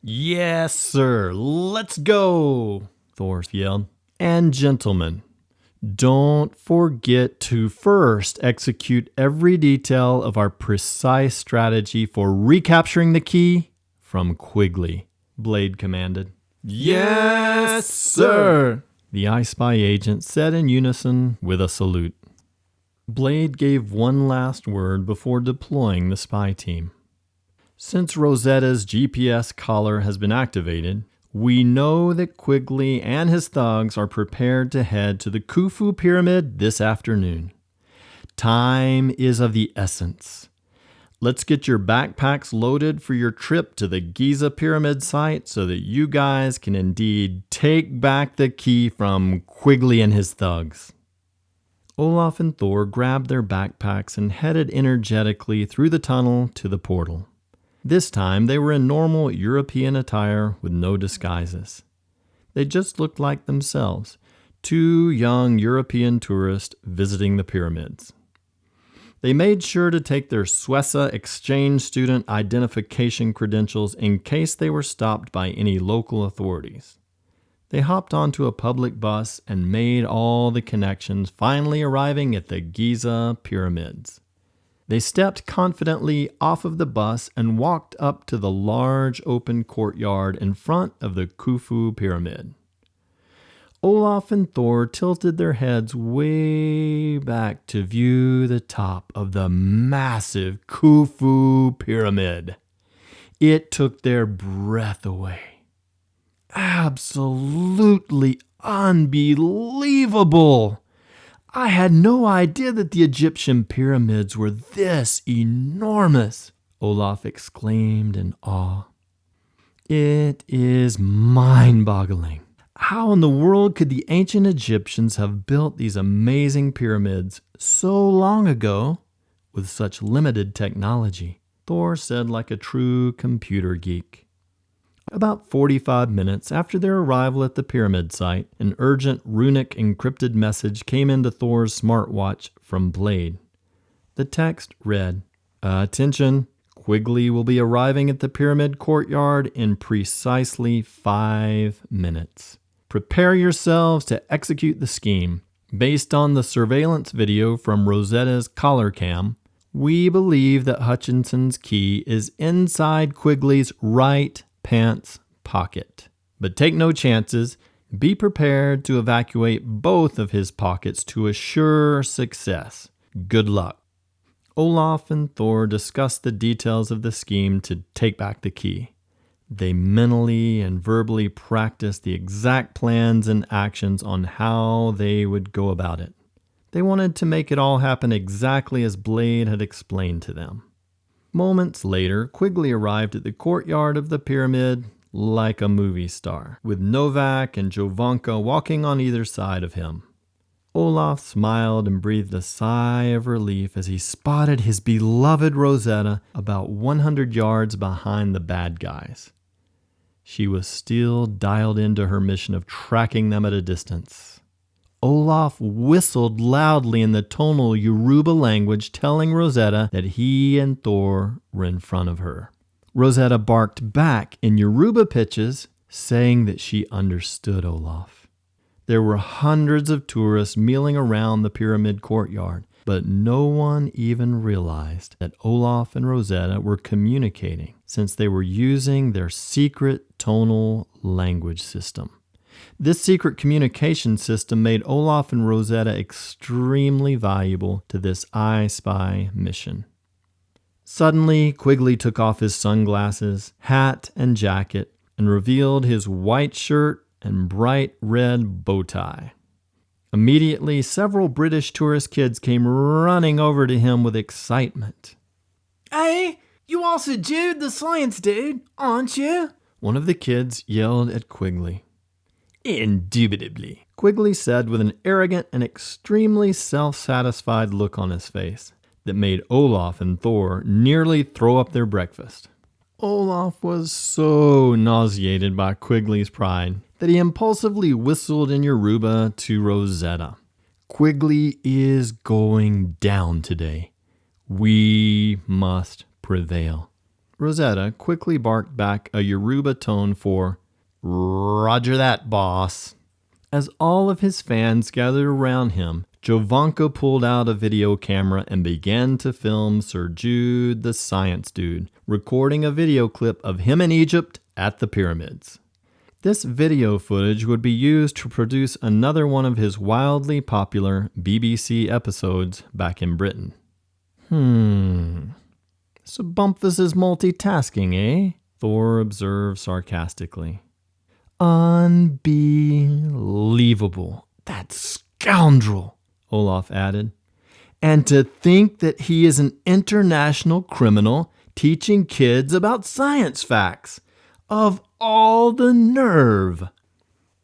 Yes, sir. Let's go, Thor yelled. And gentlemen, don't forget to first execute every detail of our precise strategy for recapturing the key from Quigley, Blade commanded. Yes, sir, the iSpy agent said in unison with a salute. Blade gave one last word before deploying the spy team. Since Rosetta's GPS collar has been activated, we know that Quigley and his thugs are prepared to head to the Khufu pyramid this afternoon. Time is of the essence. Let's get your backpacks loaded for your trip to the Giza pyramid site so that you guys can indeed take back the key from Quigley and his thugs. Olaf and Thor grabbed their backpacks and headed energetically through the tunnel to the portal. This time they were in normal European attire with no disguises. They just looked like themselves, two young European tourists visiting the pyramids. They made sure to take their Suessa exchange student identification credentials in case they were stopped by any local authorities. They hopped onto a public bus and made all the connections, finally arriving at the Giza pyramids. They stepped confidently off of the bus and walked up to the large open courtyard in front of the Khufu pyramid. Olaf and Thor tilted their heads way back to view the top of the massive Khufu pyramid. It took their breath away. Absolutely unbelievable! I had no idea that the Egyptian pyramids were this enormous, Olaf exclaimed in awe. It is mind-boggling. How in the world could the ancient Egyptians have built these amazing pyramids so long ago with such limited technology? Thor said like a true computer geek. About 45 minutes after their arrival at the pyramid site, an urgent runic encrypted message came into Thor's smartwatch from Blade. The text read, "Attention, Quigley will be arriving at the pyramid courtyard in precisely 5 minutes. Prepare yourselves to execute the scheme. Based on the surveillance video from Rosetta's collar cam, we believe that Hutchinson's key is inside Quigley's right pants pocket. But take no chances. Be prepared to evacuate both of his pockets to assure success. Good luck." Olaf and Thor discussed the details of the scheme to take back the key. They mentally and verbally practiced the exact plans and actions on how they would go about it. They wanted to make it all happen exactly as Blade had explained to them. Moments later, Quigley arrived at the courtyard of the pyramid like a movie star, with Novak and Jovanka walking on either side of him. Olaf smiled and breathed a sigh of relief as he spotted his beloved Rosetta about 100 yards behind the bad guys. She was still dialed into her mission of tracking them at a distance. Olaf whistled loudly in the tonal Yoruba language, telling Rosetta that he and Thor were in front of her. Rosetta barked back in Yoruba pitches, saying that she understood Olaf. There were hundreds of tourists milling around the pyramid courtyard, but no one even realized that Olaf and Rosetta were communicating since they were using their secret tonal language system. This secret communication system made Olaf and Rosetta extremely valuable to this iSpy mission. Suddenly, Quigley took off his sunglasses, hat, and jacket and revealed his white shirt and bright red bow tie. Immediately, several British tourist kids came running over to him with excitement. "Hey, you also Jude the science dude, aren't you?" One of the kids yelled at Quigley. "Indubitably," Quigley said with an arrogant and extremely self-satisfied look on his face that made Olaf and Thor nearly throw up their breakfast. Olaf was so nauseated by Quigley's pride that he impulsively whistled in Yoruba to Rosetta. "Quigley is going down today. We must prevail." Rosetta quickly barked back a Yoruba tone for "Roger that, boss." As all of his fans gathered around him, Jovanka pulled out a video camera and began to film Sir Jude the science dude, recording a video clip of him in Egypt at the pyramids. This video footage would be used to produce another one of his wildly popular BBC episodes back in Britain. So Bumpus is multitasking, eh? Thor observed sarcastically. Unbelievable. That scoundrel, Olaf added. And to think that he is an international criminal teaching kids about science facts. Of all the nerve.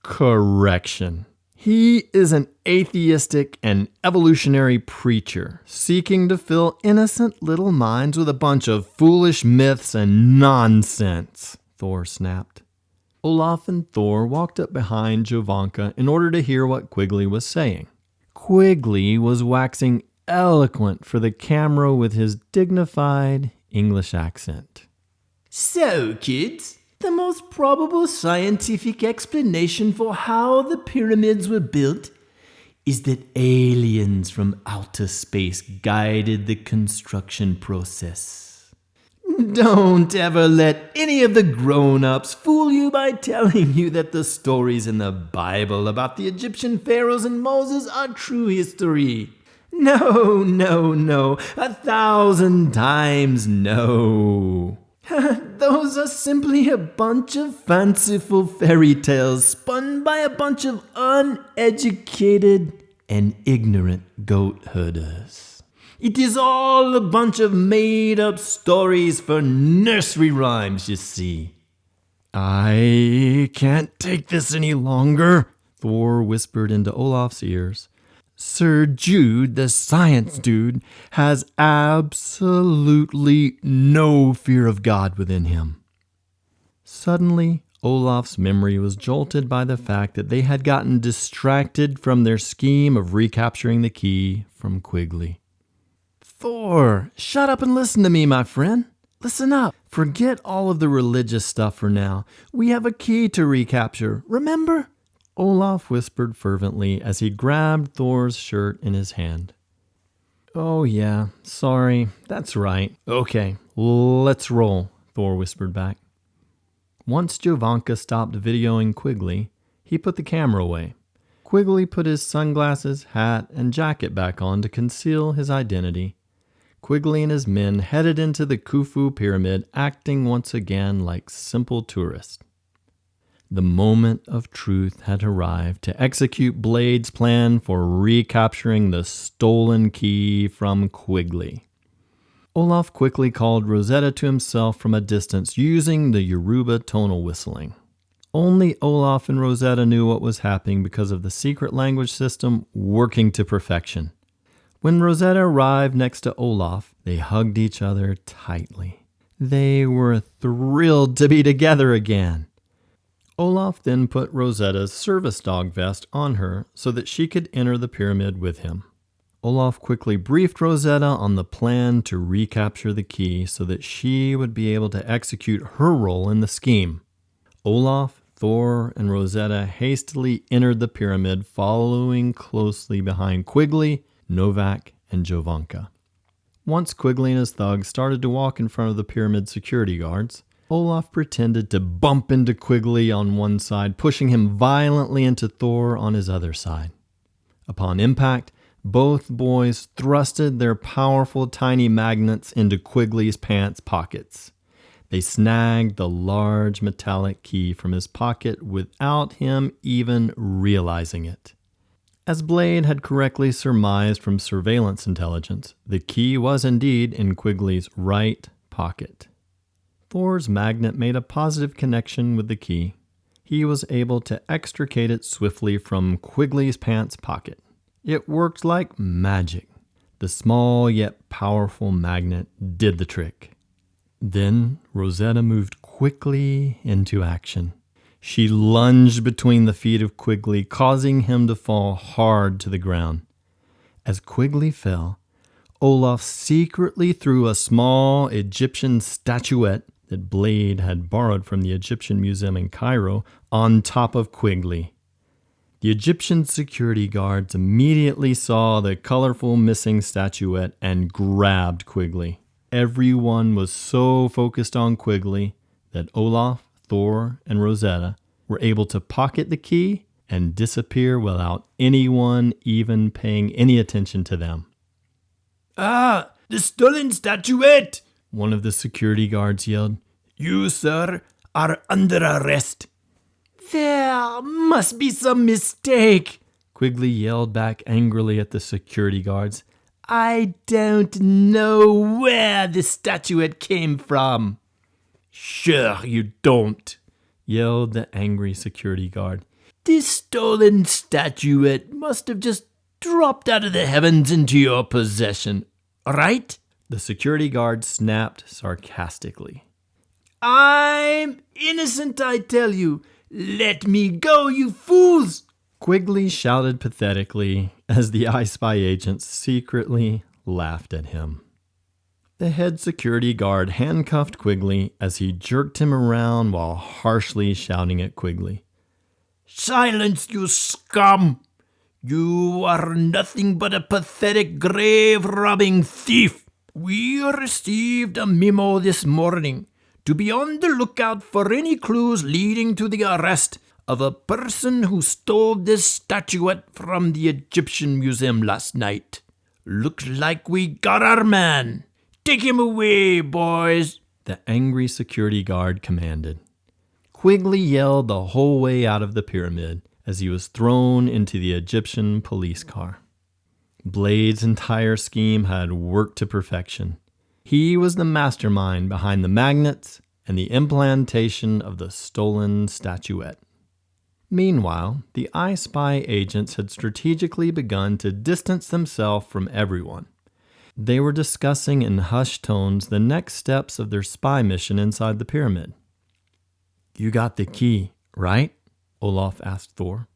Correction. He is an atheistic and evolutionary preacher seeking to fill innocent little minds with a bunch of foolish myths and nonsense, Thor snapped. Olaf and Thor walked up behind Jovanka in order to hear what Quigley was saying. Quigley was waxing eloquent for the camera with his dignified English accent. So, kids, the most probable scientific explanation for how the pyramids were built is that aliens from outer space guided the construction process. Don't ever let any of the grown-ups fool you by telling you that the stories in the Bible about the Egyptian pharaohs and Moses are true history. No, no, no, 1,000 times no. Those are simply a bunch of fanciful fairy tales spun by a bunch of uneducated and ignorant goat herders. It is all a bunch of made-up stories for nursery rhymes, you see. I can't take this any longer, Thor whispered into Olaf's ears. Sir Jude, the science dude, has absolutely no fear of God within him. Suddenly, Olaf's memory was jolted by the fact that they had gotten distracted from their scheme of recapturing the key from Quigley. Thor, shut up and listen to me, my friend. Listen up. Forget all of the religious stuff for now. We have a key to recapture, remember? Olaf whispered fervently as he grabbed Thor's shirt in his hand. Oh yeah, sorry, that's right. Okay, let's roll, Thor whispered back. Once Jovanka stopped videoing Quigley, he put the camera away. Quigley put his sunglasses, hat, and jacket back on to conceal his identity. Quigley and his men headed into the Khufu pyramid, acting once again like simple tourists. The moment of truth had arrived to execute Blade's plan for recapturing the stolen key from Quigley. Olaf quickly called Rosetta to himself from a distance using the Yoruba tonal whistling. Only Olaf and Rosetta knew what was happening because of the secret language system working to perfection. When Rosetta arrived next to Olaf, they hugged each other tightly. They were thrilled to be together again. Olaf then put Rosetta's service dog vest on her so that she could enter the pyramid with him. Olaf quickly briefed Rosetta on the plan to recapture the key so that she would be able to execute her role in the scheme. Olaf, Thor, and Rosetta hastily entered the pyramid, following closely behind Quigley, Novak, and Jovanka. Once Quigley and his thugs started to walk in front of the pyramid security guards, Olaf pretended to bump into Quigley on one side, pushing him violently into Thor on his other side. Upon impact, both boys thrusted their powerful tiny magnets into Quigley's pants pockets. They snagged the large metallic key from his pocket without him even realizing it. As Blade had correctly surmised from surveillance intelligence, the key was indeed in Quigley's right pocket. Thor's magnet made a positive connection with the key. He was able to extricate it swiftly from Quigley's pants pocket. It worked like magic. The small yet powerful magnet did the trick. Then Rosetta moved quickly into action. She lunged between the feet of Quigley, causing him to fall hard to the ground. As Quigley fell, Olaf secretly threw a small Egyptian statuette that Blade had borrowed from the Egyptian Museum in Cairo on top of Quigley. The Egyptian security guards immediately saw the colorful missing statuette and grabbed Quigley. Everyone was so focused on Quigley that Olaf, Thor, and Rosetta were able to pocket the key and disappear without anyone even paying any attention to them. Ah, the stolen statuette! One of the security guards yelled. You, sir, are under arrest. There must be some mistake, Quigley yelled back angrily at the security guards. I don't know where the statuette came from. Sure you don't, yelled the angry security guard. This stolen statuette must have just dropped out of the heavens into your possession, right? The security guard snapped sarcastically. I'm innocent, I tell you. Let me go, you fools! Quigley shouted pathetically as the iSpy agents secretly laughed at him. The head security guard handcuffed Quigley as he jerked him around while harshly shouting at Quigley. Silence, you scum! You are nothing but a pathetic grave-robbing thief. We received a memo this morning to be on the lookout for any clues leading to the arrest of a person who stole this statuette from the Egyptian Museum last night. Looks like we got our man. Take him away, boys, the angry security guard commanded. Quigley yelled the whole way out of the pyramid as he was thrown into the Egyptian police car. Blade's entire scheme had worked to perfection. He was the mastermind behind the magnets and the implantation of the stolen statuette. Meanwhile, the iSpy agents had strategically begun to distance themselves from everyone. They were discussing in hushed tones the next steps of their spy mission inside the pyramid. "You got the key, right?" Olaf asked Thor.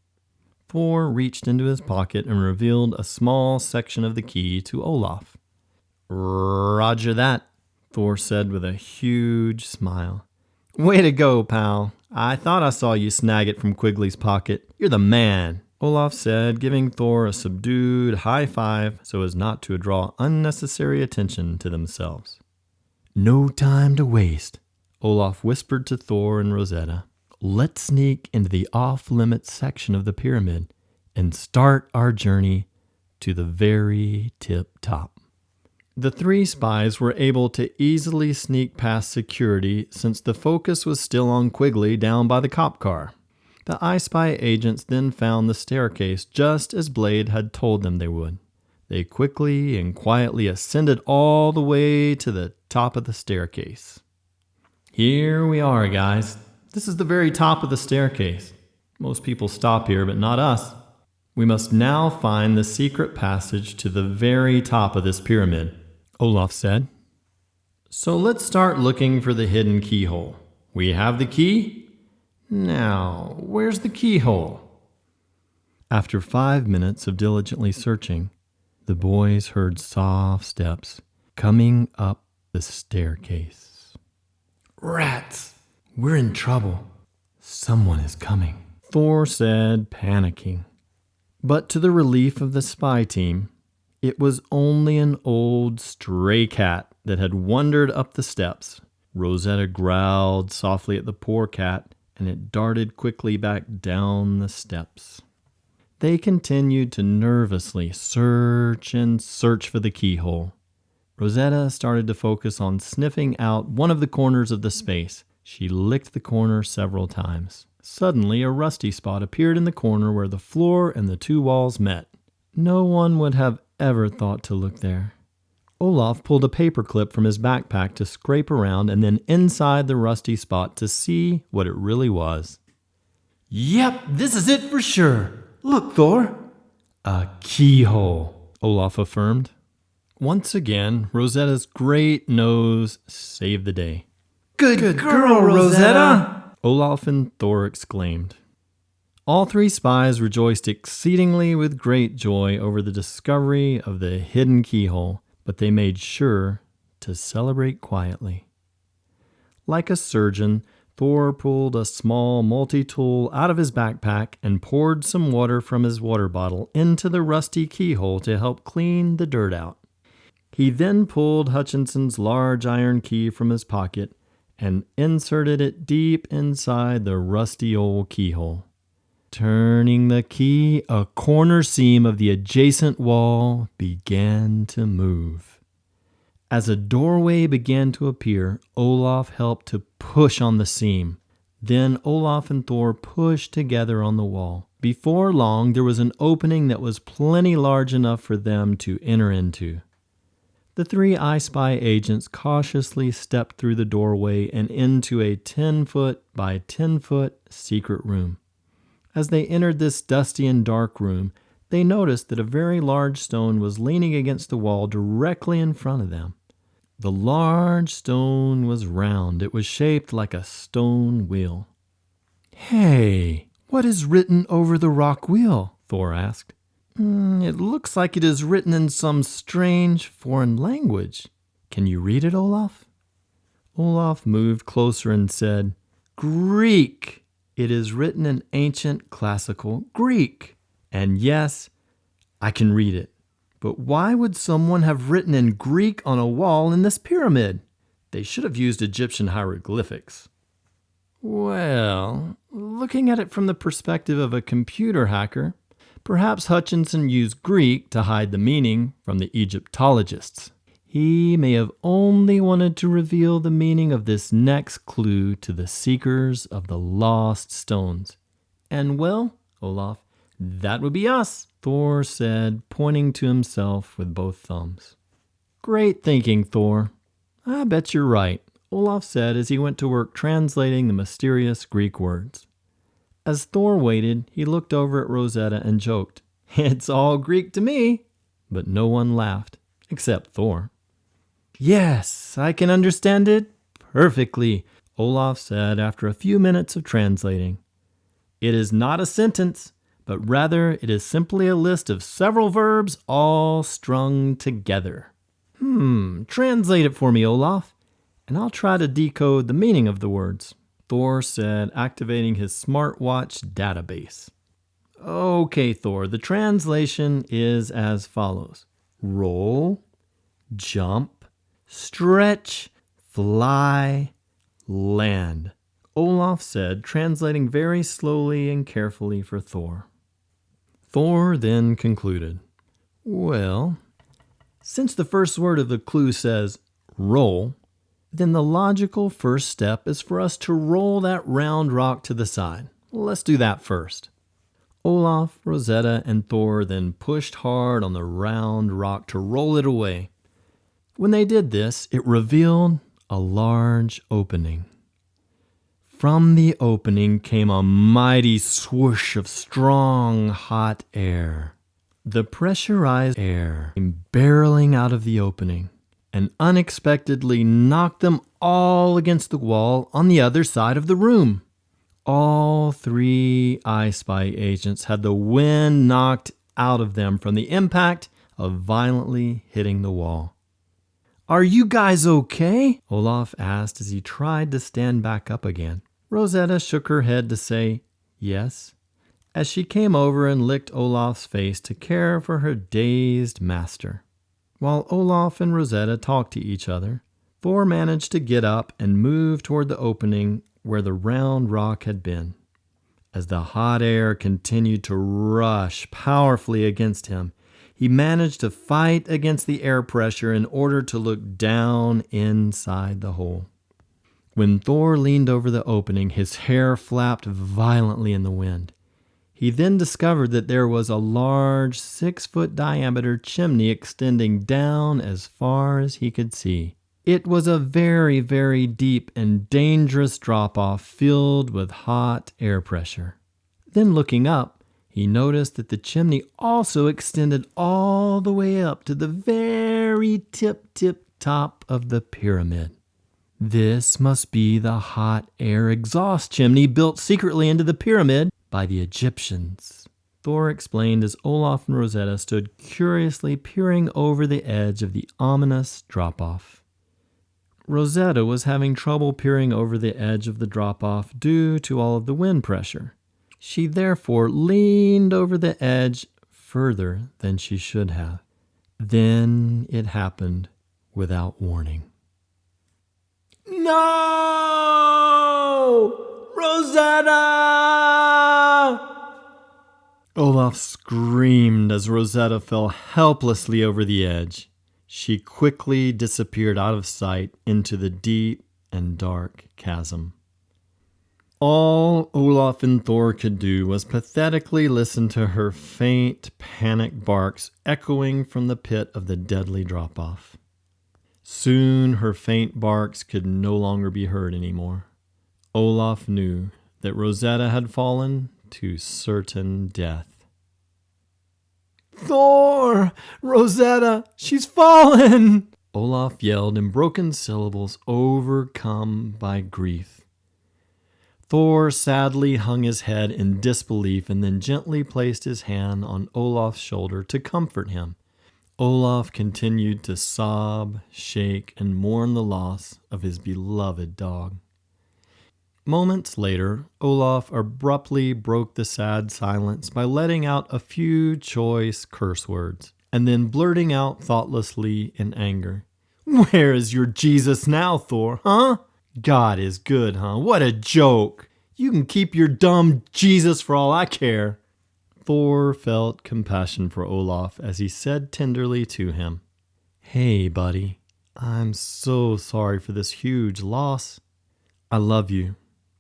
Thor reached into his pocket and revealed a small section of the key to Olaf. "Roger that," Thor said with a huge smile. "Way to go, pal. I thought I saw you snag it from Quigley's pocket. You're the man," Olaf said, giving Thor a subdued high five so as not to draw unnecessary attention to themselves. "No time to waste," Olaf whispered to Thor and Rosetta. "Let's sneak into the off-limits section of the pyramid and start our journey to the very tip-top." The three spies were able to easily sneak past security since the focus was still on Quigley down by the cop car. The iSpy agents then found the staircase just as Blade had told them they would. They quickly and quietly ascended all the way to the top of the staircase. "Here we are, guys. This is the very top of the staircase. Most people stop here, but not us. We must now find the secret passage to the very top of this pyramid," Olaf said. "So let's start looking for the hidden keyhole. We have the key? Now, where's the keyhole?" After 5 minutes of diligently searching, the boys heard soft steps coming up the staircase. "Rats! We're in trouble. Someone is coming," Thor said, panicking. But to the relief of the spy team, it was only an old stray cat that had wandered up the steps. Rosetta growled softly at the poor cat, and it darted quickly back down the steps. They continued to nervously search and search for the keyhole. Rosetta started to focus on sniffing out one of the corners of the space. She licked the corner several times. Suddenly, a rusty spot appeared in the corner where the floor and the two walls met. No one would have ever thought to look there. Olaf pulled a paperclip from his backpack to scrape around and then inside the rusty spot to see what it really was. "Yep, this is it for sure. Look, Thor." "A keyhole," Olaf affirmed. Once again, Rosetta's great nose saved the day. Good girl, Rosetta!" Olaf and Thor exclaimed. All three spies rejoiced exceedingly with great joy over the discovery of the hidden keyhole, but they made sure to celebrate quietly. Like a surgeon, Thor pulled a small multi-tool out of his backpack and poured some water from his water bottle into the rusty keyhole to help clean the dirt out. He then pulled Hutchinson's large iron key from his pocket and inserted it deep inside the rusty old keyhole. Turning the key, a corner seam of the adjacent wall began to move. As a doorway began to appear, Olaf helped to push on the seam. Then Olaf and Thor pushed together on the wall. Before long, there was an opening that was plenty large enough for them to enter into. The three iSpy agents cautiously stepped through the doorway and into a 10-foot by 10-foot secret room. As they entered this dusty and dark room, they noticed that a very large stone was leaning against the wall directly in front of them. The large stone was round. It was shaped like a stone wheel. "Hey, what is written over the rock wheel?" Thor asked. It looks like it is written in some strange foreign language. Can you read it, Olaf?" Olaf moved closer and said, "Greek. It is written in ancient classical Greek. And yes, I can read it. But why would someone have written in Greek on a wall in this pyramid? They should have used Egyptian hieroglyphics." "Well, looking at it from the perspective of a computer hacker, perhaps Hutchinson used Greek to hide the meaning from the Egyptologists. He may have only wanted to reveal the meaning of this next clue to the seekers of the lost stones. And well, Olaf, that would be us," Thor said, pointing to himself with both thumbs. "Great thinking, Thor. I bet you're right," Olaf said as he went to work translating the mysterious Greek words. As Thor waited, he looked over at Rosetta and joked, "It's all Greek to me." But no one laughed, except Thor. "Yes, I can understand it perfectly," Olaf said after a few minutes of translating. "It is not a sentence, but rather it is simply a list of several verbs all strung together." Translate it for me, Olaf, and I'll try to decode the meaning of the words," Thor said, activating his smartwatch database. "Okay, Thor, the translation is as follows. Roll, jump, stretch, fly, land," Olaf said, translating very slowly and carefully for Thor. Thor then concluded, "Well, since the first word of the clue says roll, then the logical first step is for us to roll that round rock to the side. Let's do that first." Olaf, Rosetta, and Thor then pushed hard on the round rock to roll it away. When they did this, it revealed a large opening. From the opening came a mighty swoosh of strong, hot air. The pressurized air came barreling out of the opening and unexpectedly knocked them all against the wall on the other side of the room. All 3 iSpy agents had the wind knocked out of them from the impact of violently hitting the wall. "Are you guys okay?" Olaf asked as he tried to stand back up again. Rosetta shook her head to say yes, as she came over and licked Olaf's face to care for her dazed master. While Olaf and Rosetta talked to each other, Thor managed to get up and move toward the opening where the round rock had been. As the hot air continued to rush powerfully against him, he managed to fight against the air pressure in order to look down inside the hole. When Thor leaned over the opening, his hair flapped violently in the wind. He then discovered that there was a large 6-foot diameter chimney extending down as far as he could see. It was a very, very deep and dangerous drop-off filled with hot air pressure. Then looking up, he noticed that the chimney also extended all the way up to the very tip top of the pyramid. This must be the hot air exhaust chimney built secretly into the pyramid by the Egyptians, Thor explained as Olaf and Rosetta stood curiously peering over the edge of the ominous drop-off. Rosetta was having trouble peering over the edge of the drop-off due to all of the wind pressure. She therefore leaned over the edge further than she should have. Then it happened without warning. No! Rosetta! Olaf screamed as Rosetta fell helplessly over the edge. She quickly disappeared out of sight into the deep and dark chasm. All Olaf and Thor could do was pathetically listen to her faint, panicked barks echoing from the pit of the deadly drop-off. Soon her faint barks could no longer be heard anymore. Olaf knew that Rosetta had fallen to certain death. Thor! Rosetta! She's fallen! Olaf yelled in broken syllables, overcome by grief. Thor sadly hung his head in disbelief and then gently placed his hand on Olaf's shoulder to comfort him. Olaf continued to sob, shake, and mourn the loss of his beloved dog. Moments later, Olaf abruptly broke the sad silence by letting out a few choice curse words, and then blurting out thoughtlessly in anger, "Where is your Jesus now, Thor, huh? God is good, huh? What a joke! You can keep your dumb Jesus for all I care." Thor felt compassion for Olaf as he said tenderly to him, "Hey, buddy, I'm so sorry for this huge loss. I love you,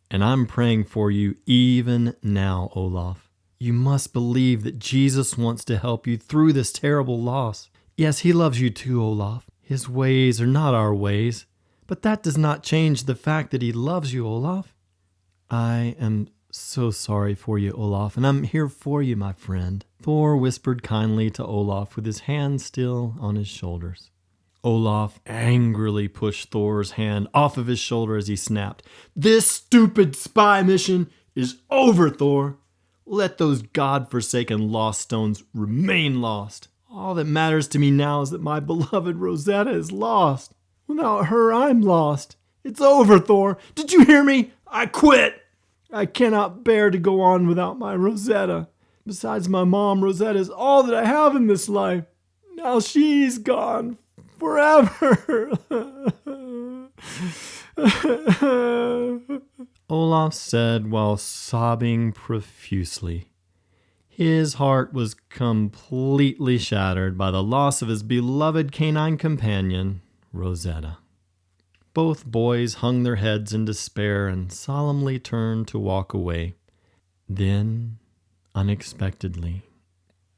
and I'm praying for you even now, Olaf. You must believe that Jesus wants to help you through this terrible loss. Yes, he loves you too, Olaf. His ways are not our ways, but that does not change the fact that he loves you, Olaf. I am so sorry for you, Olaf, and I'm here for you, my friend," Thor whispered kindly to Olaf with his hand still on his shoulders. Olaf angrily pushed Thor's hand off of his shoulder as he snapped, "This stupid spy mission is over, Thor. Let those God-forsaken lost stones remain lost. All that matters to me now is that my beloved Rosetta is lost. Without her, I'm lost. It's over, Thor. Did you hear me? I quit. I cannot bear to go on without my Rosetta. Besides my mom, Rosetta is all that I have in this life. Now she's gone forever." Olaf said while sobbing profusely. His heart was completely shattered by the loss of his beloved canine companion, Rosetta. Both boys hung their heads in despair and solemnly turned to walk away. Then, unexpectedly,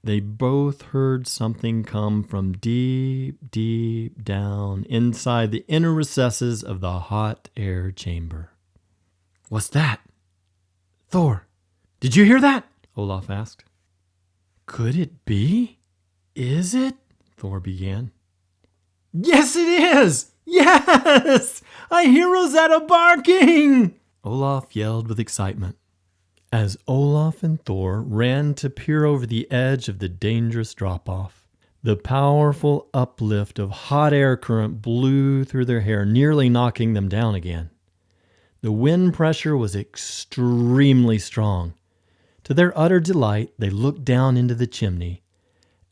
they both heard something come from deep, deep down inside the inner recesses of the hot air chamber. "What's that? Thor, did you hear that?" Olaf asked. "Could it be? Is it?" Thor began. "Yes, it is! Yes! I hear Rosetta barking!" Olaf yelled with excitement. As Olaf and Thor ran to peer over the edge of the dangerous drop-off, the powerful uplift of hot air current blew through their hair, nearly knocking them down again. The wind pressure was extremely strong. To their utter delight, they looked down into the chimney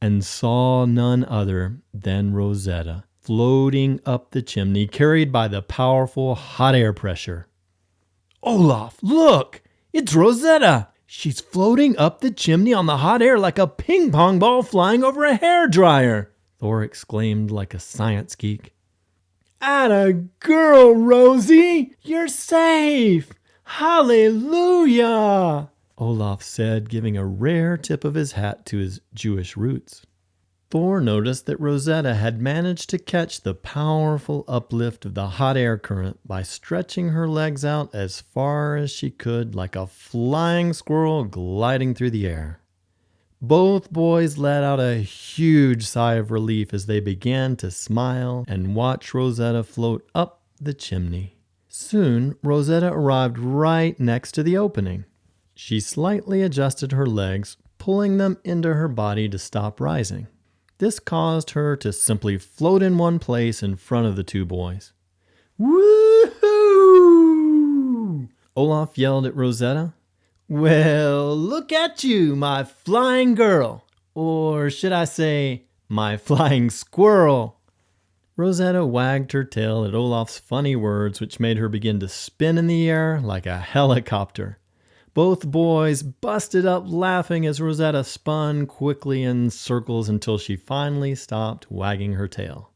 and saw none other than Rosetta, floating up the chimney, carried by the powerful hot air pressure. "Olaf, look! It's Rosetta! She's floating up the chimney on the hot air like a ping-pong ball flying over a hairdryer!" Thor exclaimed like a science geek. "Atta girl, Rosie! You're safe! Hallelujah!" Olaf said, giving a rare tip of his hat to his Jewish roots. Thor noticed that Rosetta had managed to catch the powerful uplift of the hot air current by stretching her legs out as far as she could like a flying squirrel gliding through the air. Both boys let out a huge sigh of relief as they began to smile and watch Rosetta float up the chimney. Soon, Rosetta arrived right next to the opening. She slightly adjusted her legs, pulling them into her body to stop rising. This caused her to simply float in one place in front of the two boys. "Woohoo!" Olaf yelled at Rosetta. "Well, look at you, my flying girl. Or should I say, my flying squirrel?" Rosetta wagged her tail at Olaf's funny words, which made her begin to spin in the air like a helicopter. Both boys busted up laughing as Rosetta spun quickly in circles until she finally stopped wagging her tail.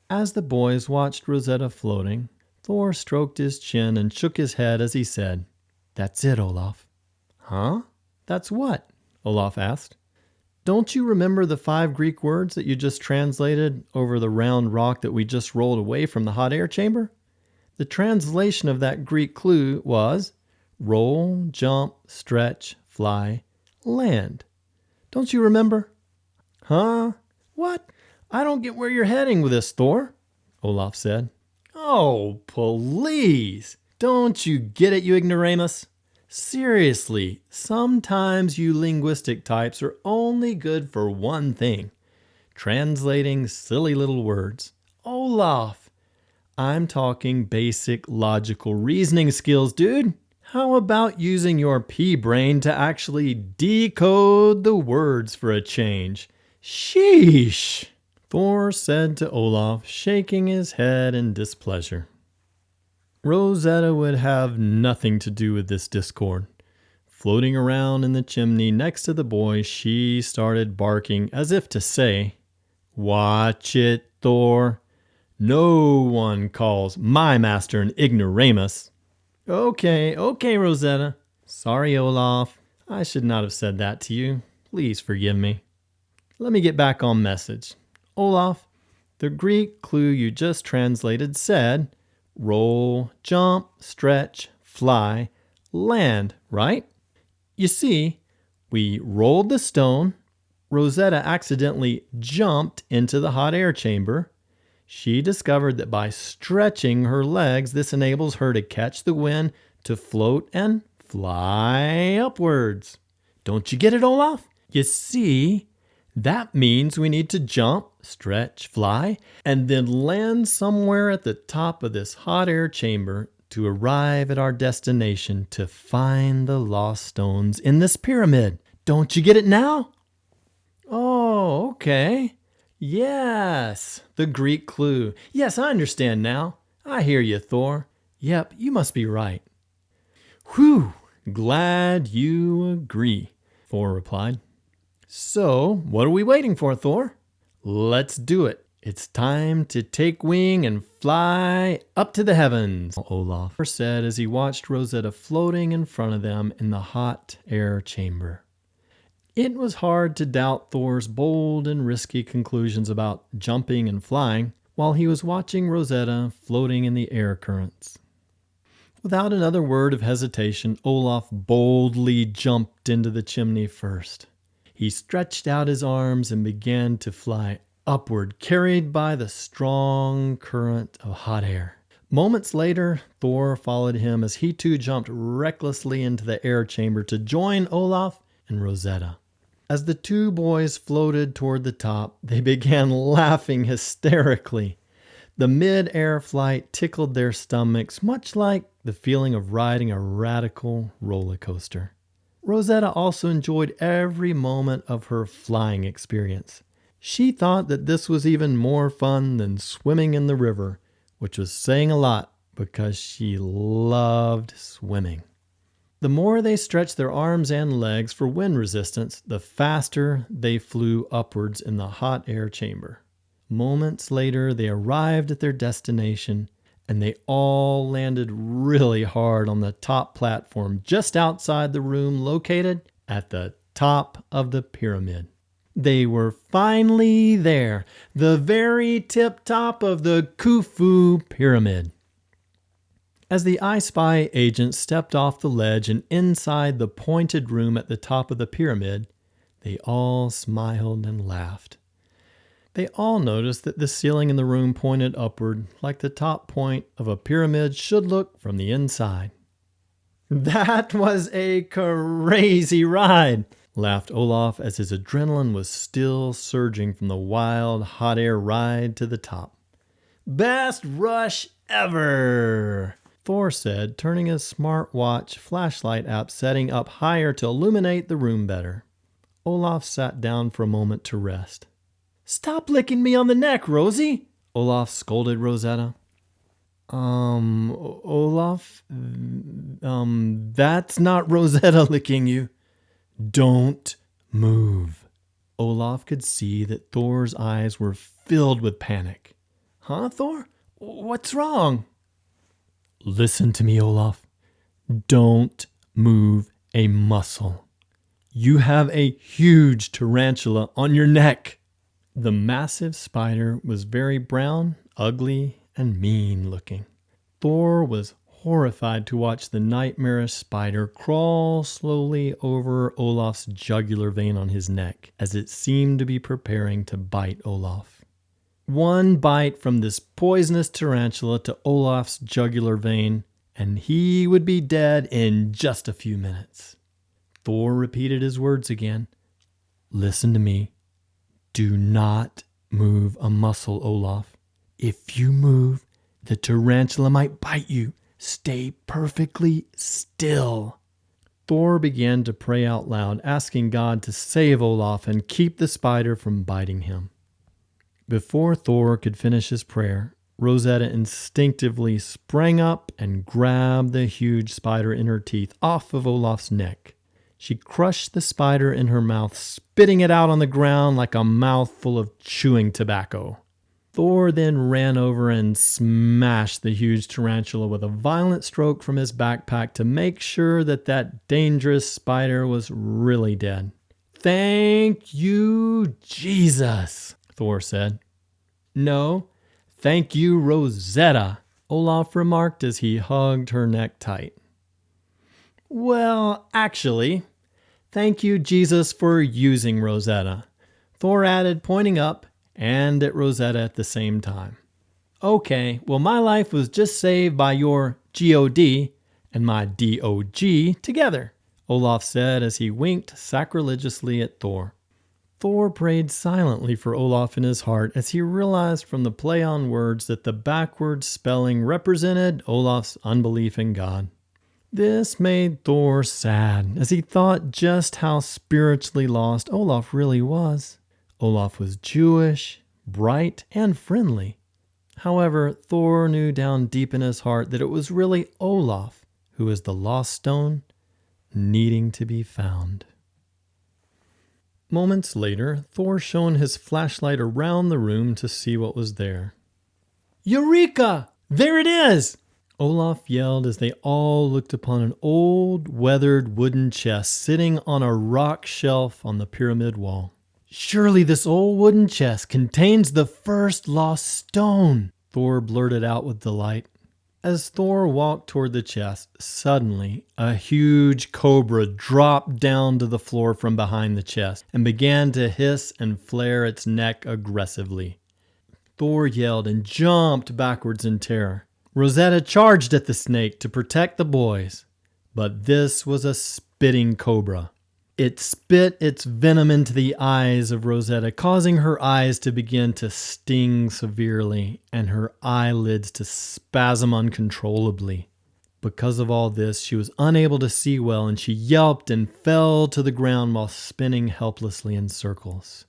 As the boys watched Rosetta floating, Thor stroked his chin and shook his head as he said, "That's it, Olaf." "Huh? That's what?" Olaf asked. "Don't you remember the 5 Greek words that you just translated over the round rock that we just rolled away from the hot air chamber? The translation of that Greek clue was roll, jump, stretch, fly, land. Don't you remember? Huh? What? I don't get where you're heading with this, Thor, Olaf said. Oh, please. Don't you get it, you ignoramus? Seriously, sometimes you linguistic types are only good for one thing. Translating silly little words. Olaf, I'm talking basic logical reasoning skills, dude. How about using your pea brain to actually decode the words for a change? Sheesh, Thor said to Olaf, shaking his head in displeasure. Rosetta would have nothing to do with this discord. Floating around in the chimney next to the boy, she started barking as if to say, "Watch it, Thor. No one calls my master an ignoramus." Okay, Rosetta. Sorry, Olaf. I should not have said that to you. Please forgive me. Let me get back on message. Olaf, the Greek clue you just translated said, roll, jump, stretch, fly, land, right? You see, we rolled the stone. Rosetta accidentally jumped into the hot air chamber. She discovered that by stretching her legs, this enables her to catch the wind, to float and fly upwards. Don't you get it, Olaf? You see, that means we need to jump, stretch, fly, and then land somewhere at the top of this hot air chamber to arrive at our destination to find the lost stones in this pyramid. Don't you get it now? Oh, okay. Yes, the Greek clue. Yes, I understand now. I hear you, Thor. Yep, you must be right. Whew, glad you agree, Thor replied. So, what are we waiting for, Thor? Let's do it. It's time to take wing and fly up to the heavens, Olaf said as he watched Rosetta floating in front of them in the hot air chamber. It was hard to doubt Thor's bold and risky conclusions about jumping and flying while he was watching Rosetta floating in the air currents. Without another word of hesitation, Olaf boldly jumped into the chimney first. He stretched out his arms and began to fly upward, carried by the strong current of hot air. Moments later, Thor followed him as he too jumped recklessly into the air chamber to join Olaf and Rosetta. As the two boys floated toward the top, they began laughing hysterically. The mid-air flight tickled their stomachs, much like the feeling of riding a radical roller coaster. Rosetta also enjoyed every moment of her flying experience. She thought that this was even more fun than swimming in the river, which was saying a lot because she loved swimming. The more they stretched their arms and legs for wind resistance, the faster they flew upwards in the hot air chamber. Moments later, they arrived at their destination, and they all landed really hard on the top platform just outside the room located at the top of the pyramid. They were finally there, the very tip top of the Khufu pyramid. As the iSpy agent stepped off the ledge and inside the pointed room at the top of the pyramid, they all smiled and laughed. They all noticed that the ceiling in the room pointed upward, like the top point of a pyramid should look from the inside. That was a crazy ride, laughed Olaf as his adrenaline was still surging from the wild hot air ride to the top. Best rush ever, Thor said, turning his smartwatch flashlight app setting up higher to illuminate the room better. Olaf sat down for a moment to rest. Stop licking me on the neck, Rosie, Olaf scolded Rosetta. Olaf, that's not Rosetta licking you. Don't move. Olaf could see that Thor's eyes were filled with panic. Huh, Thor? What's wrong? Listen to me, Olaf. Don't move a muscle. You have a huge tarantula on your neck. The massive spider was very brown, ugly, and mean looking. Thor was horrified to watch the nightmarish spider crawl slowly over Olaf's jugular vein on his neck, as it seemed to be preparing to bite Olaf. One bite from this poisonous tarantula to Olaf's jugular vein, and he would be dead in just a few minutes. Thor repeated his words again. "Listen to me. Do not move a muscle, Olaf. If you move, the tarantula might bite you. Stay perfectly still." Thor began to pray out loud, asking God to save Olaf and keep the spider from biting him. Before Thor could finish his prayer, Rosetta instinctively sprang up and grabbed the huge spider in her teeth off of Olaf's neck. She crushed the spider in her mouth, spitting it out on the ground like a mouthful of chewing tobacco. Thor then ran over and smashed the huge tarantula with a violent stroke from his backpack to make sure that that dangerous spider was really dead. "Thank you, Jesus," Thor said. "No, thank you, Rosetta," Olaf remarked as he hugged her neck tight. "Well, actually, thank you, Jesus, for using Rosetta," Thor added, pointing up and at Rosetta at the same time. "Okay, well, my life was just saved by your God and my DOG together," Olaf said as he winked sacrilegiously at Thor. Thor prayed silently for Olaf in his heart as he realized from the play on words that the backwards spelling represented Olaf's unbelief in God. This made Thor sad as he thought just how spiritually lost Olaf really was. Olaf was Jewish, bright, and friendly. However, Thor knew down deep in his heart that it was really Olaf who was the lost stone needing to be found. Moments later, Thor shone his flashlight around the room to see what was there. "Eureka! There it is!" Olaf yelled as they all looked upon an old, weathered wooden chest sitting on a rock shelf on the pyramid wall. "Surely this old wooden chest contains the first lost stone," Thor blurted out with delight. As Thor walked toward the chest, suddenly a huge cobra dropped down to the floor from behind the chest and began to hiss and flare its neck aggressively. Thor yelled and jumped backwards in terror. Rosetta charged at the snake to protect the boys, but this was a spitting cobra. It spit its venom into the eyes of Rosetta, causing her eyes to begin to sting severely and her eyelids to spasm uncontrollably. Because of all this, she was unable to see well, and she yelped and fell to the ground while spinning helplessly in circles.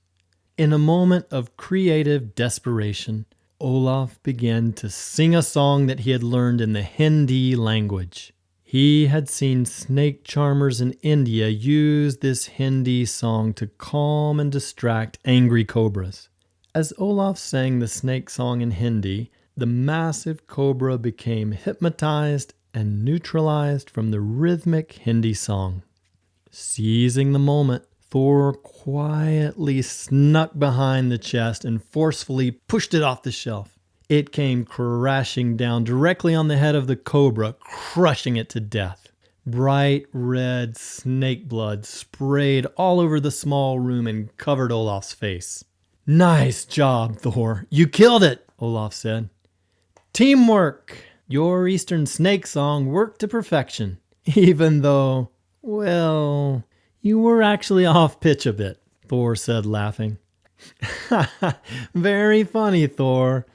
In a moment of creative desperation, Olaf began to sing a song that he had learned in the Hindi language. He had seen snake charmers in India use this Hindi song to calm and distract angry cobras. As Olaf sang the snake song in Hindi, the massive cobra became hypnotized and neutralized from the rhythmic Hindi song. Seizing the moment, Thor quietly snuck behind the chest and forcefully pushed it off the shelf. It came crashing down directly on the head of the cobra, crushing it to death. Bright red snake blood sprayed all over the small room and covered Olaf's face. "Nice job, Thor. You killed it," Olaf said. "Teamwork. Your Eastern snake song worked to perfection, even though, well, you were actually off pitch a bit," Thor said, laughing. "Very funny, Thor.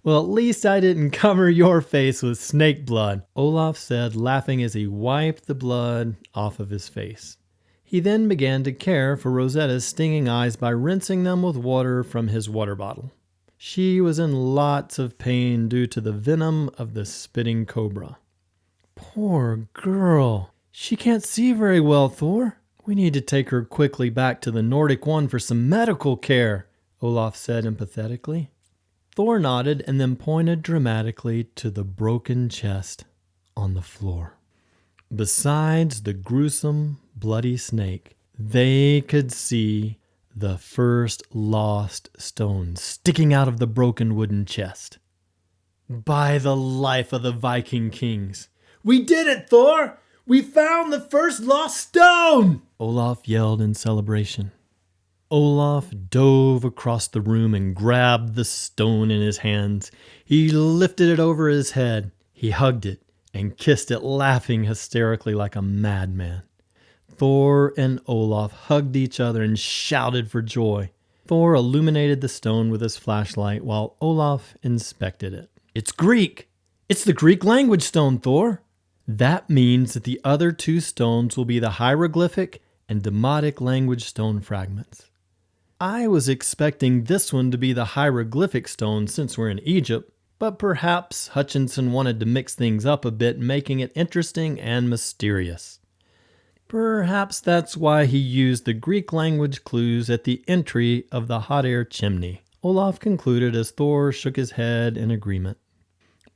Well, at least I didn't cover your face with snake blood," Olaf said, laughing as he wiped the blood off of his face. He then began to care for Rosetta's stinging eyes by rinsing them with water from his water bottle. She was in lots of pain due to the venom of the spitting cobra. "Poor girl. She can't see very well, Thor. We need to take her quickly back to the Nordic One for some medical care," Olaf said empathetically. Thor nodded and then pointed dramatically to the broken chest on the floor. Besides the gruesome, bloody snake, they could see the first lost stone sticking out of the broken wooden chest. By the life of the Viking kings, We did it, Thor! We found the first lost stone! Olaf yelled in celebration. Olaf dove across the room and grabbed the stone in his hands. He lifted it over his head. He hugged it and kissed it, laughing hysterically like a madman. Thor and Olaf hugged each other and shouted for joy. Thor illuminated the stone with his flashlight while Olaf inspected it. It's Greek! It's the Greek language stone, Thor! That means that the other two stones will be the hieroglyphic and Demotic language stone fragments. I was expecting this one to be the hieroglyphic stone since we're in Egypt, but perhaps Hutchinson wanted to mix things up a bit, making it interesting and mysterious. Perhaps that's why he used the Greek language clues at the entry of the hot air chimney, Olaf concluded as Thor shook his head in agreement.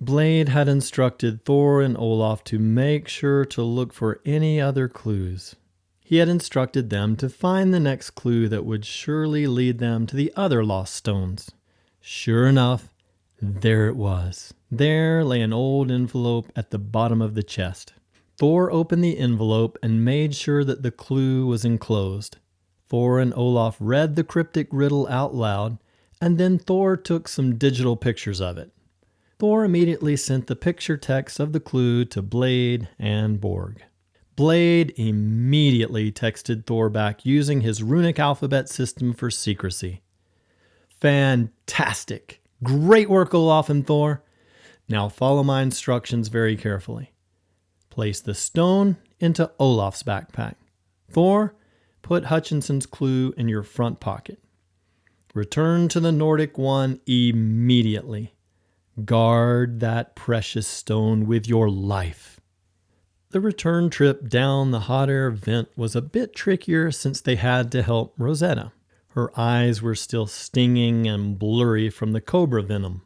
Blade had instructed Thor and Olaf to make sure to look for any other clues. He had instructed them to find the next clue that would surely lead them to the other lost stones. Sure enough, there it was. There lay an old envelope at the bottom of the chest. Thor opened the envelope and made sure that the clue was enclosed. Thor and Olaf read the cryptic riddle out loud, and then Thor took some digital pictures of it. Thor immediately sent the picture text of the clue to Blade and Borg. Blade immediately texted Thor back using his runic alphabet system for secrecy. Fantastic! Great work, Olaf and Thor. Now follow my instructions very carefully. Place the stone into Olaf's backpack. Thor, put Hutchinson's clue in your front pocket. Return to the Nordic one immediately. Guard that precious stone with your life. The return trip down the hot air vent was a bit trickier since they had to help Rosetta. Her eyes were still stinging and blurry from the cobra venom.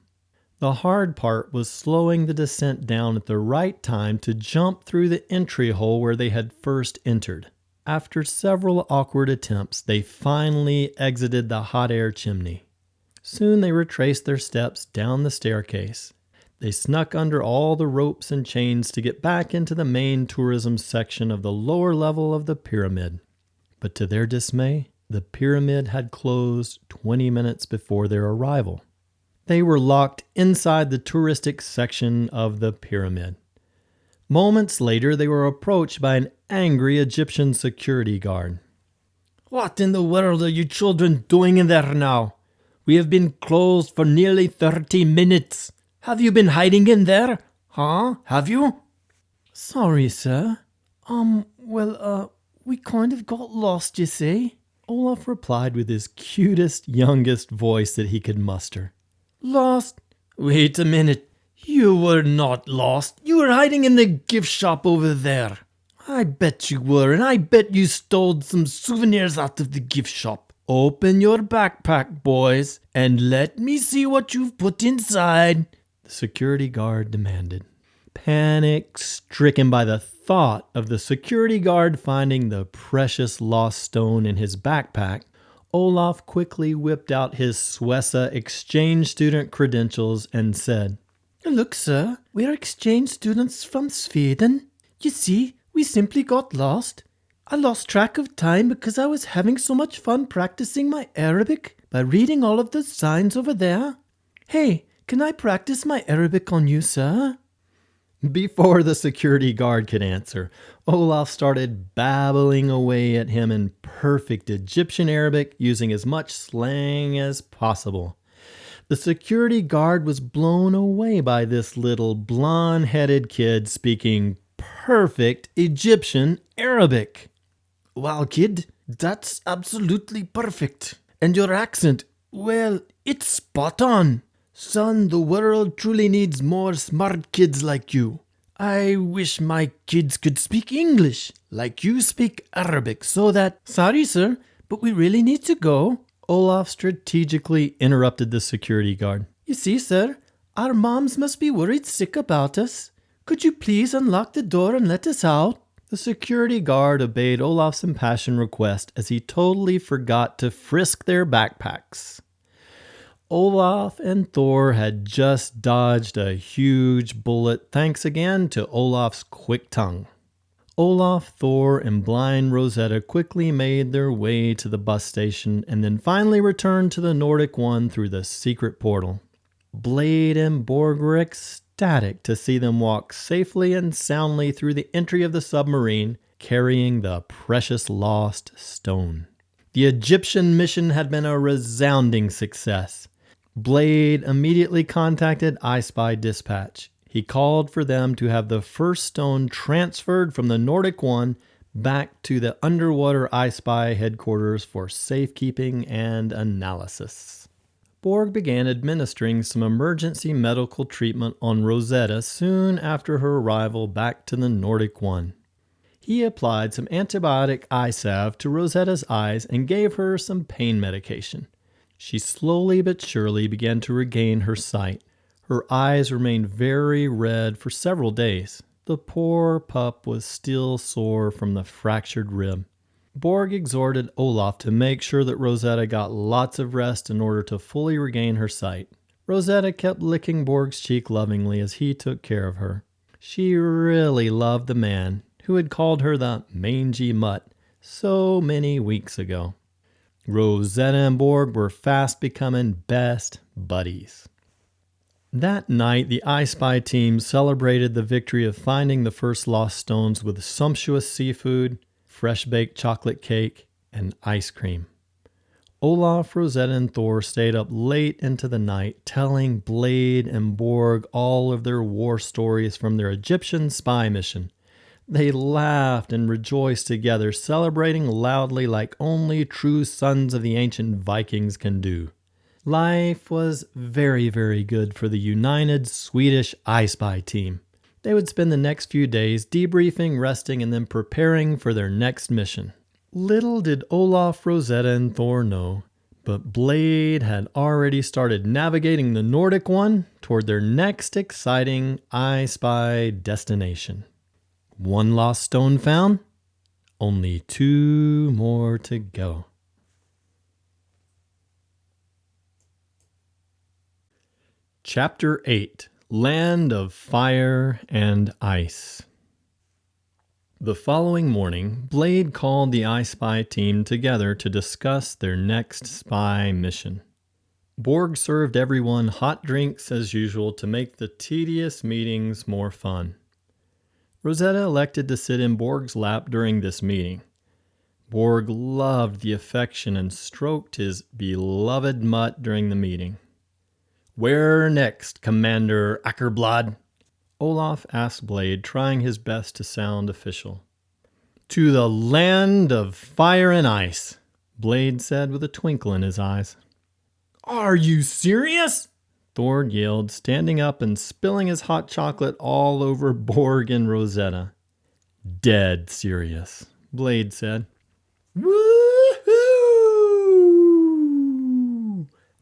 The hard part was slowing the descent down at the right time to jump through the entry hole where they had first entered. After several awkward attempts, they finally exited the hot air chimney. Soon they retraced their steps down the staircase. They snuck under all the ropes and chains to get back into the main tourism section of the lower level of the pyramid. But to their dismay, the pyramid had closed 20 minutes before their arrival. They were locked inside the touristic section of the pyramid. Moments later, they were approached by an angry Egyptian security guard. What in the world are you children doing in there now? We have been closed for nearly 30 minutes. Have you been hiding in there? Huh? Have you? Sorry, sir. We kind of got lost, you see. Olaf replied with his cutest, youngest voice that he could muster. Lost? Wait a minute. You were not lost. You were hiding in the gift shop over there. I bet you were, and I bet you stole some souvenirs out of the gift shop. Open your backpack, boys, and let me see what you've put inside, the security guard demanded. Panic-stricken by the thought of the security guard finding the precious lost stone in his backpack, Olaf quickly whipped out his Swessa exchange student credentials and said, Look, sir, we're exchange students from Sweden. You see, we simply got lost. I lost track of time because I was having so much fun practicing my Arabic by reading all of the signs over there. Hey, can I practice my Arabic on you, sir? Before the security guard could answer, Olaf started babbling away at him in perfect Egyptian Arabic, using as much slang as possible. The security guard was blown away by this little blonde-headed kid speaking perfect Egyptian Arabic. Wow, kid, that's absolutely perfect. And your accent, well, it's spot on. Son, the world truly needs more smart kids like you. I wish my kids could speak English like you speak Arabic so that... Sorry, sir, but we really need to go. Olaf strategically interrupted the security guard. You see, sir, our moms must be worried sick about us. Could you please unlock the door and let us out? The security guard obeyed Olaf's impassioned request as he totally forgot to frisk their backpacks. Olaf and Thor had just dodged a huge bullet thanks again to Olaf's quick tongue. Olaf, Thor, and blind Rosetta quickly made their way to the bus station and then finally returned to the Nordic One through the secret portal. Blade and Borg were ecstatic to see them walk safely and soundly through the entry of the submarine, carrying the precious lost stone. The Egyptian mission had been a resounding success. Blade immediately contacted iSpy Dispatch. He called for them to have the first stone transferred from the Nordic One back to the underwater iSpy headquarters for safekeeping and analysis. Borg began administering some emergency medical treatment on Rosetta soon after her arrival back to the Nordic One. He applied some antibiotic eye salve to Rosetta's eyes and gave her some pain medication. She slowly but surely began to regain her sight. Her eyes remained very red for several days. The poor pup was still sore from the fractured rib. Borg exhorted Olaf to make sure that Rosetta got lots of rest in order to fully regain her sight. Rosetta kept licking Borg's cheek lovingly as he took care of her. She really loved the man who had called her the mangy mutt so many weeks ago. Rosetta and Borg were fast becoming best buddies. That night, the iSpy team celebrated the victory of finding the first lost stones with sumptuous seafood, fresh-baked chocolate cake, and ice cream. Olaf, Rosetta, and Thor stayed up late into the night, telling Blade and Borg all of their war stories from their Egyptian spy mission. They laughed and rejoiced together, celebrating loudly like only true sons of the ancient Vikings can do. Life was very, very good for the united Swedish iSpy team. They would spend the next few days debriefing, resting, and then preparing for their next mission. Little did Olaf, Rosetta, and Thor know, but Blade had already started navigating the Nordic One toward their next exciting iSpy destination. One lost stone found, only 2 more to go. Chapter 8, Land of Fire and Ice. The following morning, Blade called the iSpy team together to discuss their next spy mission. Borg served everyone hot drinks as usual to make the tedious meetings more fun. Rosetta elected to sit in Borg's lap during this meeting. Borg loved the affection and stroked his beloved mutt during the meeting. "Where next, Commander Ackerblad?" Olaf asked Blade, trying his best to sound official. "To the land of fire and ice," Blade said with a twinkle in his eyes. "Are you serious?" Thor yelled, standing up and spilling his hot chocolate all over Borg and Rosetta. "Dead serious," Blade said. "Woohoo!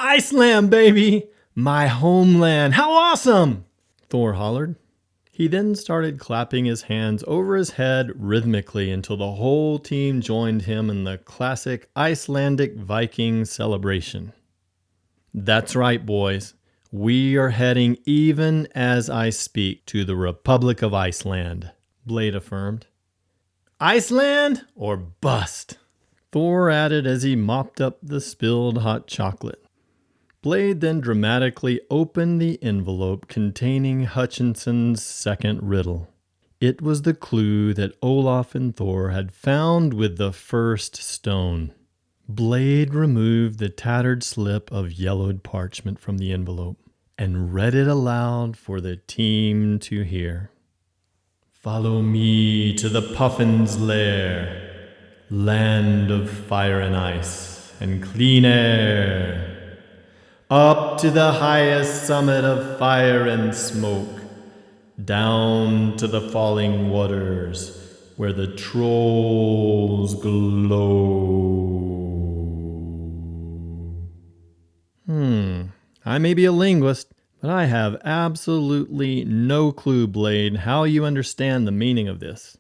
Iceland, baby! My homeland! How awesome!" Thor hollered. He then started clapping his hands over his head rhythmically until the whole team joined him in the classic Icelandic Viking celebration. "That's right, boys. We are heading, even as I speak, to the Republic of Iceland," Blade affirmed. "Iceland or bust," Thor added as he mopped up the spilled hot chocolate. Blade then dramatically opened the envelope containing Hutchinson's second riddle. It was the clue that Olaf and Thor had found with the first stone. Blade removed the tattered slip of yellowed parchment from the envelope and read it aloud for the team to hear. "Follow me to the Puffin's lair, land of fire and ice and clean air. Up to the highest summit of fire and smoke, down to the falling waters where the trolls glow." I may be a linguist, but I have absolutely no clue, Blade, how you understand the meaning of this.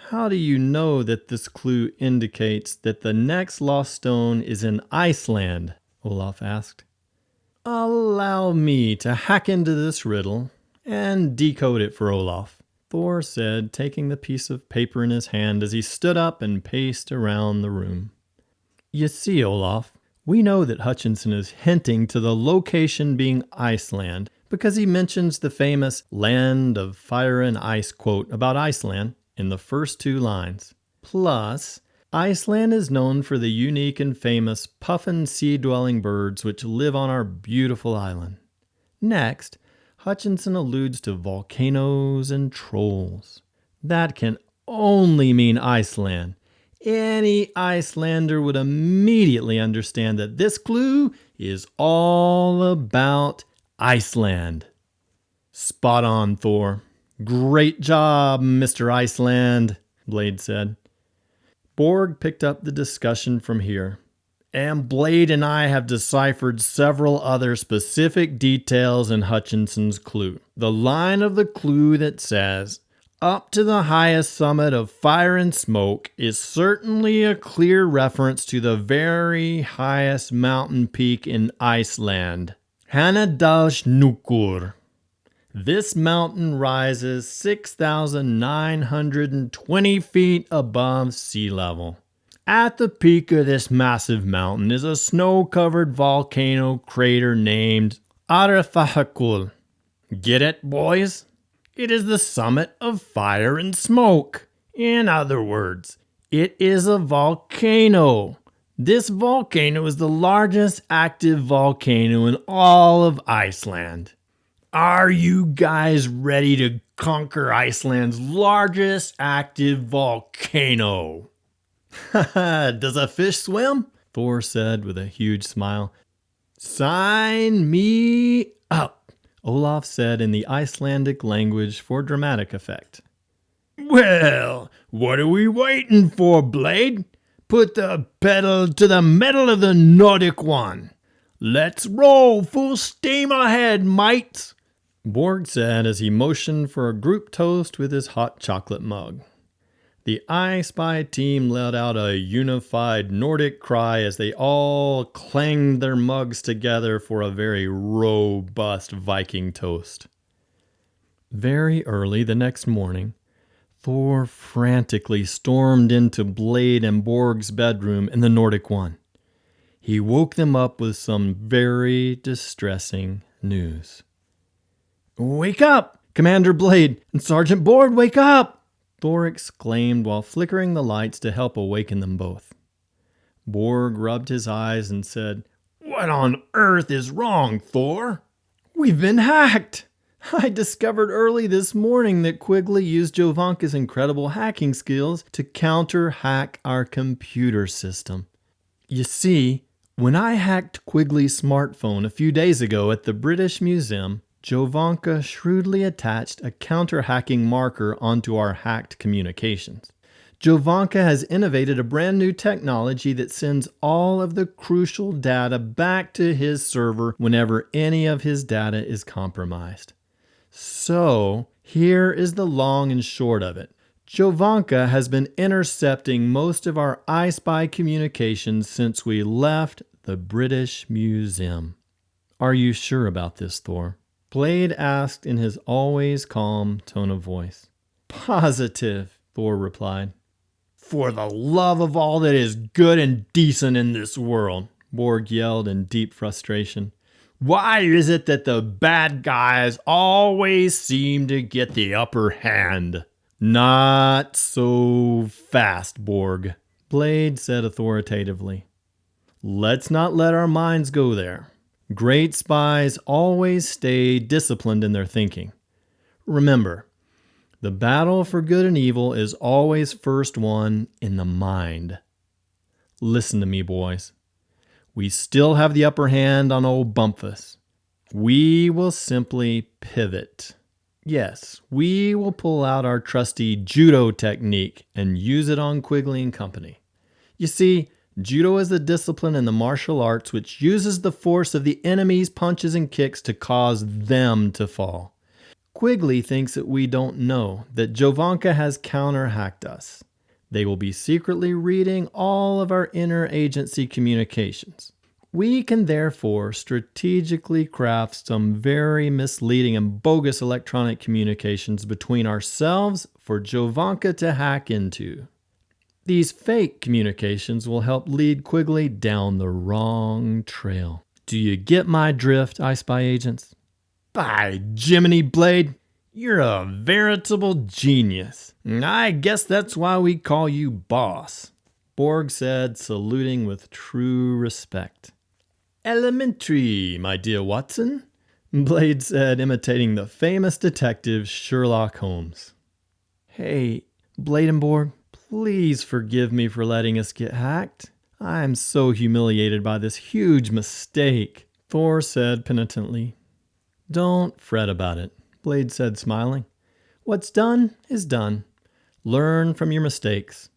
How do you know that this clue indicates that the next lost stone is in Iceland? Olaf asked. Allow me to hack into this riddle and decode it for Olaf, Thor said, taking the piece of paper in his hand as he stood up and paced around the room. You see, Olaf, we know that Hutchinson is hinting to the location being Iceland because he mentions the famous land of fire and ice quote about Iceland in the first 2 lines. Plus, Iceland is known for the unique and famous puffin sea-dwelling birds which live on our beautiful island. Next, Hutchinson alludes to volcanoes and trolls. That can only mean Iceland. Any Icelander would immediately understand that this clue is all about Iceland. Spot on, Thor. Great job, Mr. Iceland, Blade said. Borg picked up the discussion from here, and Blade and I have deciphered several other specific details in Hutchinson's clue. The line of the clue that says, "Up to the highest summit of fire and smoke" is certainly a clear reference to the very highest mountain peak in Iceland, Hanadalshnúkur. This mountain rises 6,920 feet above sea level. At the peak of this massive mountain is a snow-covered volcano crater named Arafahakul. Get it, boys? It is the summit of fire and smoke. In other words, it is a volcano. This volcano is the largest active volcano in all of Iceland. Are you guys ready to conquer Iceland's largest active volcano? Does a fish swim? Thor said with a huge smile. Sign me up, Olaf said in the Icelandic language for dramatic effect. Well, what are we waiting for, Blade? Put the pedal to the metal of the Nordic one. Let's roll full steam ahead, mates, Borg said as he motioned for a group toast with his hot chocolate mug. The iSpy team let out a unified Nordic cry as they all clanged their mugs together for a very robust Viking toast. Very early the next morning, Thor frantically stormed into Blade and Borg's bedroom in the Nordic one. He woke them up with some very distressing news. Wake up! Commander Blade and Sergeant Borg, wake up! Thor exclaimed while flickering the lights to help awaken them both. Borg rubbed his eyes and said, What on earth is wrong, Thor? We've been hacked! I discovered early this morning that Quigley used Jovanka's incredible hacking skills to counter-hack our computer system. You see, when I hacked Quigley's smartphone a few days ago at the British Museum, Jovanka shrewdly attached a counter-hacking marker onto our hacked communications. Jovanka has innovated a brand new technology that sends all of the crucial data back to his server whenever any of his data is compromised. So, here is the long and short of it. Jovanka has been intercepting most of our iSpy communications since we left the British Museum. Are you sure about this, Thor? Blade asked in his always calm tone of voice. Positive, Thor replied. For the love of all that is good and decent in this world, Borg yelled in deep frustration. Why is it that the bad guys always seem to get the upper hand? Not so fast, Borg, Blade said authoritatively. Let's not let our minds go there. Great spies always stay disciplined in their thinking. Remember, the battle for good and evil is always first won in the mind. Listen to me, boys. We still have the upper hand on old Bumpus. We will simply pivot. Yes, we will pull out our trusty judo technique and use it on Quigley and company. You see, judo is a discipline in the martial arts which uses the force of the enemy's punches and kicks to cause them to fall. Quigley thinks that we don't know that Jovanka has counter-hacked us. They will be secretly reading all of our inter-agency communications. We can therefore strategically craft some very misleading and bogus electronic communications between ourselves for Jovanka to hack into. These fake communications will help lead Quigley down the wrong trail. Do you get my drift, iSpy agents? By Jiminy Blade, you're a veritable genius. I guess that's why we call you boss, Borg said, saluting with true respect. Elementary, my dear Watson, Blade said, imitating the famous detective Sherlock Holmes. Hey, Bladenborg, please forgive me for letting us get hacked. I am so humiliated by this huge mistake, Thor said penitently. Don't fret about it, Blade said, smiling. What's done is done. Learn from your mistakes.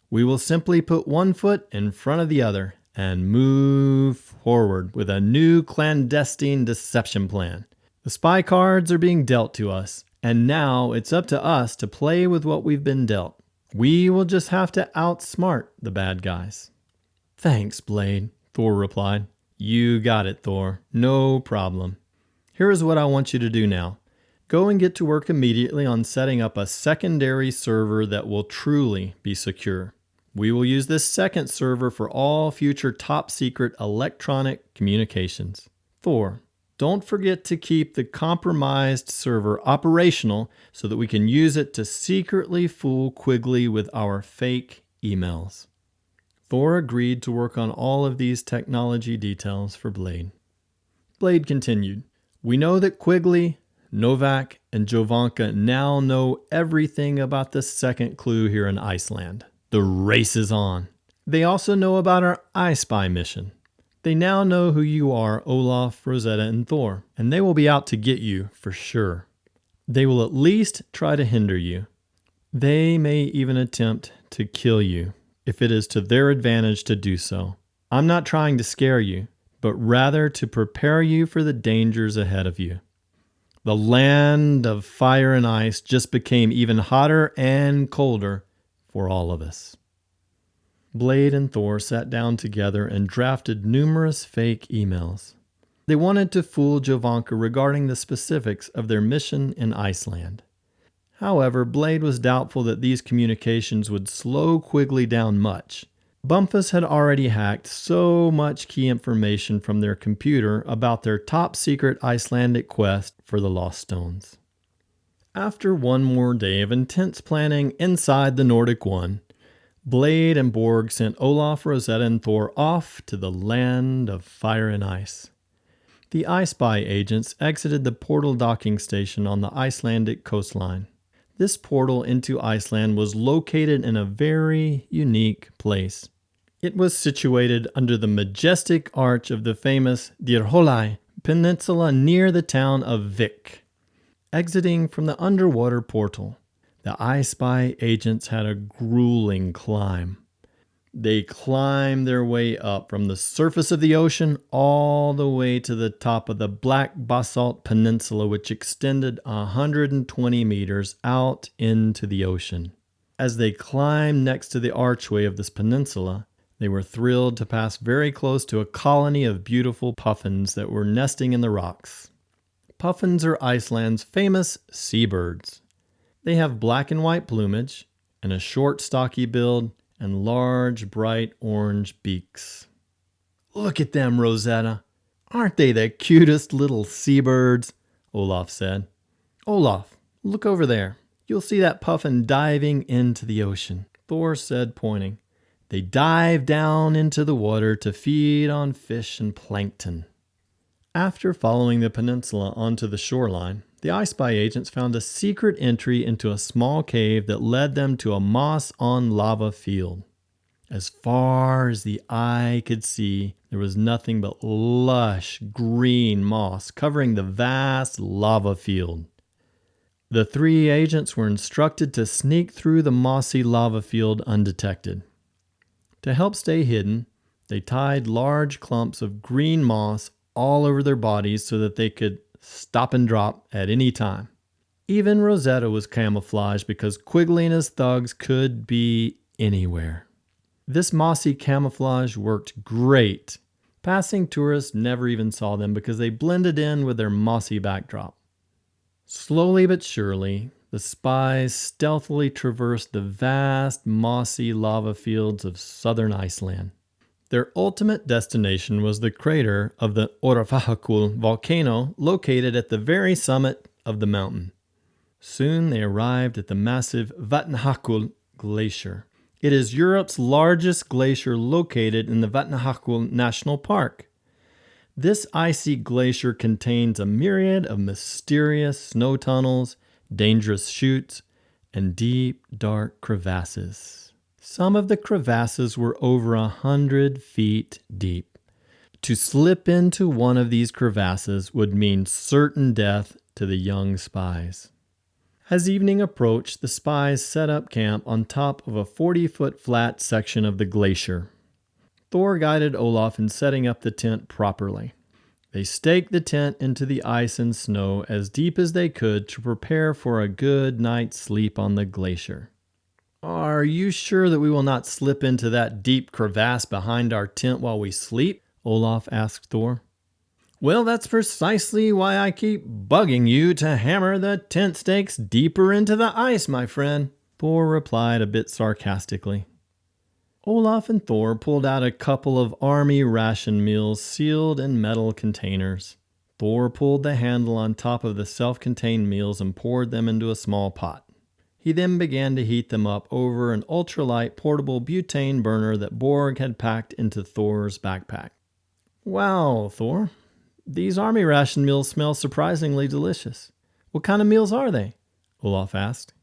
We will simply put one foot in front of the other and move forward with a new clandestine deception plan. The spy cards are being dealt to us, and now it's up to us to play with what we've been dealt. We will just have to outsmart the bad guys. Thanks, Blade, Thor replied. You got it, Thor. No problem. Here is what I want you to do now. Go and get to work immediately on setting up a secondary server that will truly be secure. We will use this second server for all future top-secret electronic communications. Thor, don't forget to keep the compromised server operational so that we can use it to secretly fool Quigley with our fake emails. Thor agreed to work on all of these technology details for Blade. Blade continued, We know that Quigley, Novak, and Jovanka now know everything about the second clue here in Iceland. The race is on. They also know about our iSpy mission. They now know who you are, Olaf, Rosetta, and Thor, and they will be out to get you for sure. They will at least try to hinder you. They may even attempt to kill you, if it is to their advantage to do so. I'm not trying to scare you, but rather to prepare you for the dangers ahead of you. The land of fire and ice just became even hotter and colder for all of us. Blade and Thor sat down together and drafted numerous fake emails. They wanted to fool Jovanka regarding the specifics of their mission in Iceland. However, Blade was doubtful that these communications would slow Quigley down much. Bumpus had already hacked so much key information from their computer about their top-secret Icelandic quest for the Lost Stones. After one more day of intense planning inside the Nordic One, Blade and Borg sent Olaf, Rosetta, and Thor off to the land of fire and ice. The iSpy agents exited the portal docking station on the Icelandic coastline. This portal into Iceland was located in a very unique place. It was situated under the majestic arch of the famous Dyrhólaey Peninsula near the town of Vik. Exiting from the underwater portal, the iSpy agents had a grueling climb. They climbed their way up from the surface of the ocean all the way to the top of the black basalt peninsula, which extended 120 meters out into the ocean. As they climbed next to the archway of this peninsula, they were thrilled to pass very close to a colony of beautiful puffins that were nesting in the rocks. Puffins are Iceland's famous seabirds. They have black and white plumage and a short, stocky build and large, bright orange beaks. Look at them, Rosetta. Aren't they the cutest little seabirds? Olaf said. Olaf, look over there. You'll see that puffin diving into the ocean, Thor said, pointing. They dive down into the water to feed on fish and plankton. After following the peninsula onto the shoreline, the iSpy agents found a secret entry into a small cave that led them to a moss-on-lava field. As far as the eye could see, there was nothing but lush green moss covering the vast lava field. The three agents were instructed to sneak through the mossy lava field undetected. To help stay hidden, they tied large clumps of green moss all over their bodies so that they could stop and drop at any time. Even Rosetta was camouflaged because Quigley and his thugs could be anywhere. This mossy camouflage worked great. Passing tourists never even saw them because they blended in with their mossy backdrop. Slowly but surely, the spies stealthily traversed the vast, mossy lava fields of southern Iceland. Their ultimate destination was the crater of the Órfellakul volcano located at the very summit of the mountain. Soon they arrived at the massive Vatnajökull Glacier. It is Europe's largest glacier located in the Vatnajökull National Park. This icy glacier contains a myriad of mysterious snow tunnels, dangerous chutes, and deep, dark crevasses. Some of the crevasses were over 100 feet deep. To slip into one of these crevasses would mean certain death to the young spies. As evening approached, the spies set up camp on top of a 40-foot flat section of the glacier. Thor guided Olaf in setting up the tent properly. They staked the tent into the ice and snow as deep as they could to prepare for a good night's sleep on the glacier. "Are you sure that we will not slip into that deep crevasse behind our tent while we sleep?" Olaf asked Thor. "Well, that's precisely why I keep bugging you to hammer the tent stakes deeper into the ice, my friend," Thor replied a bit sarcastically. Olaf and Thor pulled out a couple of army ration meals sealed in metal containers. Thor pulled the handle on top of the self-contained meals and poured them into a small pot. He then began to heat them up over an ultralight portable butane burner that Borg had packed into Thor's backpack. "Wow, Thor, these army ration meals smell surprisingly delicious. What kind of meals are they?" Olaf asked.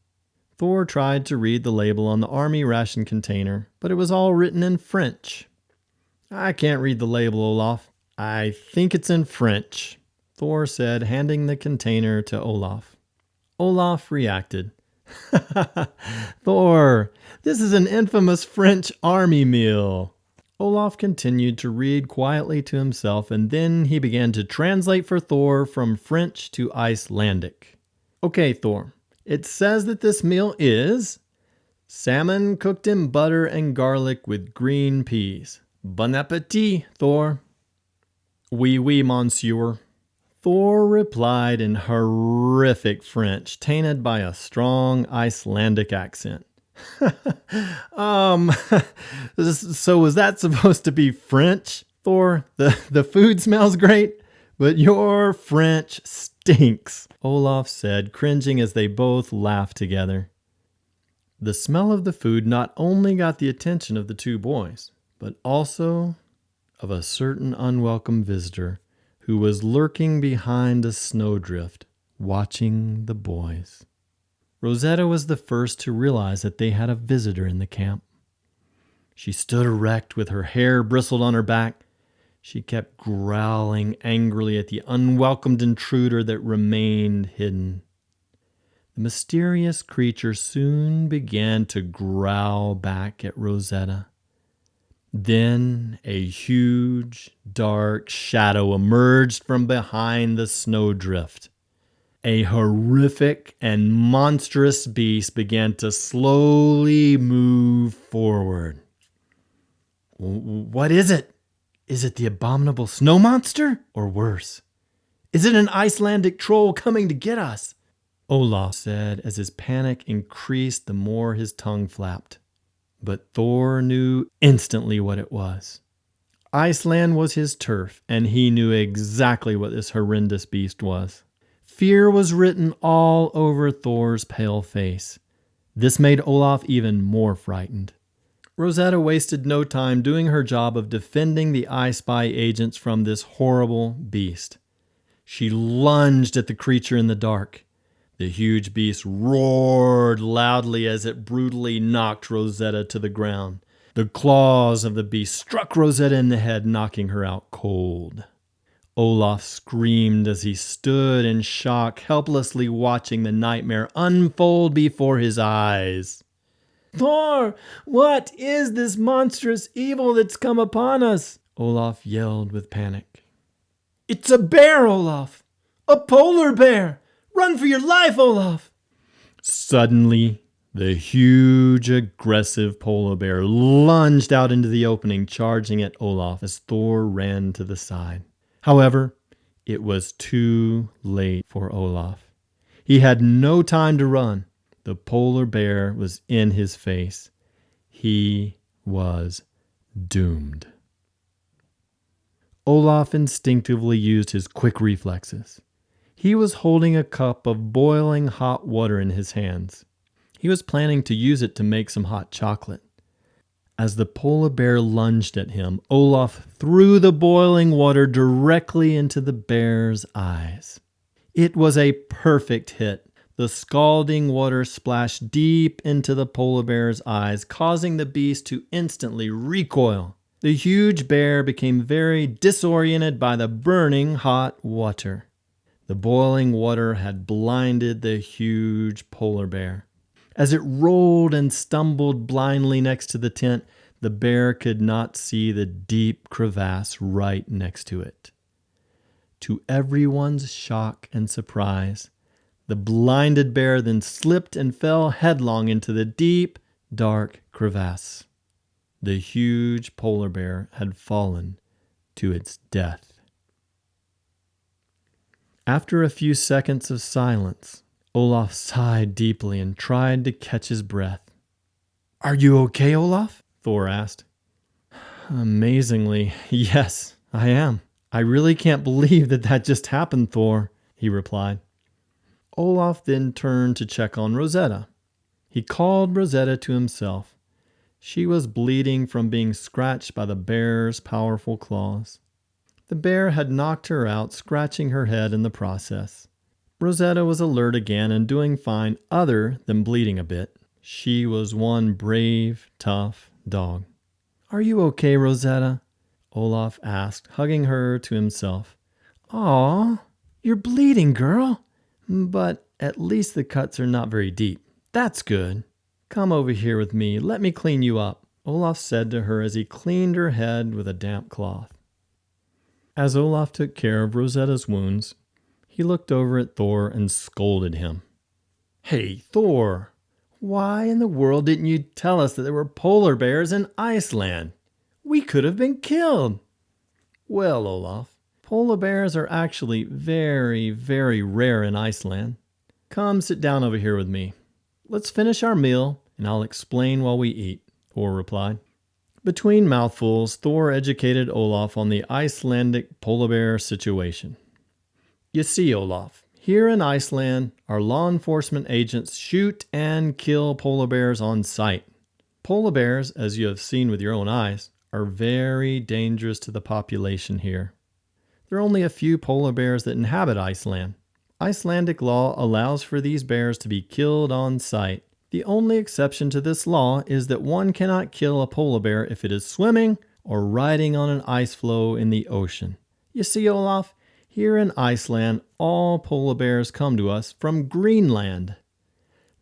Thor tried to read the label on the army ration container, but it was all written in French. "I can't read the label, Olaf. I think it's in French," Thor said, handing the container to Olaf. Olaf reacted. "Thor, this is an infamous French army meal." Olaf continued to read quietly to himself, and then he began to translate for Thor from French to Icelandic. "Okay, Thor, it says that this meal is salmon cooked in butter and garlic with green peas. Bon appétit, Thor." "Oui, oui, monsieur," Thor replied in horrific French, tainted by a strong Icelandic accent. So was that supposed to be French? Thor, the food smells great, but your French stinks, Olaf said, cringing as they both laughed together. The smell of the food not only got the attention of the two boys, but also of a certain unwelcome visitor who was lurking behind a snowdrift, watching the boys. Rosetta was the first to realize that they had a visitor in the camp. She stood erect with her hair bristled on her back. She kept growling angrily at the unwelcomed intruder that remained hidden. The mysterious creature soon began to growl back at Rosetta. Then a huge, dark shadow emerged from behind the snowdrift. A horrific and monstrous beast began to slowly move forward. "What is it? Is it the abominable snow monster? Or worse, is it an Icelandic troll coming to get us?" Olaf said as his panic increased the more his tongue flapped. But Thor knew instantly what it was. Iceland was his turf, and he knew exactly what this horrendous beast was. Fear was written all over Thor's pale face. This made Olaf even more frightened. Rosetta wasted no time doing her job of defending the iSpy agents from this horrible beast. She lunged at the creature in the dark. The huge beast roared loudly as it brutally knocked Rosetta to the ground. The claws of the beast struck Rosetta in the head, knocking her out cold. Olaf screamed as he stood in shock, helplessly watching the nightmare unfold before his eyes. "Thor, what is this monstrous evil that's come upon us?" Olaf yelled with panic. "It's a bear, Olaf! A polar bear! Run for your life, Olaf!" Suddenly, The huge, aggressive polar bear lunged out into the opening, charging at Olaf as Thor ran to the side. However, it was too late for Olaf. He had no time to run. The polar bear was in his face. He was doomed. Olaf instinctively used his quick reflexes. He was holding a cup of boiling hot water in his hands. He was planning to use it to make some hot chocolate. As the polar bear lunged at him, Olaf threw the boiling water directly into the bear's eyes. It was a perfect hit. The scalding water splashed deep into the polar bear's eyes, causing the beast to instantly recoil. The huge bear became very disoriented by the burning hot water. The boiling water had blinded the huge polar bear. As it rolled and stumbled blindly next to the tent, the bear could not see the deep crevasse right next to it. To everyone's shock and surprise, the blinded bear then slipped and fell headlong into the deep, dark crevasse. The huge polar bear had fallen to its death. After a few seconds of silence, Olaf sighed deeply and tried to catch his breath. "Are you okay, Olaf?" Thor asked. "Amazingly, yes, I am. I really can't believe that just happened, Thor," he replied. Olaf then turned to check on Rosetta. He called Rosetta to himself. She was bleeding from being scratched by the bear's powerful claws. The bear had knocked her out, scratching her head in the process. Rosetta was alert again and doing fine other than bleeding a bit. She was one brave, tough dog. "Are you okay, Rosetta?" Olaf asked, hugging her to himself. "Aw, you're bleeding, girl. But at least the cuts are not very deep. That's good. Come over here with me. Let me clean you up," Olaf said to her as he cleaned her head with a damp cloth. As Olaf took care of Rosetta's wounds, he looked over at Thor and scolded him. "Hey, Thor, why in the world didn't you tell us that there were polar bears in Iceland? We could have been killed." "Well, Olaf, polar bears are actually very, very rare in Iceland. Come sit down over here with me. Let's finish our meal, and I'll explain while we eat," Thor replied. Between mouthfuls, Thor educated Olaf on the Icelandic polar bear situation. "You see, Olaf, here in Iceland, our law enforcement agents shoot and kill polar bears on sight. Polar bears, as you have seen with your own eyes, are very dangerous to the population here. There are only a few polar bears that inhabit Iceland. Icelandic law allows for these bears to be killed on sight. The only exception to this law is that one cannot kill a polar bear if it is swimming or riding on an ice floe in the ocean. You see, Olaf, here in Iceland, all polar bears come to us from Greenland.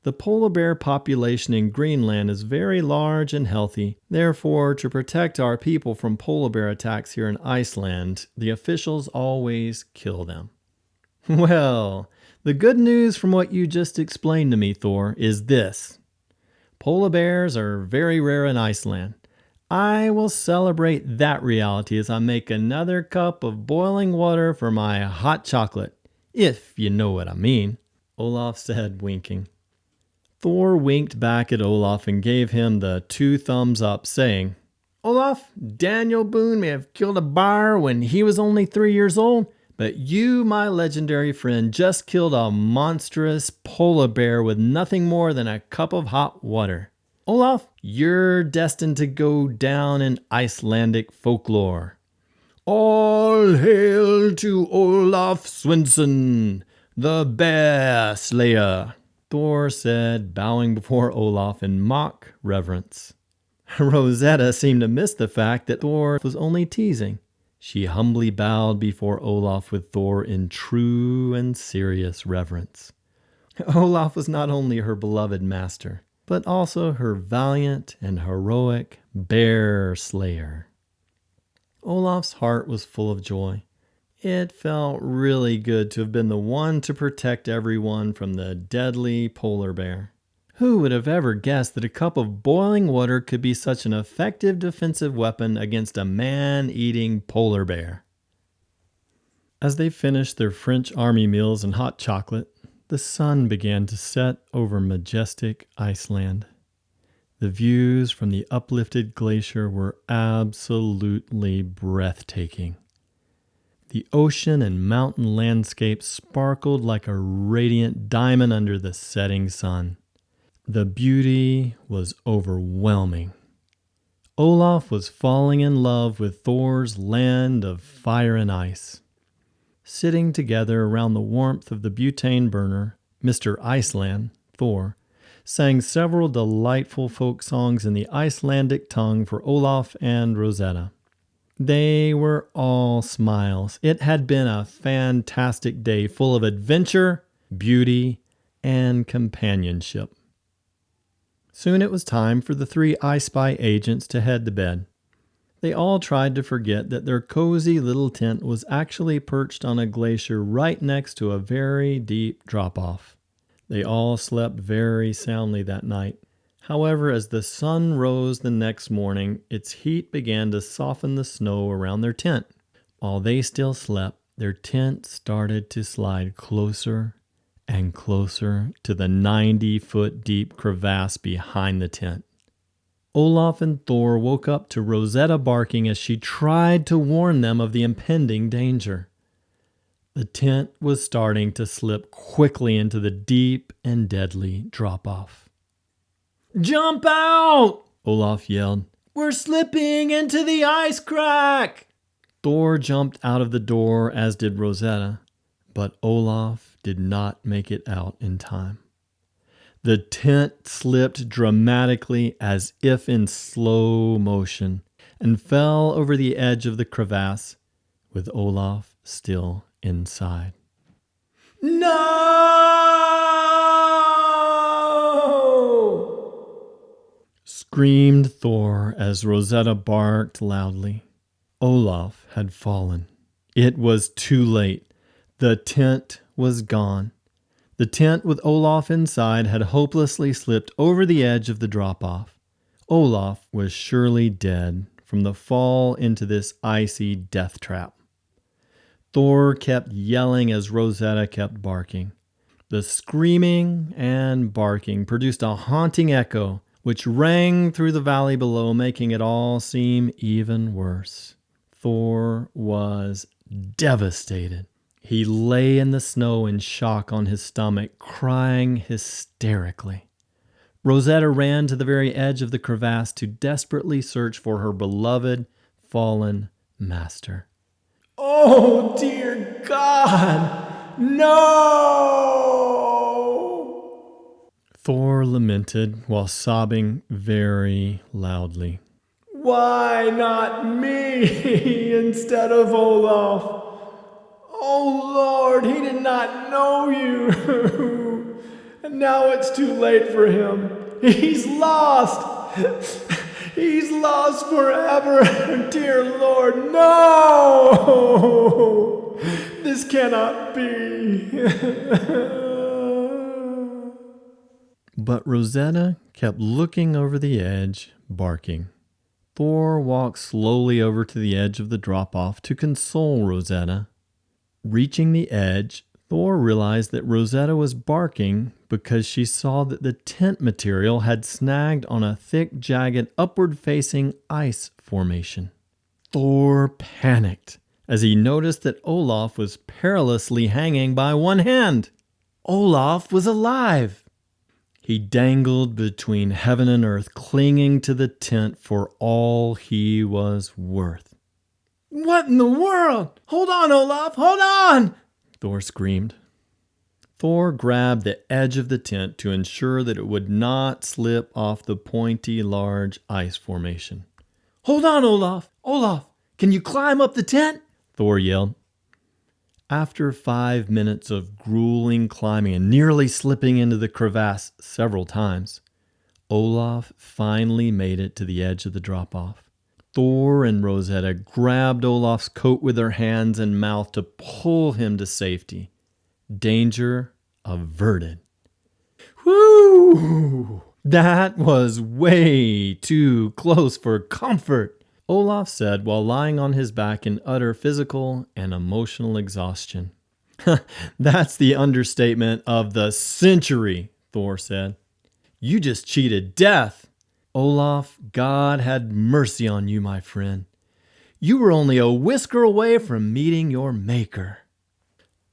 The polar bear population in Greenland is very large and healthy. Therefore, to protect our people from polar bear attacks here in Iceland, the officials always kill them." "Well, the good news from what you just explained to me, Thor, is this. Polar bears are very rare in Iceland. I will celebrate that reality as I make another cup of boiling water for my hot chocolate, if you know what I mean," Olaf said, winking. Thor winked back at Olaf and gave him the 2 thumbs up, saying, "Olaf, Daniel Boone may have killed a bear when he was only 3 years old, but you, my legendary friend, just killed a monstrous polar bear with nothing more than a cup of hot water. Olaf, you're destined to go down in Icelandic folklore. All hail to Olaf Swenson, the bear slayer," Thor said, bowing before Olaf in mock reverence. Rosetta seemed to miss the fact that Thor was only teasing. She humbly bowed before Olaf with Thor in true and serious reverence. Olaf was not only her beloved master, but also her valiant and heroic bear slayer. Olaf's heart was full of joy. It felt really good to have been the one to protect everyone from the deadly polar bear. Who would have ever guessed that a cup of boiling water could be such an effective defensive weapon against a man-eating polar bear? As they finished their French army meals and hot chocolate, the sun began to set over majestic Iceland. The views from the uplifted glacier were absolutely breathtaking. The ocean and mountain landscape sparkled like a radiant diamond under the setting sun. The beauty was overwhelming. Olaf was falling in love with Thor's land of fire and ice. Sitting together around the warmth of the butane burner, Mr. Iceland, Thor, sang several delightful folk songs in the Icelandic tongue for Olaf and Rosetta. They were all smiles. It had been a fantastic day full of adventure, beauty, and companionship. Soon it was time for the 3 iSpy agents to head to bed. They all tried to forget that their cozy little tent was actually perched on a glacier right next to a very deep drop-off. They all slept very soundly that night. However, as the sun rose the next morning, its heat began to soften the snow around their tent. While they still slept, their tent started to slide closer and closer to the 90-foot deep crevasse behind the tent. Olaf and Thor woke up to Rosetta barking as she tried to warn them of the impending danger. The tent was starting to slip quickly into the deep and deadly drop-off. Jump out! Olaf yelled. We're slipping into the ice crack! Thor jumped out of the door, as did Rosetta, but Olaf did not make it out in time. The tent slipped dramatically as if in slow motion and fell over the edge of the crevasse, with Olaf still inside. No! Screamed Thor as Rosetta barked loudly. Olaf had fallen. It was too late. The tent was gone. The tent with Olaf inside had hopelessly slipped over the edge of the drop-off. Olaf was surely dead from the fall into this icy death trap. Thor kept yelling as Rosetta kept barking. The screaming and barking produced a haunting echo, which rang through the valley below, making it all seem even worse. Thor was devastated. He lay in the snow in shock on his stomach, crying hysterically. Rosetta ran to the very edge of the crevasse to desperately search for her beloved, fallen master. Oh, dear God! No! Thor lamented while sobbing very loudly. Why not me instead of Olaf? Oh, Lord, he did not know you. And now it's too late for him. He's lost. He's lost forever. Dear Lord, no! This cannot be. But Rosetta kept looking over the edge, barking. Thor walked slowly over to the edge of the drop-off to console Rosetta. Reaching the edge, Thor realized that Rosetta was barking because she saw that the tent material had snagged on a thick, jagged, upward-facing ice formation. Thor panicked as he noticed that Olaf was perilously hanging by one hand. Olaf was alive! He dangled between heaven and earth, clinging to the tent for all he was worth. What in the world? Hold on, Olaf, hold on! Thor screamed. Thor grabbed the edge of the tent to ensure that it would not slip off the pointy, large ice formation. Hold on, Olaf! Olaf, can you climb up the tent? Thor yelled. After 5 minutes of grueling climbing and nearly slipping into the crevasse several times, Olaf finally made it to the edge of the drop-off. Thor and Rosetta grabbed Olaf's coat with their hands and mouth to pull him to safety. Danger averted. Whoo! That was way too close for comfort, Olaf said while lying on his back in utter physical and emotional exhaustion. That's the understatement of the century, Thor said. You just cheated death. Olaf, God had mercy on you, my friend. You were only a whisker away from meeting your maker.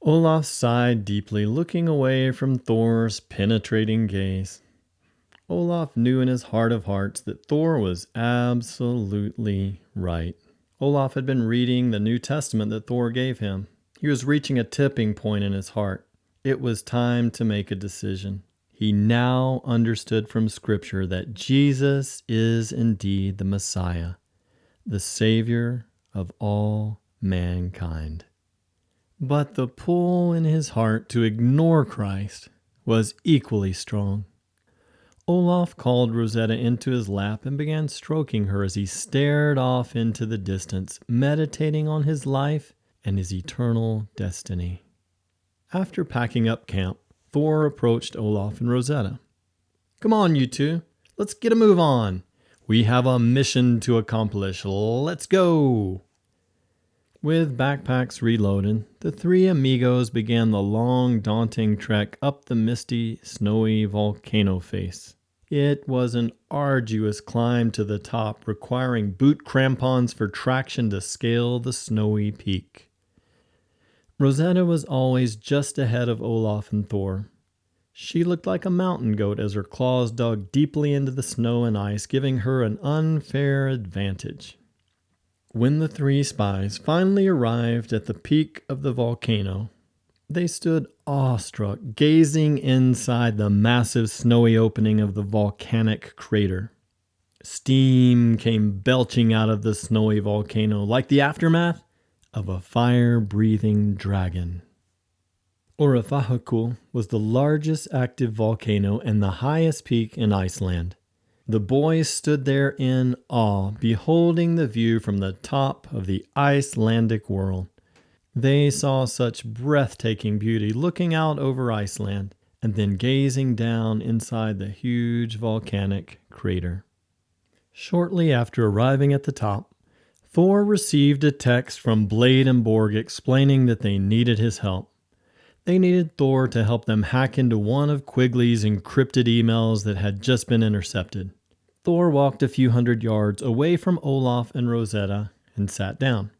Olaf sighed deeply, looking away from Thor's penetrating gaze. Olaf knew in his heart of hearts that Thor was absolutely right. Olaf had been reading the New Testament that Thor gave him. He was reaching a tipping point in his heart. It was time to make a decision. He now understood from Scripture that Jesus is indeed the Messiah, the Savior of all mankind. But the pull in his heart to ignore Christ was equally strong. Olaf called Rosetta into his lap and began stroking her as he stared off into the distance, meditating on his life and his eternal destiny. After packing up camp, Thor approached Olaf and Rosetta. Come on, you two. Let's get a move on. We have a mission to accomplish. Let's go. With backpacks reloaded, the three amigos began the long, daunting trek up the misty, snowy volcano face. It was an arduous climb to the top, requiring boot crampons for traction to scale the snowy peak. Rosetta was always just ahead of Olaf and Thor. She looked like a mountain goat as her claws dug deeply into the snow and ice, giving her an unfair advantage. When the three spies finally arrived at the peak of the volcano, they stood awestruck, gazing inside the massive snowy opening of the volcanic crater. Steam came belching out of the snowy volcano like the aftermath of a fire-breathing dragon. Órafjarðarjökull was the largest active volcano and the highest peak in Iceland. The boys stood there in awe, beholding the view from the top of the Icelandic world. They saw such breathtaking beauty looking out over Iceland and then gazing down inside the huge volcanic crater. Shortly after arriving at the top, Thor received a text from Blade and Borg explaining that they needed his help. They needed Thor to help them hack into one of Quigley's encrypted emails that had just been intercepted. Thor walked a few hundred yards away from Olaf and Rosetta and sat down.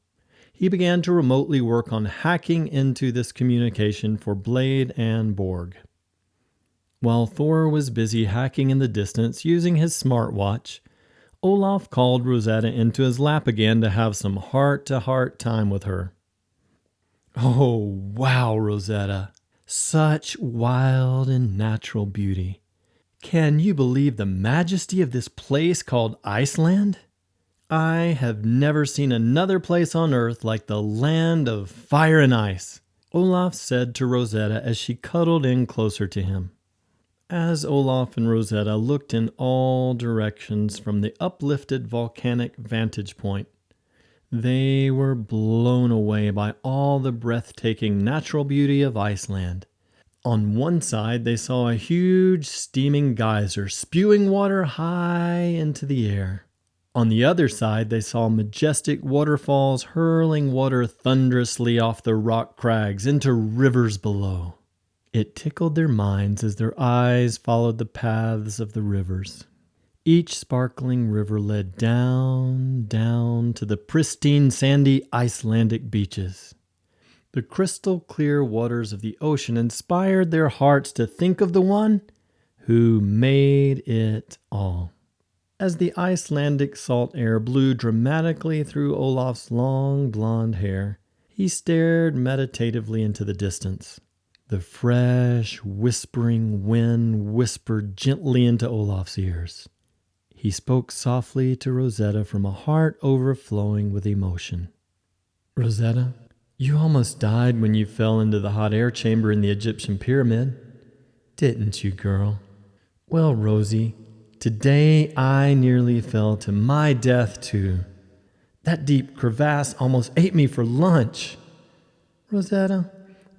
He began to remotely work on hacking into this communication for Blade and Borg. While Thor was busy hacking in the distance using his smartwatch, Olaf called Rosetta into his lap again to have some heart-to-heart time with her. Oh, wow, Rosetta. Such wild and natural beauty. Can you believe the majesty of this place called Iceland? I have never seen another place on earth like the land of fire and ice, Olaf said to Rosetta as she cuddled in closer to him. As Olaf and Rosetta looked in all directions from the uplifted volcanic vantage point, they were blown away by all the breathtaking natural beauty of Iceland. On one side, they saw a huge steaming geyser spewing water high into the air. On the other side, they saw majestic waterfalls hurling water thunderously off the rock crags into rivers below. It tickled their minds as their eyes followed the paths of the rivers. Each sparkling river led down, down to the pristine sandy Icelandic beaches. The crystal clear waters of the ocean inspired their hearts to think of the one who made it all. As the Icelandic salt air blew dramatically through Olaf's long blonde hair, he stared meditatively into the distance. The fresh, whispering wind whispered gently into Olaf's ears. He spoke softly to Rosetta from a heart overflowing with emotion. Rosetta, you almost died when you fell into the hot air chamber in the Egyptian pyramid. Didn't you, girl? Well, Rosie, today I nearly fell to my death, too. That deep crevasse almost ate me for lunch. Rosetta,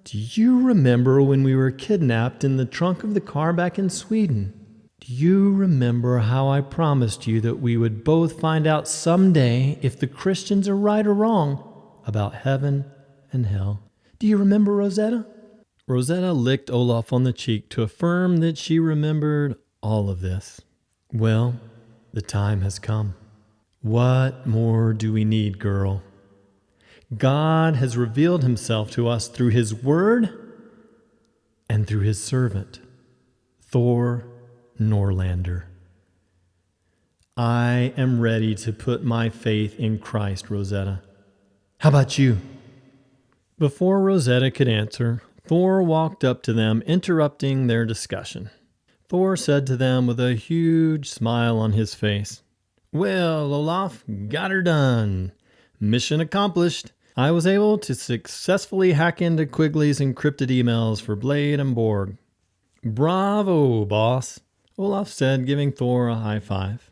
do you remember when we were kidnapped in the trunk of the car back in Sweden? Do you remember how I promised you that we would both find out someday if the Christians are right or wrong about heaven and hell? Do you remember, Rosetta?" Rosetta licked Olaf on the cheek to affirm that she remembered all of this. "Well, the time has come. What more do we need, girl? God has revealed himself to us through his word and through his servant, Thor Norlander. I am ready to put my faith in Christ, Rosetta. How about you?" Before Rosetta could answer, Thor walked up to them, interrupting their discussion. Thor said to them with a huge smile on his face, "Well, Olaf, got her done. Mission accomplished. I was able to successfully hack into Quigley's encrypted emails for Blade and Borg." "Bravo, boss," Olaf said, giving Thor a high five.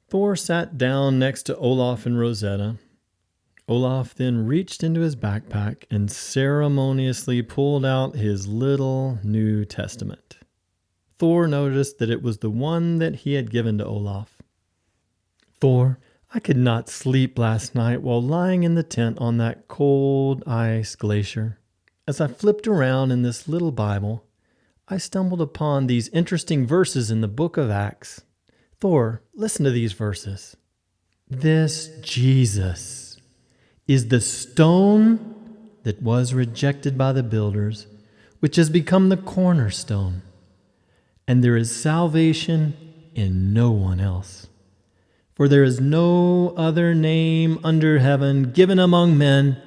Thor sat down next to Olaf and Rosetta. Olaf then reached into his backpack and ceremoniously pulled out his little New Testament. Thor noticed that it was the one that he had given to Olaf. "Thor, I could not sleep last night while lying in the tent on that cold ice glacier. As I flipped around in this little Bible, I stumbled upon these interesting verses in the book of Acts. Thor, listen to these verses. 'This Jesus is the stone that was rejected by the builders, which has become the cornerstone. And there is salvation in no one else. For there is no other name under heaven given among men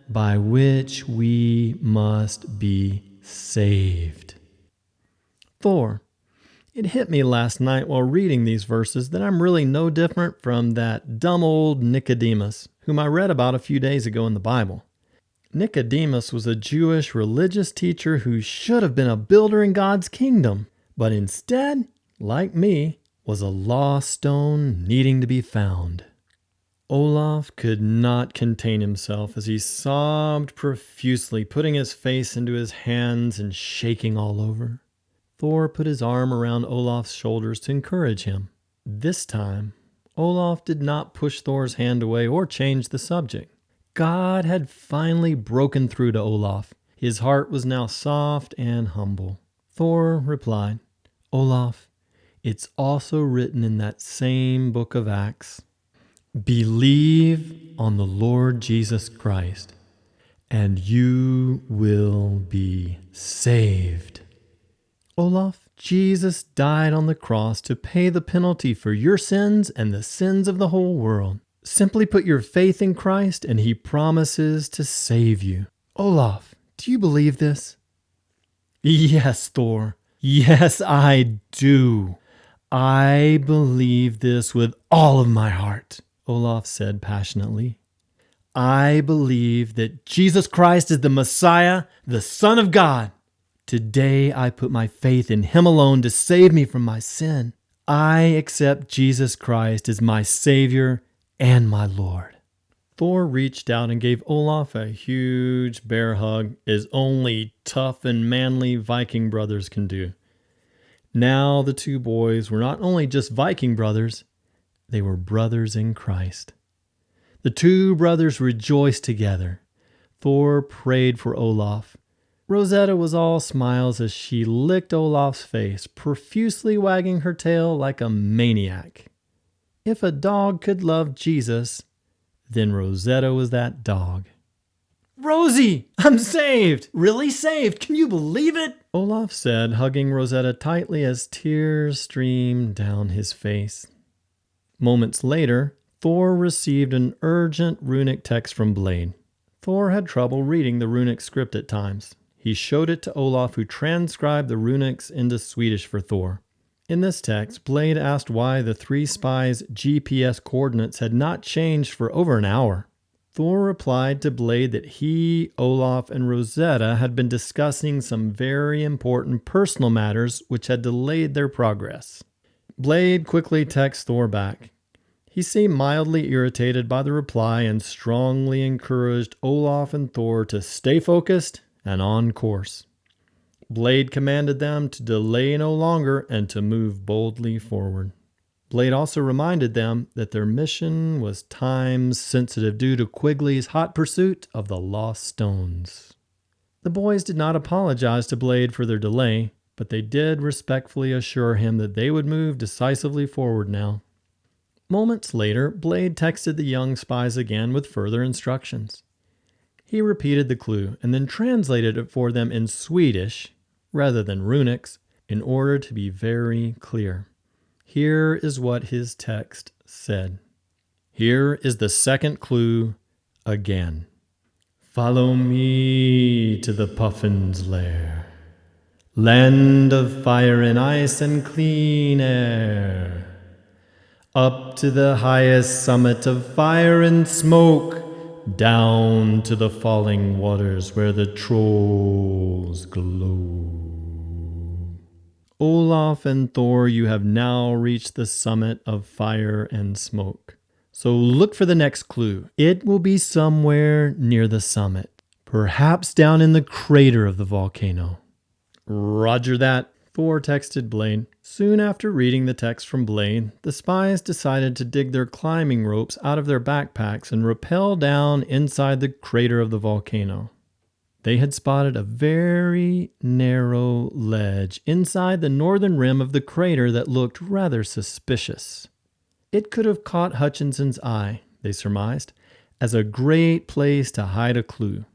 by which we must be saved.'" Thor, it hit me last night while reading these verses that I'm really no different from that dumb old Nicodemus, whom I read about a few days ago in the Bible. Nicodemus was a Jewish religious teacher who should have been a builder in God's kingdom, but instead, like me, was a lost stone needing to be found. Olaf could not contain himself as he sobbed profusely, putting his face into his hands and shaking all over. Thor put his arm around Olaf's shoulders to encourage him. This time, Olaf did not push Thor's hand away or change the subject. God had finally broken through to Olaf. His heart was now soft and humble. Thor replied, "Olaf, it's also written in that same book of Acts, 'Believe on the Lord Jesus Christ, and you will be saved.' Olaf, Jesus died on the cross to pay the penalty for your sins and the sins of the whole world. Simply put your faith in Christ and he promises to save you. Olaf, do you believe this?" "Yes, Thor. Yes, I do. I believe this with all of my heart," Olaf said passionately. "I believe that Jesus Christ is the Messiah, the Son of God. Today I put my faith in him alone to save me from my sin. I accept Jesus Christ as my Savior and my Lord." Thor reached out and gave Olaf a huge bear hug, as only tough and manly Viking brothers can do. Now the two boys were not only just Viking brothers, they were brothers in Christ. The two brothers rejoiced together. Thor prayed for Olaf. Rosetta was all smiles as she licked Olaf's face, profusely wagging her tail like a maniac. If a dog could love Jesus, then Rosetta was that dog. "Rosie, I'm saved! Really saved! Can you believe it?" Olaf said, hugging Rosetta tightly as tears streamed down his face. Moments later, Thor received an urgent runic text from Blade. Thor had trouble reading the runic script at times. He showed it to Olaf, who transcribed the runics into Swedish for Thor. In this text, Blade asked why the three spies' GPS coordinates had not changed for over an hour. Thor replied to Blade that he, Olaf, and Rosetta had been discussing some very important personal matters which had delayed their progress. Blade quickly texted Thor back. He seemed mildly irritated by the reply and strongly encouraged Olaf and Thor to stay focused and on course. Blade commanded them to delay no longer and to move boldly forward. Blade also reminded them that their mission was time-sensitive due to Quigley's hot pursuit of the lost stones. The boys did not apologize to Blade for their delay, but they did respectfully assure him that they would move decisively forward now. Moments later, Blade texted the young spies again with further instructions. He repeated the clue and then translated it for them in Swedish, rather than runics, in order to be very clear. Here is what his text said. Here is the second clue again. Follow me to the puffin's lair, land of fire and ice and clean air. Up to the highest summit of fire and smoke, down to the falling waters where the trolls glow. Olaf and Thor, you have now reached the summit of fire and smoke. So look for the next clue. It will be somewhere near the summit, perhaps down in the crater of the volcano. Roger that, Thor texted Blade. Soon after reading the text from Blade, the spies decided to dig their climbing ropes out of their backpacks and rappel down inside the crater of the volcano. They had spotted a very narrow ledge inside the northern rim of the crater that looked rather suspicious. It could have caught Hutchinson's eye, they surmised, as a great place to hide a clue.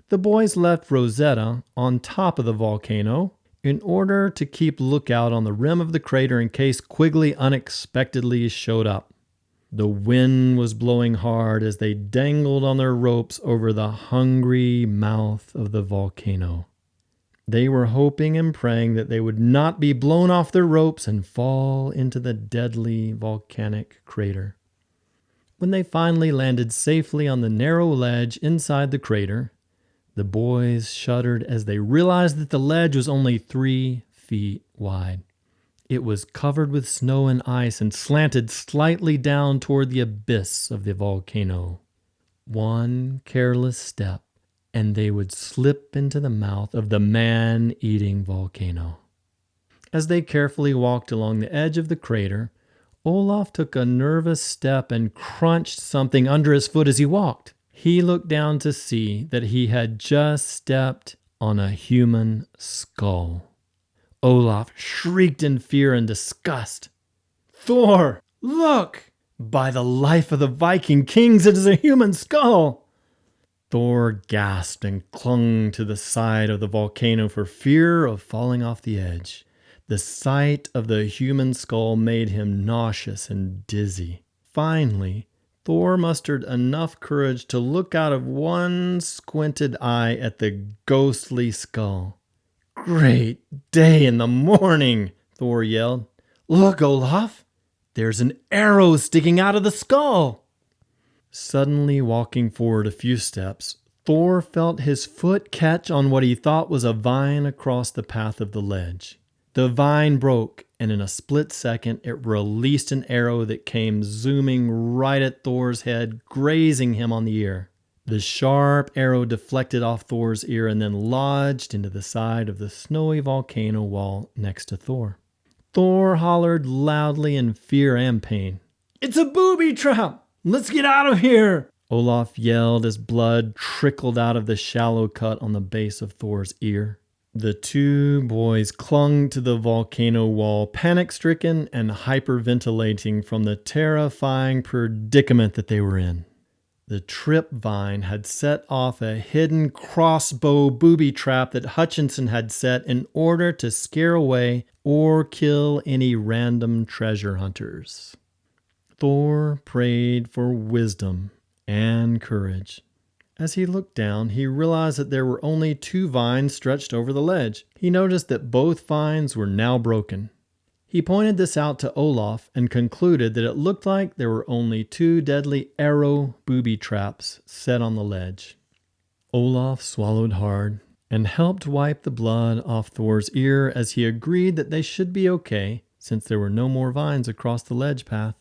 The boys left Rosetta on top of the volcano in order to keep lookout on the rim of the crater in case Quigley unexpectedly showed up. The wind was blowing hard as they dangled on their ropes over the hungry mouth of the volcano. They were hoping and praying that they would not be blown off their ropes and fall into the deadly volcanic crater. When they finally landed safely on the narrow ledge inside the crater, the boys shuddered as they realized that the ledge was only 3 feet wide. It was covered with snow and ice and slanted slightly down toward the abyss of the volcano. One careless step, and they would slip into the mouth of the man-eating volcano. As they carefully walked along the edge of the crater, Olaf took a nervous step and crunched something under his foot as he walked. He looked down to see that he had just stepped on a human skull. Olaf shrieked in fear and disgust. "Thor, look! By the life of the Viking kings, it is a human skull!" Thor gasped and clung to the side of the volcano for fear of falling off the edge. The sight of the human skull made him nauseous and dizzy. Finally, Thor mustered enough courage to look out of one squinted eye at the ghostly skull. "Great day in the morning!" Thor yelled. "Look, Olaf! There's an arrow sticking out of the skull!" Suddenly walking forward a few steps, Thor felt his foot catch on what he thought was a vine across the path of the ledge. The vine broke, and in a split second it released an arrow that came zooming right at Thor's head, grazing him on the ear. The sharp arrow deflected off Thor's ear and then lodged into the side of the snowy volcano wall next to Thor. Thor hollered loudly in fear and pain. "It's a booby trap! Let's get out of here!" Olaf yelled as blood trickled out of the shallow cut on the base of Thor's ear. The two boys clung to the volcano wall, panic-stricken and hyperventilating from the terrifying predicament that they were in. The trip vine had set off a hidden crossbow booby trap that Hutchinson had set in order to scare away or kill any random treasure hunters. Thor prayed for wisdom and courage. As he looked down, he realized that there were only 2 vines stretched over the ledge. He noticed that both vines were now broken. He pointed this out to Olaf and concluded that it looked like there were only 2 deadly arrow booby traps set on the ledge. Olaf swallowed hard and helped wipe the blood off Thor's ear as he agreed that they should be okay since there were no more vines across the ledge path.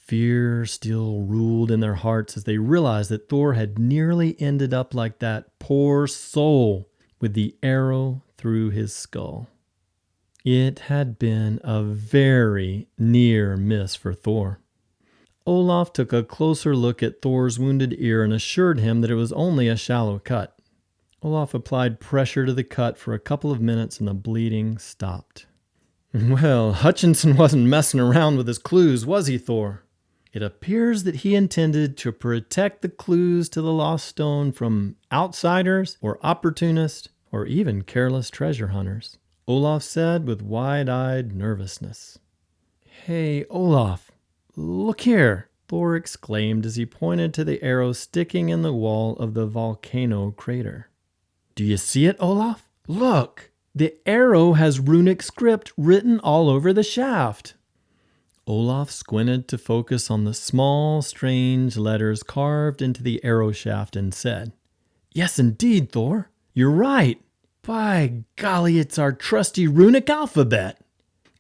Fear still ruled in their hearts as they realized that Thor had nearly ended up like that poor soul with the arrow through his skull. It had been a very near miss for Thor. Olaf took a closer look at Thor's wounded ear and assured him that it was only a shallow cut. Olaf applied pressure to the cut for a couple of minutes and the bleeding stopped. Well, Hutchinson wasn't messing around with his clues, was he, Thor? It appears that he intended to protect the clues to the lost stone from outsiders or opportunists or even careless treasure hunters, Olaf said with wide-eyed nervousness. Hey, Olaf, look here, Thor exclaimed as he pointed to the arrow sticking in the wall of the volcano crater. Do you see it, Olaf? Look, the arrow has runic script written all over the shaft. Olaf squinted to focus on the small, strange letters carved into the arrow shaft and said, Yes, indeed, Thor. You're right. By golly, it's our trusty runic alphabet.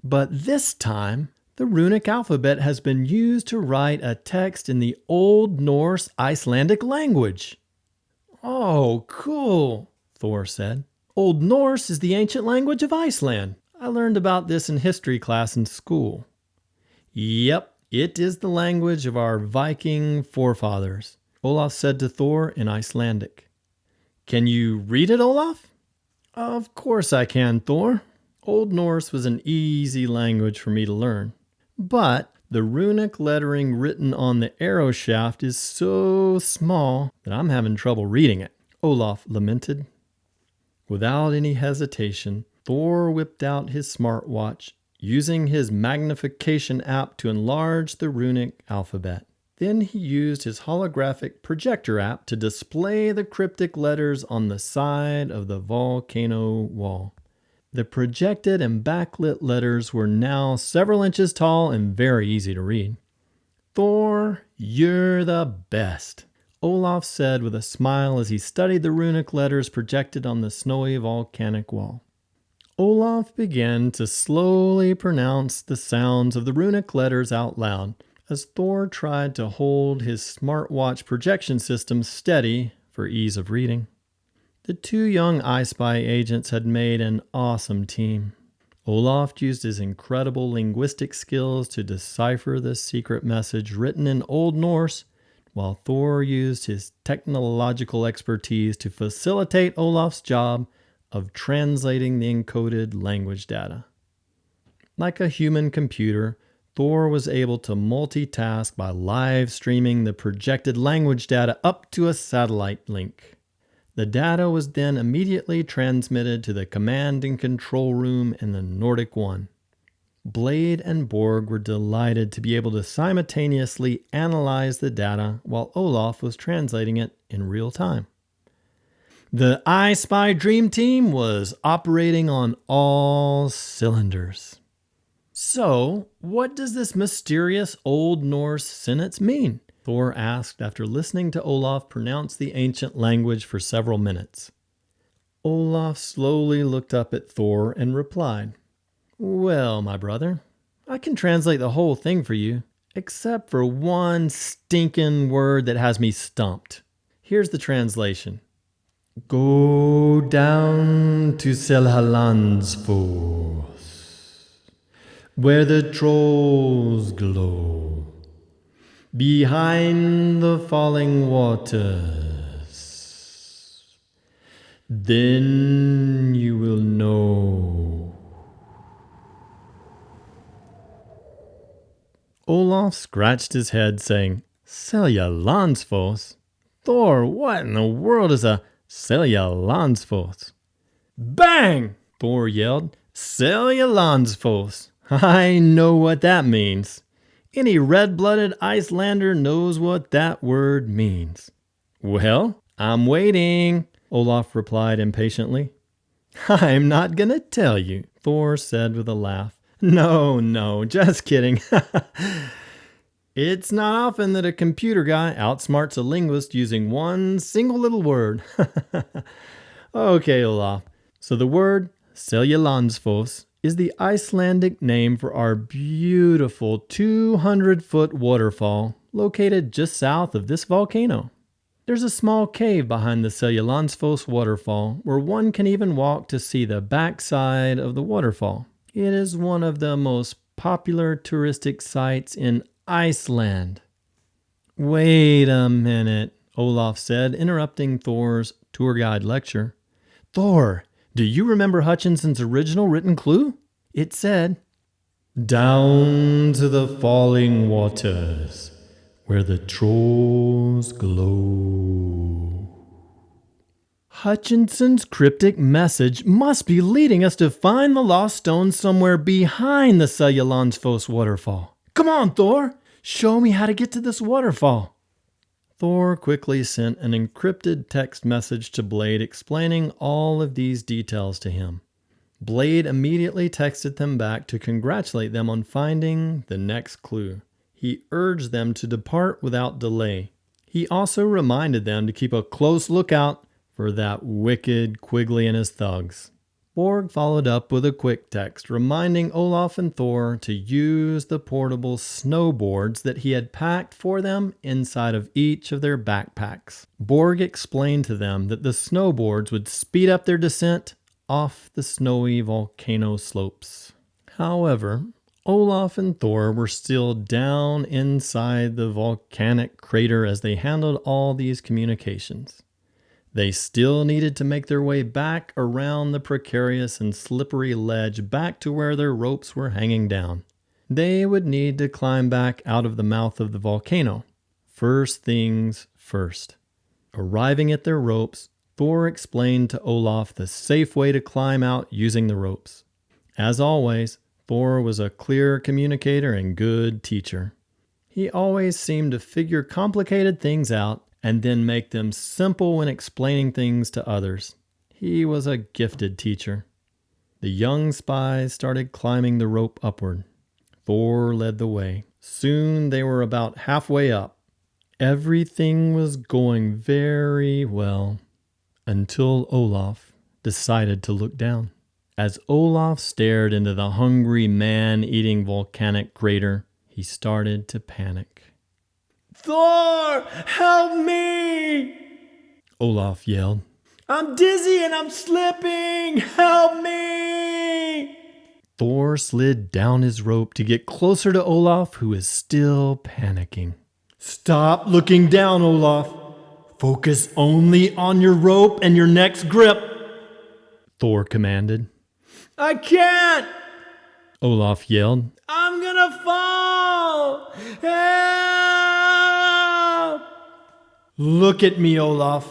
But this time, the runic alphabet has been used to write a text in the Old Norse Icelandic language. Oh, cool, Thor said. Old Norse is the ancient language of Iceland. I learned about this in history class in school. Yep, it is the language of our Viking forefathers, Olaf said to Thor in Icelandic. Can you read it, Olaf? Of course I can, Thor. Old Norse was an easy language for me to learn. But the runic lettering written on the arrow shaft is so small that I'm having trouble reading it, Olaf lamented. Without any hesitation, Thor whipped out his smartwatch, using his magnification app to enlarge the runic alphabet. Then he used his holographic projector app to display the cryptic letters on the side of the volcano wall. The projected and backlit letters were now several inches tall and very easy to read. Thor, you're the best, Olaf said with a smile as he studied the runic letters projected on the snowy volcanic wall. Olaf began to slowly pronounce the sounds of the runic letters out loud as Thor tried to hold his smartwatch projection system steady for ease of reading. The two young iSpy agents had made an awesome team. Olaf used his incredible linguistic skills to decipher the secret message written in Old Norse, while Thor used his technological expertise to facilitate Olaf's job of translating the encoded language data. Like a human computer, Thor was able to multitask by live streaming the projected language data up to a satellite link. The data was then immediately transmitted to the command and control room in the Nordic One. Blade and Borg were delighted to be able to simultaneously analyze the data while Olaf was translating it in real time. The iSpy Dream Team was operating on all cylinders. So, what does this mysterious Old Norse sentence mean? Thor asked after listening to Olaf pronounce the ancient language for several minutes. Olaf slowly looked up at Thor and replied, Well, my brother, I can translate the whole thing for you, except for one stinking word that has me stumped. Here's the translation. Go down to Selhalandsfors, where the trolls glow, behind the falling waters. Then you will know. Olaf scratched his head, saying, Selhalandsfors? Thor, what in the world is a Selhalandsfors? Bang! Thor yelled. Selhalandsfors. I know what that means. Any red-blooded Icelander knows what that word means. Well, I'm waiting, Olaf replied impatiently. I'm not gonna tell you, Thor said with a laugh. No, just kidding. It's not often that a computer guy outsmarts a linguist using one single little word. Okay, Olaf. So the word Selhalandsfors is the Icelandic name for our beautiful 200-foot waterfall located just south of this volcano. There's a small cave behind the Seljalandsfoss waterfall where one can even walk to see the backside of the waterfall. It is one of the most popular touristic sites in Iceland. Wait a minute, Olaf said, interrupting Thor's tour guide lecture. Thor, do you remember Hutchinson's original written clue? It said, "Down to the falling waters, where the trolls glow." Hutchinson's cryptic message must be leading us to find the lost stone somewhere behind the Seljalandsfoss waterfall. Come on, Thor! Show me how to get to this waterfall. Thor quickly sent an encrypted text message to Blade explaining all of these details to him. Blade immediately texted them back to congratulate them on finding the next clue. He urged them to depart without delay. He also reminded them to keep a close lookout for that wicked Quigley and his thugs. Borg followed up with a quick text reminding Olaf and Thor to use the portable snowboards that he had packed for them inside of each of their backpacks. Borg explained to them that the snowboards would speed up their descent off the snowy volcano slopes. However, Olaf and Thor were still down inside the volcanic crater as they handled all these communications. They still needed to make their way back around the precarious and slippery ledge back to where their ropes were hanging down. They would need to climb back out of the mouth of the volcano. First things first. Arriving at their ropes, Thor explained to Olaf the safe way to climb out using the ropes. As always, Thor was a clear communicator and good teacher. He always seemed to figure complicated things out and then make them simple when explaining things to others. He was a gifted teacher. The young spies started climbing the rope upward. Thor led the way. Soon they were about halfway up. Everything was going very well until Olaf decided to look down. As Olaf stared into the hungry man-eating volcanic crater, he started to panic. "Thor, help me!" Olaf yelled. "I'm dizzy and I'm slipping! Help me!" Thor slid down his rope to get closer to Olaf, who is still panicking. "Stop looking down, Olaf. Focus only on your rope and your next grip," Thor commanded. "I can't!" Olaf yelled. "I'm gonna fall! Help!" "Look at me, Olaf,"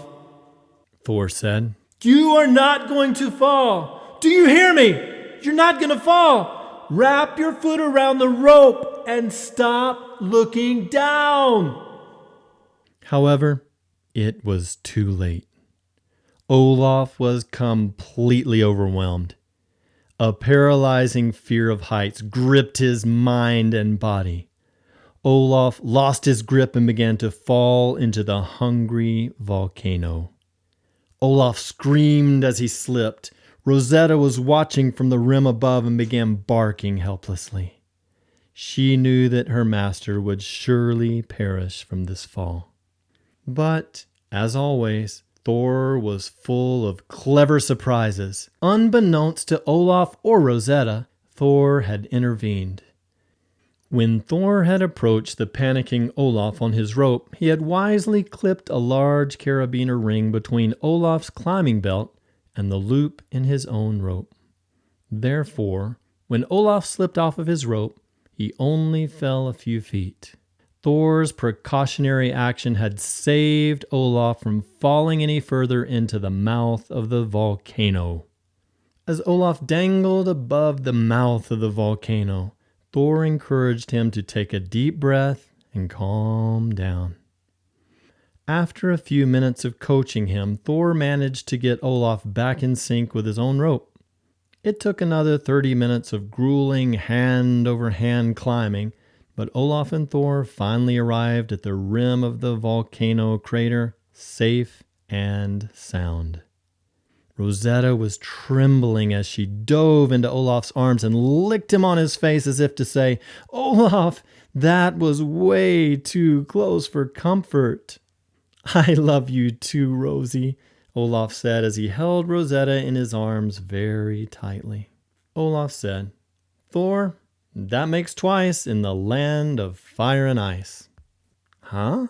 Thor said. "You are not going to fall. Do you hear me? You're not going to fall. Wrap your foot around the rope and stop looking down." However, it was too late. Olaf was completely overwhelmed. A paralyzing fear of heights gripped his mind and body. Olaf lost his grip and began to fall into the hungry volcano. Olaf screamed as he slipped. Rosetta was watching from the rim above and began barking helplessly. She knew that her master would surely perish from this fall. But, as always, Thor was full of clever surprises. Unbeknownst to Olaf or Rosetta, Thor had intervened. When Thor had approached the panicking Olaf on his rope, he had wisely clipped a large carabiner ring between Olaf's climbing belt and the loop in his own rope. Therefore, when Olaf slipped off of his rope, he only fell a few feet. Thor's precautionary action had saved Olaf from falling any further into the mouth of the volcano. As Olaf dangled above the mouth of the volcano, Thor encouraged him to take a deep breath and calm down. After a few minutes of coaching him, Thor managed to get Olaf back in sync with his own rope. It took another 30 minutes of grueling hand-over-hand climbing, but Olaf and Thor finally arrived at the rim of the volcano crater, safe and sound. Rosetta was trembling as she dove into Olaf's arms and licked him on his face as if to say, "Olaf, that was way too close for comfort." "I love you too, Rosie," Olaf said as he held Rosetta in his arms very tightly. Olaf said, "Thor, that makes twice in the land of fire and ice." "Huh?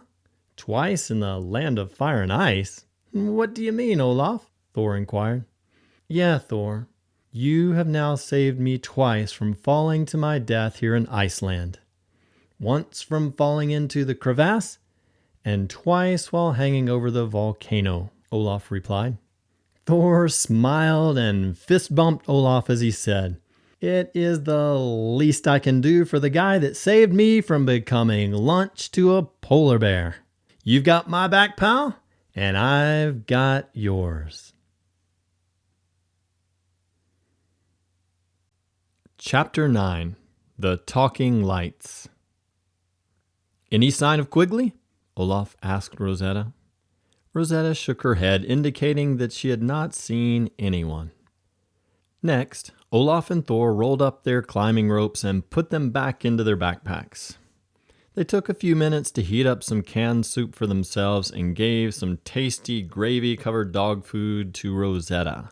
Twice in the land of fire and ice? What do you mean, Olaf?" Thor inquired. "Yeah, Thor. You have now saved me twice from falling to my death here in Iceland. Once from falling into the crevasse, and twice while hanging over the volcano," Olaf replied. Thor smiled and fist bumped Olaf as he said, "It is the least I can do for the guy that saved me from becoming lunch to a polar bear. You've got my back, pal, and I've got yours." Chapter 9. The Talking Lights. "Any sign of Quigley?" Olaf asked Rosetta. Rosetta shook her head, indicating that she had not seen anyone. Next, Olaf and Thor rolled up their climbing ropes and put them back into their backpacks. They took a few minutes to heat up some canned soup for themselves and gave some tasty gravy-covered dog food to Rosetta.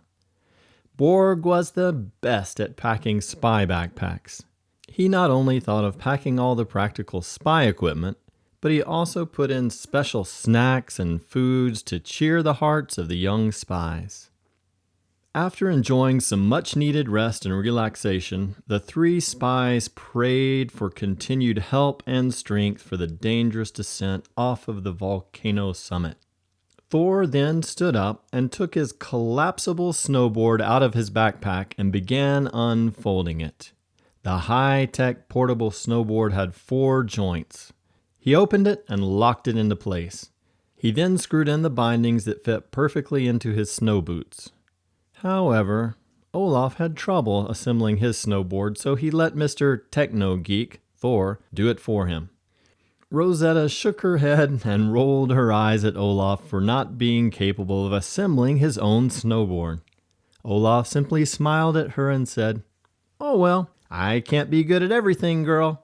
Borg was the best at packing spy backpacks. He not only thought of packing all the practical spy equipment, but he also put in special snacks and foods to cheer the hearts of the young spies. After enjoying some much-needed rest and relaxation, the three spies prayed for continued help and strength for the dangerous descent off of the volcano summit. Thor then stood up and took his collapsible snowboard out of his backpack and began unfolding it. The high-tech portable snowboard had 4 joints. He opened it and locked it into place. He then screwed in the bindings that fit perfectly into his snow boots. However, Olaf had trouble assembling his snowboard, so he let Mr. Techno Geek, Thor, do it for him. Rosetta shook her head and rolled her eyes at Olaf for not being capable of assembling his own snowboard. Olaf simply smiled at her and said, "Oh well, I can't be good at everything, girl."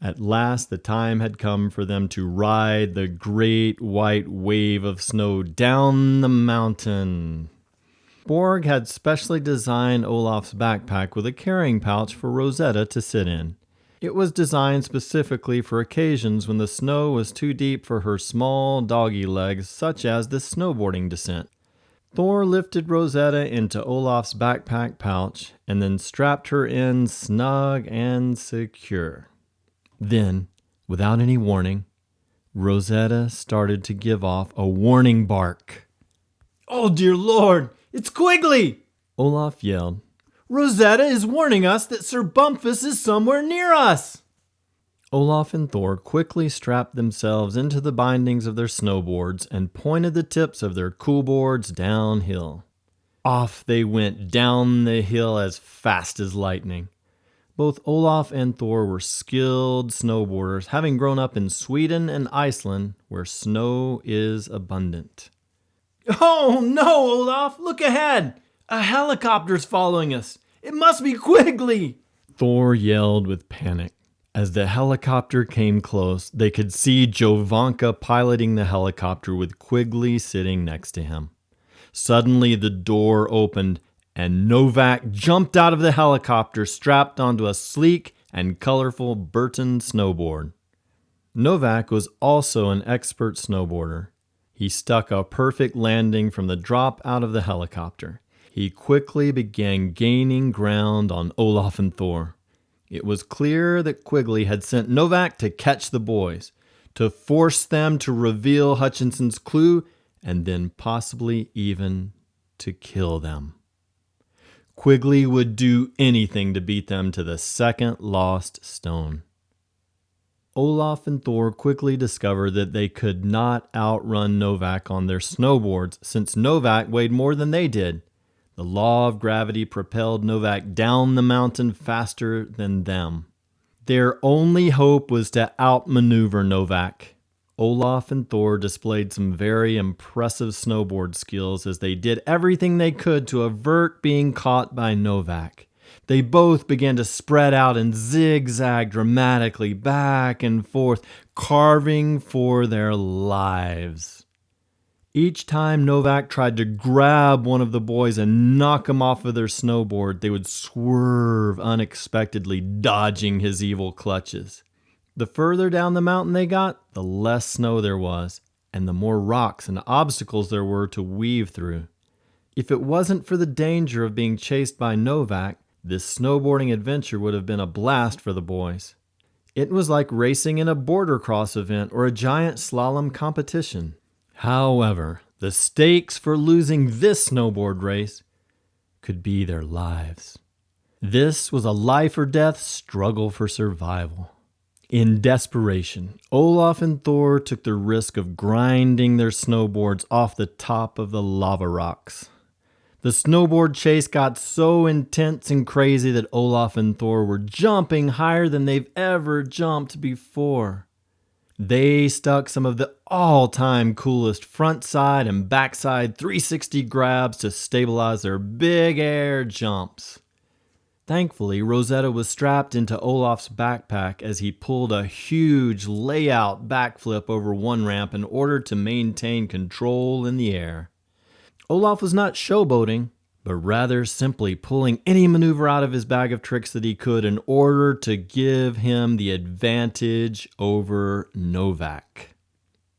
At last the time had come for them to ride the great white wave of snow down the mountain. Borg had specially designed Olaf's backpack with a carrying pouch for Rosetta to sit in. It was designed specifically for occasions when the snow was too deep for her small doggy legs, such as the snowboarding descent. Thor lifted Rosetta into Olaf's backpack pouch and then strapped her in snug and secure. Then, without any warning, Rosetta started to give off a warning bark. "Oh dear Lord, it's Quigley!" Olaf yelled. "Rosetta is warning us that Sir Bumpus is somewhere near us!" Olaf and Thor quickly strapped themselves into the bindings of their snowboards and pointed the tips of their cool boards downhill. Off they went down the hill as fast as lightning. Both Olaf and Thor were skilled snowboarders, having grown up in Sweden and Iceland, where snow is abundant. "Oh no, Olaf, look ahead! A helicopter's following us! It must be Quigley!" Thor yelled with panic. As the helicopter came close, they could see Jovanka piloting the helicopter with Quigley sitting next to him. Suddenly the door opened and Novak jumped out of the helicopter strapped onto a sleek and colorful Burton snowboard. Novak was also an expert snowboarder. He stuck a perfect landing from the drop out of the helicopter. He quickly began gaining ground on Olaf and Thor. It was clear that Quigley had sent Novak to catch the boys, to force them to reveal Hutchinson's clue, and then possibly even to kill them. Quigley would do anything to beat them to the second lost stone. Olaf and Thor quickly discovered that they could not outrun Novak on their snowboards since Novak weighed more than they did. The law of gravity propelled Novak down the mountain faster than them. Their only hope was to outmaneuver Novak. Olaf and Thor displayed some very impressive snowboard skills as they did everything they could to avert being caught by Novak. They both began to spread out and zigzag dramatically back and forth, carving for their lives. Each time Novak tried to grab one of the boys and knock him off of their snowboard, they would swerve unexpectedly, dodging his evil clutches. The further down the mountain they got, the less snow there was, and the more rocks and obstacles there were to weave through. If it wasn't for the danger of being chased by Novak, this snowboarding adventure would have been a blast for the boys. It was like racing in a border cross event or a giant slalom competition. However, the stakes for losing this snowboard race could be their lives. This was a life or death struggle for survival. In desperation, Olaf and Thor took the risk of grinding their snowboards off the top of the lava rocks. The snowboard chase got so intense and crazy that Olaf and Thor were jumping higher than they've ever jumped before. They stuck some of the all-time coolest front side and backside 360 grabs to stabilize their big air jumps. Thankfully, Rosetta was strapped into Olaf's backpack as he pulled a huge layout backflip over one ramp in order to maintain control in the air. Olaf was not showboating, but rather simply pulling any maneuver out of his bag of tricks that he could in order to give him the advantage over Novak.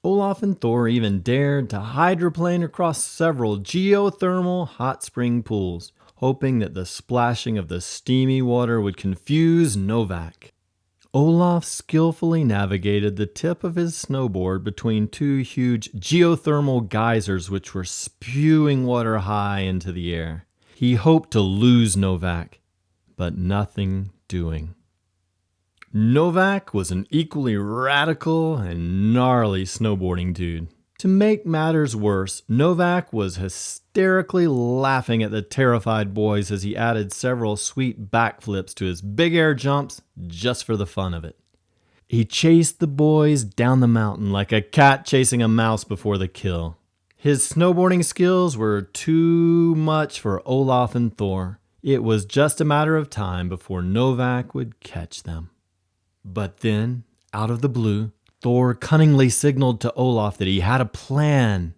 Olaf and Thor even dared to hydroplane across several geothermal hot spring pools, hoping that the splashing of the steamy water would confuse Novak. Olaf skillfully navigated the tip of his snowboard between two huge geothermal geysers which were spewing water high into the air. He hoped to lose Novak, but nothing doing. Novak was an equally radical and gnarly snowboarding dude. To make matters worse, Novak was hysterically laughing at the terrified boys as he added several sweet backflips to his big air jumps just for the fun of it. He chased the boys down the mountain like a cat chasing a mouse before the kill. His snowboarding skills were too much for Olaf and Thor. It was just a matter of time before Novak would catch them. But then, out of the blue, Thor cunningly signaled to Olaf that he had a plan.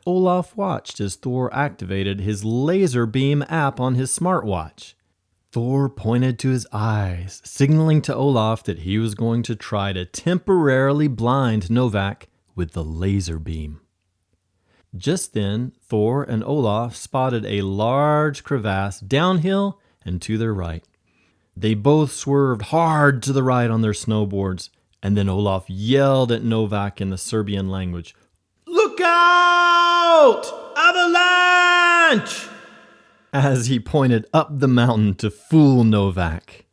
Olaf watched as Thor activated his laser beam app on his smartwatch. Thor pointed to his eyes, signaling to Olaf that he was going to try to temporarily blind Novak with the laser beam. Just then, Thor and Olaf spotted a large crevasse downhill and to their right. They both swerved hard to the right on their snowboards, and then Olaf yelled at Novak in the Serbian language, "Look out! Avalanche!" as he pointed up the mountain to fool Novak.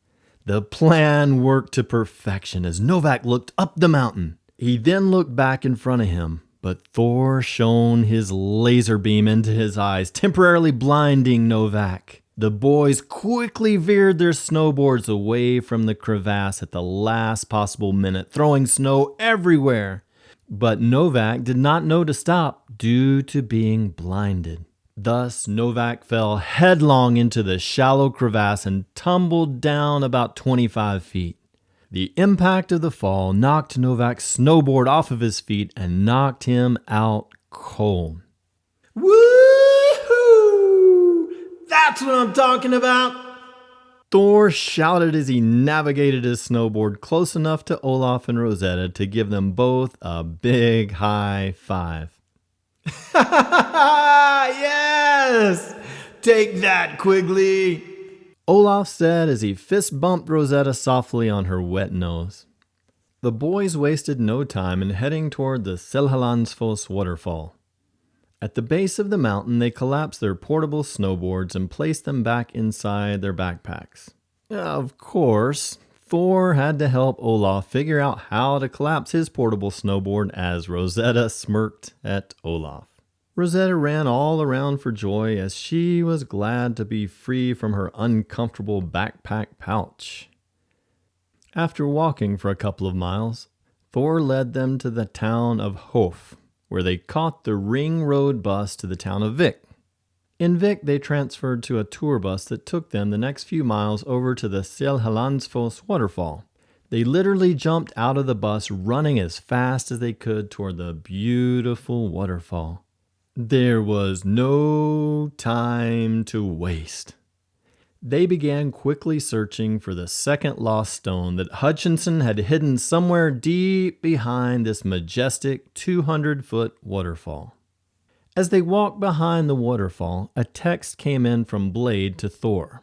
The plan worked to perfection as Novak looked up the mountain. He then looked back in front of him, but Thor shone his laser beam into his eyes, temporarily blinding Novak. The boys quickly veered their snowboards away from the crevasse at the last possible minute, throwing snow everywhere. But Novak did not know to stop due to being blinded. Thus, Novak fell headlong into the shallow crevasse and tumbled down about 25 feet. The impact of the fall knocked Novak's snowboard off of his feet and knocked him out cold. That's what I'm talking about! Thor shouted as he navigated his snowboard close enough to Olaf and Rosetta to give them both a big high five. Yes! Take that, Quigley! Olaf said as he fist bumped Rosetta softly on her wet nose. The boys wasted no time in heading toward the Seljalandsfoss waterfall. At the base of the mountain, they collapsed their portable snowboards and placed them back inside their backpacks. Of course, Thor had to help Olaf figure out how to collapse his portable snowboard as Rosetta smirked at Olaf. Rosetta ran all around for joy as she was glad to be free from her uncomfortable backpack pouch. After walking for a couple of miles, Thor led them to the town of Hof, where they caught the Ring Road bus to the town of Vik. In Vik, they transferred to a tour bus that took them the next few miles over to the Seljalandsfoss waterfall. They literally jumped out of the bus running as fast as they could toward the beautiful waterfall. There was no time to waste. They began quickly searching for the second lost stone that Hutchinson had hidden somewhere deep behind this majestic 200-foot waterfall. As they walked behind the waterfall, a text came in from Blade to Thor.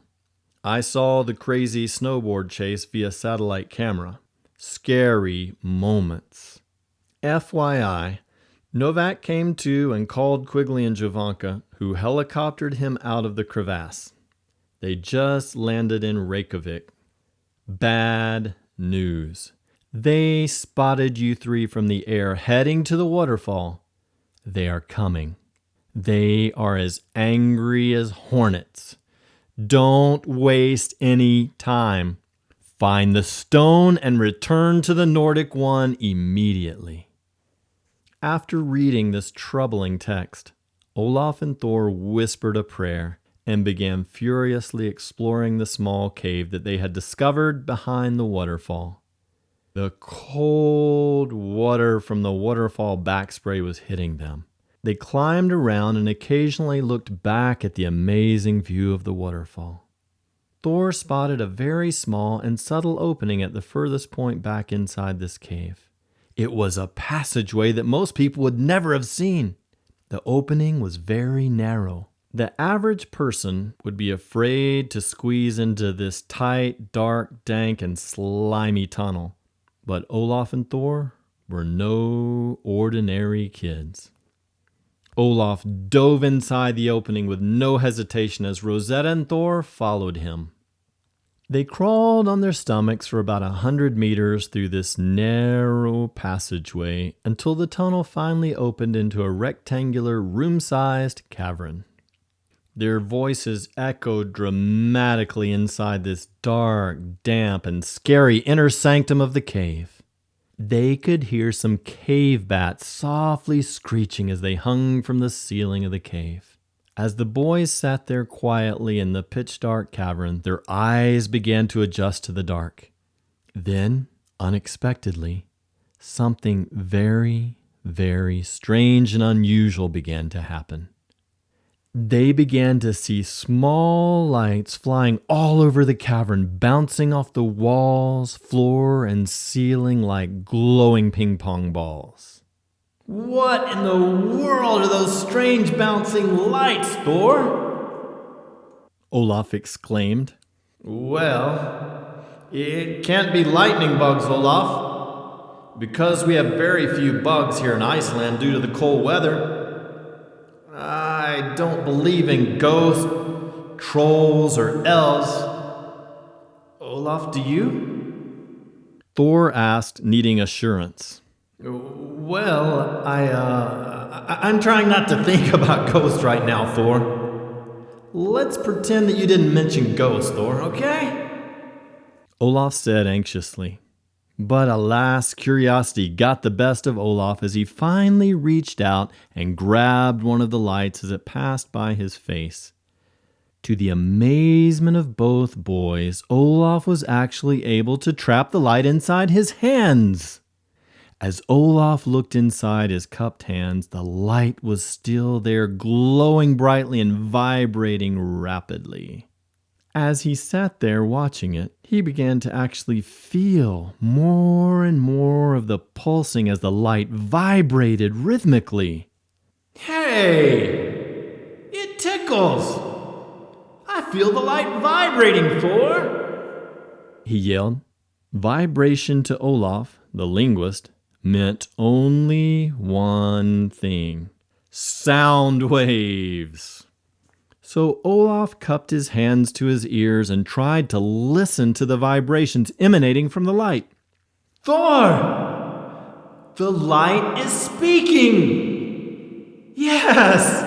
I saw the crazy snowboard chase via satellite camera. Scary moments. FYI, Novak came to and called Quigley and Jovanka, who helicoptered him out of the crevasse. They just landed in Reykjavik. Bad news. They spotted you three from the air heading to the waterfall. They are coming. They are as angry as hornets. Don't waste any time. Find the stone and return to the Nordic one immediately. After reading this troubling text, Olaf and Thor whispered a prayer and began furiously exploring the small cave that they had discovered behind the waterfall. The cold water from the waterfall backspray was hitting them. They climbed around and occasionally looked back at the amazing view of the waterfall. Thor spotted a very small and subtle opening at the furthest point back inside this cave. It was a passageway that most people would never have seen. The opening was very narrow. The average person would be afraid to squeeze into this tight, dark, dank, and slimy tunnel. But Olaf and Thor were no ordinary kids. Olaf dove inside the opening with no hesitation as Rosetta and Thor followed him. They crawled on their stomachs for about 100 meters through this narrow passageway until the tunnel finally opened into a rectangular, room-sized cavern. Their voices echoed dramatically inside this dark, damp, and scary inner sanctum of the cave. They could hear some cave bats softly screeching as they hung from the ceiling of the cave. As the boys sat there quietly in the pitch-dark cavern, their eyes began to adjust to the dark. Then, unexpectedly, something very, very strange and unusual began to happen. They began to see small lights flying all over the cavern, bouncing off the walls, floor, and ceiling like glowing ping-pong balls. What in the world are those strange bouncing lights, Thor? Olaf exclaimed. Well, it can't be lightning bugs, Olaf. Because we have very few bugs here in Iceland due to the cold weather. I don't believe in ghosts, trolls, or elves. Olaf, do you? Thor asked, needing assurance. Well, I'm trying not to think about ghosts right now, Thor. Let's pretend that you didn't mention ghosts, Thor, okay? Olaf said anxiously. But alas, curiosity got the best of Olaf as he finally reached out and grabbed one of the lights as it passed by his face. To the amazement of both boys, Olaf was actually able to trap the light inside his hands. As Olaf looked inside his cupped hands, the light was still there, glowing brightly and vibrating rapidly. As he sat there watching it, he began to actually feel more and more of the pulsing as the light vibrated rhythmically. Hey! It tickles! I feel the light vibrating, Thor! He yelled. Vibration to Olaf, the linguist, meant only one thing: sound waves. So Olaf cupped his hands to his ears and tried to listen to the vibrations emanating from the light. Thor! The light is speaking! Yes!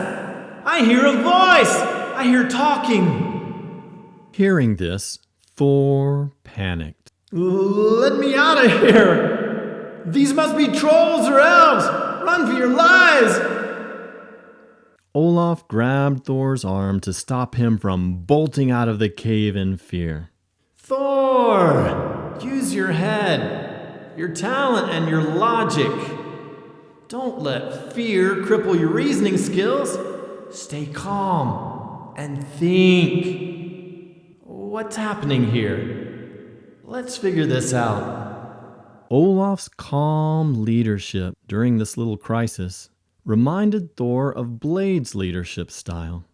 I hear a voice! I hear talking! Hearing this, Thor panicked. Let me out of here! These must be trolls or elves! Run for your lives! Olaf grabbed Thor's arm to stop him from bolting out of the cave in fear. Thor! Use your head, your talent, and your logic. Don't let fear cripple your reasoning skills. Stay calm and think. What's happening here? Let's figure this out. Olaf's calm leadership during this little crisis reminded Thor of Blade's leadership style.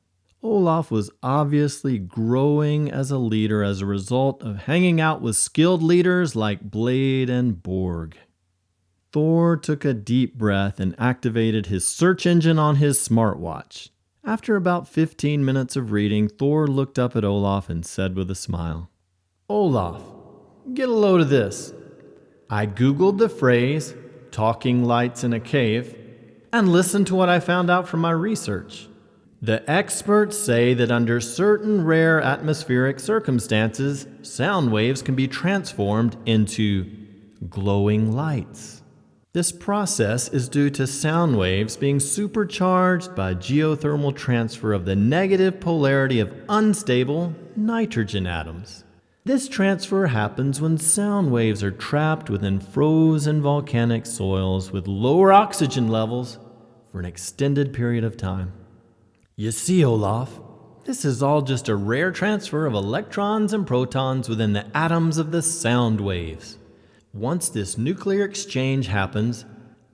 Olaf was obviously growing as a leader as a result of hanging out with skilled leaders like Blade and Borg. Thor took a deep breath and activated his search engine on his smartwatch. After about 15 minutes of reading, Thor looked up at Olaf and said with a smile, "Olaf, get a load of this. I Googled the phrase, talking lights in a cave, and listened to what I found out from my research. The experts say that under certain rare atmospheric circumstances, sound waves can be transformed into glowing lights. This process is due to sound waves being supercharged by geothermal transfer of the negative polarity of unstable nitrogen atoms. This transfer happens when sound waves are trapped within frozen volcanic soils with lower oxygen levels for an extended period of time. You see, Olaf, this is all just a rare transfer of electrons and protons within the atoms of the sound waves. Once this nuclear exchange happens,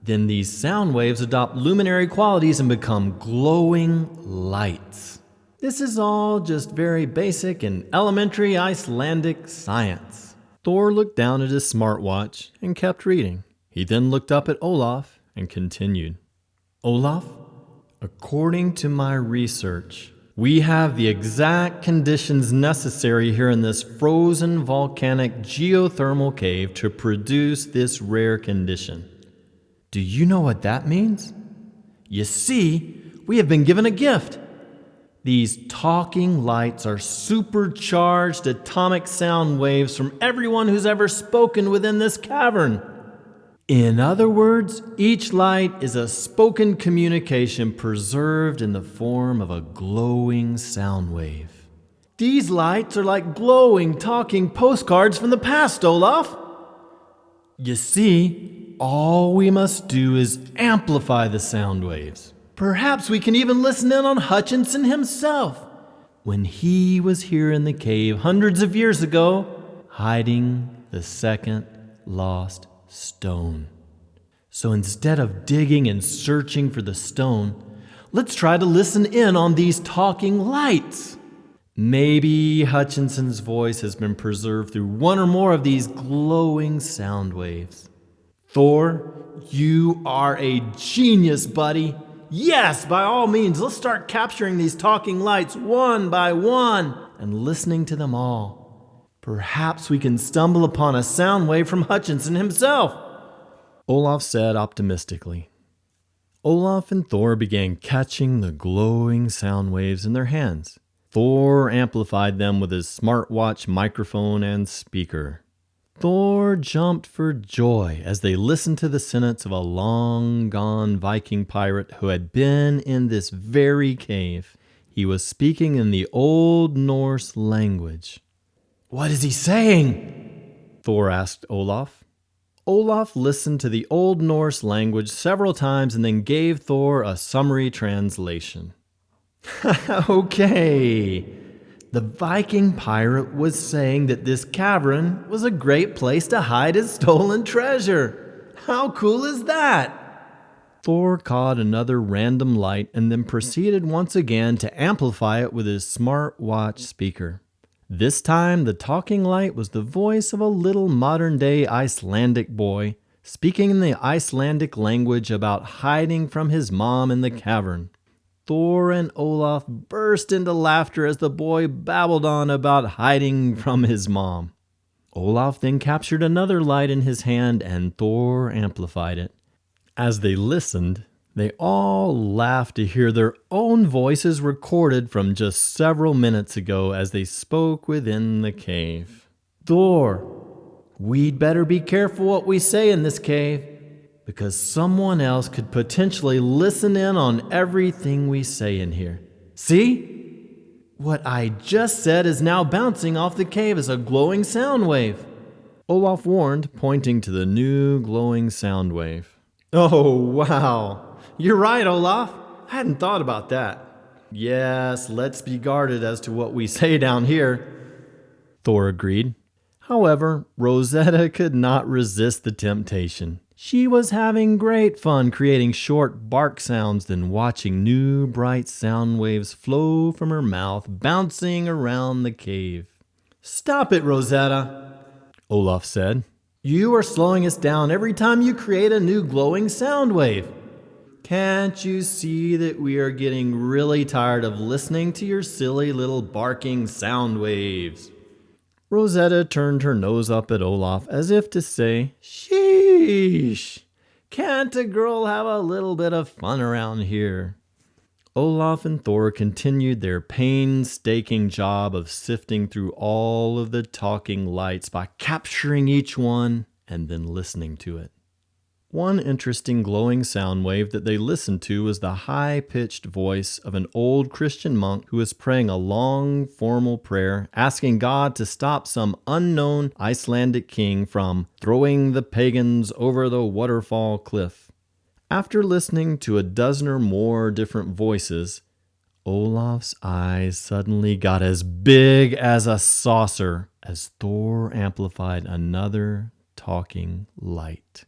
then these sound waves adopt luminary qualities and become glowing lights. This is all just very basic and elementary Icelandic science." Thor looked down at his smartwatch and kept reading. He then looked up at Olaf and continued. "Olaf, according to my research, we have the exact conditions necessary here in this frozen volcanic geothermal cave to produce this rare condition. Do you know what that means? You see, we have been given a gift. These talking lights are supercharged atomic sound waves from everyone who's ever spoken within this cavern. In other words, each light is a spoken communication preserved in the form of a glowing sound wave. These lights are like glowing, talking postcards from the past, Olaf. You see, all we must do is amplify the sound waves. Perhaps we can even listen in on Hutchinson himself, when he was here in the cave hundreds of years ago, hiding the second lost stone. So instead of digging and searching for the stone, let's try to listen in on these talking lights. Maybe Hutchinson's voice has been preserved through one or more of these glowing sound waves. Thor, you are a genius, buddy. Yes, by all means, let's start capturing these talking lights one by one and listening to them all. Perhaps we can stumble upon a sound wave from Hutchinson himself," Olaf said optimistically. Olaf and Thor began catching the glowing sound waves in their hands. Thor amplified them with his smartwatch microphone and speaker. Thor jumped for joy as they listened to the sentence of a long-gone Viking pirate who had been in this very cave. He was speaking in the Old Norse language. "What is he saying?" Thor asked Olaf. Olaf listened to the Old Norse language several times and then gave Thor a summary translation. Okay. The Viking pirate was saying that this cavern was a great place to hide his stolen treasure. How cool is that? Thor caught another random light and then proceeded once again to amplify it with his smartwatch speaker. This time, the talking light was the voice of a little modern-day Icelandic boy speaking in the Icelandic language about hiding from his mom in the cavern. Thor and Olaf burst into laughter as the boy babbled on about hiding from his mom. Olaf then captured another light in his hand and Thor amplified it. As they listened, they all laughed to hear their own voices recorded from just several minutes ago as they spoke within the cave. "Thor, We'd better be careful what we say in this cave, because someone else could potentially listen in on everything we say in here. See? What I just said is now bouncing off the cave as a glowing sound wave. Olaf warned, pointing to the new glowing sound wave. Oh, wow. You're right, Olaf. I hadn't thought about that. Yes, let's be guarded as to what we say down here, Thor agreed. However, Rosetta could not resist the temptation. She was having great fun creating short bark sounds, then watching new bright sound waves flow from her mouth, bouncing around the cave. Stop it, Rosetta, Olaf said. You are slowing us down every time you create a new glowing sound wave. Can't you see that we are getting really tired of listening to your silly little barking sound waves? Rosetta turned her nose up at Olaf as if to say, Sheesh! Can't a girl have a little bit of fun around here? Olaf and Thor continued their painstaking job of sifting through all of the talking lights by capturing each one and then listening to it. One interesting glowing sound wave that they listened to was the high-pitched voice of an old Christian monk who was praying a long, formal prayer, asking God to stop some unknown Icelandic king from throwing the pagans over the waterfall cliff. After listening to a dozen or more different voices, Olaf's eyes suddenly got as big as a saucer as Thor amplified another talking light.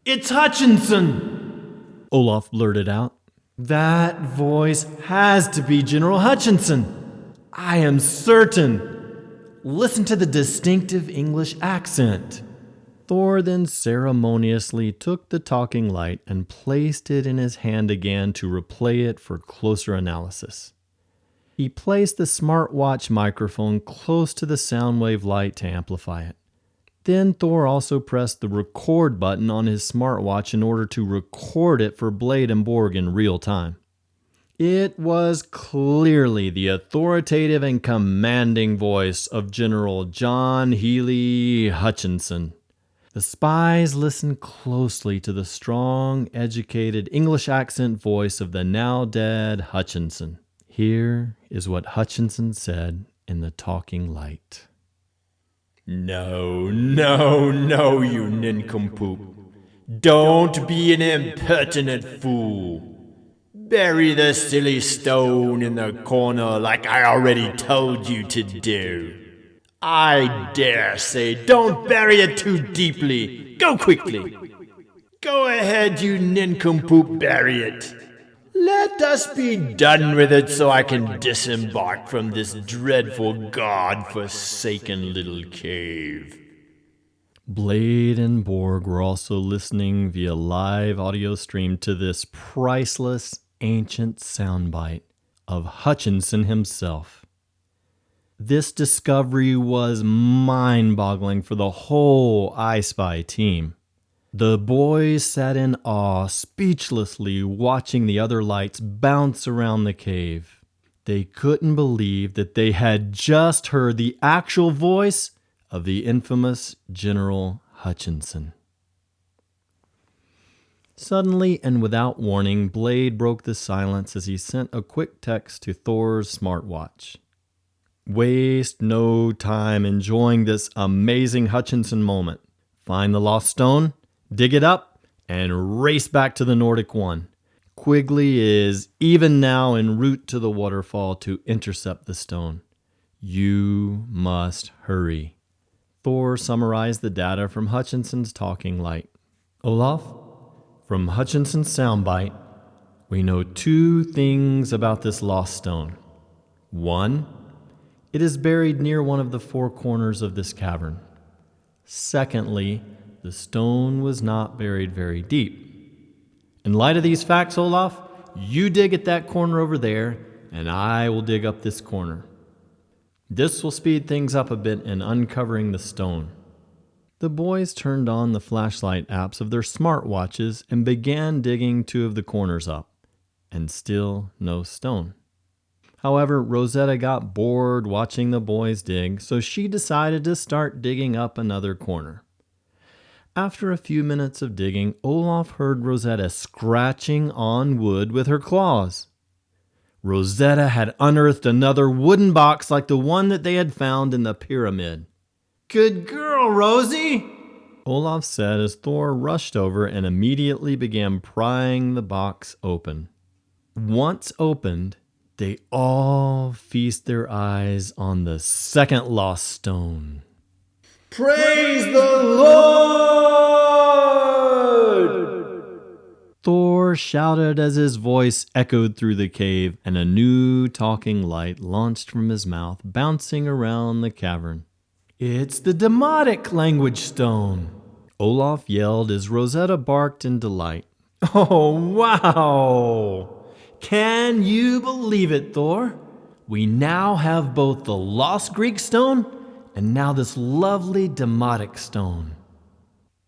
It's Hutchinson! Olaf blurted out. That voice has to be General Hutchinson. I am certain. Listen to the distinctive English accent. Thor then ceremoniously took the talking light and placed it in his hand again to replay it for closer analysis. He placed the smartwatch microphone close to the soundwave light to amplify it. Then Thor also pressed the record button on his smartwatch in order to record it for Blade and Borg in real time. It was clearly the authoritative and commanding voice of General John Healy Hutchinson. The spies listened closely to the strong, educated English accent voice of the now dead Hutchinson. Here is what Hutchinson said in the talking light. No, you nincompoop. Don't be an impertinent fool. Bury the silly stone in the corner like I already told you to do. I dare say don't bury it too deeply. Go quickly. Go ahead, you nincompoop, bury it. Let us be done with it so I can disembark from this dreadful God-forsaken little cave. Blade and Borg were also listening via live audio stream to this priceless ancient soundbite of Hutchinson himself. This discovery was mind-boggling for the whole iSpy team. The boys sat in awe, speechlessly watching the other lights bounce around the cave. They couldn't believe that they had just heard the actual voice of the infamous General Hutchinson. Suddenly and without warning, Blade broke the silence as he sent a quick text to Thor's smartwatch. Waste no time enjoying this amazing Hutchinson moment. Find the lost stone, dig it up, and race back to the Nordic One. Quigley is even now en route to the waterfall to intercept the stone. You must hurry. Thor summarized the data from Hutchinson's talking light. Olaf, from Hutchinson's soundbite, we know two things about this lost stone. One, it is buried near one of the four corners of this cavern. Secondly, the stone was not buried very deep. In light of these facts, Olaf, you dig at that corner over there, and I will dig up this corner. This will speed things up a bit in uncovering the stone. The boys turned on the flashlight apps of their smartwatches and began digging two of the corners up, and still no stone. However, Rosetta got bored watching the boys dig, so she decided to start digging up another corner. After a few minutes of digging, Olaf heard Rosetta scratching on wood with her claws. Rosetta had unearthed another wooden box like the one that they had found in the pyramid. Good girl, Rosie, Olaf said as Thor rushed over and immediately began prying the box open. Once opened, they all feast their eyes on the second lost stone. Praise the Lord! Thor shouted as his voice echoed through the cave, and a new talking light launched from his mouth, bouncing around the cavern. It's the Demotic language stone, Olaf yelled as Rosetta barked in delight. Oh, wow! Can you believe it, Thor? We now have both the lost Greek stone and now this lovely Demotic stone.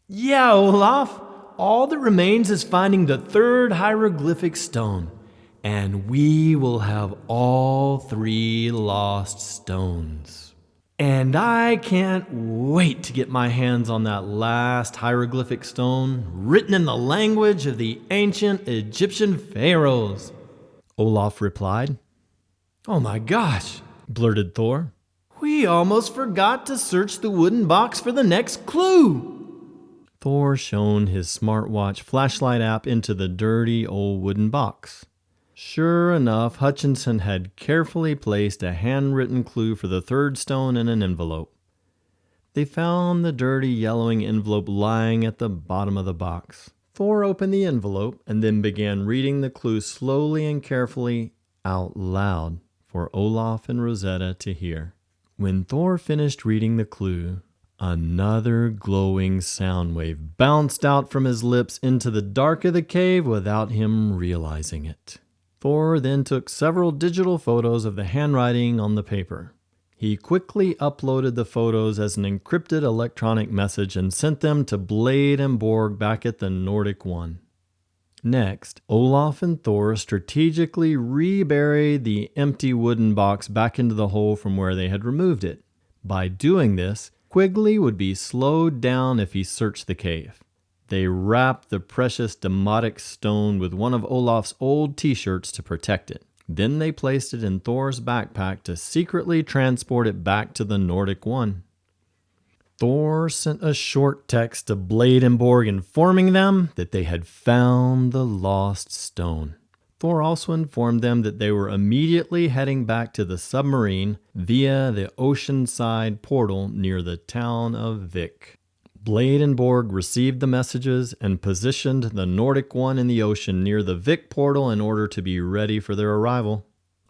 Yeah, Olaf, all that remains is finding the third hieroglyphic stone, and we will have all three lost stones. And I can't wait to get my hands on that last hieroglyphic stone written in the language of the ancient Egyptian pharaohs, Olaf replied. Oh my gosh, blurted Thor. We almost forgot to search the wooden box for the next clue. Thor shone his smartwatch flashlight app into the dirty old wooden box. Sure enough, Hutchinson had carefully placed a handwritten clue for the third stone in an envelope. They found the dirty yellowing envelope lying at the bottom of the box. Thor opened the envelope and then began reading the clue slowly and carefully out loud for Olaf and Rosetta to hear. When Thor finished reading the clue, another glowing sound wave bounced out from his lips into the dark of the cave without him realizing it. Thor then took several digital photos of the handwriting on the paper. He quickly uploaded the photos as an encrypted electronic message and sent them to Blade and Borg back at the Nordic One. Next, Olaf and Thor strategically reburied the empty wooden box back into the hole from where they had removed it. By doing this, Quigley would be slowed down if he searched the cave. They wrapped the precious Demotic stone with one of Olaf's old t-shirts to protect it. Then they placed it in Thor's backpack to secretly transport it back to the Nordic One. Thor sent a short text to Blade and Borg informing them that they had found the lost stone. Thor also informed them that they were immediately heading back to the submarine via the oceanside portal near the town of Vik. Blade and Borg received the messages and positioned the Nordic One in the ocean near the Vik portal in order to be ready for their arrival.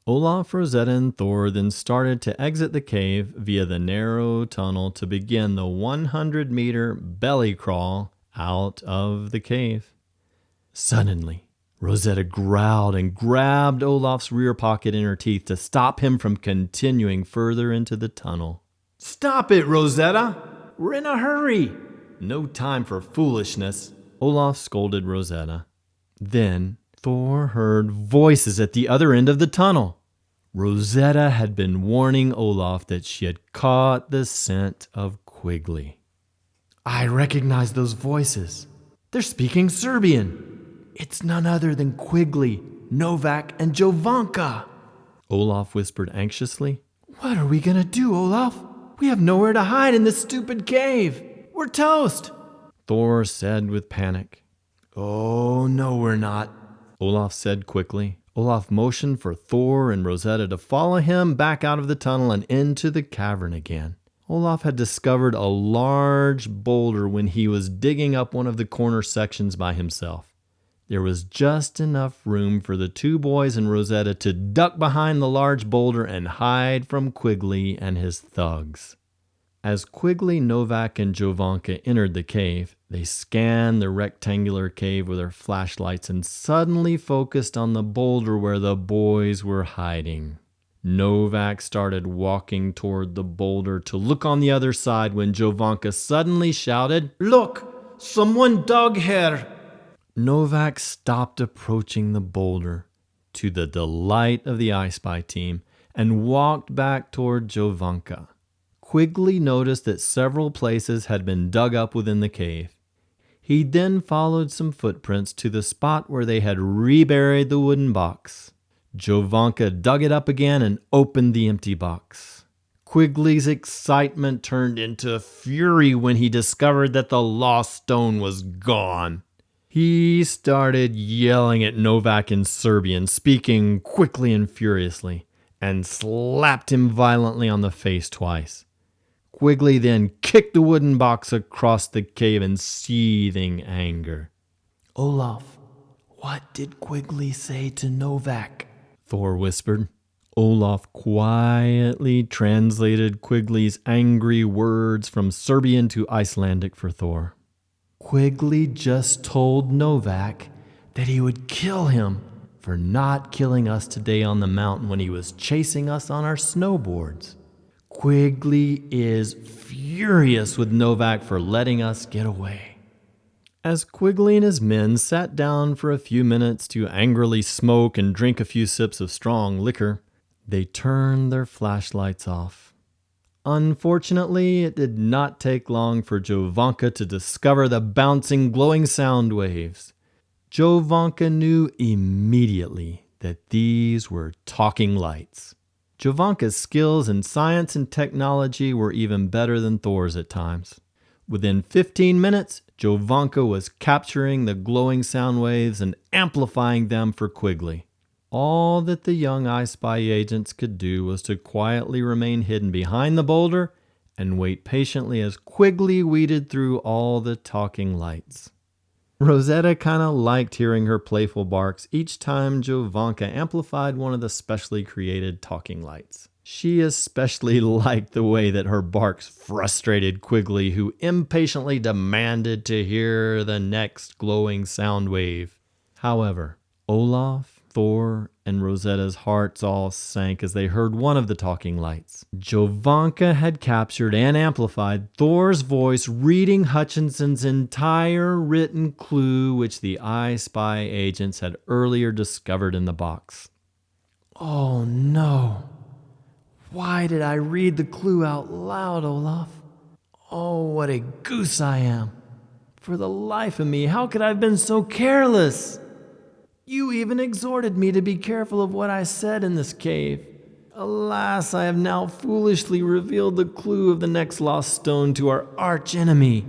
Olaf, Rosetta, and Thor then started to exit the cave via the narrow tunnel to begin the 100-meter belly crawl out of the cave. Suddenly, Rosetta growled and grabbed Olaf's rear pocket in her teeth to stop him from continuing further into the tunnel. Stop it, Rosetta! We're in a hurry! No time for foolishness, Olaf scolded Rosetta. Then Thor heard voices at the other end of the tunnel. Rosetta had been warning Olaf that she had caught the scent of Quigley. I recognize those voices. They're speaking Serbian. It's none other than Quigley, Novak, and Jovanka. Olaf whispered anxiously. What are we gonna do, Olaf? We have nowhere to hide in this stupid cave. We're toast, Thor said with panic. Oh, no, we're not, Olaf said quickly. Olaf motioned for Thor and Rosetta to follow him back out of the tunnel and into the cavern again. Olaf had discovered a large boulder when he was digging up one of the corner sections by himself. There was just enough room for the two boys and Rosetta to duck behind the large boulder and hide from Quigley and his thugs. As Quigley, Novak, and Jovanka entered the cave, they scanned the rectangular cave with their flashlights and suddenly focused on the boulder where the boys were hiding. Novak started walking toward the boulder to look on the other side when Jovanka suddenly shouted, Look! Someone dug here! Novak stopped approaching the boulder. to the delight of the iSpy team, and walked back toward Jovanka. Quigley noticed that several places had been dug up within the cave. He then followed some footprints to the spot where they had reburied the wooden box. Jovanka dug it up again and opened the empty box. Quigley's excitement turned into fury when he discovered that the lost stone was gone. He started yelling at Novak in Serbian, speaking quickly and furiously, and slapped him violently on the face twice. Quigley then kicked the wooden box across the cave in seething anger. Olaf, what did Quigley say to Novak? Thor whispered. Olaf quietly translated Quigley's angry words from Serbian to Icelandic for Thor. Quigley just told Novak that he would kill him for not killing us today on the mountain when he was chasing us on our snowboards. Quigley is furious with Novak for letting us get away. As Quigley and his men sat down for a few minutes to angrily smoke and drink a few sips of strong liquor, they turned their flashlights off. Unfortunately, it did not take long for Jovanka to discover the bouncing, glowing sound waves. Jovanka knew immediately that these were talking lights. Jovanka's skills in science and technology were even better than Thor's at times. Within 15 minutes, Jovanka was capturing the glowing sound waves and amplifying them for Quigley. All that the young iSpy agents could do was to quietly remain hidden behind the boulder and wait patiently as Quigley weeded through all the talking lights. Rosetta kind of liked hearing her playful barks each time Jovanka amplified one of the specially created talking lights. She especially liked the way that her barks frustrated Quigley, who impatiently demanded to hear the next glowing sound wave. However, Olaf, Thor, and Rosetta's hearts all sank as they heard one of the talking lights. Jovanka had captured and amplified Thor's voice reading Hutchinson's entire written clue which the iSpy agents had earlier discovered in the box. Oh no! Why did I read the clue out loud, Olaf? Oh, what a goose I am! For the life of me, how could I have been so careless? You even exhorted me to be careful of what I said in this cave. Alas, I have now foolishly revealed the clue of the next lost stone to our arch-enemy.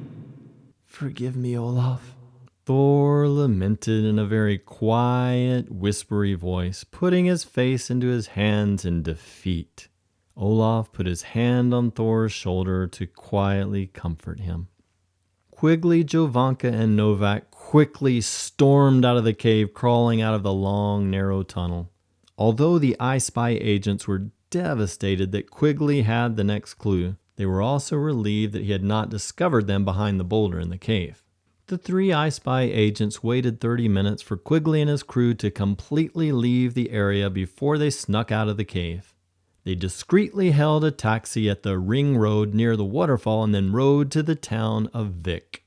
Forgive me, Olaf. Thor lamented in a very quiet, whispery voice, putting his face into his hands in defeat. Olaf put his hand on Thor's shoulder to quietly comfort him. Quigley, Jovanka, and Novak quickly stormed out of the cave, crawling out of the long, narrow tunnel. Although the iSpy agents were devastated that Quigley had the next clue, they were also relieved that he had not discovered them behind the boulder in the cave. The three iSpy agents waited 30 minutes for Quigley and his crew to completely leave the area before they snuck out of the cave. They discreetly held a taxi at the ring road near the waterfall and then rode to the town of Vik.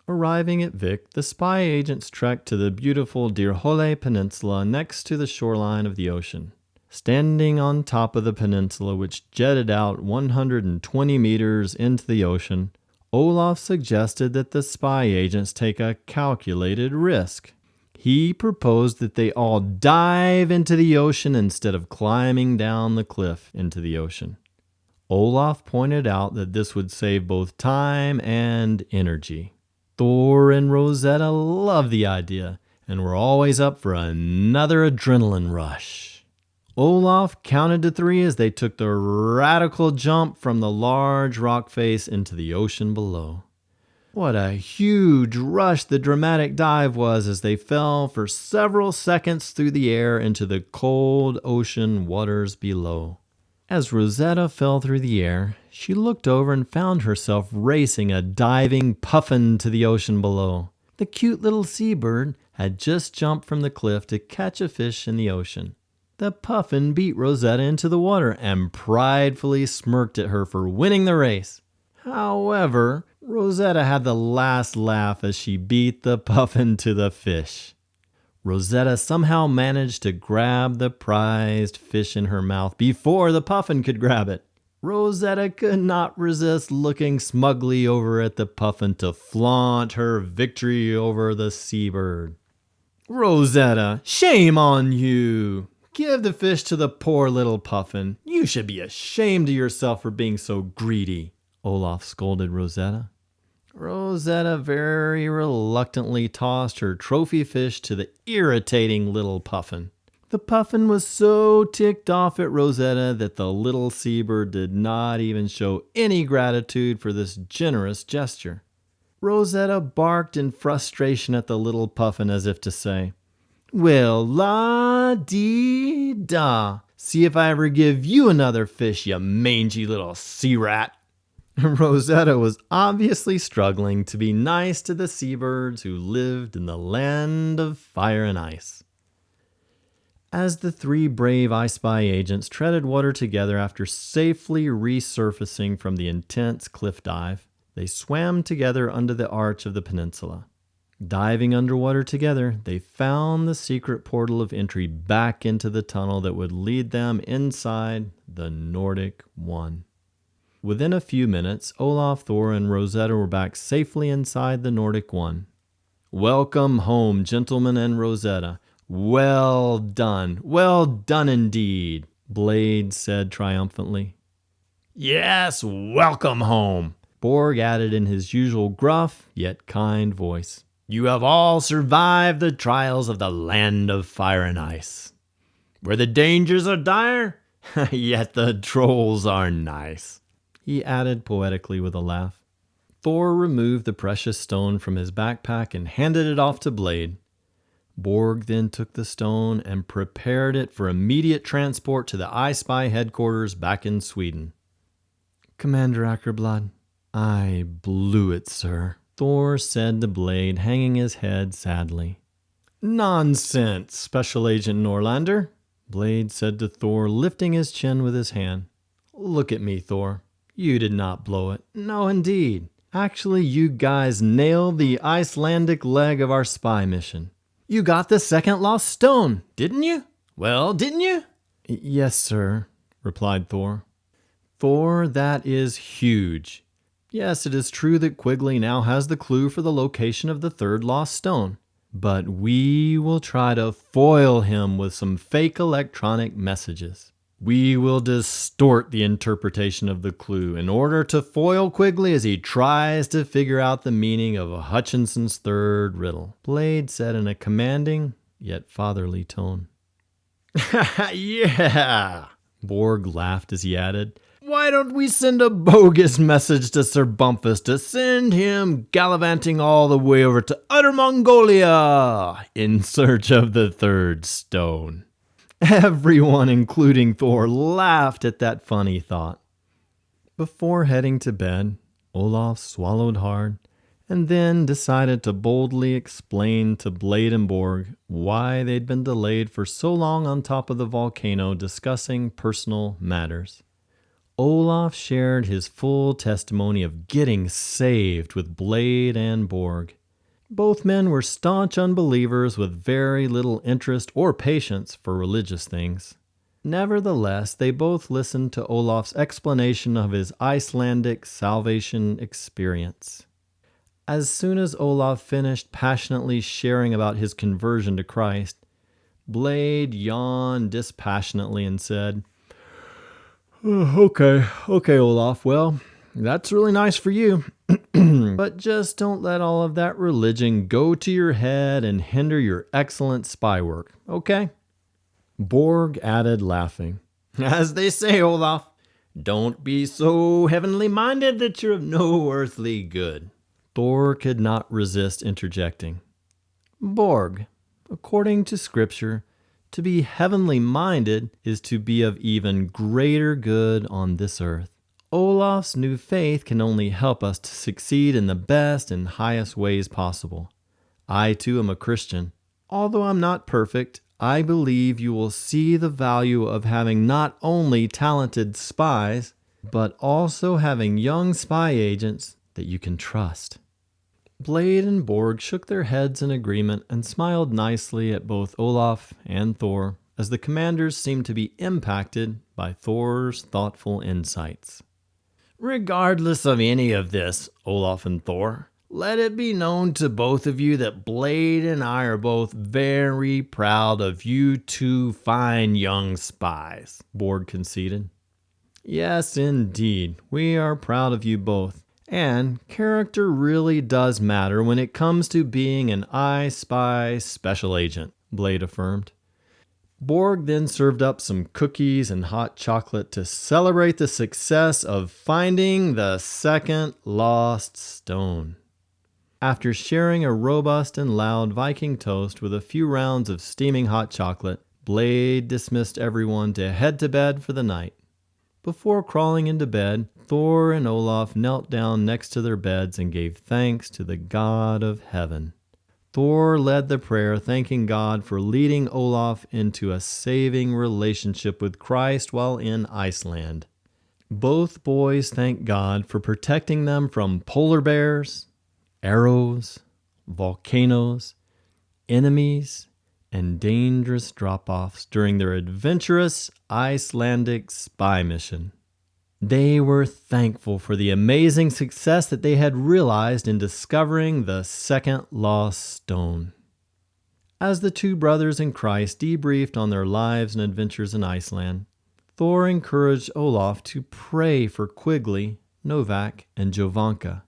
Arriving at Vik, the spy agents trekked to the beautiful Dirhole Peninsula next to the shoreline of the ocean. Standing on top of the peninsula, which jetted out 120 meters into the ocean, Olaf suggested that the spy agents take a calculated risk. He proposed that they all dive into the ocean instead of climbing down the cliff into the ocean. Olaf pointed out that this would save both time and energy. Thor and Rosetta loved the idea and were always up for another adrenaline rush. Olaf counted to 3 as they took the radical jump from the large rock face into the ocean below. What a huge rush the dramatic dive was as they fell for several seconds through the air into the cold ocean waters below. As Rosetta fell through the air, she looked over and found herself racing a diving puffin to the ocean below. The cute little seabird had just jumped from the cliff to catch a fish in the ocean. The puffin beat Rosetta into the water and pridefully smirked at her for winning the race. However, Rosetta had the last laugh as she beat the puffin to the fish. Rosetta somehow managed to grab the prized fish in her mouth before the puffin could grab it. Rosetta could not resist looking smugly over at the puffin to flaunt her victory over the seabird. "Rosetta, shame on you! Give the fish to the poor little puffin. You should be ashamed of yourself for being so greedy," Olaf scolded Rosetta. Rosetta very reluctantly tossed her trophy fish to the irritating little puffin. The puffin was so ticked off at Rosetta that the little seabird did not even show any gratitude for this generous gesture. Rosetta barked in frustration at the little puffin as if to say, "Well, la-dee-da. See if I ever give you another fish, you mangy little sea rat." Rosetta was obviously struggling to be nice to the seabirds who lived in the land of fire and ice. As the three brave iSpy agents treaded water together after safely resurfacing from the intense cliff dive, they swam together under the arch of the peninsula. Diving underwater together, they found the secret portal of entry back into the tunnel that would lead them inside the Nordic One. Within a few minutes, Olaf, Thor, and Rosetta were back safely inside the Nordic One. "Welcome home, gentlemen and Rosetta. Well done indeed," Blade said triumphantly. "Yes, welcome home," Borg added in his usual gruff yet kind voice. "You have all survived the trials of the land of fire and ice. Where the dangers are dire, yet the trolls are nice," he added poetically with a laugh. Thor removed the precious stone from his backpack and handed it off to Blade. Borg then took the stone and prepared it for immediate transport to the iSpy headquarters back in Sweden. "Commander Ackerblad, I blew it, sir," Thor said to Blade, hanging his head sadly. "Nonsense, Special Agent Norlander," Blade said to Thor, lifting his chin with his hand. "Look at me, Thor. You did not blow it. No, indeed. Actually, you guys nailed the Icelandic leg of our spy mission. You got the second lost stone, didn't you? Well, didn't you?" "Yes, sir," replied Thor. "Thor, that is huge. Yes, it is true that Quigley now has the clue for the location of the third lost stone, but we will try to foil him with some fake electronic messages. We will distort the interpretation of the clue in order to foil Quigley as he tries to figure out the meaning of Hutchinson's third riddle," Blade said in a commanding yet fatherly tone. "Yeah," Borg laughed as he added, "why don't we send a bogus message to Sir Bumpus to send him gallivanting all the way over to utter Mongolia in search of the third stone?" Everyone, including Thor, laughed at that funny thought. Before heading to bed, Olaf swallowed hard and then decided to boldly explain to Blade and Borg why they'd been delayed for so long on top of the volcano discussing personal matters. Olaf shared his full testimony of getting saved with Blade and Borg. Both men were staunch unbelievers with very little interest or patience for religious things. Nevertheless, they both listened to Olaf's explanation of his Icelandic salvation experience. As soon as Olaf finished passionately sharing about his conversion to Christ, Blade yawned dispassionately and said, Okay, Olaf, well, that's really nice for you. But just don't let all of that religion go to your head and hinder your excellent spy work, okay?" Borg added, laughing, "As they say, Olaf, don't be so heavenly minded that you're of no earthly good." Thor could not resist interjecting. "Borg, according to Scripture, to be heavenly minded is to be of even greater good on this earth. Olaf's new faith can only help us to succeed in the best and highest ways possible. I, too, am a Christian. Although I'm not perfect, I believe you will see the value of having not only talented spies, but also having young spy agents that you can trust." Blade and Borg shook their heads in agreement and smiled nicely at both Olaf and Thor, as the commanders seemed to be impacted by Thor's thoughtful insights. Regardless of any of this, Olaf and Thor, let it be known to both of you that Blade and I are both very proud of you two fine young spies, Borg conceded. Yes, indeed, we are proud of you both. And character really does matter when it comes to being an iSpy special agent, Blade affirmed. Borg then served up some cookies and hot chocolate to celebrate the success of finding the second lost stone. After sharing a robust and loud Viking toast with a few rounds of steaming hot chocolate, Blade dismissed everyone to head to bed for the night. Before crawling into bed, Thor and Olaf knelt down next to their beds and gave thanks to the God of heaven. Thor led the prayer, thanking God for leading Olaf into a saving relationship with Christ while in Iceland. Both boys thanked God for protecting them from polar bears, arrows, volcanoes, enemies, and dangerous drop-offs during their adventurous Icelandic spy mission. They were thankful for the amazing success that they had realized in discovering the second lost stone. As the two brothers in Christ debriefed on their lives and adventures in Iceland, Thor encouraged Olaf to pray for Quigley, Novak, and Jovanka,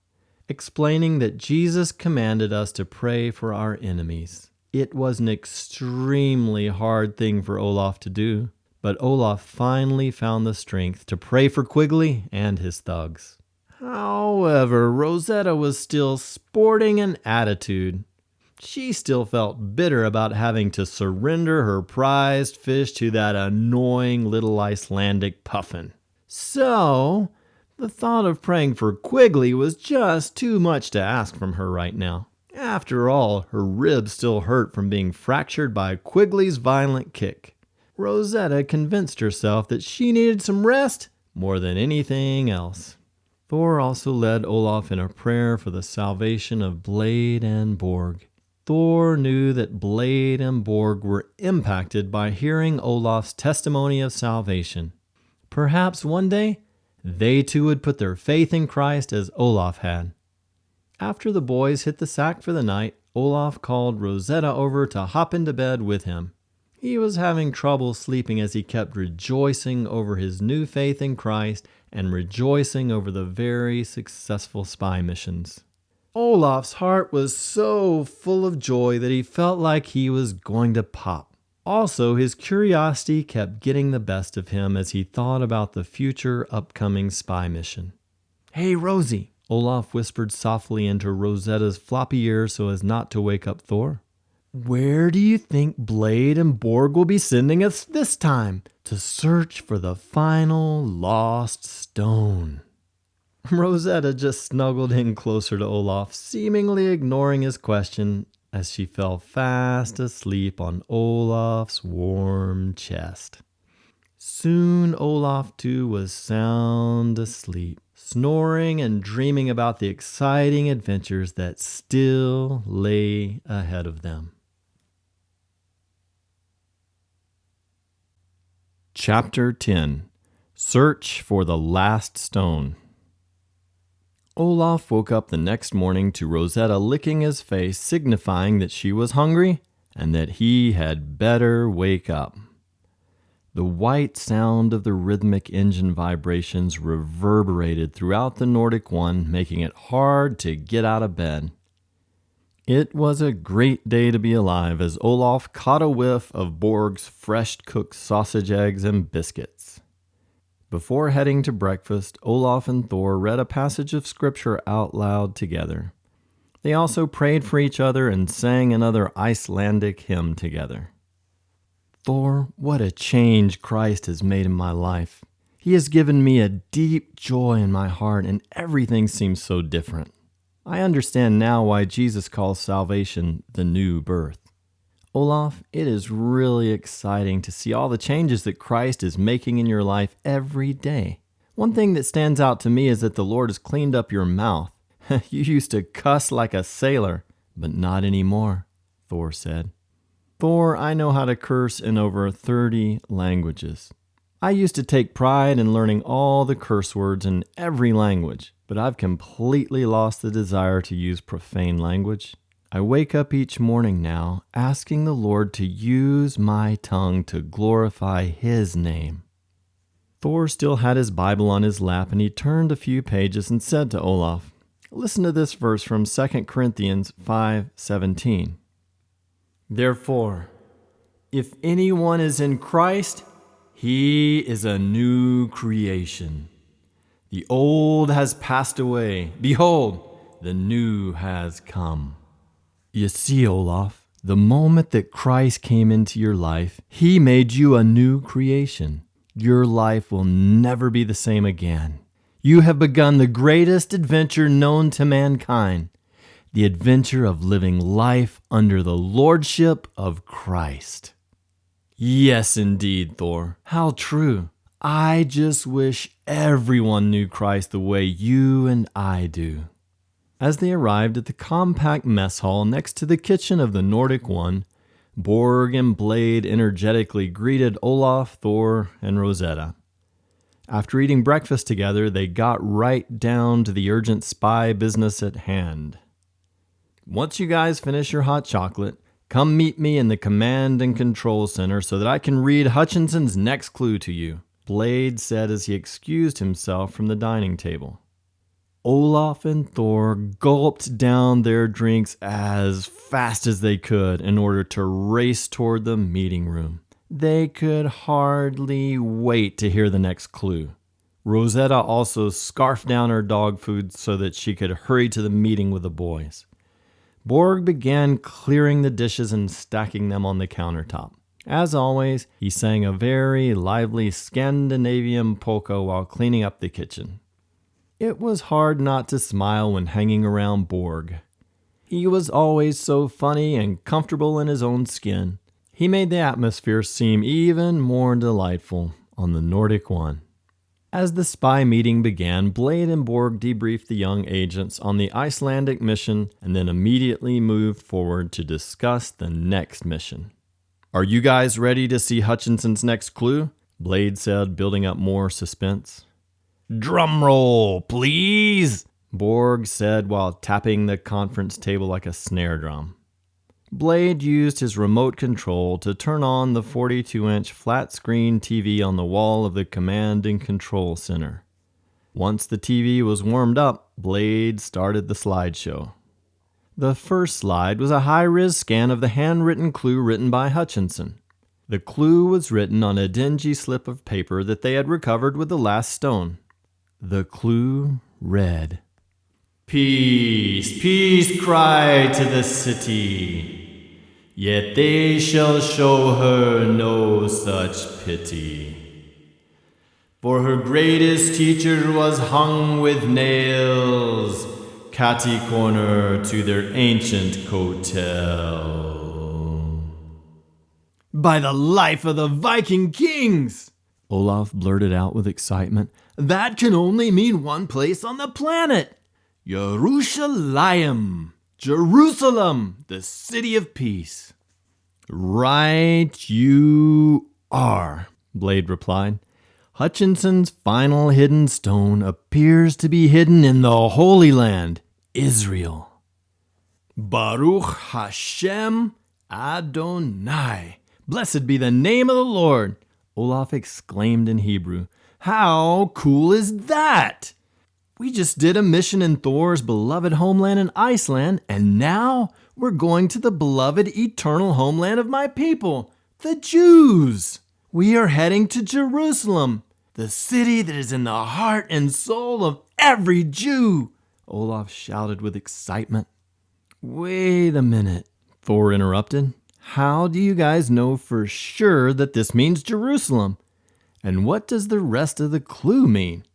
explaining that Jesus commanded us to pray for our enemies. It was an extremely hard thing for Olaf to do, but Olaf finally found the strength to pray for Quigley and his thugs. However, Rosetta was still sporting an attitude. She still felt bitter about having to surrender her prized fish to that annoying little Icelandic puffin. So, the thought of praying for Quigley was just too much to ask from her right now. After all, her ribs still hurt from being fractured by Quigley's violent kick. Rosetta convinced herself that she needed some rest more than anything else. Thor also led Olaf in a prayer for the salvation of Blade and Borg. Thor knew that Blade and Borg were impacted by hearing Olaf's testimony of salvation. Perhaps one day, they too would put their faith in Christ as Olaf had. After the boys hit the sack for the night, Olaf called Rosetta over to hop into bed with him. He was having trouble sleeping as he kept rejoicing over his new faith in Christ and rejoicing over the very successful spy missions. Olaf's heart was so full of joy that he felt like he was going to pop. Also, his curiosity kept getting the best of him as he thought about the future upcoming spy mission. "Hey, Rosie," Olaf whispered softly into Rosetta's floppy ear so as not to wake up Thor. "Where do you think Blade and Borg will be sending us this time to search for the final lost stone?" Rosetta just snuggled in closer to Olaf, seemingly ignoring his question as she fell fast asleep on Olaf's warm chest. Soon Olaf too was sound asleep, snoring and dreaming about the exciting adventures that still lay ahead of them. Chapter 10. Search for the Last Stone. Olaf woke up the next morning to Rosetta licking his face, signifying that she was hungry and that he had better wake up. The white sound of the rhythmic engine vibrations reverberated throughout the Nordic One, making it hard to get out of bed. It was a great day to be alive as Olaf caught a whiff of Borg's fresh-cooked sausage eggs and biscuits. Before heading to breakfast, Olaf and Thor read a passage of scripture out loud together. They also prayed for each other and sang another Icelandic hymn together. "Thor, what a change Christ has made in my life. He has given me a deep joy in my heart and everything seems so different. I understand now why Jesus calls salvation the new birth. Olaf, it is really exciting to see all the changes that Christ is making in your life every day. One thing that stands out to me is that the Lord has cleaned up your mouth. You used to cuss like a sailor, but not anymore, Thor said. Thor, I know how to curse in over 30 languages. I used to take pride in learning all the curse words in every language, but I've completely lost the desire to use profane language. I wake up each morning now asking the Lord to use my tongue to glorify His name. Thor still had his Bible on his lap, and he turned a few pages and said to Olaf, "Listen to this verse from 2 Corinthians 5:17. Therefore, if anyone is in Christ, he is a new creation. The old has passed away. Behold, the new has come." You see, Olaf, the moment that Christ came into your life, He made you a new creation. Your life will never be the same again. You have begun the greatest adventure known to mankind, the adventure of living life under the lordship of Christ. Yes, indeed, Thor. How true. I just wish everyone knew Christ the way you and I do. As they arrived at the compact mess hall next to the kitchen of the Nordic One, Borg and Blade energetically greeted Olaf, Thor, and Rosetta. After eating breakfast together, they got right down to the urgent spy business at hand. Once you guys finish your hot chocolate, come meet me in the command and control center so that I can read Hutchinson's next clue to you, Blade said as he excused himself from the dining table. Olaf and Thor gulped down their drinks as fast as they could in order to race toward the meeting room. They could hardly wait to hear the next clue. Rosetta also scarfed down her dog food so that she could hurry to the meeting with the boys. Borg began clearing the dishes and stacking them on the countertop. As always, he sang a very lively Scandinavian polka while cleaning up the kitchen. It was hard not to smile when hanging around Borg. He was always so funny and comfortable in his own skin. He made the atmosphere seem even more delightful on the Nordic One. As the spy meeting began, Blade and Borg debriefed the young agents on the Icelandic mission and then immediately moved forward to discuss the next mission. "Are you guys ready to see Hutchinson's next clue?" Blade said, building up more suspense. "Drum roll, please," Borg said while tapping the conference table like a snare drum. Blade used his remote control to turn on the 42-inch flat-screen TV on the wall of the command and control center. Once the TV was warmed up, Blade started the slideshow. The first slide was a high-res scan of the handwritten clue written by Hutchinson. The clue was written on a dingy slip of paper that they had recovered with the last stone. The clue read, "Peace, peace cry to the city, yet they shall show her no such pity. For her greatest teacher was hung with nails, catty corner to their ancient cotel." "By the life of the Viking kings!" Olaf blurted out with excitement. "That can only mean one place on the planet. Jerusalem! Jerusalem, the city of peace." "Right you are," Blade replied. "Hutchinson's final hidden stone appears to be hidden in the Holy Land, Israel." "Baruch Hashem Adonai. Blessed be the name of the Lord," Olaf exclaimed in Hebrew. "How cool is that? We just did a mission in Thor's beloved homeland in Iceland, and now we're going to the beloved eternal homeland of my people, the Jews. We are heading to Jerusalem, the city that is in the heart and soul of every Jew," Olaf shouted with excitement. "Wait a minute," Thor interrupted. "How do you guys know for sure that this means Jerusalem? And what does the rest of the clue mean?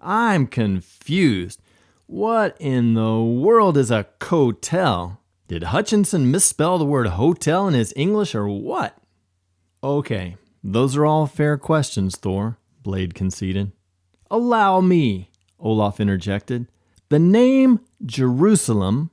I'm confused. What in the world is a cotel? Did Hutchinson misspell the word hotel in his English or what?" "Okay, those are all fair questions, Thor," Blade conceded. "Allow me," Olaf interjected. The name Jerusalem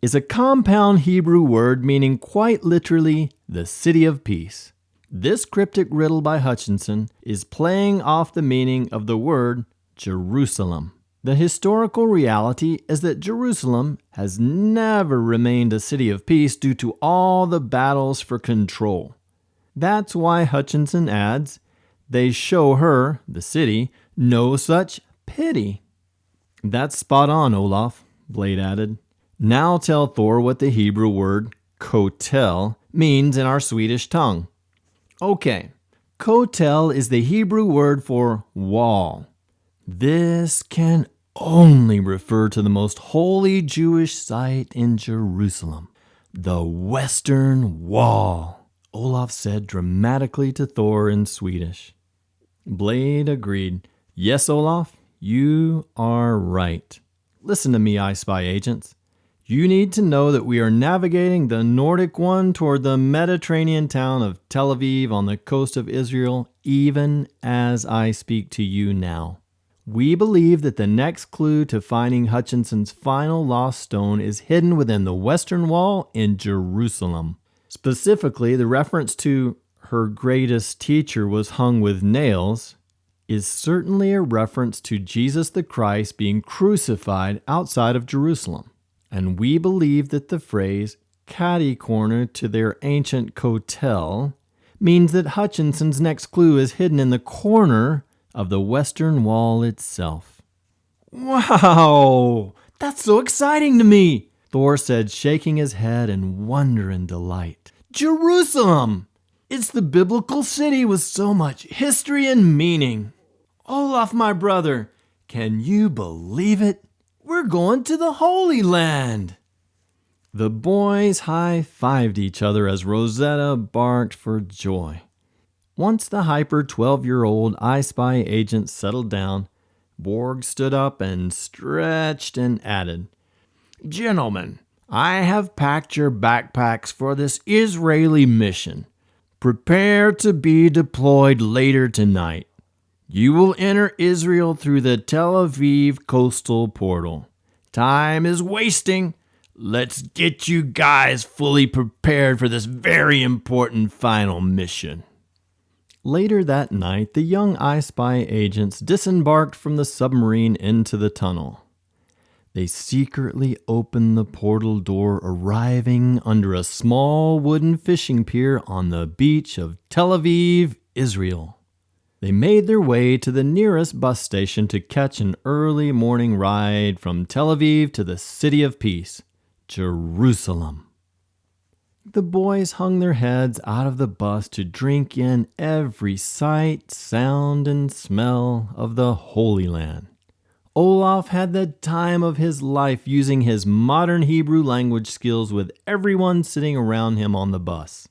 is a compound Hebrew word meaning quite literally the city of peace. This cryptic riddle by Hutchinson is playing off the meaning of the word Jerusalem. The historical reality is that Jerusalem has never remained a city of peace due to all the battles for control. That's why Hutchinson adds, they show her, the city, no such pity. That's spot on, Olaf, Blade added. Now tell Thor what the Hebrew word kotel means in our Swedish tongue. Okay, kotel is the Hebrew word for wall. This can only refer to the most holy Jewish site in Jerusalem, the Western Wall, Olaf said dramatically to Thor in Swedish. Blade agreed. Yes, Olaf, you are right. Listen to me, iSpy agents. You need to know that we are navigating the Nordic One toward the Mediterranean town of Tel Aviv on the coast of Israel, even as I speak to you now. We believe that the next clue to finding Hutchinson's final lost stone is hidden within the Western Wall in Jerusalem. Specifically, the reference to her greatest teacher was hung with nails is certainly a reference to Jesus the Christ being crucified outside of Jerusalem. And we believe that the phrase catty-corner to their ancient kotel means that Hutchinson's next clue is hidden in the corner of the Western Wall itself. Wow! That's so exciting to me, Thor said, shaking his head in wonder and delight. Jerusalem! It's the biblical city with so much history and meaning. Olaf, my brother, can you believe it? We're going to the Holy Land. The boys high-fived each other as Rosetta barked for joy. Once the hyper 12-year-old iSpy agent settled down, Borg stood up and stretched and added, Gentlemen, I have packed your backpacks for this Israeli mission. Prepare to be deployed later tonight. You will enter Israel through the Tel Aviv coastal portal. Time is wasting. Let's get you guys fully prepared for this very important final mission. Later that night, the young iSpy agents disembarked from the submarine into the tunnel. They secretly opened the portal door, arriving under a small wooden fishing pier on the beach of Tel Aviv, Israel. They made their way to the nearest bus station to catch an early morning ride from Tel Aviv to the City of Peace, Jerusalem. The boys hung their heads out of the bus to drink in every sight, sound, and smell of the Holy Land. Olaf had the time of his life using his modern Hebrew language skills with everyone sitting around him on the bus.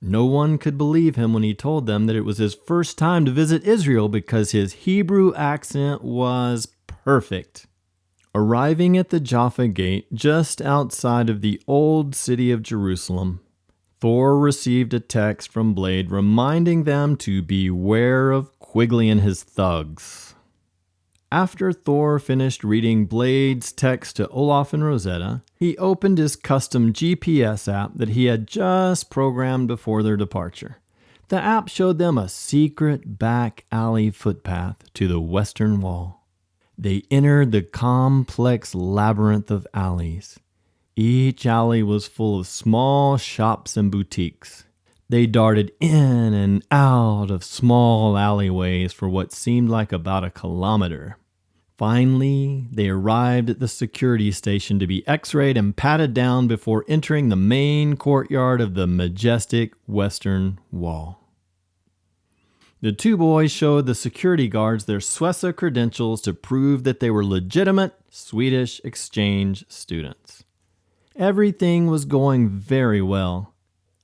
No one could believe him when he told them that it was his first time to visit Israel because his Hebrew accent was perfect. Arriving at the Jaffa Gate just outside of the old city of Jerusalem, Thor received a text from Blade reminding them to beware of Quigley and his thugs. After Thor finished reading Blade's text to Olaf and Rosetta, he opened his custom GPS app that he had just programmed before their departure. The app showed them a secret back alley footpath to the Western Wall. They entered the complex labyrinth of alleys. Each alley was full of small shops and boutiques. They darted in and out of small alleyways for what seemed like about a kilometer. Finally, they arrived at the security station to be x-rayed and patted down before entering the main courtyard of the majestic Western Wall. The two boys showed the security guards their Swessa credentials to prove that they were legitimate Swedish exchange students. Everything was going very well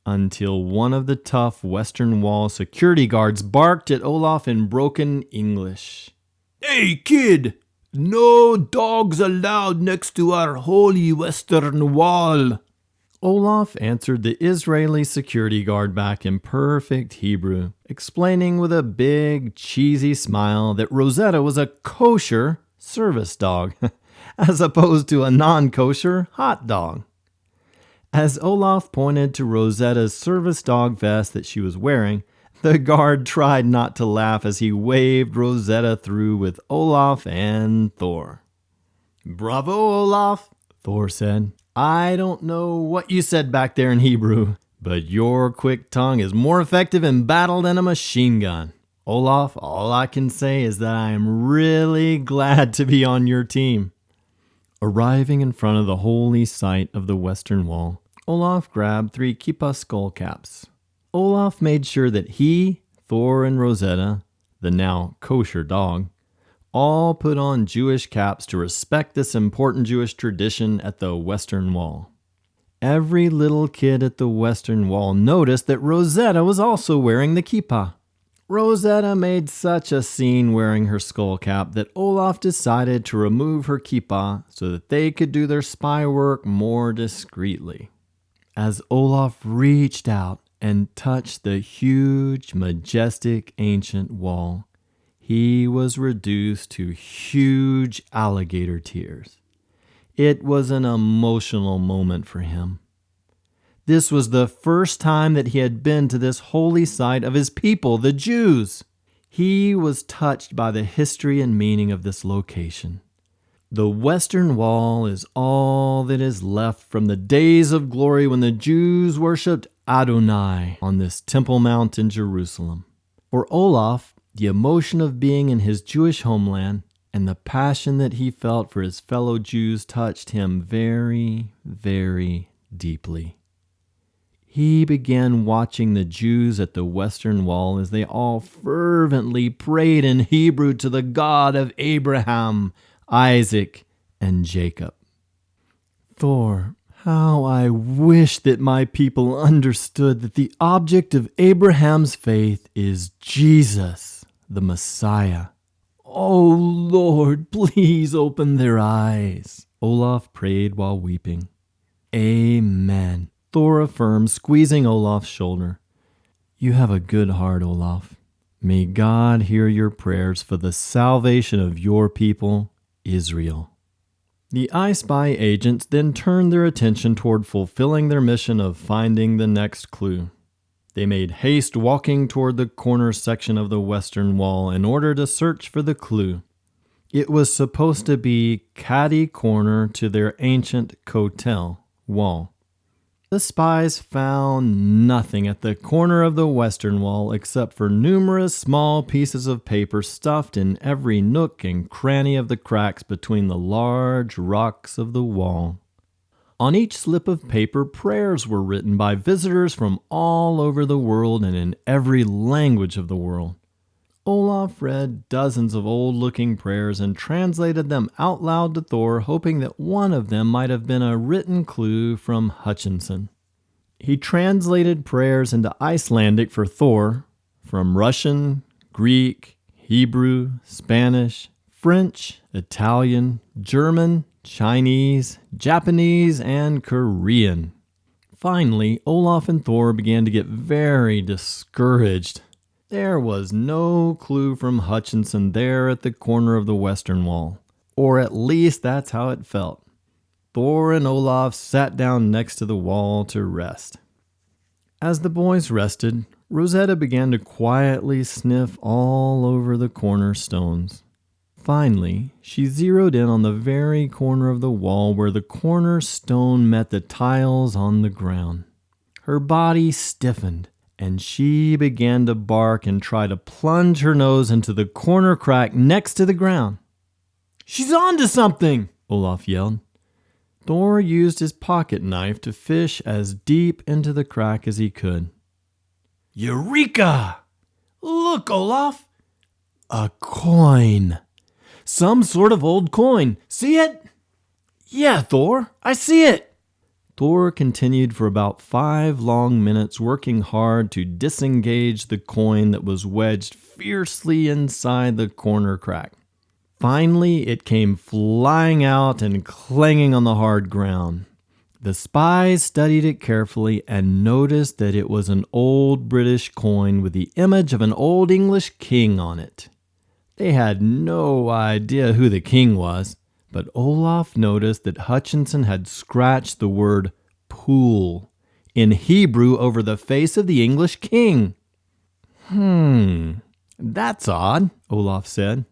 until one of the tough Western Wall security guards barked at Olaf in broken English. Hey, kid! No dogs allowed next to our holy Western Wall. Olaf answered the Israeli security guard back in perfect Hebrew, explaining with a big, cheesy smile that Rosetta was a kosher service dog. as opposed to a non-kosher hot dog. As Olaf pointed to Rosetta's service dog vest that she was wearing, the guard tried not to laugh as he waved Rosetta through with Olaf and Thor. "Bravo, Olaf," Thor said. "I don't know what you said back there in Hebrew, but your quick tongue is more effective in battle than a machine gun. Olaf, all I can say is that I am really glad to be on your team." Arriving in front of the holy site of the Western Wall, Olaf grabbed 3 kippah skull caps. Olaf made sure that he, Thor, and Rosetta, the now kosher dog, all put on Jewish caps to respect this important Jewish tradition at the Western Wall. Every little kid at the Western Wall noticed that Rosetta was also wearing the kippah. Rosetta made such a scene wearing her skull cap that Olaf decided to remove her kippah so that they could do their spy work more discreetly. As Olaf reached out and touched the huge, majestic, ancient wall, he was reduced to huge alligator tears. It was an emotional moment for him. This was the first time that he had been to this holy site of his people, the Jews. He was touched by the history and meaning of this location. The Western Wall is all that is left from the days of glory when the Jews worshipped Adonai on this Temple Mount in Jerusalem. For Olaf, the emotion of being in his Jewish homeland and the passion that he felt for his fellow Jews touched him very, very deeply. He began watching the Jews at the Western Wall as they all fervently prayed in Hebrew to the God of Abraham, Isaac, and Jacob. "Thor, how I wish that my people understood that the object of Abraham's faith is Jesus, the Messiah. Oh Lord, please open their eyes," Olaf prayed while weeping. "Amen," Thor affirmed, squeezing Olaf's shoulder. "You have a good heart, Olaf. May God hear your prayers for the salvation of your people, Israel." The iSpy agents then turned their attention toward fulfilling their mission of finding the next clue. They made haste walking toward the corner section of the Western Wall in order to search for the clue. It was supposed to be catty corner to their ancient Kotel wall. The spies found nothing at the corner of the Western Wall except for numerous small pieces of paper stuffed in every nook and cranny of the cracks between the large rocks of the wall. On each slip of paper, prayers were written by visitors from all over the world and in every language of the world. Olaf read dozens of old-looking prayers and translated them out loud to Thor, hoping that one of them might have been a written clue from Hutchinson. He translated prayers into Icelandic for Thor, from Russian, Greek, Hebrew, Spanish, French, Italian, German, Chinese, Japanese, and Korean. Finally, Olaf and Thor began to get very discouraged. There was no clue from Hutchinson there at the corner of the Western Wall, or at least that's how it felt. Thor and Olaf sat down next to the wall to rest. As the boys rested, Rosetta began to quietly sniff all over the corner stones. Finally, she zeroed in on the very corner of the wall where the corner stone met the tiles on the ground. Her body stiffened, and she began to bark and try to plunge her nose into the corner crack next to the ground. "She's on to something!" Olaf yelled. Thor used his pocket knife to fish as deep into the crack as he could. "Eureka! Look, Olaf! A coin! Some sort of old coin. See it?" "Yeah, Thor, I see it." Thor continued for about 5 long minutes, working hard to disengage the coin that was wedged fiercely inside the corner crack. Finally, it came flying out and clanging on the hard ground. The spies studied it carefully and noticed that it was an old British coin with the image of an old English king on it. They had no idea who the king was, But Olaf noticed that Hutchinson had scratched the word pool in Hebrew over the face of the English king. That's odd, Olaf said.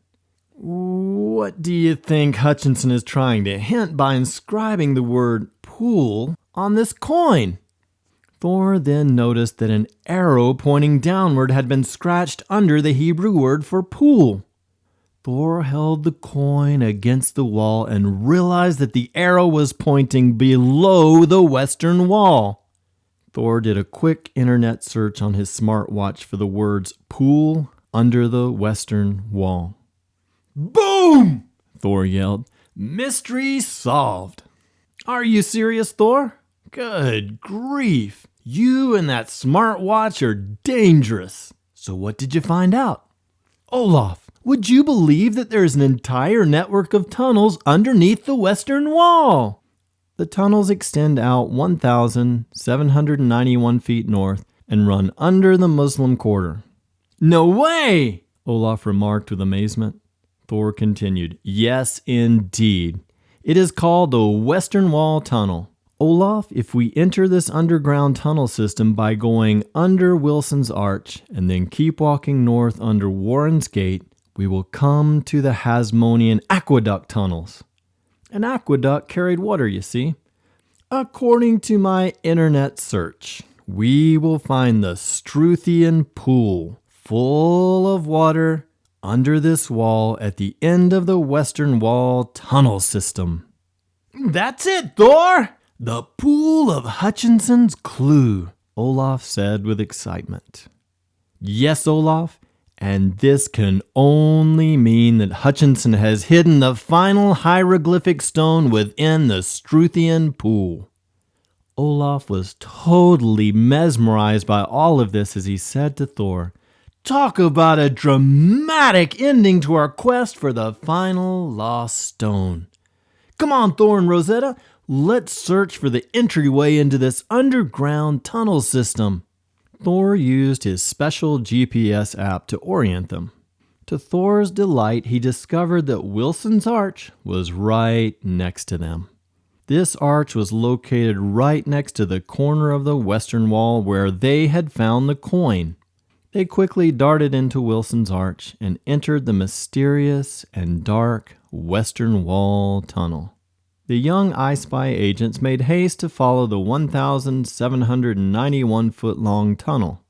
What do you think Hutchinson is trying to hint by inscribing the word pool on this coin? Thor then noticed that an arrow pointing downward had been scratched under the Hebrew word for pool. Thor held the coin against the wall and realized that the arrow was pointing below the western wall. Thor did a quick internet search on his smartwatch for the words pool under the western wall. Boom! Thor yelled. Mystery solved. Are you serious, Thor? Good grief. You and that smartwatch are dangerous. So what did you find out? Olaf, would you believe that there is an entire network of tunnels underneath the western wall? The tunnels extend out 1,791 feet north and run under the Muslim quarter. No way! Olaf remarked with amazement. Thor continued, Yes, indeed. It is called the Western Wall Tunnel. Olaf, if we enter this underground tunnel system by going under Wilson's Arch and then keep walking north under Warren's Gate, we will come to the Hasmonean Aqueduct tunnels. An aqueduct carried water, you see. According to my internet search, we will find the Struthian Pool, full of water, under this wall at the end of the Western Wall tunnel system. That's it, Thor! The Pool of Hutchinson's clue, Olaf said with excitement. Yes, Olaf, and this can only mean that Hutchinson has hidden the final hieroglyphic stone within the Struthian Pool. Olaf was totally mesmerized by all of this as he said to Thor, Talk about a dramatic ending to our quest for the final lost stone. Come on, Thor and Rosetta, let's search for the entryway into this underground tunnel system. Thor used his special GPS app to orient them. To Thor's delight, he discovered that Wilson's Arch was right next to them. This arch was located right next to the corner of the western wall where they had found the coin. They quickly darted into Wilson's Arch and entered the mysterious and dark Western Wall Tunnel. The young iSpy agents made haste to follow the 1,791-foot-long tunnel.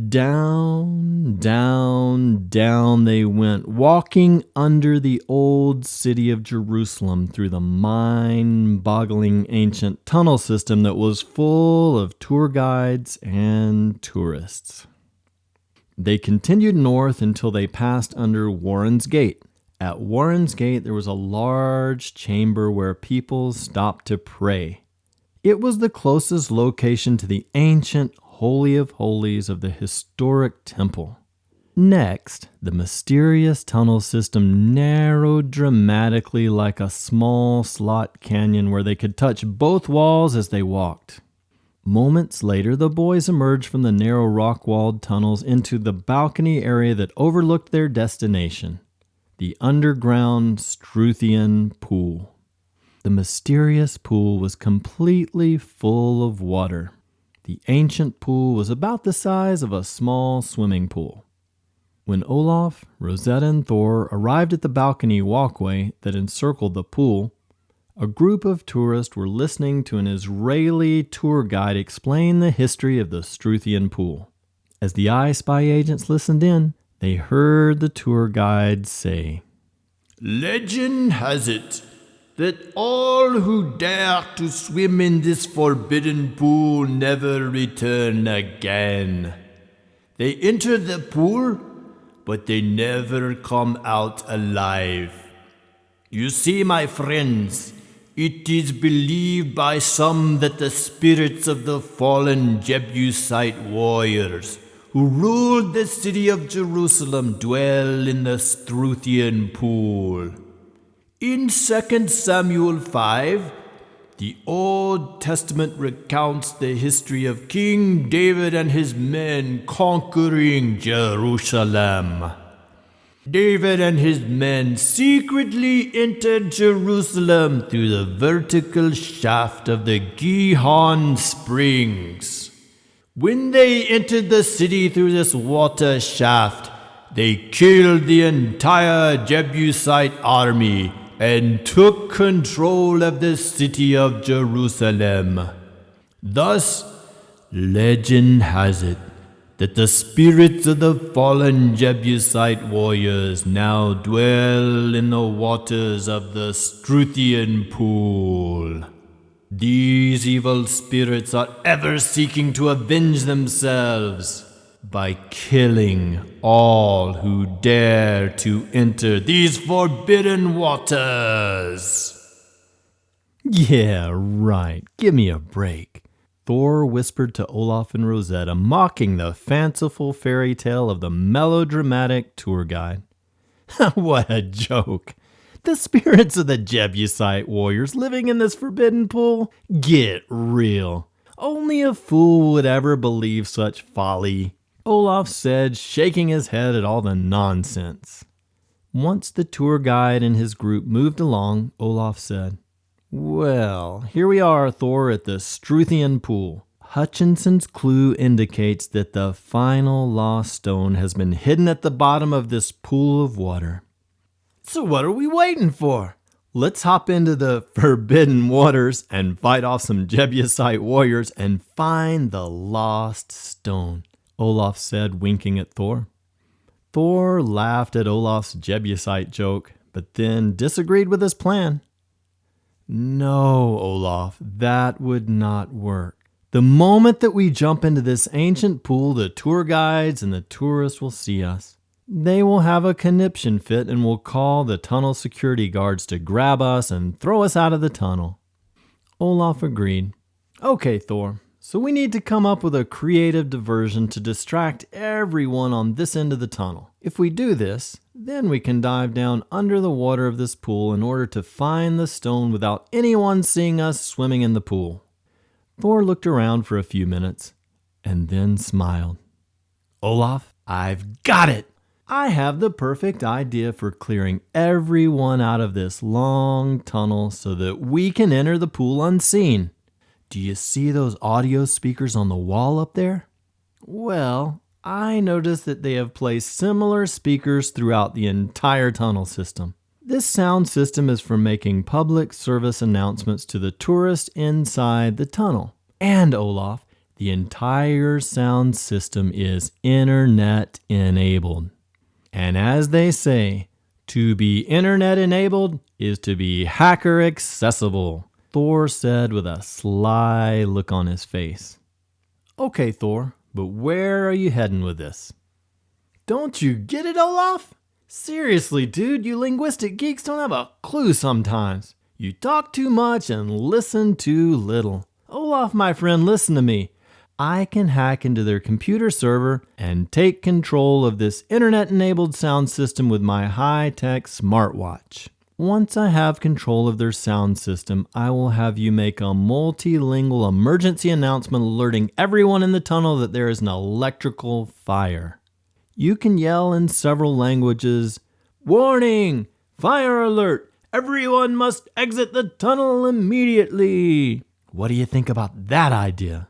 Down, down, down they went, walking under the old city of Jerusalem through the mind-boggling ancient tunnel system that was full of tour guides and tourists. They continued north until they passed under Warren's Gate. At Warren's Gate, there was a large chamber where people stopped to pray. It was the closest location to the ancient Holy of Holies of the historic temple. Next, the mysterious tunnel system narrowed dramatically like a small slot canyon where they could touch both walls as they walked. Moments later, the boys emerged from the narrow rock-walled tunnels into the balcony area that overlooked their destination, the underground Struthian Pool. The mysterious pool was completely full of water. The ancient pool was about the size of a small swimming pool. When Olaf, Rosetta, and Thor arrived at the balcony walkway that encircled the pool, a group of tourists were listening to an Israeli tour guide explain the history of the Struthian Pool. As the iSpy agents listened in, they heard the tour guide say, Legend has it that all who dare to swim in this forbidden pool never return again. They enter the pool, but they never come out alive. You see, my friends, it is believed by some that the spirits of the fallen Jebusite warriors who ruled the city of Jerusalem dwell in the Struthian Pool. In 2 Samuel 5, the Old Testament recounts the history of King David and his men conquering Jerusalem. David and his men secretly entered Jerusalem through the vertical shaft of the Gihon Springs. When they entered the city through this water shaft, they killed the entire Jebusite army and took control of the city of Jerusalem. Thus, legend has it that the spirits of the fallen Jebusite warriors now dwell in the waters of the Struthian pool. These evil spirits are ever seeking to avenge themselves by killing all who dare to enter these forbidden waters. Yeah, right. Give me a break. Thor whispered to Olaf and Rosetta, mocking the fanciful fairy tale of the melodramatic tour guide. What a joke. The spirits of the Jebusite warriors living in this forbidden pool? Get real. Only a fool would ever believe such folly, Olaf said, shaking his head at all the nonsense. Once the tour guide and his group moved along, Olaf said, "Well, here we are, Thor, at the Struthian pool. Hutchinson's clue indicates that the final lost stone has been hidden at the bottom of this pool of water. So what are we waiting for? Let's hop into the forbidden waters and fight off some Jebusite warriors and find the lost stone," Olaf said, winking at Thor. Thor laughed at Olaf's Jebusite joke, but then disagreed with his plan. "No, Olaf, that would not work. The moment that we jump into this ancient pool, the tour guides and the tourists will see us. They will have a conniption fit and will call the tunnel security guards to grab us and throw us out of the tunnel." Olaf agreed. "Okay, Thor, so we need to come up with a creative diversion to distract everyone on this end of the tunnel. If we do this, then we can dive down under the water of this pool in order to find the stone without anyone seeing us swimming in the pool." Thor looked around for a few minutes and then smiled. "Olaf, I've got it! I have the perfect idea for clearing everyone out of this long tunnel so that we can enter the pool unseen. Do you see those audio speakers on the wall up there? Well, I noticed that they have placed similar speakers throughout the entire tunnel system. This sound system is for making public service announcements to the tourists inside the tunnel. And Olaf, the entire sound system is internet enabled. And as they say, to be internet enabled is to be hacker accessible," Thor said with a sly look on his face. "Okay, Thor, but where are you heading with this?" "Don't you get it, Olaf? Seriously, dude, you linguistic geeks don't have a clue sometimes. You talk too much and listen too little. Olaf, my friend, listen to me. I can hack into their computer server and take control of this internet-enabled sound system with my high-tech smartwatch. Once I have control of their sound system, I will have you make a multilingual emergency announcement alerting everyone in the tunnel that there is an electrical fire. You can yell in several languages, 'Warning! Fire alert! Everyone must exit the tunnel immediately!' What do you think about that idea?"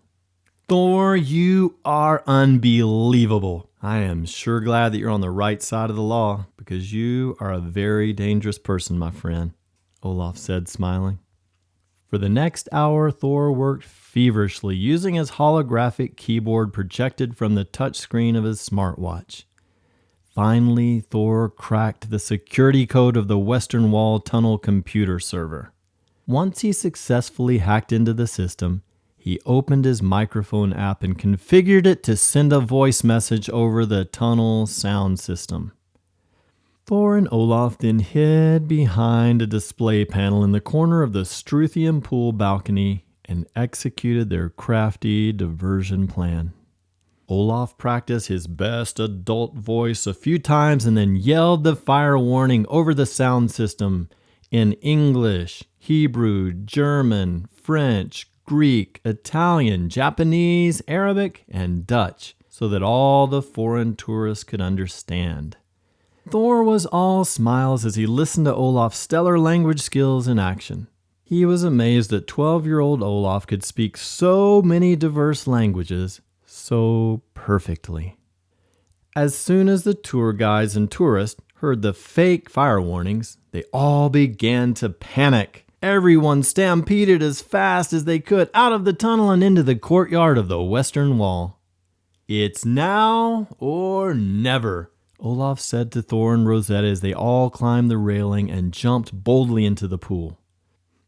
"Thor, you are unbelievable. I am sure glad that you're on the right side of the law, because you are a very dangerous person, my friend," Olaf said, smiling. For the next hour, Thor worked feverishly, using his holographic keyboard projected from the touchscreen of his smartwatch. Finally, Thor cracked the security code of the Western Wall Tunnel computer server. Once he successfully hacked into the system, he opened his microphone app and configured it to send a voice message over the tunnel sound system. Thor and Olaf then hid behind a display panel in the corner of the Struthian pool balcony and executed their crafty diversion plan. Olaf practiced his best adult voice a few times and then yelled the fire warning over the sound system in English, Hebrew, German, French, Greek, Italian, Japanese, Arabic, and Dutch, so that all the foreign tourists could understand. Thor was all smiles as he listened to Olaf's stellar language skills in action. He was amazed that 12-year-old Olaf could speak so many diverse languages so perfectly. As soon as the tour guides and tourists heard the fake fire warnings, they all began to panic. Everyone stampeded as fast as they could out of the tunnel and into the courtyard of the western wall. "It's now or never," Olaf said to Thor and Rosetta as they all climbed the railing and jumped boldly into the pool.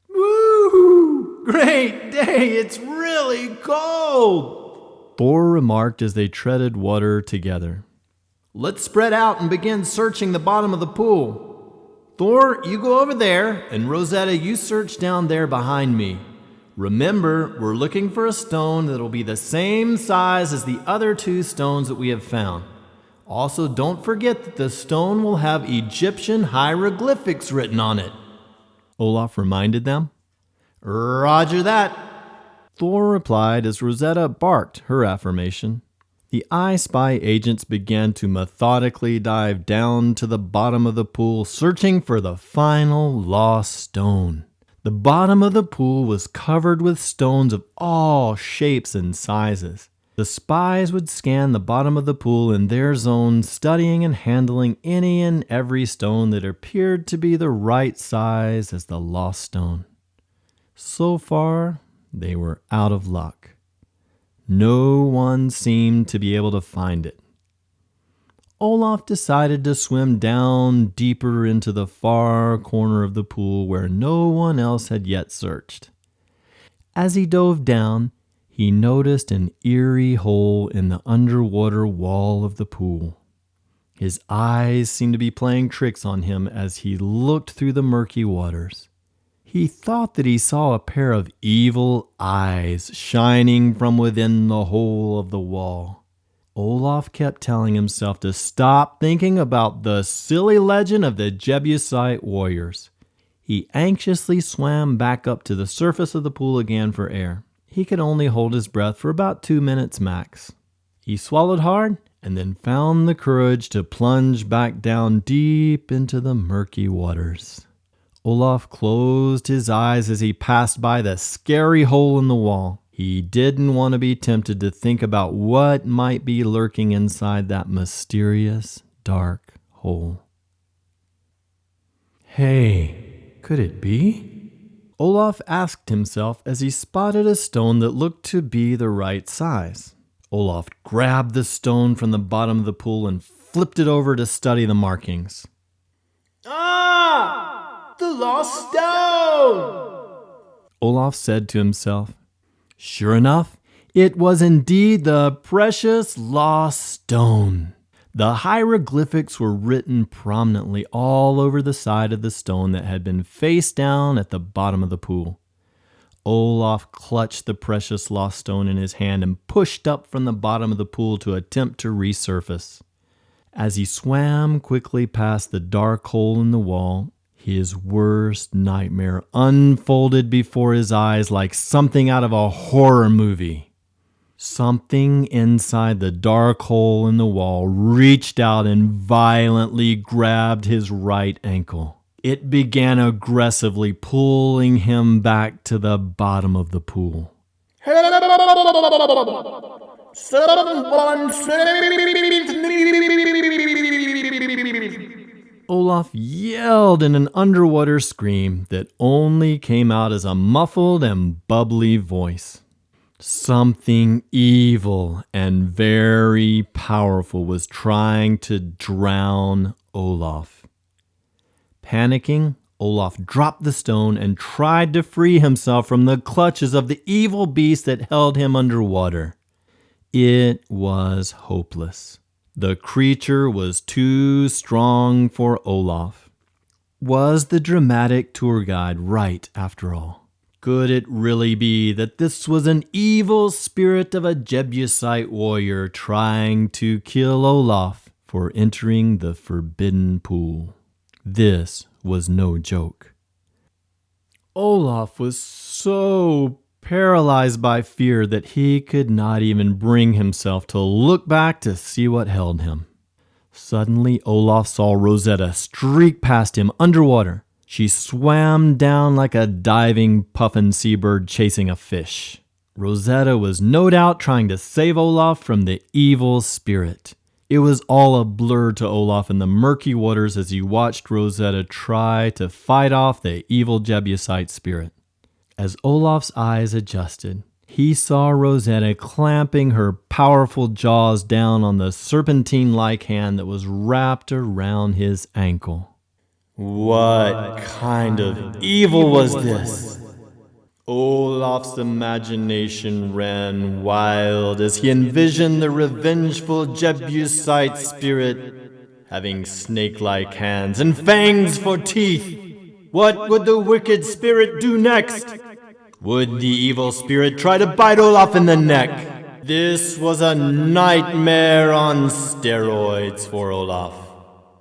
"Woo! Great day! It's really cold!" Thor remarked as they treaded water together. "Let's spread out and begin searching the bottom of the pool. Thor, you go over there, and Rosetta, you search down there behind me. Remember, we're looking for a stone that'll be the same size as the other 2 stones that we have found. Also, don't forget that the stone will have Egyptian hieroglyphics written on it." Olaf reminded them. "Roger that." Thor replied as Rosetta barked her affirmation. The iSpy agents began to methodically dive down to the bottom of the pool, searching for the final lost stone. The bottom of the pool was covered with stones of all shapes and sizes. The spies would scan the bottom of the pool in their zone, studying and handling any and every stone that appeared to be the right size as the lost stone. So far, they were out of luck. No one seemed to be able to find it. Olaf decided to swim down deeper into the far corner of the pool where no one else had yet searched. As he dove down, he noticed an eerie hole in the underwater wall of the pool. His eyes seemed to be playing tricks on him as he looked through the murky waters. He thought that he saw a pair of evil eyes shining from within the hole of the wall. Olaf kept telling himself to stop thinking about the silly legend of the Jebusite warriors. He anxiously swam back up to the surface of the pool again for air. He could only hold his breath for about 2 minutes max. He swallowed hard and then found the courage to plunge back down deep into the murky waters. Olaf closed his eyes as he passed by the scary hole in the wall. He didn't want to be tempted to think about what might be lurking inside that mysterious, dark hole. Hey, could it be? Olaf asked himself as he spotted a stone that looked to be the right size. Olaf grabbed the stone from the bottom of the pool and flipped it over to study the markings. "Ah! The lost stone!" Olaf said to himself. Sure enough, it was indeed the precious lost stone. The hieroglyphics were written prominently all over the side of the stone that had been face down at the bottom of the pool. Olaf clutched the precious lost stone in his hand and pushed up from the bottom of the pool to attempt to resurface. As he swam quickly past the dark hole in the wall, his worst nightmare unfolded before his eyes like something out of a horror movie. Something inside the dark hole in the wall reached out and violently grabbed his right ankle. It began aggressively pulling him back to the bottom of the pool. Someone save me! Olaf yelled in an underwater scream that only came out as a muffled and bubbly voice. Something evil and very powerful was trying to drown Olaf. Panicking, Olaf dropped the stone and tried to free himself from the clutches of the evil beast that held him underwater. It was hopeless. The creature was too strong for Olaf. Was the dramatic tour guide right after all? Could it really be that this was an evil spirit of a Jebusite warrior trying to kill Olaf for entering the forbidden pool? This was no joke. Olaf was so paralyzed by fear that he could not even bring himself to look back to see what held him. Suddenly, Olaf saw Rosetta streak past him underwater. She swam down like a diving puffin seabird chasing a fish. Rosetta was no doubt trying to save Olaf from the evil spirit. It was all a blur to Olaf in the murky waters as he watched Rosetta try to fight off the evil Jebusite spirit. As Olaf's eyes adjusted, he saw Rosetta clamping her powerful jaws down on the serpentine-like hand that was wrapped around his ankle. What kind of evil was this? Olaf's imagination ran wild as he envisioned the revengeful Jebusite spirit having snake-like hands and fangs for teeth. What would the wicked spirit do next? Would the evil spirit try to bite Olaf in the neck? This was a nightmare on steroids for Olaf.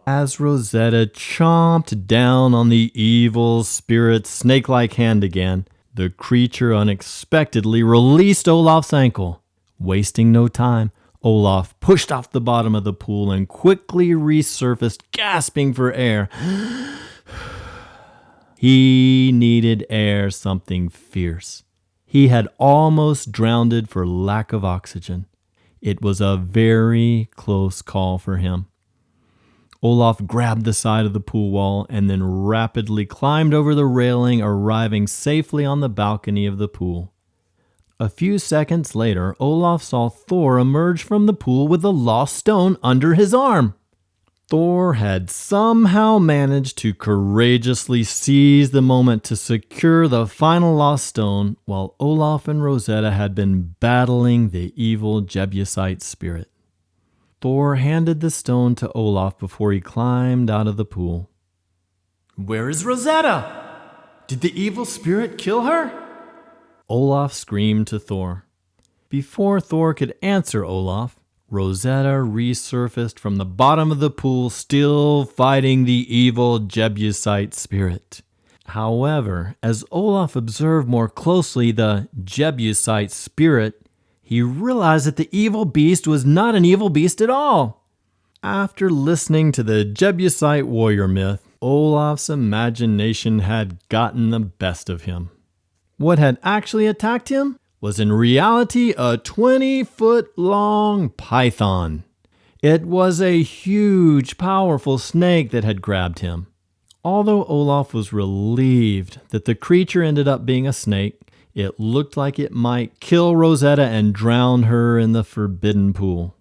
As Rosetta chomped down on the evil spirit's snake-like hand again, the creature unexpectedly released Olaf's ankle. Wasting no time, Olaf pushed off the bottom of the pool and quickly resurfaced, gasping for air. He needed air, something fierce. He had almost drowned for lack of oxygen. It was a very close call for him. Olaf grabbed the side of the pool wall and then rapidly climbed over the railing, arriving safely on the balcony of the pool. A few seconds later, Olaf saw Thor emerge from the pool with the lost stone under his arm. Thor had somehow managed to courageously seize the moment to secure the final lost stone while Olaf and Rosetta had been battling the evil Jebusite spirit. Thor handed the stone to Olaf before he climbed out of the pool. Where is Rosetta? Did the evil spirit kill her? Olaf screamed to Thor. Before Thor could answer Olaf, Rosetta resurfaced from the bottom of the pool, still fighting the evil Jebusite spirit. However, as Olaf observed more closely the Jebusite spirit, he realized that the evil beast was not an evil beast at all. After listening to the Jebusite warrior myth, Olaf's imagination had gotten the best of him. What had actually attacked him was in reality a 20-foot-long python. It was a huge, powerful snake that had grabbed him. Although Olaf was relieved that the creature ended up being a snake, it looked like it might kill Rosetta and drown her in the forbidden pool.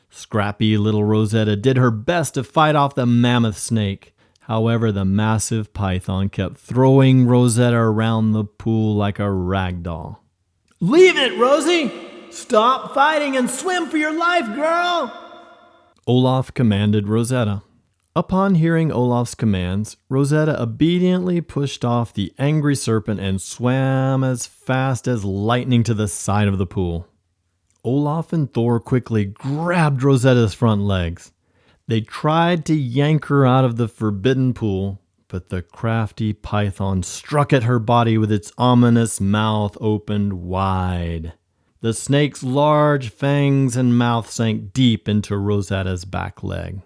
Scrappy little Rosetta did her best to fight off the mammoth snake. However, the massive python kept throwing Rosetta around the pool like a rag doll. Leave it, Rosie! Stop fighting and swim for your life, girl! Olaf commanded Rosetta. Upon hearing Olaf's commands, Rosetta obediently pushed off the angry serpent and swam as fast as lightning to the side of the pool. Olaf and Thor quickly grabbed Rosetta's front legs. They tried to yank her out of the forbidden pool, but the crafty python struck at her body with its ominous mouth opened wide. The snake's large fangs and mouth sank deep into Rosetta's back leg.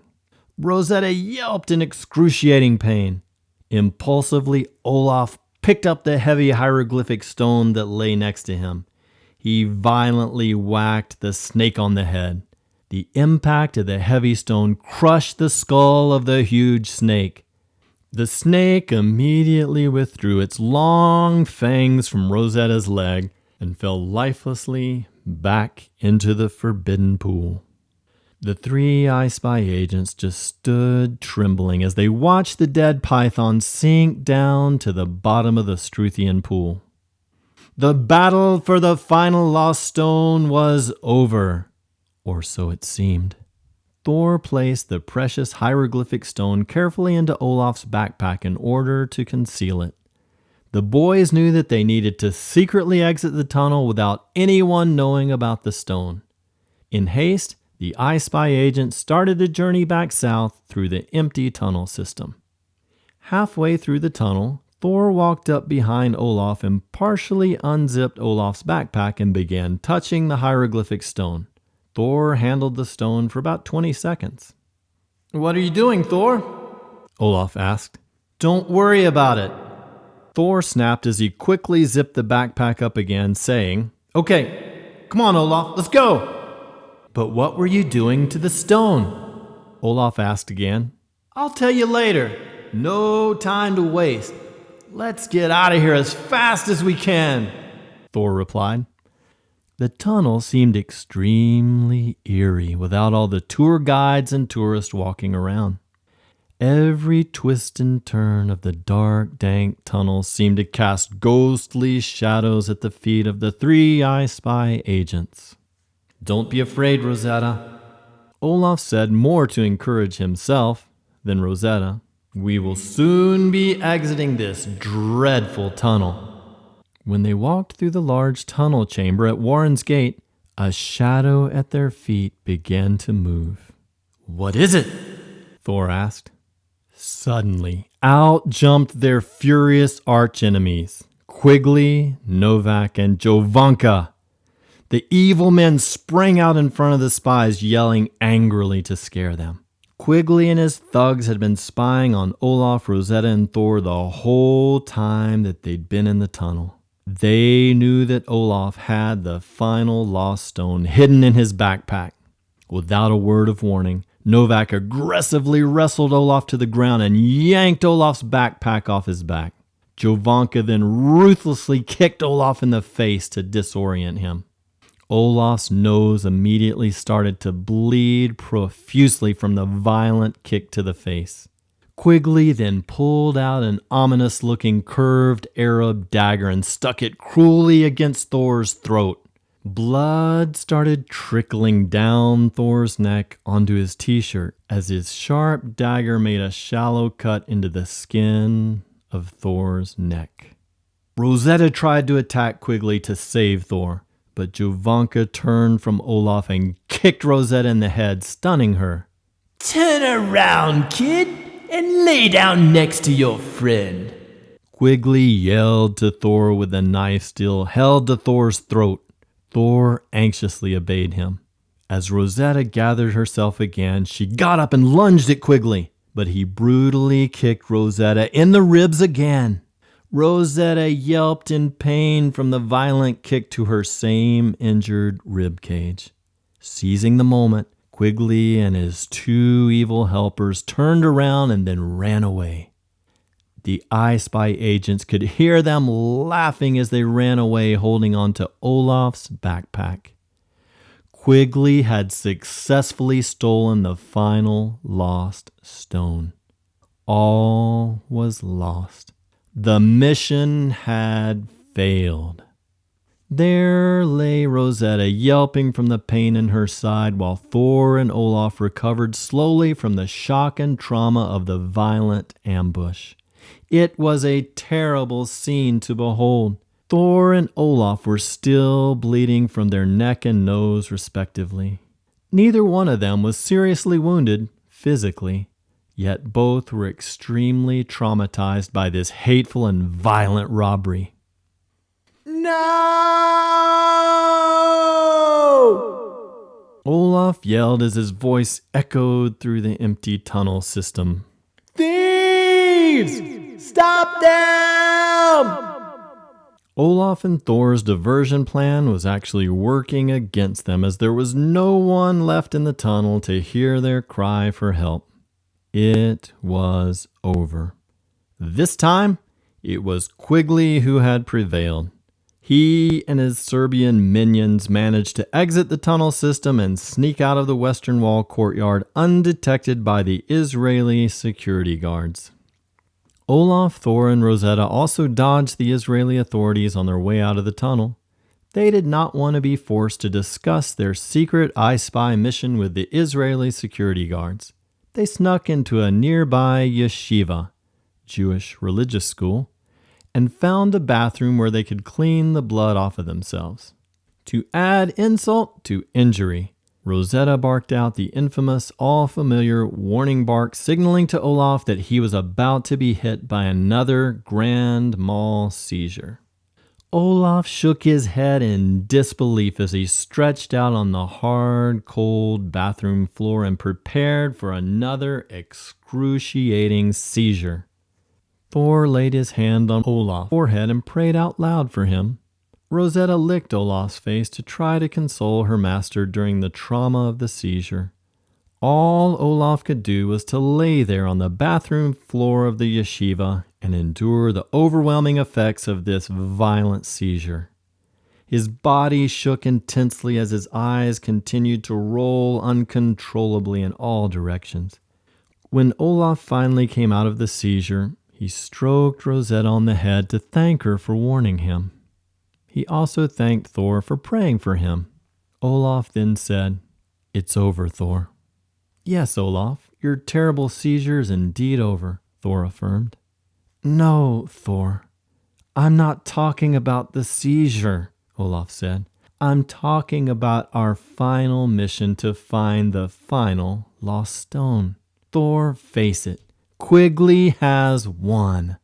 Rosetta yelped in excruciating pain. Impulsively, Olaf picked up the heavy hieroglyphic stone that lay next to him. He violently whacked the snake on the head. The impact of the heavy stone crushed the skull of the huge snake. The snake immediately withdrew its long fangs from Rosetta's leg and fell lifelessly back into the forbidden pool. The three iSpy agents just stood trembling as they watched the dead python sink down to the bottom of the Struthian pool. The battle for the final lost stone was over, or so it seemed. Thor placed the precious hieroglyphic stone carefully into Olaf's backpack in order to conceal it. The boys knew that they needed to secretly exit the tunnel without anyone knowing about the stone. In haste, the iSpy agent started a journey back south through the empty tunnel system. Halfway through the tunnel, Thor walked up behind Olaf and partially unzipped Olaf's backpack and began touching the hieroglyphic stone. Thor handled the stone for about 20 seconds. What are you doing, Thor? Olaf asked. Don't worry about it. Thor snapped as he quickly zipped the backpack up again, saying, Okay, come on, Olaf, let's go. But what were you doing to the stone? Olaf asked again. I'll tell you later. No time to waste. Let's get out of here as fast as we can, Thor replied. The tunnel seemed extremely eerie without all the tour guides and tourists walking around. Every twist and turn of the dark, dank tunnel seemed to cast ghostly shadows at the feet of the 3 iSpy agents. Don't be afraid, Rosetta. Olaf said more to encourage himself than Rosetta. We will soon be exiting this dreadful tunnel. When they walked through the large tunnel chamber at Warren's Gate, a shadow at their feet began to move. What is it? Thor asked. Suddenly, out jumped their furious archenemies, Quigley, Novak, and Jovanka. The evil men sprang out in front of the spies, yelling angrily to scare them. Quigley and his thugs had been spying on Olaf, Rosetta, and Thor the whole time that they'd been in the tunnel. They knew that Olaf had the final lost stone hidden in his backpack. Without a word of warning, Novak aggressively wrestled Olaf to the ground and yanked Olaf's backpack off his back. Jovanka then ruthlessly kicked Olaf in the face to disorient him. Olaf's nose immediately started to bleed profusely from the violent kick to the face. Quigley then pulled out an ominous-looking curved Arab dagger and stuck it cruelly against Thor's throat. Blood started trickling down Thor's neck onto his t-shirt as his sharp dagger made a shallow cut into the skin of Thor's neck. Rosetta tried to attack Quigley to save Thor, but Jovanka turned from Olaf and kicked Rosetta in the head, stunning her. Turn around, kid, and lay down next to your friend. Quigley yelled to Thor with the knife still held to Thor's throat. Thor anxiously obeyed him. As Rosetta gathered herself again, she got up and lunged at Quigley, but he brutally kicked Rosetta in the ribs again. Rosetta yelped in pain from the violent kick to her same injured rib cage. Seizing the moment, Quigley and his 2 evil helpers turned around and then ran away. The iSpy agents could hear them laughing as they ran away holding on to Olaf's backpack. Quigley had successfully stolen the final lost stone. All was lost. The mission had failed. There lay Rosetta yelping from the pain in her side while Thor and Olaf recovered slowly from the shock and trauma of the violent ambush. It was a terrible scene to behold. Thor and Olaf were still bleeding from their neck and nose, respectively. Neither one of them was seriously wounded physically, yet both were extremely traumatized by this hateful and violent robbery. No! Olaf yelled as his voice echoed through the empty tunnel system. Thieves! Stop them! Olaf and Thor's diversion plan was actually working against them as there was no one left in the tunnel to hear their cry for help. It was over. This time, it was Quigley who had prevailed. He and his Serbian minions managed to exit the tunnel system and sneak out of the Western Wall courtyard undetected by the Israeli security guards. Olaf, Thor, and Rosetta also dodged the Israeli authorities on their way out of the tunnel. They did not want to be forced to discuss their secret iSpy mission with the Israeli security guards. They snuck into a nearby yeshiva, Jewish religious school, and found a bathroom where they could clean the blood off of themselves. To add insult to injury, Rosetta barked out the infamous, all-familiar warning bark, signaling to Olaf that he was about to be hit by another grand mal seizure. Olaf shook his head in disbelief as he stretched out on the hard, cold bathroom floor and prepared for another excruciating seizure. Thor laid his hand on Olaf's forehead and prayed out loud for him. Rosetta licked Olaf's face to try to console her master during the trauma of the seizure. All Olaf could do was to lay there on the bathroom floor of the yeshiva and endure the overwhelming effects of this violent seizure. His body shook intensely as his eyes continued to roll uncontrollably in all directions. When Olaf finally came out of the seizure, he stroked Rosetta on the head to thank her for warning him. He also thanked Thor for praying for him. Olaf then said, "It's over, Thor." "Yes, Olaf, your terrible seizure is indeed over," Thor affirmed. "No, Thor, I'm not talking about the seizure," Olaf said. "I'm talking about our final mission to find the final lost stone. Thor, face it, Quigley has won.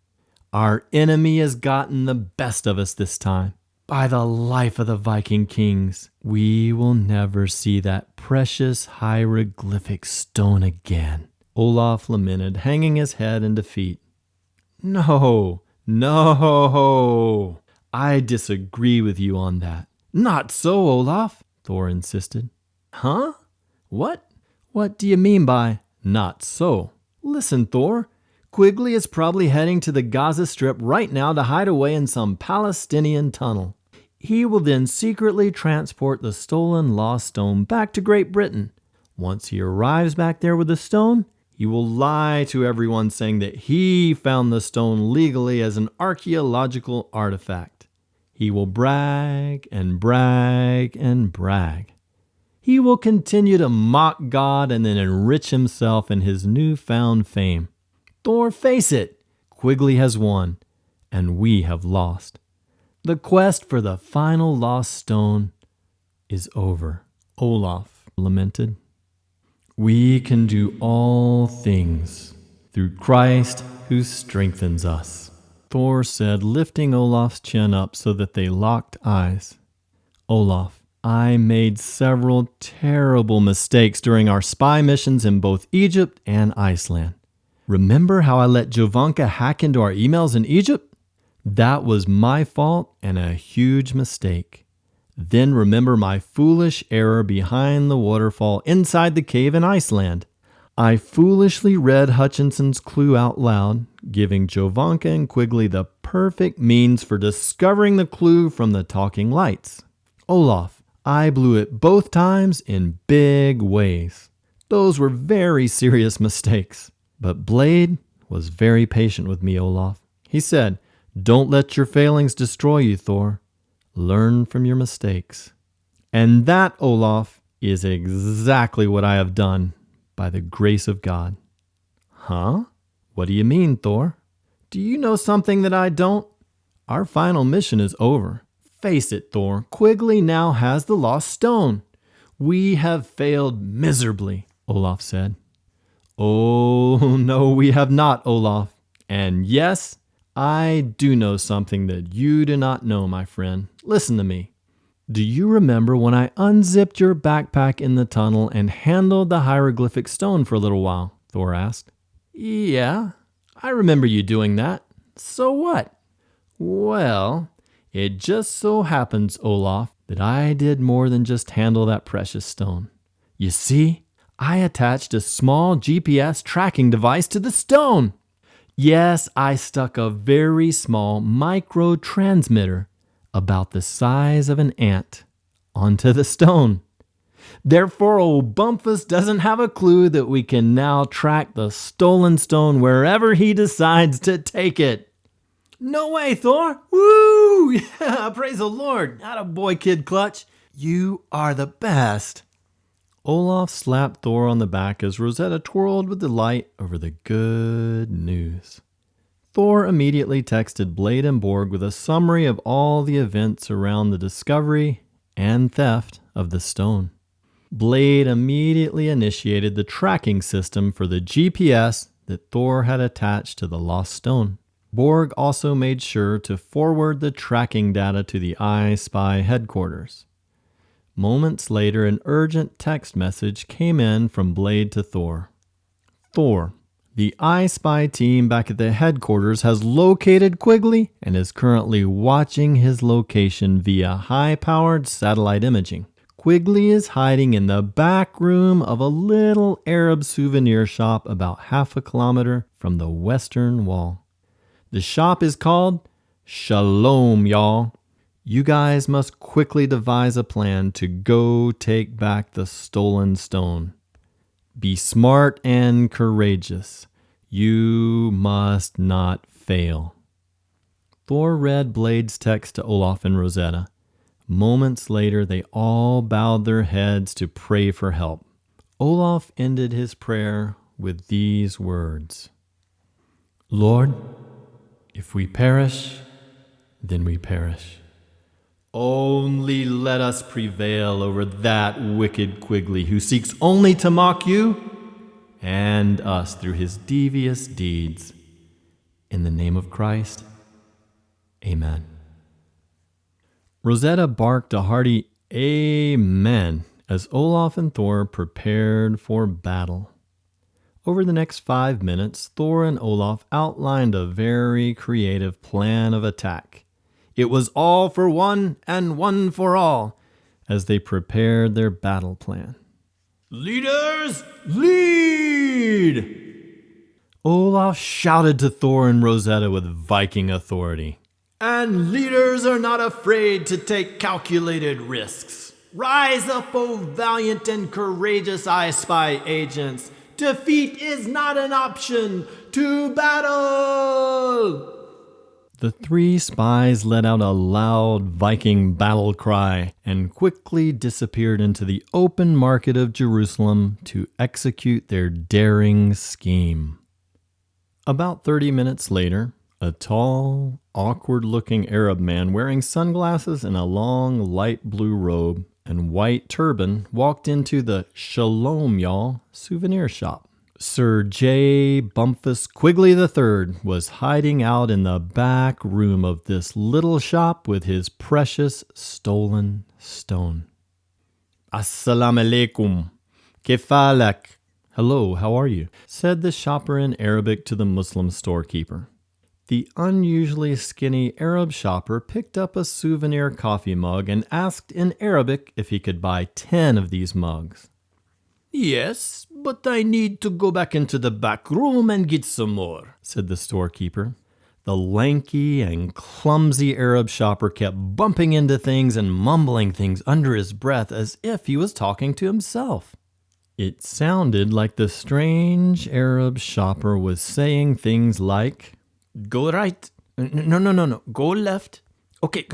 Our enemy has gotten the best of us this time. By the life of the Viking kings, we will never see that precious hieroglyphic stone again," Olaf lamented, hanging his head in defeat. No, I disagree with you on that. "Not so, Olaf," Thor insisted. "Huh? What? What do you mean by not so?" "Listen, Thor, Quigley is probably heading to the Gaza Strip right now to hide away in some Palestinian tunnel. He will then secretly transport the stolen lost stone back to Great Britain. Once he arrives back there with the stone, he will lie to everyone saying that he found the stone legally as an archaeological artifact. He will brag and brag and brag. He will continue to mock God and then enrich himself in his newfound fame. Thor, face it, Quigley has won, and we have lost. The quest for the final lost stone is over," Olaf lamented. "We can do all things through Christ who strengthens us," Thor said, lifting Olaf's chin up so that they locked eyes. "Olaf, I made several terrible mistakes during our spy missions in both Egypt and Iceland. Remember how I let Jovanka hack into our emails in Egypt? That was my fault and a huge mistake. Then remember my foolish error behind the waterfall inside the cave in Iceland. I foolishly read Hutchinson's clue out loud, giving Jovanka and Quigley the perfect means for discovering the clue from the talking lights. Olaf, I blew it both times in big ways. Those were very serious mistakes. But Blade was very patient with me, Olaf. He said, 'Don't let your failings destroy you, Thor. Learn from your mistakes.' And that, Olaf, is exactly what I have done by the grace of God." "Huh? What do you mean, Thor? Do you know something that I don't? Our final mission is over. Face it, Thor, Quigley now has the lost stone. We have failed miserably," Olaf said. "Oh, no, we have not, Olaf. And yes, I do know something that you do not know, my friend. Listen to me. Do you remember when I unzipped your backpack in the tunnel and handled the hieroglyphic stone for a little while?" Thor asked. "Yeah, I remember you doing that. So what?" "Well, it just so happens, Olaf, that I did more than just handle that precious stone. You see, I attached a small GPS tracking device to the stone. Yes, I stuck a very small micro transmitter about the size of an ant onto the stone. Therefore, old Bumpus doesn't have a clue that we can now track the stolen stone wherever he decides to take it." "No way, Thor! Woo! Yeah, praise the Lord! Attaboy, Kid Clutch! You are the best!" Olaf slapped Thor on the back as Rosetta twirled with delight over the good news. Thor immediately texted Blade and Borg with a summary of all the events around the discovery and theft of the stone. Blade immediately initiated the tracking system for the GPS that Thor had attached to the lost stone. Borg also made sure to forward the tracking data to the iSpy headquarters. Moments later, an urgent text message came in from Blade to Thor. Thor, the iSpy team back at the headquarters has located Quigley and is currently watching his location via high-powered satellite imaging. Quigley is hiding in the back room of a little Arab souvenir shop about half a kilometer from the western wall. The shop is called Shalom, y'all. You guys must quickly devise a plan to go take back the stolen stone. Be smart and courageous. You must not fail. Thor read Blade's text to Olaf and Rosetta. Moments later, they all bowed their heads to pray for help. Olaf ended his prayer with these words: Lord, if we perish, then we perish. Only let us prevail over that wicked Quigley who seeks only to mock you and us through his devious deeds. In the name of Christ, amen. Rosetta barked a hearty amen as Olaf and Thor prepared for battle. Over the next 5 minutes, Thor and Olaf outlined a very creative plan of attack. It was all for one and one for all as they prepared their battle plan. Leaders, lead! Olaf shouted to Thor and Rosetta with Viking authority. And leaders are not afraid to take calculated risks. Rise up, O valiant and courageous iSpy agents. Defeat is not an option. To battle! The 3 spies let out a loud Viking battle cry and quickly disappeared into the open market of Jerusalem to execute their daring scheme. About 30 minutes later, a tall, awkward-looking Arab man wearing sunglasses and a long light blue robe and white turban walked into the Shalom Y'all souvenir shop. Sir J. Bumpus Quigley III was hiding out in the back room of this little shop with his precious stolen stone. Assalamu alaikum. Kefalak. Hello, how are you? Said the shopper in Arabic to the Muslim storekeeper. The unusually skinny Arab shopper picked up a souvenir coffee mug and asked in Arabic if he could buy 10 of these mugs. Yes, but I need to go back into the back room and get some more, said the storekeeper. The lanky and clumsy Arab shopper kept bumping into things and mumbling things under his breath as if he was talking to himself. It sounded like the strange Arab shopper was saying things like, Go right. No. Go left. Okay,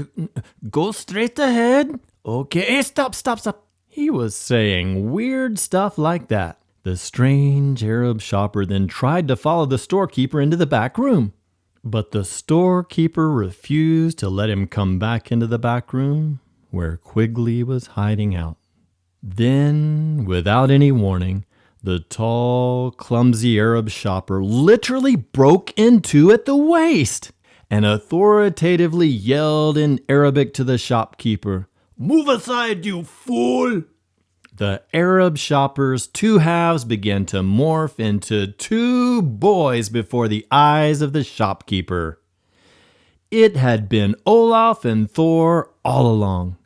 go straight ahead. Okay, stop. He was saying weird stuff like that. The strange Arab shopper then tried to follow the storekeeper into the back room. But the storekeeper refused to let him come back into the back room where Quigley was hiding out. Then, without any warning, the tall, clumsy Arab shopper literally broke in two at the waist and authoritatively yelled in Arabic to the shopkeeper, Move aside, you fool! The Arab shopper's 2 halves began to morph into 2 boys before the eyes of the shopkeeper. It had been Olaf and Thor all along.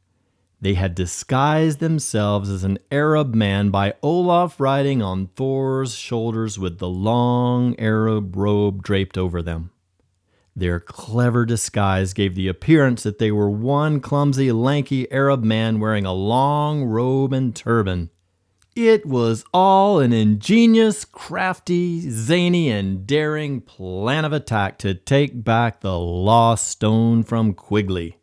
They had disguised themselves as an Arab man by Olaf riding on Thor's shoulders with the long Arab robe draped over them. Their clever disguise gave the appearance that they were one clumsy, lanky Arab man wearing a long robe and turban. It was all an ingenious, crafty, zany, and daring plan of attack to take back the lost stone from Quigley.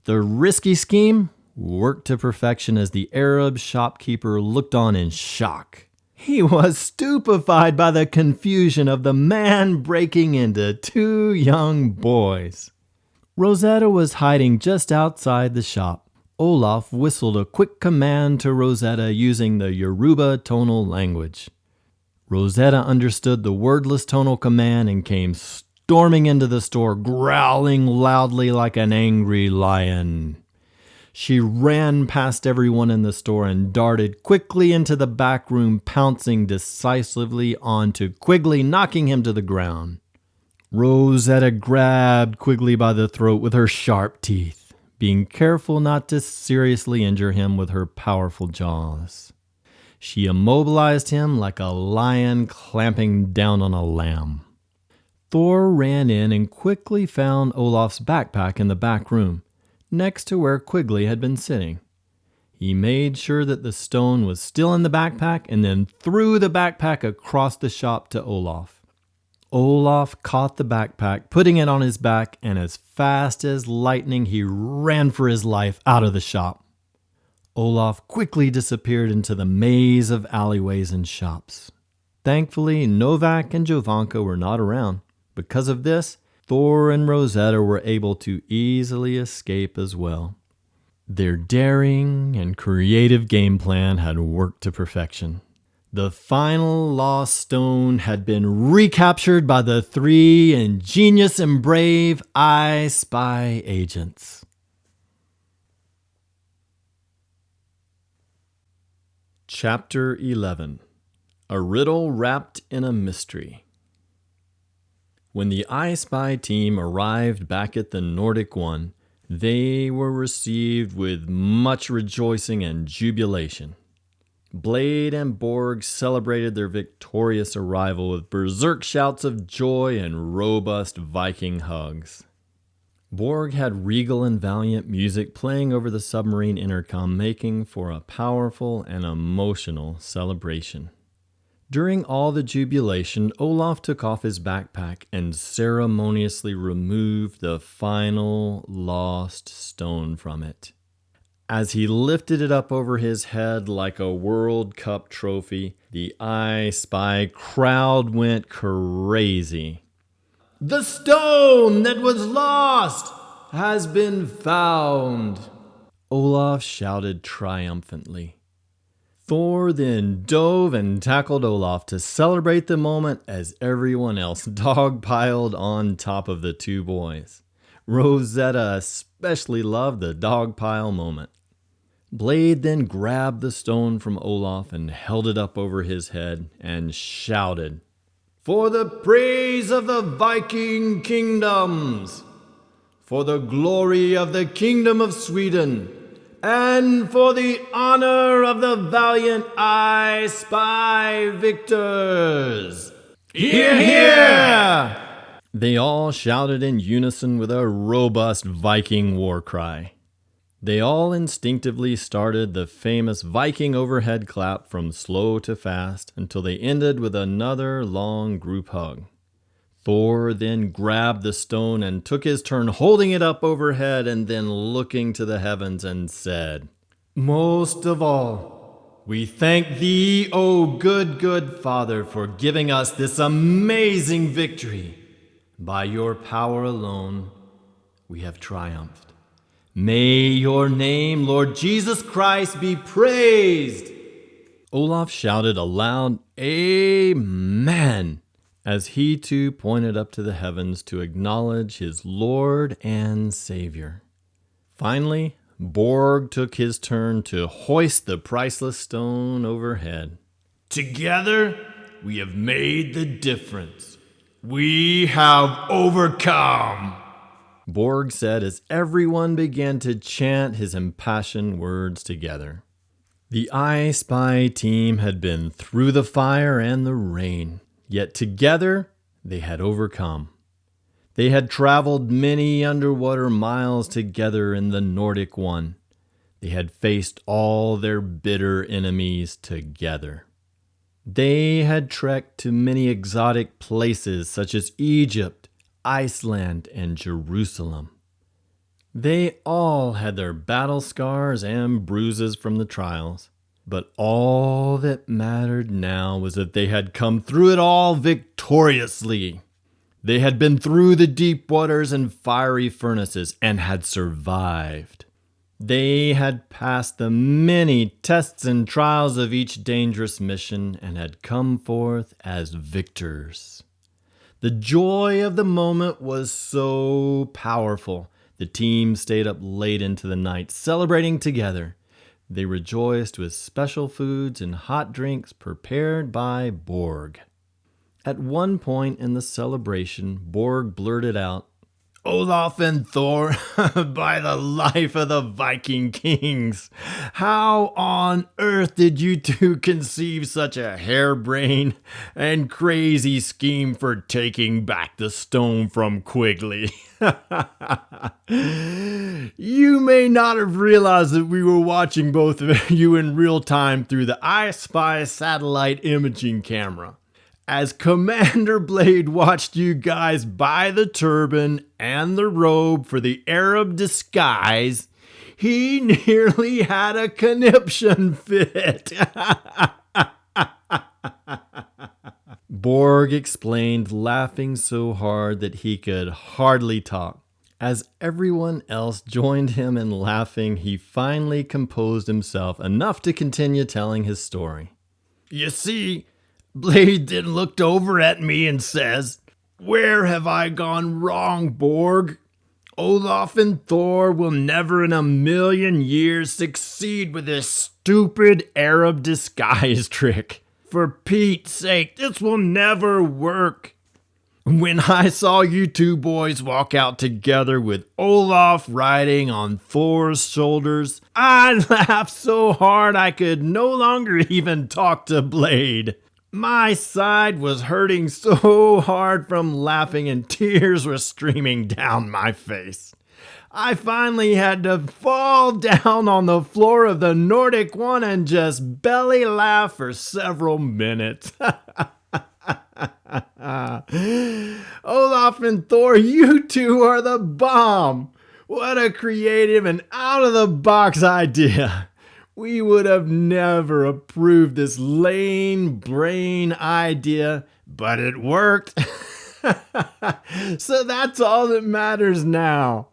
The risky scheme worked to perfection as the Arab shopkeeper looked on in shock. He was stupefied by the confusion of the man breaking into 2 young boys. Rosetta was hiding just outside the shop. Olaf whistled a quick command to Rosetta using the Yoruba tonal language. Rosetta understood the wordless tonal command and came storming storming into the store, growling loudly like an angry lion. She ran past everyone in the store and darted quickly into the back room, pouncing decisively onto Quigley, knocking him to the ground. Rosetta grabbed Quigley by the throat with her sharp teeth, being careful not to seriously injure him with her powerful jaws. She immobilized him like a lion clamping down on a lamb. Thor ran in and quickly found Olaf's backpack in the back room, next to where Quigley had been sitting. He made sure that the stone was still in the backpack and then threw the backpack across the shop to Olaf. Olaf caught the backpack, putting it on his back, and as fast as lightning he ran for his life out of the shop. Olaf quickly disappeared into the maze of alleyways and shops. Thankfully, Novak and Jovanka were not around. Because of this, Thor and Rosetta were able to easily escape as well. Their daring and creative game plan had worked to perfection. The final lost stone had been recaptured by the three ingenious and brave iSpy agents. Chapter 11. A Riddle Wrapped in a Mystery. When the iSpy team arrived back at the Nordic One, they were received with much rejoicing and jubilation. Blade and Borg celebrated their victorious arrival with berserk shouts of joy and robust Viking hugs. Borg had regal and valiant music playing over the submarine intercom, making for a powerful and emotional celebration. During all the jubilation, Olaf took off his backpack and ceremoniously removed the final lost stone from it. As he lifted it up over his head like a World Cup trophy, the iSpy crowd went crazy. "The stone that was lost has been found!" Olaf shouted triumphantly. Thor then dove and tackled Olaf to celebrate the moment as everyone else dogpiled on top of the two boys. Rosetta especially loved the dogpile moment. Blade then grabbed the stone from Olaf and held it up over his head and shouted, "For the praise of the Viking kingdoms, for the glory of the kingdom of Sweden, and for the honor of the valiant iSpy victors. Hear, hear!" They all shouted in unison with a robust Viking war cry. They all instinctively started the famous Viking overhead clap from slow to fast until they ended with another long group hug. Thor then grabbed the stone and took his turn holding it up overhead and then looking to the heavens and said, "Most of all, we thank thee, O good Father, for giving us this amazing victory. By your power alone, we have triumphed. May your name, Lord Jesus Christ, be praised." Olaf shouted a loud "Amen" as he too pointed up to the heavens to acknowledge his Lord and Savior. Finally, Borg took his turn to hoist the priceless stone overhead. "Together, we have made the difference. We have overcome," Borg said as everyone began to chant his impassioned words together. The iSpy team had been through the fire and the rain, yet together they had overcome. They had traveled many underwater miles together in the Nordic One. They had faced all their bitter enemies together. They had trekked to many exotic places such as Egypt, Iceland, and Jerusalem. They all had their battle scars and bruises from the trials, but all that mattered now was that they had come through it all victoriously. They had been through the deep waters and fiery furnaces and had survived. They had passed the many tests and trials of each dangerous mission and had come forth as victors. The joy of the moment was so powerful. The team stayed up late into the night, celebrating together. They rejoiced with special foods and hot drinks prepared by Borg. At one point in the celebration, Borg blurted out, "Olaf and Thor, by the life of the Viking kings, how on earth did you two conceive such a harebrained and crazy scheme for taking back the stone from Quigley? You may not have realized that we were watching both of you in real time through the iSpy satellite imaging camera. As Commander Blade watched you guys buy the turban and the robe for the Arab disguise, he nearly had a conniption fit." Borg explained, laughing so hard that he could hardly talk. As everyone else joined him in laughing, he finally composed himself enough to continue telling his story. "You see, Blade then looked over at me and says, 'Where have I gone wrong, Borg? Olaf and Thor will never in a million years succeed with this stupid Arab disguise trick. For Pete's sake, this will never work.' When I saw you two boys walk out together with Olaf riding on Thor's shoulders, I laughed so hard I could no longer even talk to Blade. My side was hurting so hard from laughing and tears were streaming down my face. I finally had to fall down on the floor of the Nordic one and just belly laugh for several minutes. Olaf and Thor, you two are the bomb. What a creative and out-of-the-box idea. We would have never approved this lame brain idea, but it worked. So that's all that matters now."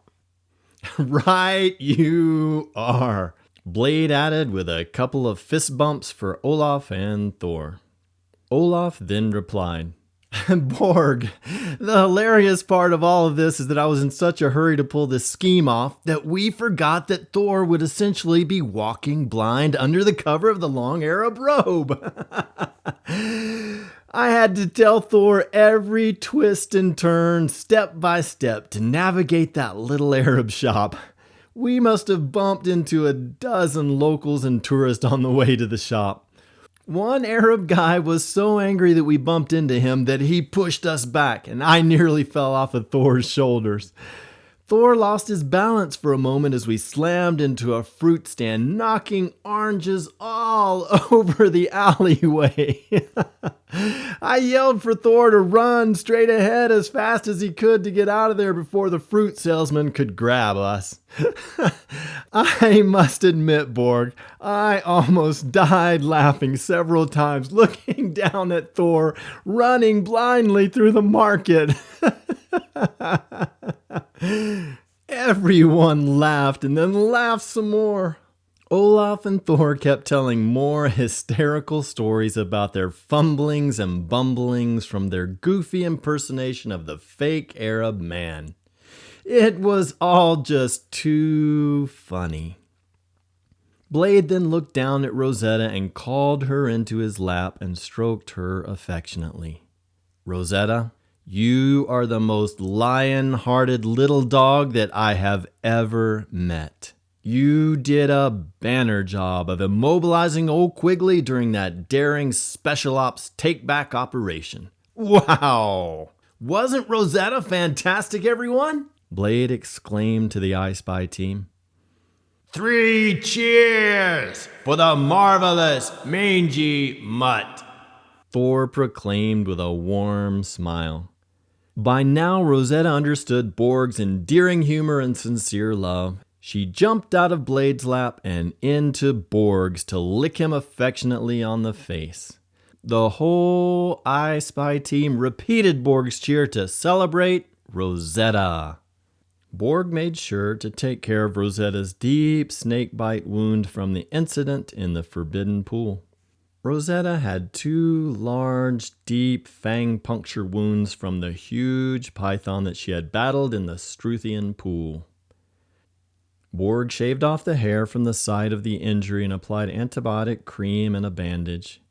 "Right you are," Blade added with a couple of fist bumps for Olaf and Thor. Olaf then replied, "Borg, the hilarious part of all of this is that I was in such a hurry to pull this scheme off that we forgot that Thor would essentially be walking blind under the cover of the long Arab robe. I had to tell Thor every twist and turn, step by step, to navigate that little Arab shop. We must have bumped into a dozen locals and tourists on the way to the shop. One Arab guy was so angry that we bumped into him that he pushed us back, and I nearly fell off of Thor's shoulders. Thor lost his balance for a moment as we slammed into a fruit stand, knocking oranges all over the alleyway. I yelled for Thor to run straight ahead as fast as he could to get out of there before the fruit salesman could grab us. I must admit, Borg, I almost died laughing several times looking down at Thor running blindly through the market. Everyone laughed and then laughed some more. Olaf and Thor kept telling more hysterical stories about their fumblings and bumblings from their goofy impersonation of the fake Arab man. It was all just too funny. Blade then looked down at Rosetta and called her into his lap and stroked her affectionately. "Rosetta, you are the most lion-hearted little dog that I have ever met. You did a banner job of immobilizing old Quigley during that daring special ops take-back operation. Wow! Wasn't Rosetta fantastic, everyone?" Blade exclaimed to the iSpy team. "3 cheers for the marvelous mangy mutt," Thor proclaimed with a warm smile. By now, Rosetta understood Borg's endearing humor and sincere love. She jumped out of Blade's lap and into Borg's to lick him affectionately on the face. The whole iSpy team repeated Borg's cheer to celebrate Rosetta. Borg made sure to take care of Rosetta's deep snakebite wound from the incident in the forbidden pool. Rosetta had 2 large, deep fang puncture wounds from the huge python that she had battled in the Struthian pool. Borg shaved off the hair from the site of the injury and applied antibiotic cream and a bandage.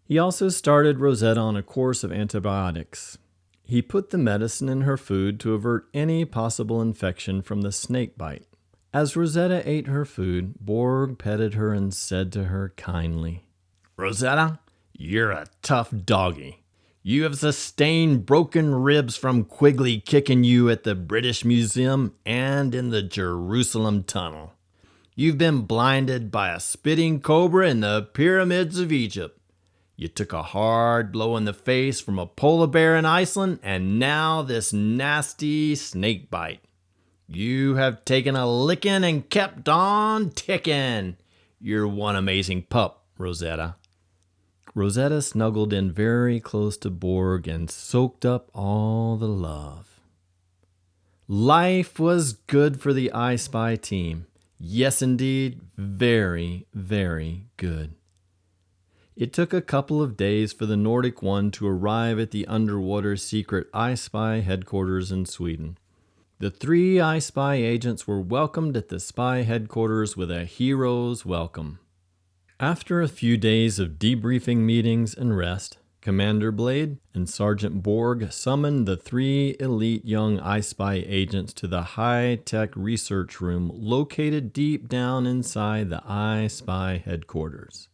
He also started Rosetta on a course of antibiotics. He put the medicine in her food to avert any possible infection from the snake bite. As Rosetta ate her food, Borg petted her and said to her kindly, Rosetta, you're a tough doggy. You have sustained broken ribs from Quigley kicking you at the British Museum and in the Jerusalem Tunnel. You've been blinded by a spitting cobra in the pyramids of Egypt. You took a hard blow in the face from a polar bear in Iceland, and now this nasty snake bite. You have taken a licking and kept on ticking. You're one amazing pup, Rosetta. Rosetta snuggled in very close to Borg and soaked up all the love. Life was good for the iSpy team. Yes, indeed, very, very good. It took a couple of days for the Nordic One to arrive at the underwater secret iSpy headquarters in Sweden. The 3 iSpy agents were welcomed at the spy headquarters with a hero's welcome. After a few days of debriefing meetings and rest, Commander Blade and Sergeant Borg summoned the 3 elite young iSpy agents to the high-tech research room located deep down inside the iSpy headquarters.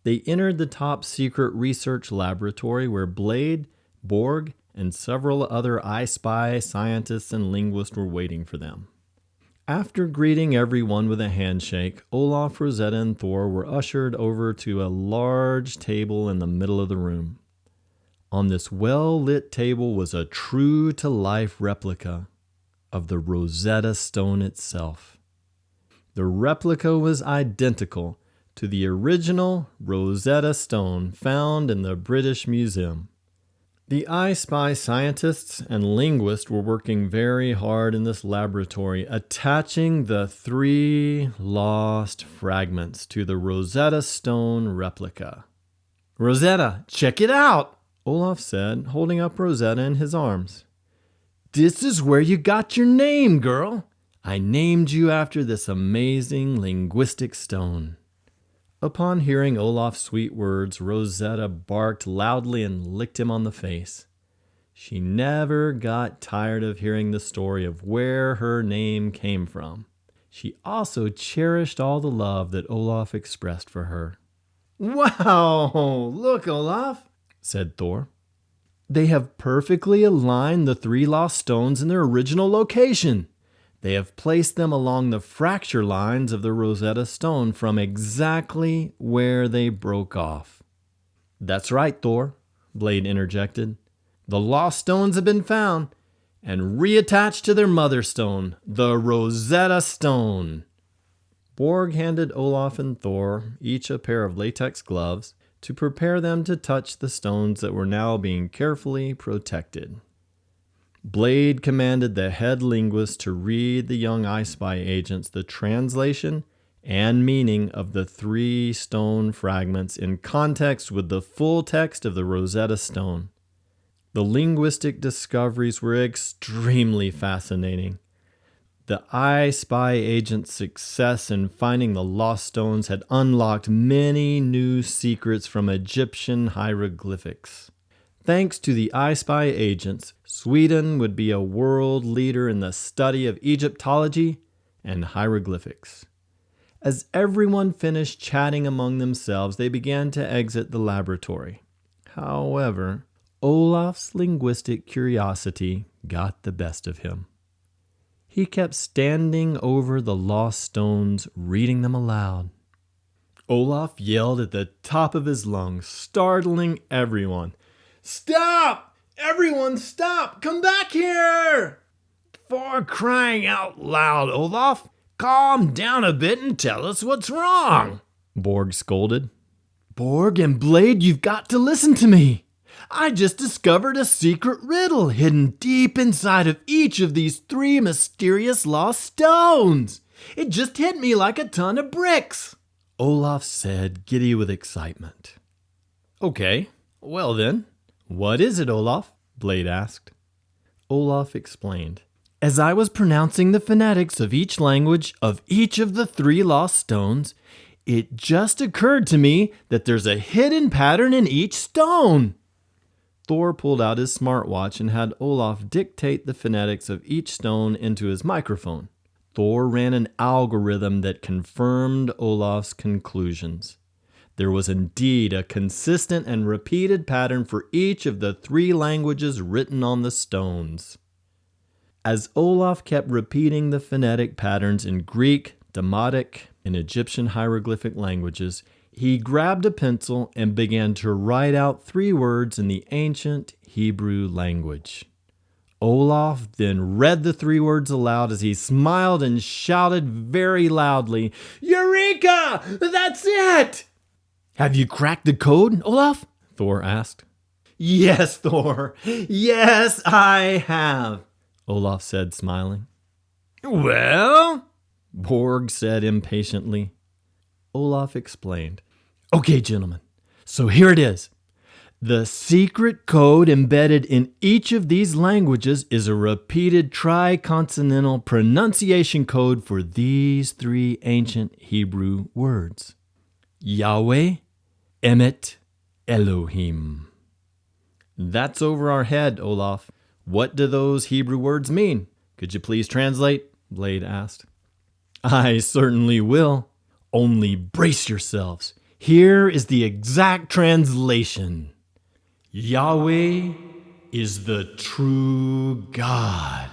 They entered the top-secret research laboratory where Blade, Borg, and several other iSpy scientists and linguists were waiting for them. After greeting everyone with a handshake, Olaf, Rosetta, and Thor were ushered over to a large table in the middle of the room. On this well-lit table was a true-to-life replica of the Rosetta Stone itself. The replica was identical to the original Rosetta Stone found in the British Museum. The iSpy scientists and linguists were working very hard in this laboratory, attaching the 3 lost fragments to the Rosetta Stone replica. Rosetta, check it out, Olaf said, holding up Rosetta in his arms. This is where you got your name, girl. I named you after this amazing linguistic stone. Upon hearing Olaf's sweet words, Rosetta barked loudly and licked him on the face. She never got tired of hearing the story of where her name came from. She also cherished all the love that Olaf expressed for her. Wow, look, Olaf, said Thor. They have perfectly aligned the 3 lost stones in their original location. They have placed them along the fracture lines of the Rosetta Stone from exactly where they broke off. That's right, Thor, Blade interjected. The lost stones have been found and reattached to their mother stone, the Rosetta Stone. Borg handed Olaf and Thor each a pair of latex gloves to prepare them to touch the stones that were now being carefully protected. Blade commanded the head linguist to read the young iSpy agents the translation and meaning of the 3 stone fragments in context with the full text of the Rosetta Stone. The linguistic discoveries were extremely fascinating. The iSpy agent's success in finding the lost stones had unlocked many new secrets from Egyptian hieroglyphics. Thanks to the iSpy agents, Sweden would be a world leader in the study of Egyptology and hieroglyphics. As everyone finished chatting among themselves, they began to exit the laboratory. However, Olaf's linguistic curiosity got the best of him. He kept standing over the lost stones, reading them aloud. Olaf yelled at the top of his lungs, startling everyone. Stop! Everyone stop! Come back here! For crying out loud, Olaf, calm down a bit and tell us what's wrong, Borg scolded. Borg and Blade, you've got to listen to me. I just discovered a secret riddle hidden deep inside of each of these 3 mysterious lost stones. It just hit me like a ton of bricks. Olaf said, giddy with excitement. Okay, well then, what is it, Olaf? Blade asked. Olaf explained. As I was pronouncing the phonetics of each language of each of the 3 lost stones, it just occurred to me that there's a hidden pattern in each stone. Thor pulled out his smartwatch and had Olaf dictate the phonetics of each stone into his microphone. Thor ran an algorithm that confirmed Olaf's conclusions. There was indeed a consistent and repeated pattern for each of the 3 languages written on the stones. As Olaf kept repeating the phonetic patterns in Greek, Demotic, and Egyptian hieroglyphic languages, he grabbed a pencil and began to write out 3 words in the ancient Hebrew language. Olaf then read the 3 words aloud as he smiled and shouted very loudly, "Eureka! That's it!" "Have you cracked the code, Olaf?" Thor asked. "Yes, Thor. Yes, I have," Olaf said, smiling. "Well?" Borg said impatiently. Olaf explained. "Okay, gentlemen, so here it is. The secret code embedded in each of these languages is a repeated triconsonantal pronunciation code for these 3 ancient Hebrew words. Yahweh, Emet, Elohim." "That's over our head, Olaf. What do those Hebrew words mean? Could you please translate?" Blade asked. "I certainly will. Only brace yourselves. Here is the exact translation. Yahweh is the true God."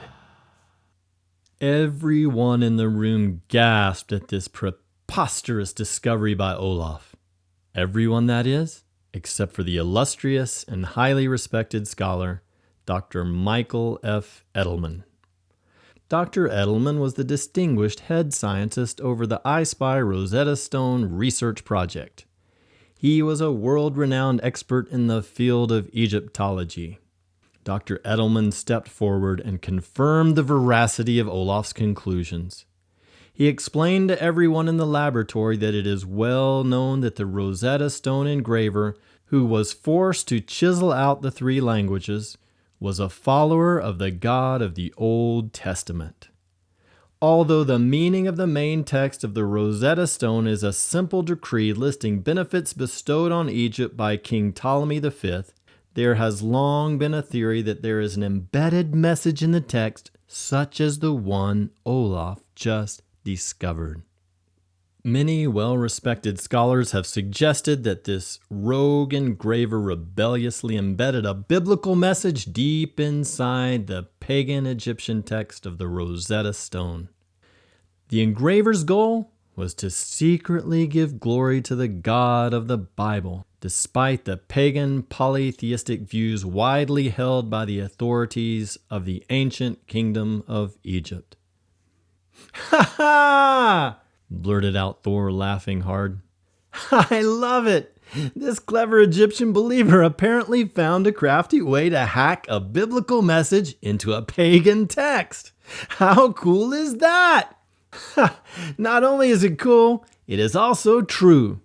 Everyone in the room gasped at this preposterous discovery by Olaf. Everyone, that is, except for the illustrious and highly respected scholar, Dr. Michael F. Edelman. Dr. Edelman was the distinguished head scientist over the iSpy Rosetta Stone research project. He was a world-renowned expert in the field of Egyptology. Dr. Edelman stepped forward and confirmed the veracity of Olaf's conclusions. He explained to everyone in the laboratory that it is well known that the Rosetta Stone engraver, who was forced to chisel out the 3 languages, was a follower of the God of the Old Testament. Although the meaning of the main text of the Rosetta Stone is a simple decree listing benefits bestowed on Egypt by King Ptolemy V, there has long been a theory that there is an embedded message in the text such as the one Olaf just discovered. Many well-respected scholars have suggested that this rogue engraver rebelliously embedded a biblical message deep inside the pagan Egyptian text of the Rosetta Stone. The engraver's goal was to secretly give glory to the God of the Bible, despite the pagan polytheistic views widely held by the authorities of the ancient kingdom of Egypt. "Ha ha!" blurted out Thor, laughing hard. "I love it! This clever Egyptian believer apparently found a crafty way to hack a biblical message into a pagan text. How cool is that?" "Not only is it cool, it is also true,"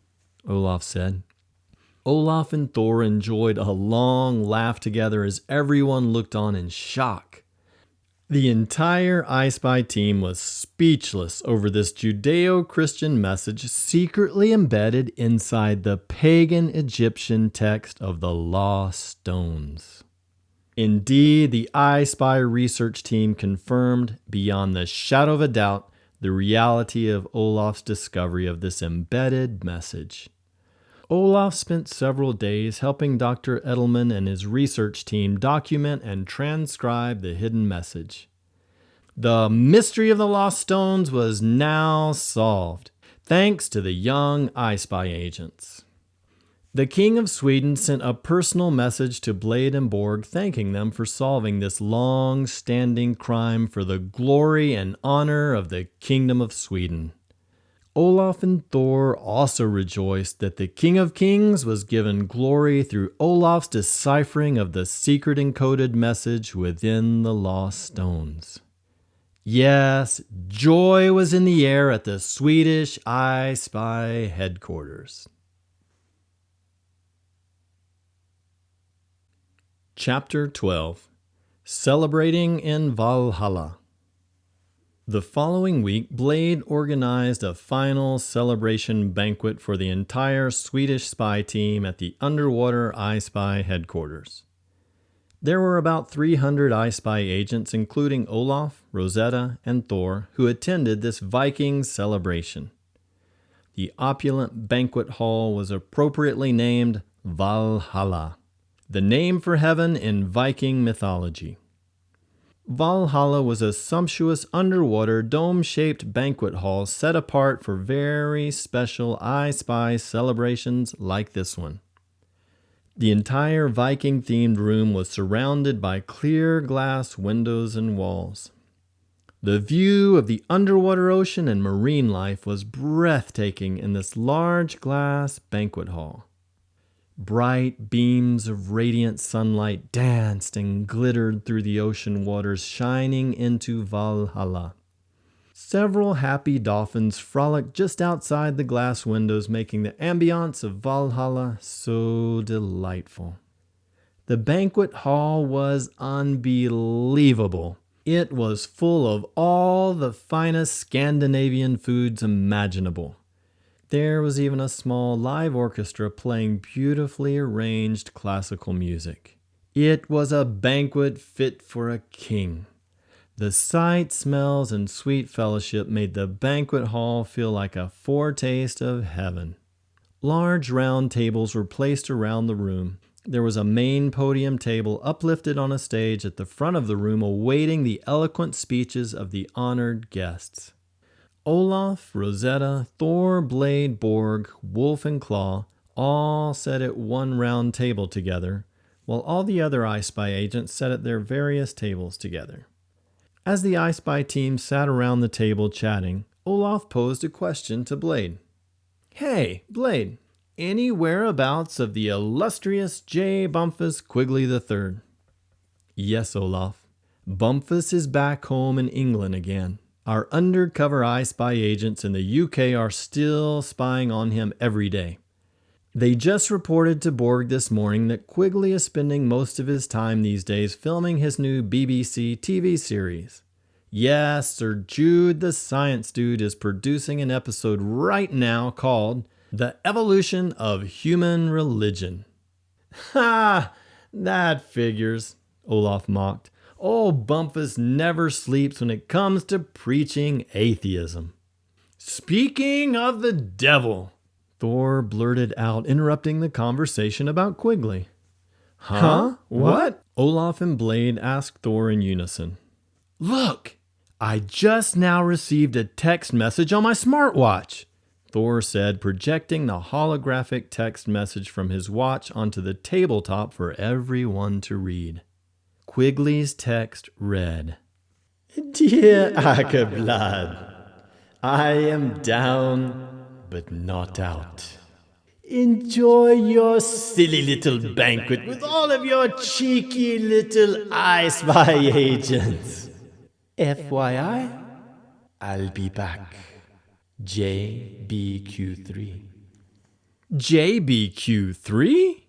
Olaf said. Olaf and Thor enjoyed a long laugh together as everyone looked on in shock. The entire iSpy team was speechless over this Judeo-Christian message secretly embedded inside the pagan Egyptian text of the Lost Stones. Indeed, the iSpy research team confirmed, beyond the shadow of a doubt, the reality of Olaf's discovery of this embedded message. Olaf spent several days helping Dr. Edelman and his research team document and transcribe the hidden message. The mystery of the Lost Stones was now solved, thanks to the young iSpy agents. The King of Sweden sent a personal message to Blade and Borg thanking them for solving this long-standing crime for the glory and honor of the Kingdom of Sweden. Olaf and Thor also rejoiced that the King of Kings was given glory through Olaf's deciphering of the secret encoded message within the Lost Stones. Yes, joy was in the air at the Swedish iSpy headquarters. Chapter 12. Celebrating in Valhalla. The following week, Blade organized a final celebration banquet for the entire Swedish spy team at the underwater iSpy headquarters. There were about 300 iSpy agents, including Olaf, Rosetta, and Thor, who attended this Viking celebration. The opulent banquet hall was appropriately named Valhalla, the name for heaven in Viking mythology. Valhalla was a sumptuous underwater dome-shaped banquet hall set apart for very special iSpy celebrations like this one. The entire Viking-themed room was surrounded by clear glass windows and walls. The view of the underwater ocean and marine life was breathtaking in this large glass banquet hall. Bright beams of radiant sunlight danced and glittered through the ocean waters, shining into Valhalla. Several happy dolphins frolicked just outside the glass windows, making the ambiance of Valhalla so delightful. The banquet hall was unbelievable. It was full of all the finest Scandinavian foods imaginable. There was even a small live orchestra playing beautifully arranged classical music. It was a banquet fit for a king. The sight, smells, and sweet fellowship made the banquet hall feel like a foretaste of heaven. Large round tables were placed around the room. There was a main podium table uplifted on a stage at the front of the room, awaiting the eloquent speeches of the honored guests. Olaf, Rosetta, Thor, Blade, Borg, Wolf, and Claw all sat at one round table together, while all the other iSpy agents sat at their various tables together. As the iSpy team sat around the table chatting, Olaf posed a question to Blade. "Hey, Blade, any whereabouts of the illustrious J. Bumpus Quigley III?" "Yes, Olaf. Bumpus is back home in England again. Our undercover iSpy agents in the UK are still spying on him every day. They just reported to Borg this morning that Quigley is spending most of his time these days filming his new BBC TV series. Yes, Sir Jude the Science Dude is producing an episode right now called The Evolution of Human Religion." "Ha! That figures," Olaf mocked. "Old Bumpus never sleeps when it comes to preaching atheism." "Speaking of the devil," Thor blurted out, interrupting the conversation about Quigley. Huh? What? Olaf and Blade asked Thor in unison. "Look, I just now received a text message on my smartwatch," Thor said, projecting the holographic text message from his watch onto the tabletop for everyone to read. Quigley's text read, "Dear Ackerblad, I am down, but not out. Enjoy your silly little banquet with all of your cheeky little iSpy agents. FYI, I'll be back. JBQ3. JBQ3?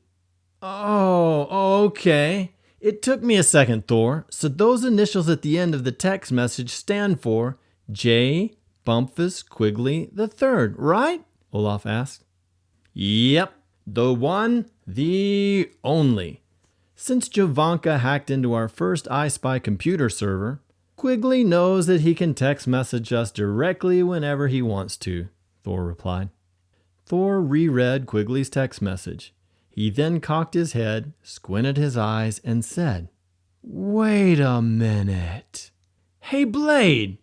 Oh, okay. It took me a second, Thor. So those initials at the end of the text message stand for J. Bumpus Quigley III, right? Olaf asked. Yep, the one, the only. Since Jovanka hacked into our first iSpy computer server, Quigley knows that he can text message us directly whenever he wants to, Thor replied. Thor reread Quigley's text message. He then cocked his head, squinted his eyes, and said, "Wait a minute. Hey, Blade,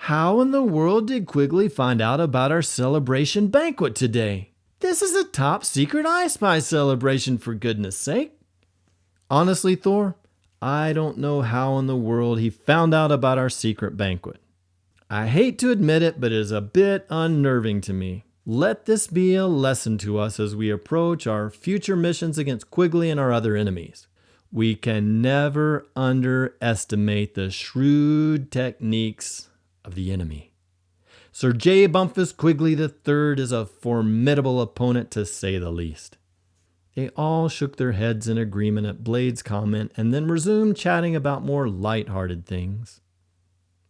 how in the world did Quigley find out about our celebration banquet today? This is a top secret iSpy celebration, for goodness sake." Honestly, Thor, I don't know how in the world he found out about our secret banquet. I hate to admit it, but it is a bit unnerving to me. Let this be a lesson to us as we approach our future missions against Quigley and our other enemies. We can never underestimate the shrewd techniques of the enemy. Sir J. Bumpus Quigley III is a formidable opponent, to say the least. They all shook their heads in agreement at Blade's comment and then resumed chatting about more light-hearted things.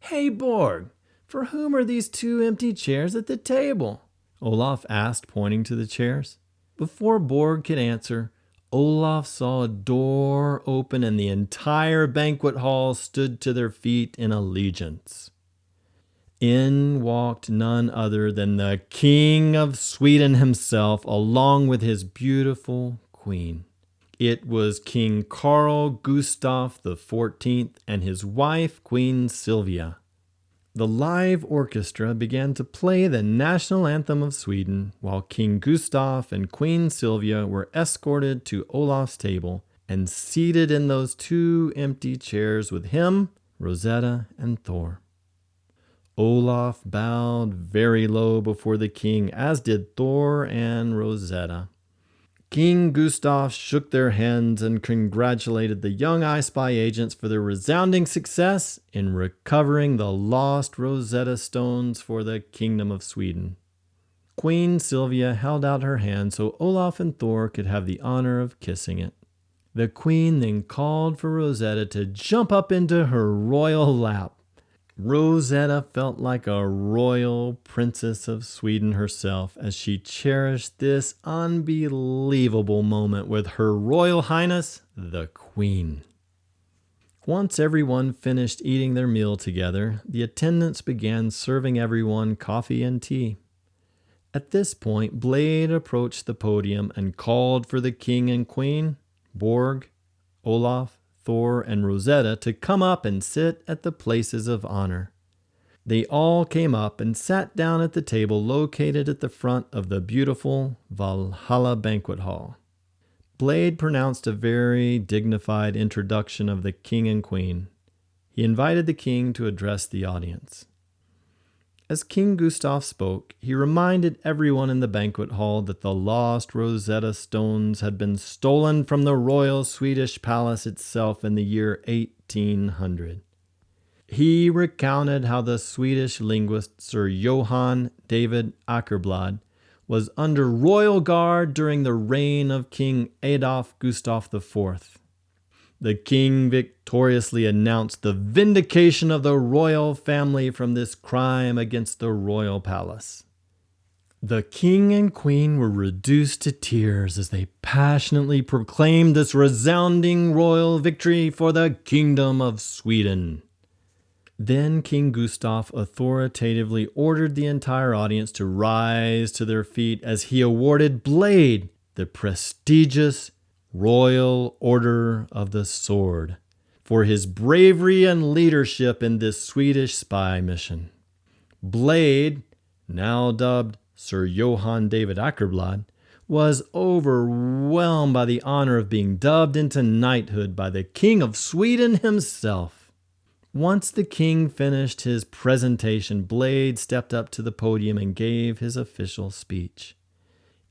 "Hey, Borg, for whom are these two empty chairs at the table?" Olaf asked, pointing to the chairs. Before Borg could answer, Olaf saw a door open and the entire banquet hall stood to their feet in allegiance. In walked none other than the King of Sweden himself, along with his beautiful queen. It was King Carl Gustaf XIV and his wife, Queen Sylvia. The live orchestra began to play the national anthem of Sweden, while King Gustaf and Queen Sylvia were escorted to Olaf's table and seated in those two empty chairs with him, Rosetta, and Thor. Olaf bowed very low before the king, as did Thor and Rosetta. King Gustaf shook their hands and congratulated the young iSpy agents for their resounding success in recovering the lost Rosetta Stones for the Kingdom of Sweden. Queen Sylvia held out her hand so Olaf and Thor could have the honor of kissing it. The queen then called for Rosetta to jump up into her royal lap. Rosetta felt like a royal princess of Sweden herself as she cherished this unbelievable moment with Her Royal Highness, the Queen. Once everyone finished eating their meal together, the attendants began serving everyone coffee and tea. At this point, Blade approached the podium and called for the king and queen, Borg, Olaf, Thor, and Rosetta to come up and sit at the places of honor. They all came up and sat down at the table located at the front of the beautiful Valhalla banquet hall. Blade pronounced a very dignified introduction of the king and queen. He invited the king to address the audience. As King Gustaf spoke, he reminded everyone in the banquet hall that the lost Rosetta Stones had been stolen from the royal Swedish palace itself in the year 1800. He recounted how the Swedish linguist Sir Johann David Ackerblad was under royal guard during the reign of King Adolf Gustaf IV. The king victoriously announced the vindication of the royal family from this crime against the royal palace. The king and queen were reduced to tears as they passionately proclaimed this resounding royal victory for the Kingdom of Sweden. Then King Gustaf authoritatively ordered the entire audience to rise to their feet as he awarded Blade the prestigious Royal Order of the Sword for his bravery and leadership in this Swedish spy mission. Blade, now dubbed Sir Johann David Ackerblad, was overwhelmed by the honor of being dubbed into knighthood by the King of Sweden himself. Once the king finished his presentation, Blade stepped up to the podium and gave his official speech.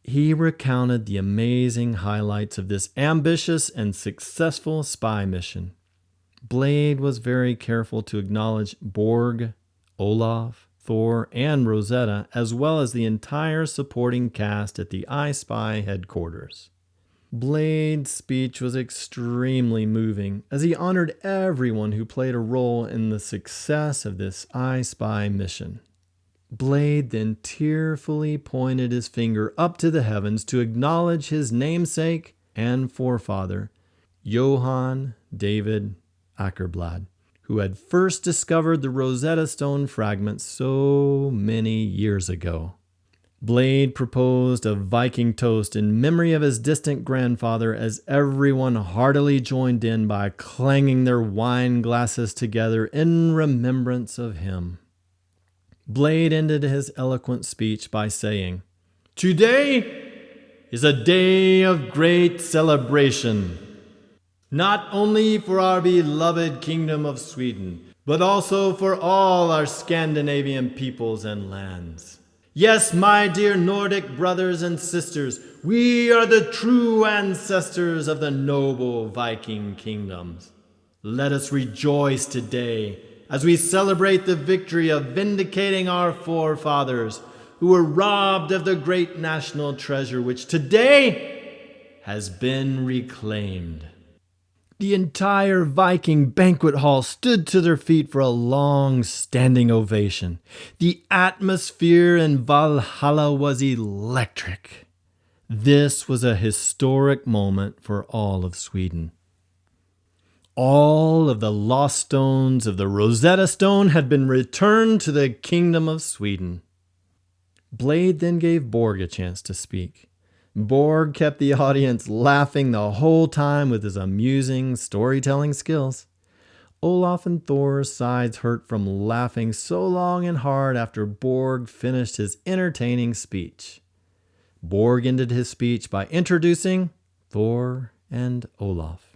He recounted the amazing highlights of this ambitious and successful spy mission. Blade was very careful to acknowledge Borg, Olaf, Thor, and Rosetta, as well as the entire supporting cast at the iSpy headquarters. Blade's speech was extremely moving, as he honored everyone who played a role in the success of this iSpy mission. Blade then tearfully pointed his finger up to the heavens to acknowledge his namesake and forefather, Johann David Ackerblad, who had first discovered the Rosetta Stone fragments so many years ago. Blade proposed a Viking toast in memory of his distant grandfather as everyone heartily joined in by clanging their wine glasses together in remembrance of him. Blade ended his eloquent speech by saying, "Today is a day of great celebration, not only for our beloved Kingdom of Sweden, but also for all our Scandinavian peoples and lands. Yes, my dear Nordic brothers and sisters, We are the true ancestors of the noble Viking kingdoms. Let us rejoice today as we celebrate the victory of vindicating our forefathers who were robbed of the great national treasure which today has been reclaimed. The entire Viking banquet hall stood to their feet for a long standing ovation. The atmosphere in Valhalla was electric. This was a historic moment for all of Sweden. All of the lost stones of the Rosetta Stone had been returned to the kingdom of Sweden. Blade then gave Borg a chance to speak. Borg kept the audience laughing the whole time with his amusing storytelling skills. Olaf and Thor's sides hurt from laughing so long and hard after Borg finished his entertaining speech. Borg ended his speech by introducing Thor and Olaf.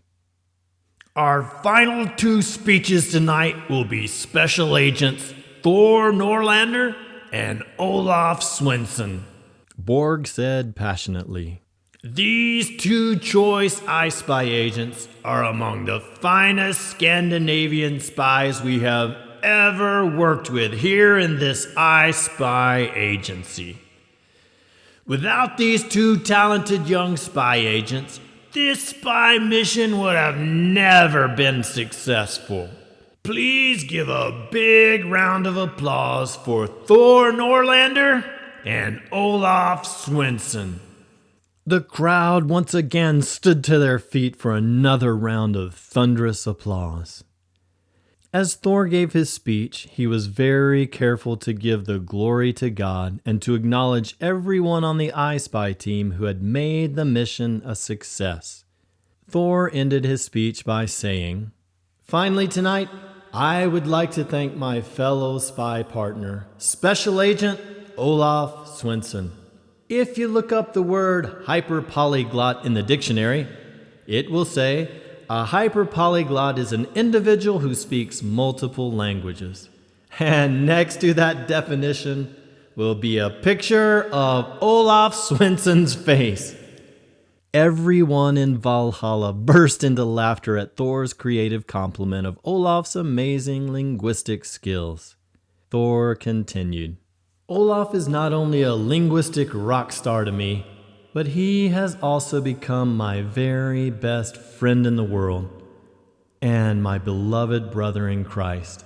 Our final two speeches tonight will be Special Agents Thor Norlander and Olaf Swenson, Borg said passionately. These two choice iSpy agents are among the finest Scandinavian spies we have ever worked with here in this iSpy agency. Without these two talented young spy agents, this spy mission would have never been successful. Please give a big round of applause for Thor Norlander and Olaf Swenson. The crowd once again stood to their feet for another round of thunderous applause. As Thor gave his speech, he was very careful to give the glory to God and to acknowledge everyone on the iSpy team who had made the mission a success. Thor ended his speech by saying, "Finally tonight, I would like to thank my fellow spy partner, Special Agent Olaf Swenson. If you look up the word hyperpolyglot in the dictionary, it will say a hyperpolyglot is an individual who speaks multiple languages. And next to that definition will be a picture of Olaf Swenson's face." Everyone in Valhalla burst into laughter at Thor's creative compliment of Olaf's amazing linguistic skills. Thor continued, "Olaf is not only a linguistic rock star to me, but he has also become my very best friend in the world and my beloved brother in Christ.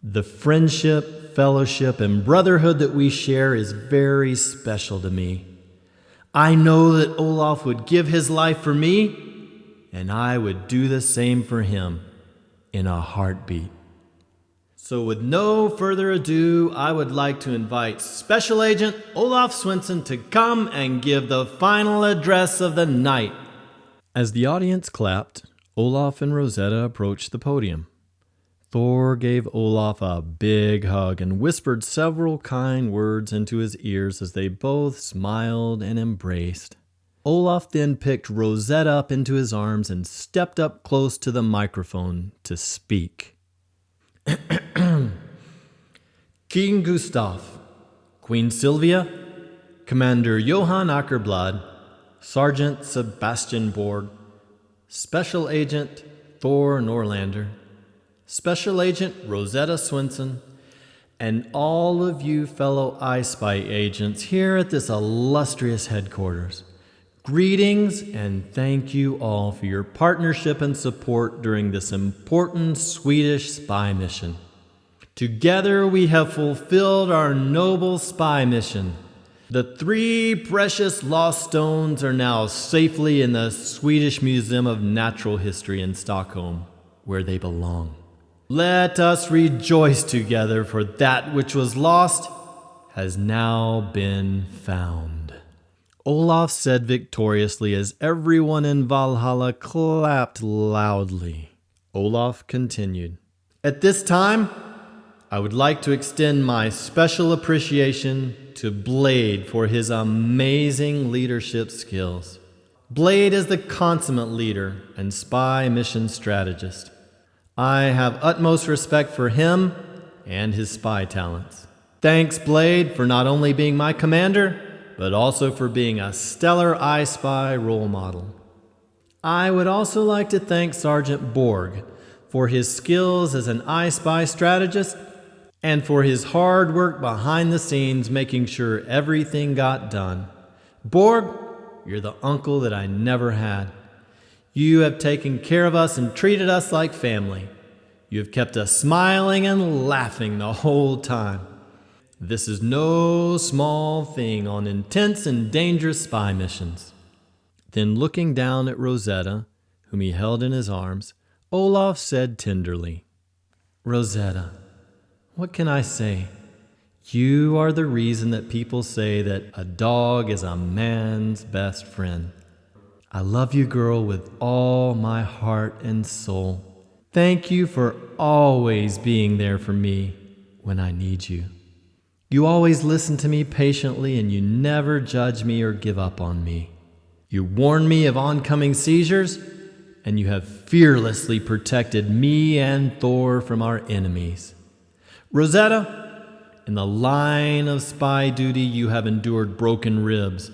The friendship, fellowship, and brotherhood that we share is very special to me. I know that Olaf would give his life for me, and I would do the same for him in a heartbeat. So with no further ado, I would like to invite Special Agent Olaf Swenson to come and give the final address of the night." As the audience clapped, Olaf and Rosetta approached the podium. Thor gave Olaf a big hug and whispered several kind words into his ears as they both smiled and embraced. Olaf then picked Rosetta up into his arms and stepped up close to the microphone to speak. King Gustav, Queen Sylvia, Commander Johan Ackerblad, Sergeant Sebastian Borg, Special Agent Thor Norlander, Special Agent Rosetta Swenson, and all of you fellow iSpy agents here at this illustrious headquarters. Greetings and thank you all for your partnership and support during this important Swedish spy mission. Together we have fulfilled our noble spy mission. The 3 precious lost stones are now safely in the Swedish Museum of Natural History in Stockholm, where they belong. Let us rejoice together, for that which was lost has now been found. Olaf said victoriously as everyone in Valhalla clapped loudly. Olaf continued, "At this time, I would like to extend my special appreciation to Blade for his amazing leadership skills. Blade is the consummate leader and spy mission strategist. I have utmost respect for him and his spy talents. Thanks, Blade, for not only being my commander, but also for being a stellar iSpy role model. I would also like to thank Sergeant Borg for his skills as an iSpy strategist and for his hard work behind the scenes making sure everything got done. Borg, you're the uncle that I never had. You have taken care of us and treated us like family. You have kept us smiling and laughing the whole time. This is no small thing on intense and dangerous spy missions. Then looking down at Rosetta, whom he held in his arms, Olaf said tenderly, "Rosetta, what can I say? You are the reason that people say that a dog is a man's best friend. I love you, girl, with all my heart and soul. Thank you for always being there for me when I need you. You always listen to me patiently and you never judge me or give up on me. You warn me of oncoming seizures, and you have fearlessly protected me and Thor from our enemies. Rosetta, in the line of spy duty you have endured broken ribs,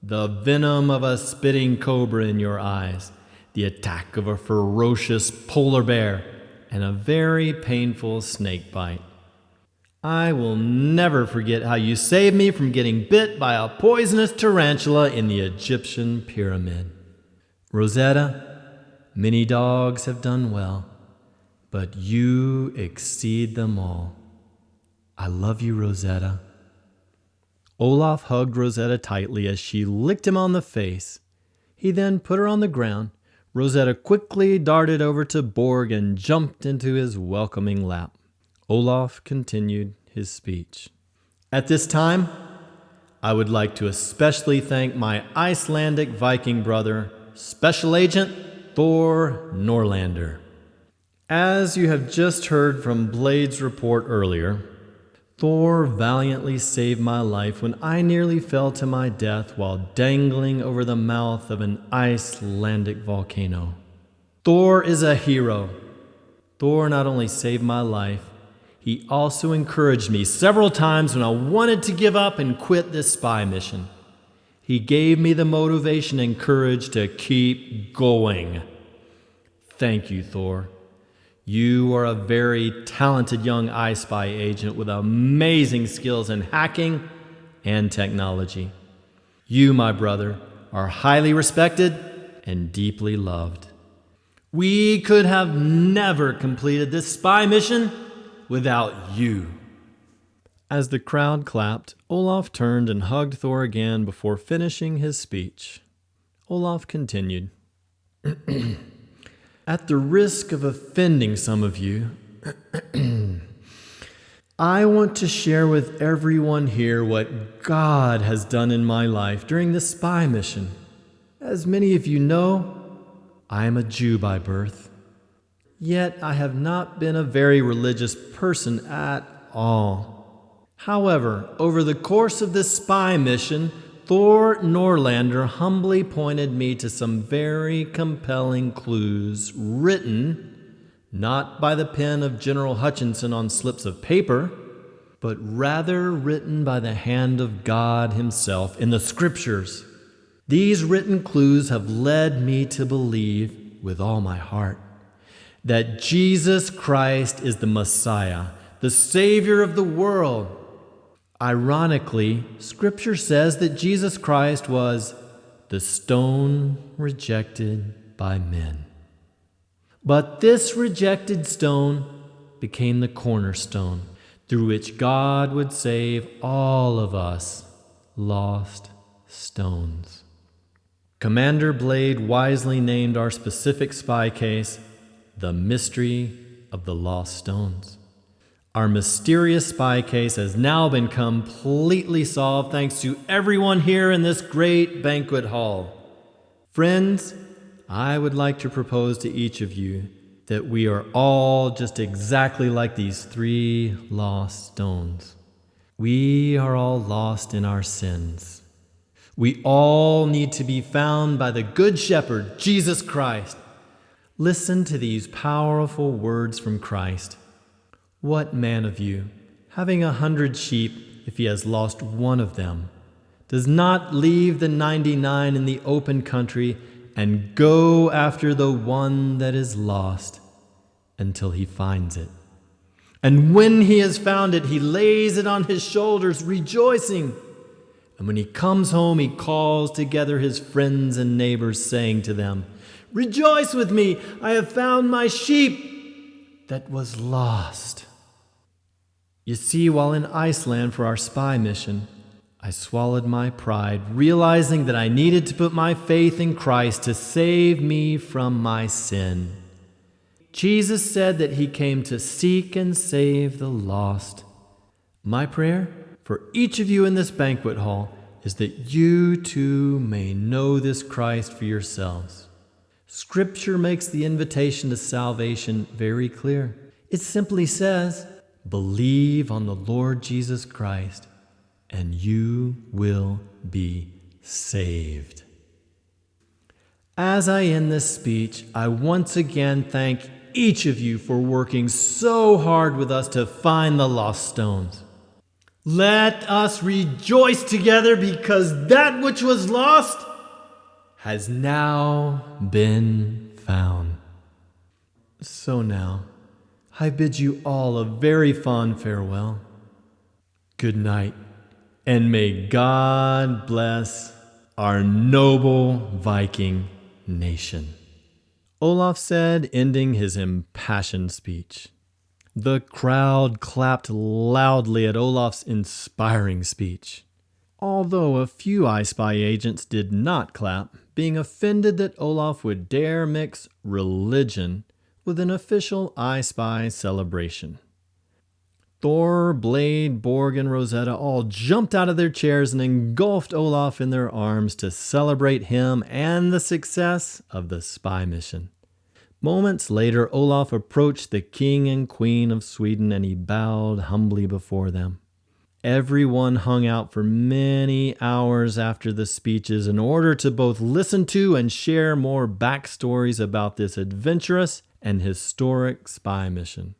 the venom of a spitting cobra in your eyes, the attack of a ferocious polar bear, and a very painful snake bite. I will never forget how you saved me from getting bit by a poisonous tarantula in the Egyptian pyramid. Rosetta, many dogs have done well, but you exceed them all. I love you, Rosetta." Olaf hugged Rosetta tightly as she licked him on the face. He then put her on the ground. Rosetta quickly darted over to Borg and jumped into his welcoming lap. Olaf continued his speech. "At this time, I would like to especially thank my Icelandic Viking brother, Special Agent Thor Norlander. As you have just heard from Blade's report earlier, Thor valiantly saved my life when I nearly fell to my death while dangling over the mouth of an Icelandic volcano. Thor is a hero. Thor not only saved my life, he also encouraged me several times when I wanted to give up and quit this spy mission. He gave me the motivation and courage to keep going. Thank you, Thor. You are a very talented young iSpy agent with amazing skills in hacking and technology. You, my brother, are highly respected and deeply loved. We could have never completed this spy mission without you." As the crowd clapped, Olaf turned and hugged Thor again before finishing his speech. Olaf continued, "At the risk of offending some of you, I want to share with everyone here what God has done in my life during this spy mission. As many of you know, I am a Jew by birth. Yet I have not been a very religious person at all. However, over the course of this spy mission, Thor Norlander humbly pointed me to some very compelling clues written, not by the pen of General Hutchinson on slips of paper, but rather written by the hand of God himself in the Scriptures. These written clues have led me to believe with all my heart that Jesus Christ is the Messiah, the Savior of the world. Ironically, Scripture says that Jesus Christ was the stone rejected by men. But this rejected stone became the cornerstone through which God would save all of us lost stones. Commander Blade wisely named our specific spy case The Mystery of the Lost Stones. Our mysterious spy case has now been completely solved thanks to everyone here in this great banquet hall. Friends, I would like to propose to each of you that we are all just exactly like these 3 lost stones. We are all lost in our sins. We all need to be found by the Good Shepherd, Jesus Christ. Listen to these powerful words from Christ. What man of you, having 100 sheep, if he has lost one of them, does not leave the 99 in the open country and go after the one that is lost until he finds it. And when he has found it, he lays it on his shoulders, rejoicing. And when he comes home, he calls together his friends and neighbors, saying to them, "Rejoice with me, I have found my sheep that was lost." You see, while in Iceland for our spy mission, I swallowed my pride, realizing that I needed to put my faith in Christ to save me from my sin. Jesus said that he came to seek and save the lost. My prayer for each of you in this banquet hall is that you too may know this Christ for yourselves. Scripture makes the invitation to salvation very clear. It simply says, "Believe on the Lord Jesus Christ, and you will be saved." As I end this speech, I once again thank each of you for working so hard with us to find the lost stones. Let us rejoice together because that which was lost has now been found. So now, I bid you all a very fond farewell. Good night, and may God bless our noble Viking nation. Olaf said, ending his impassioned speech. The crowd clapped loudly at Olaf's inspiring speech, although a few iSpy agents did not clap, being offended that Olaf would dare mix religion with an official iSpy celebration. Thor, Blade, Borg, and Rosetta all jumped out of their chairs and engulfed Olaf in their arms to celebrate him and the success of the spy mission. Moments later, Olaf approached the king and queen of Sweden and he bowed humbly before them. Everyone hung out for many hours after the speeches in order to both listen to and share more backstories about this adventurous and historic spy mission.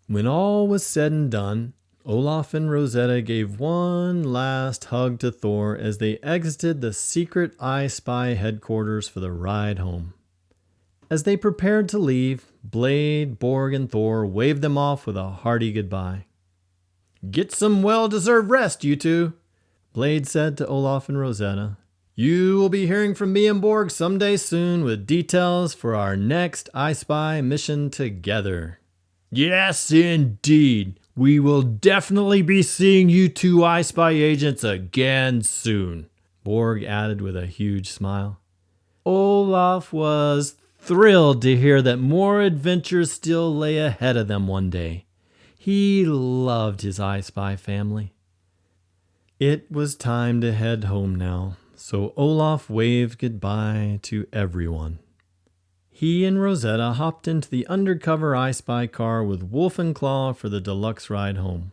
When all was said and done, Olaf and Rosetta gave one last hug to Thor as they exited the secret iSpy headquarters for the ride home. As they prepared to leave, Blade, Borg, and Thor waved them off with a hearty goodbye. "Get some well-deserved rest, you two," Blade said to Olaf and Rosetta. "You will be hearing from me and Borg someday soon with details for our next iSpy mission together." "Yes, indeed. We will definitely be seeing you two iSpy agents again soon," Borg added with a huge smile. Olaf was thrilled to hear that more adventures still lay ahead of them one day. He loved his iSpy family. It was time to head home now, so Olaf waved goodbye to everyone. He and Rosetta hopped into the undercover iSpy car with Wolf and Claw for the deluxe ride home.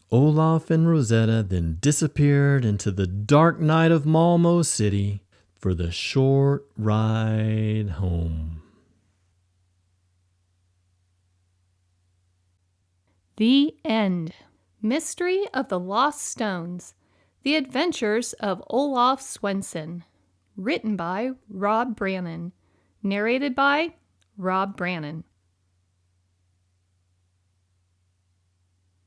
Olaf and Rosetta then disappeared into the dark night of Malmo City for the short ride home. The End. Mystery of the Lost Stones. The Adventures of Olaf Swenson. Written by Rob Brannon. Narrated by Rob Brannon.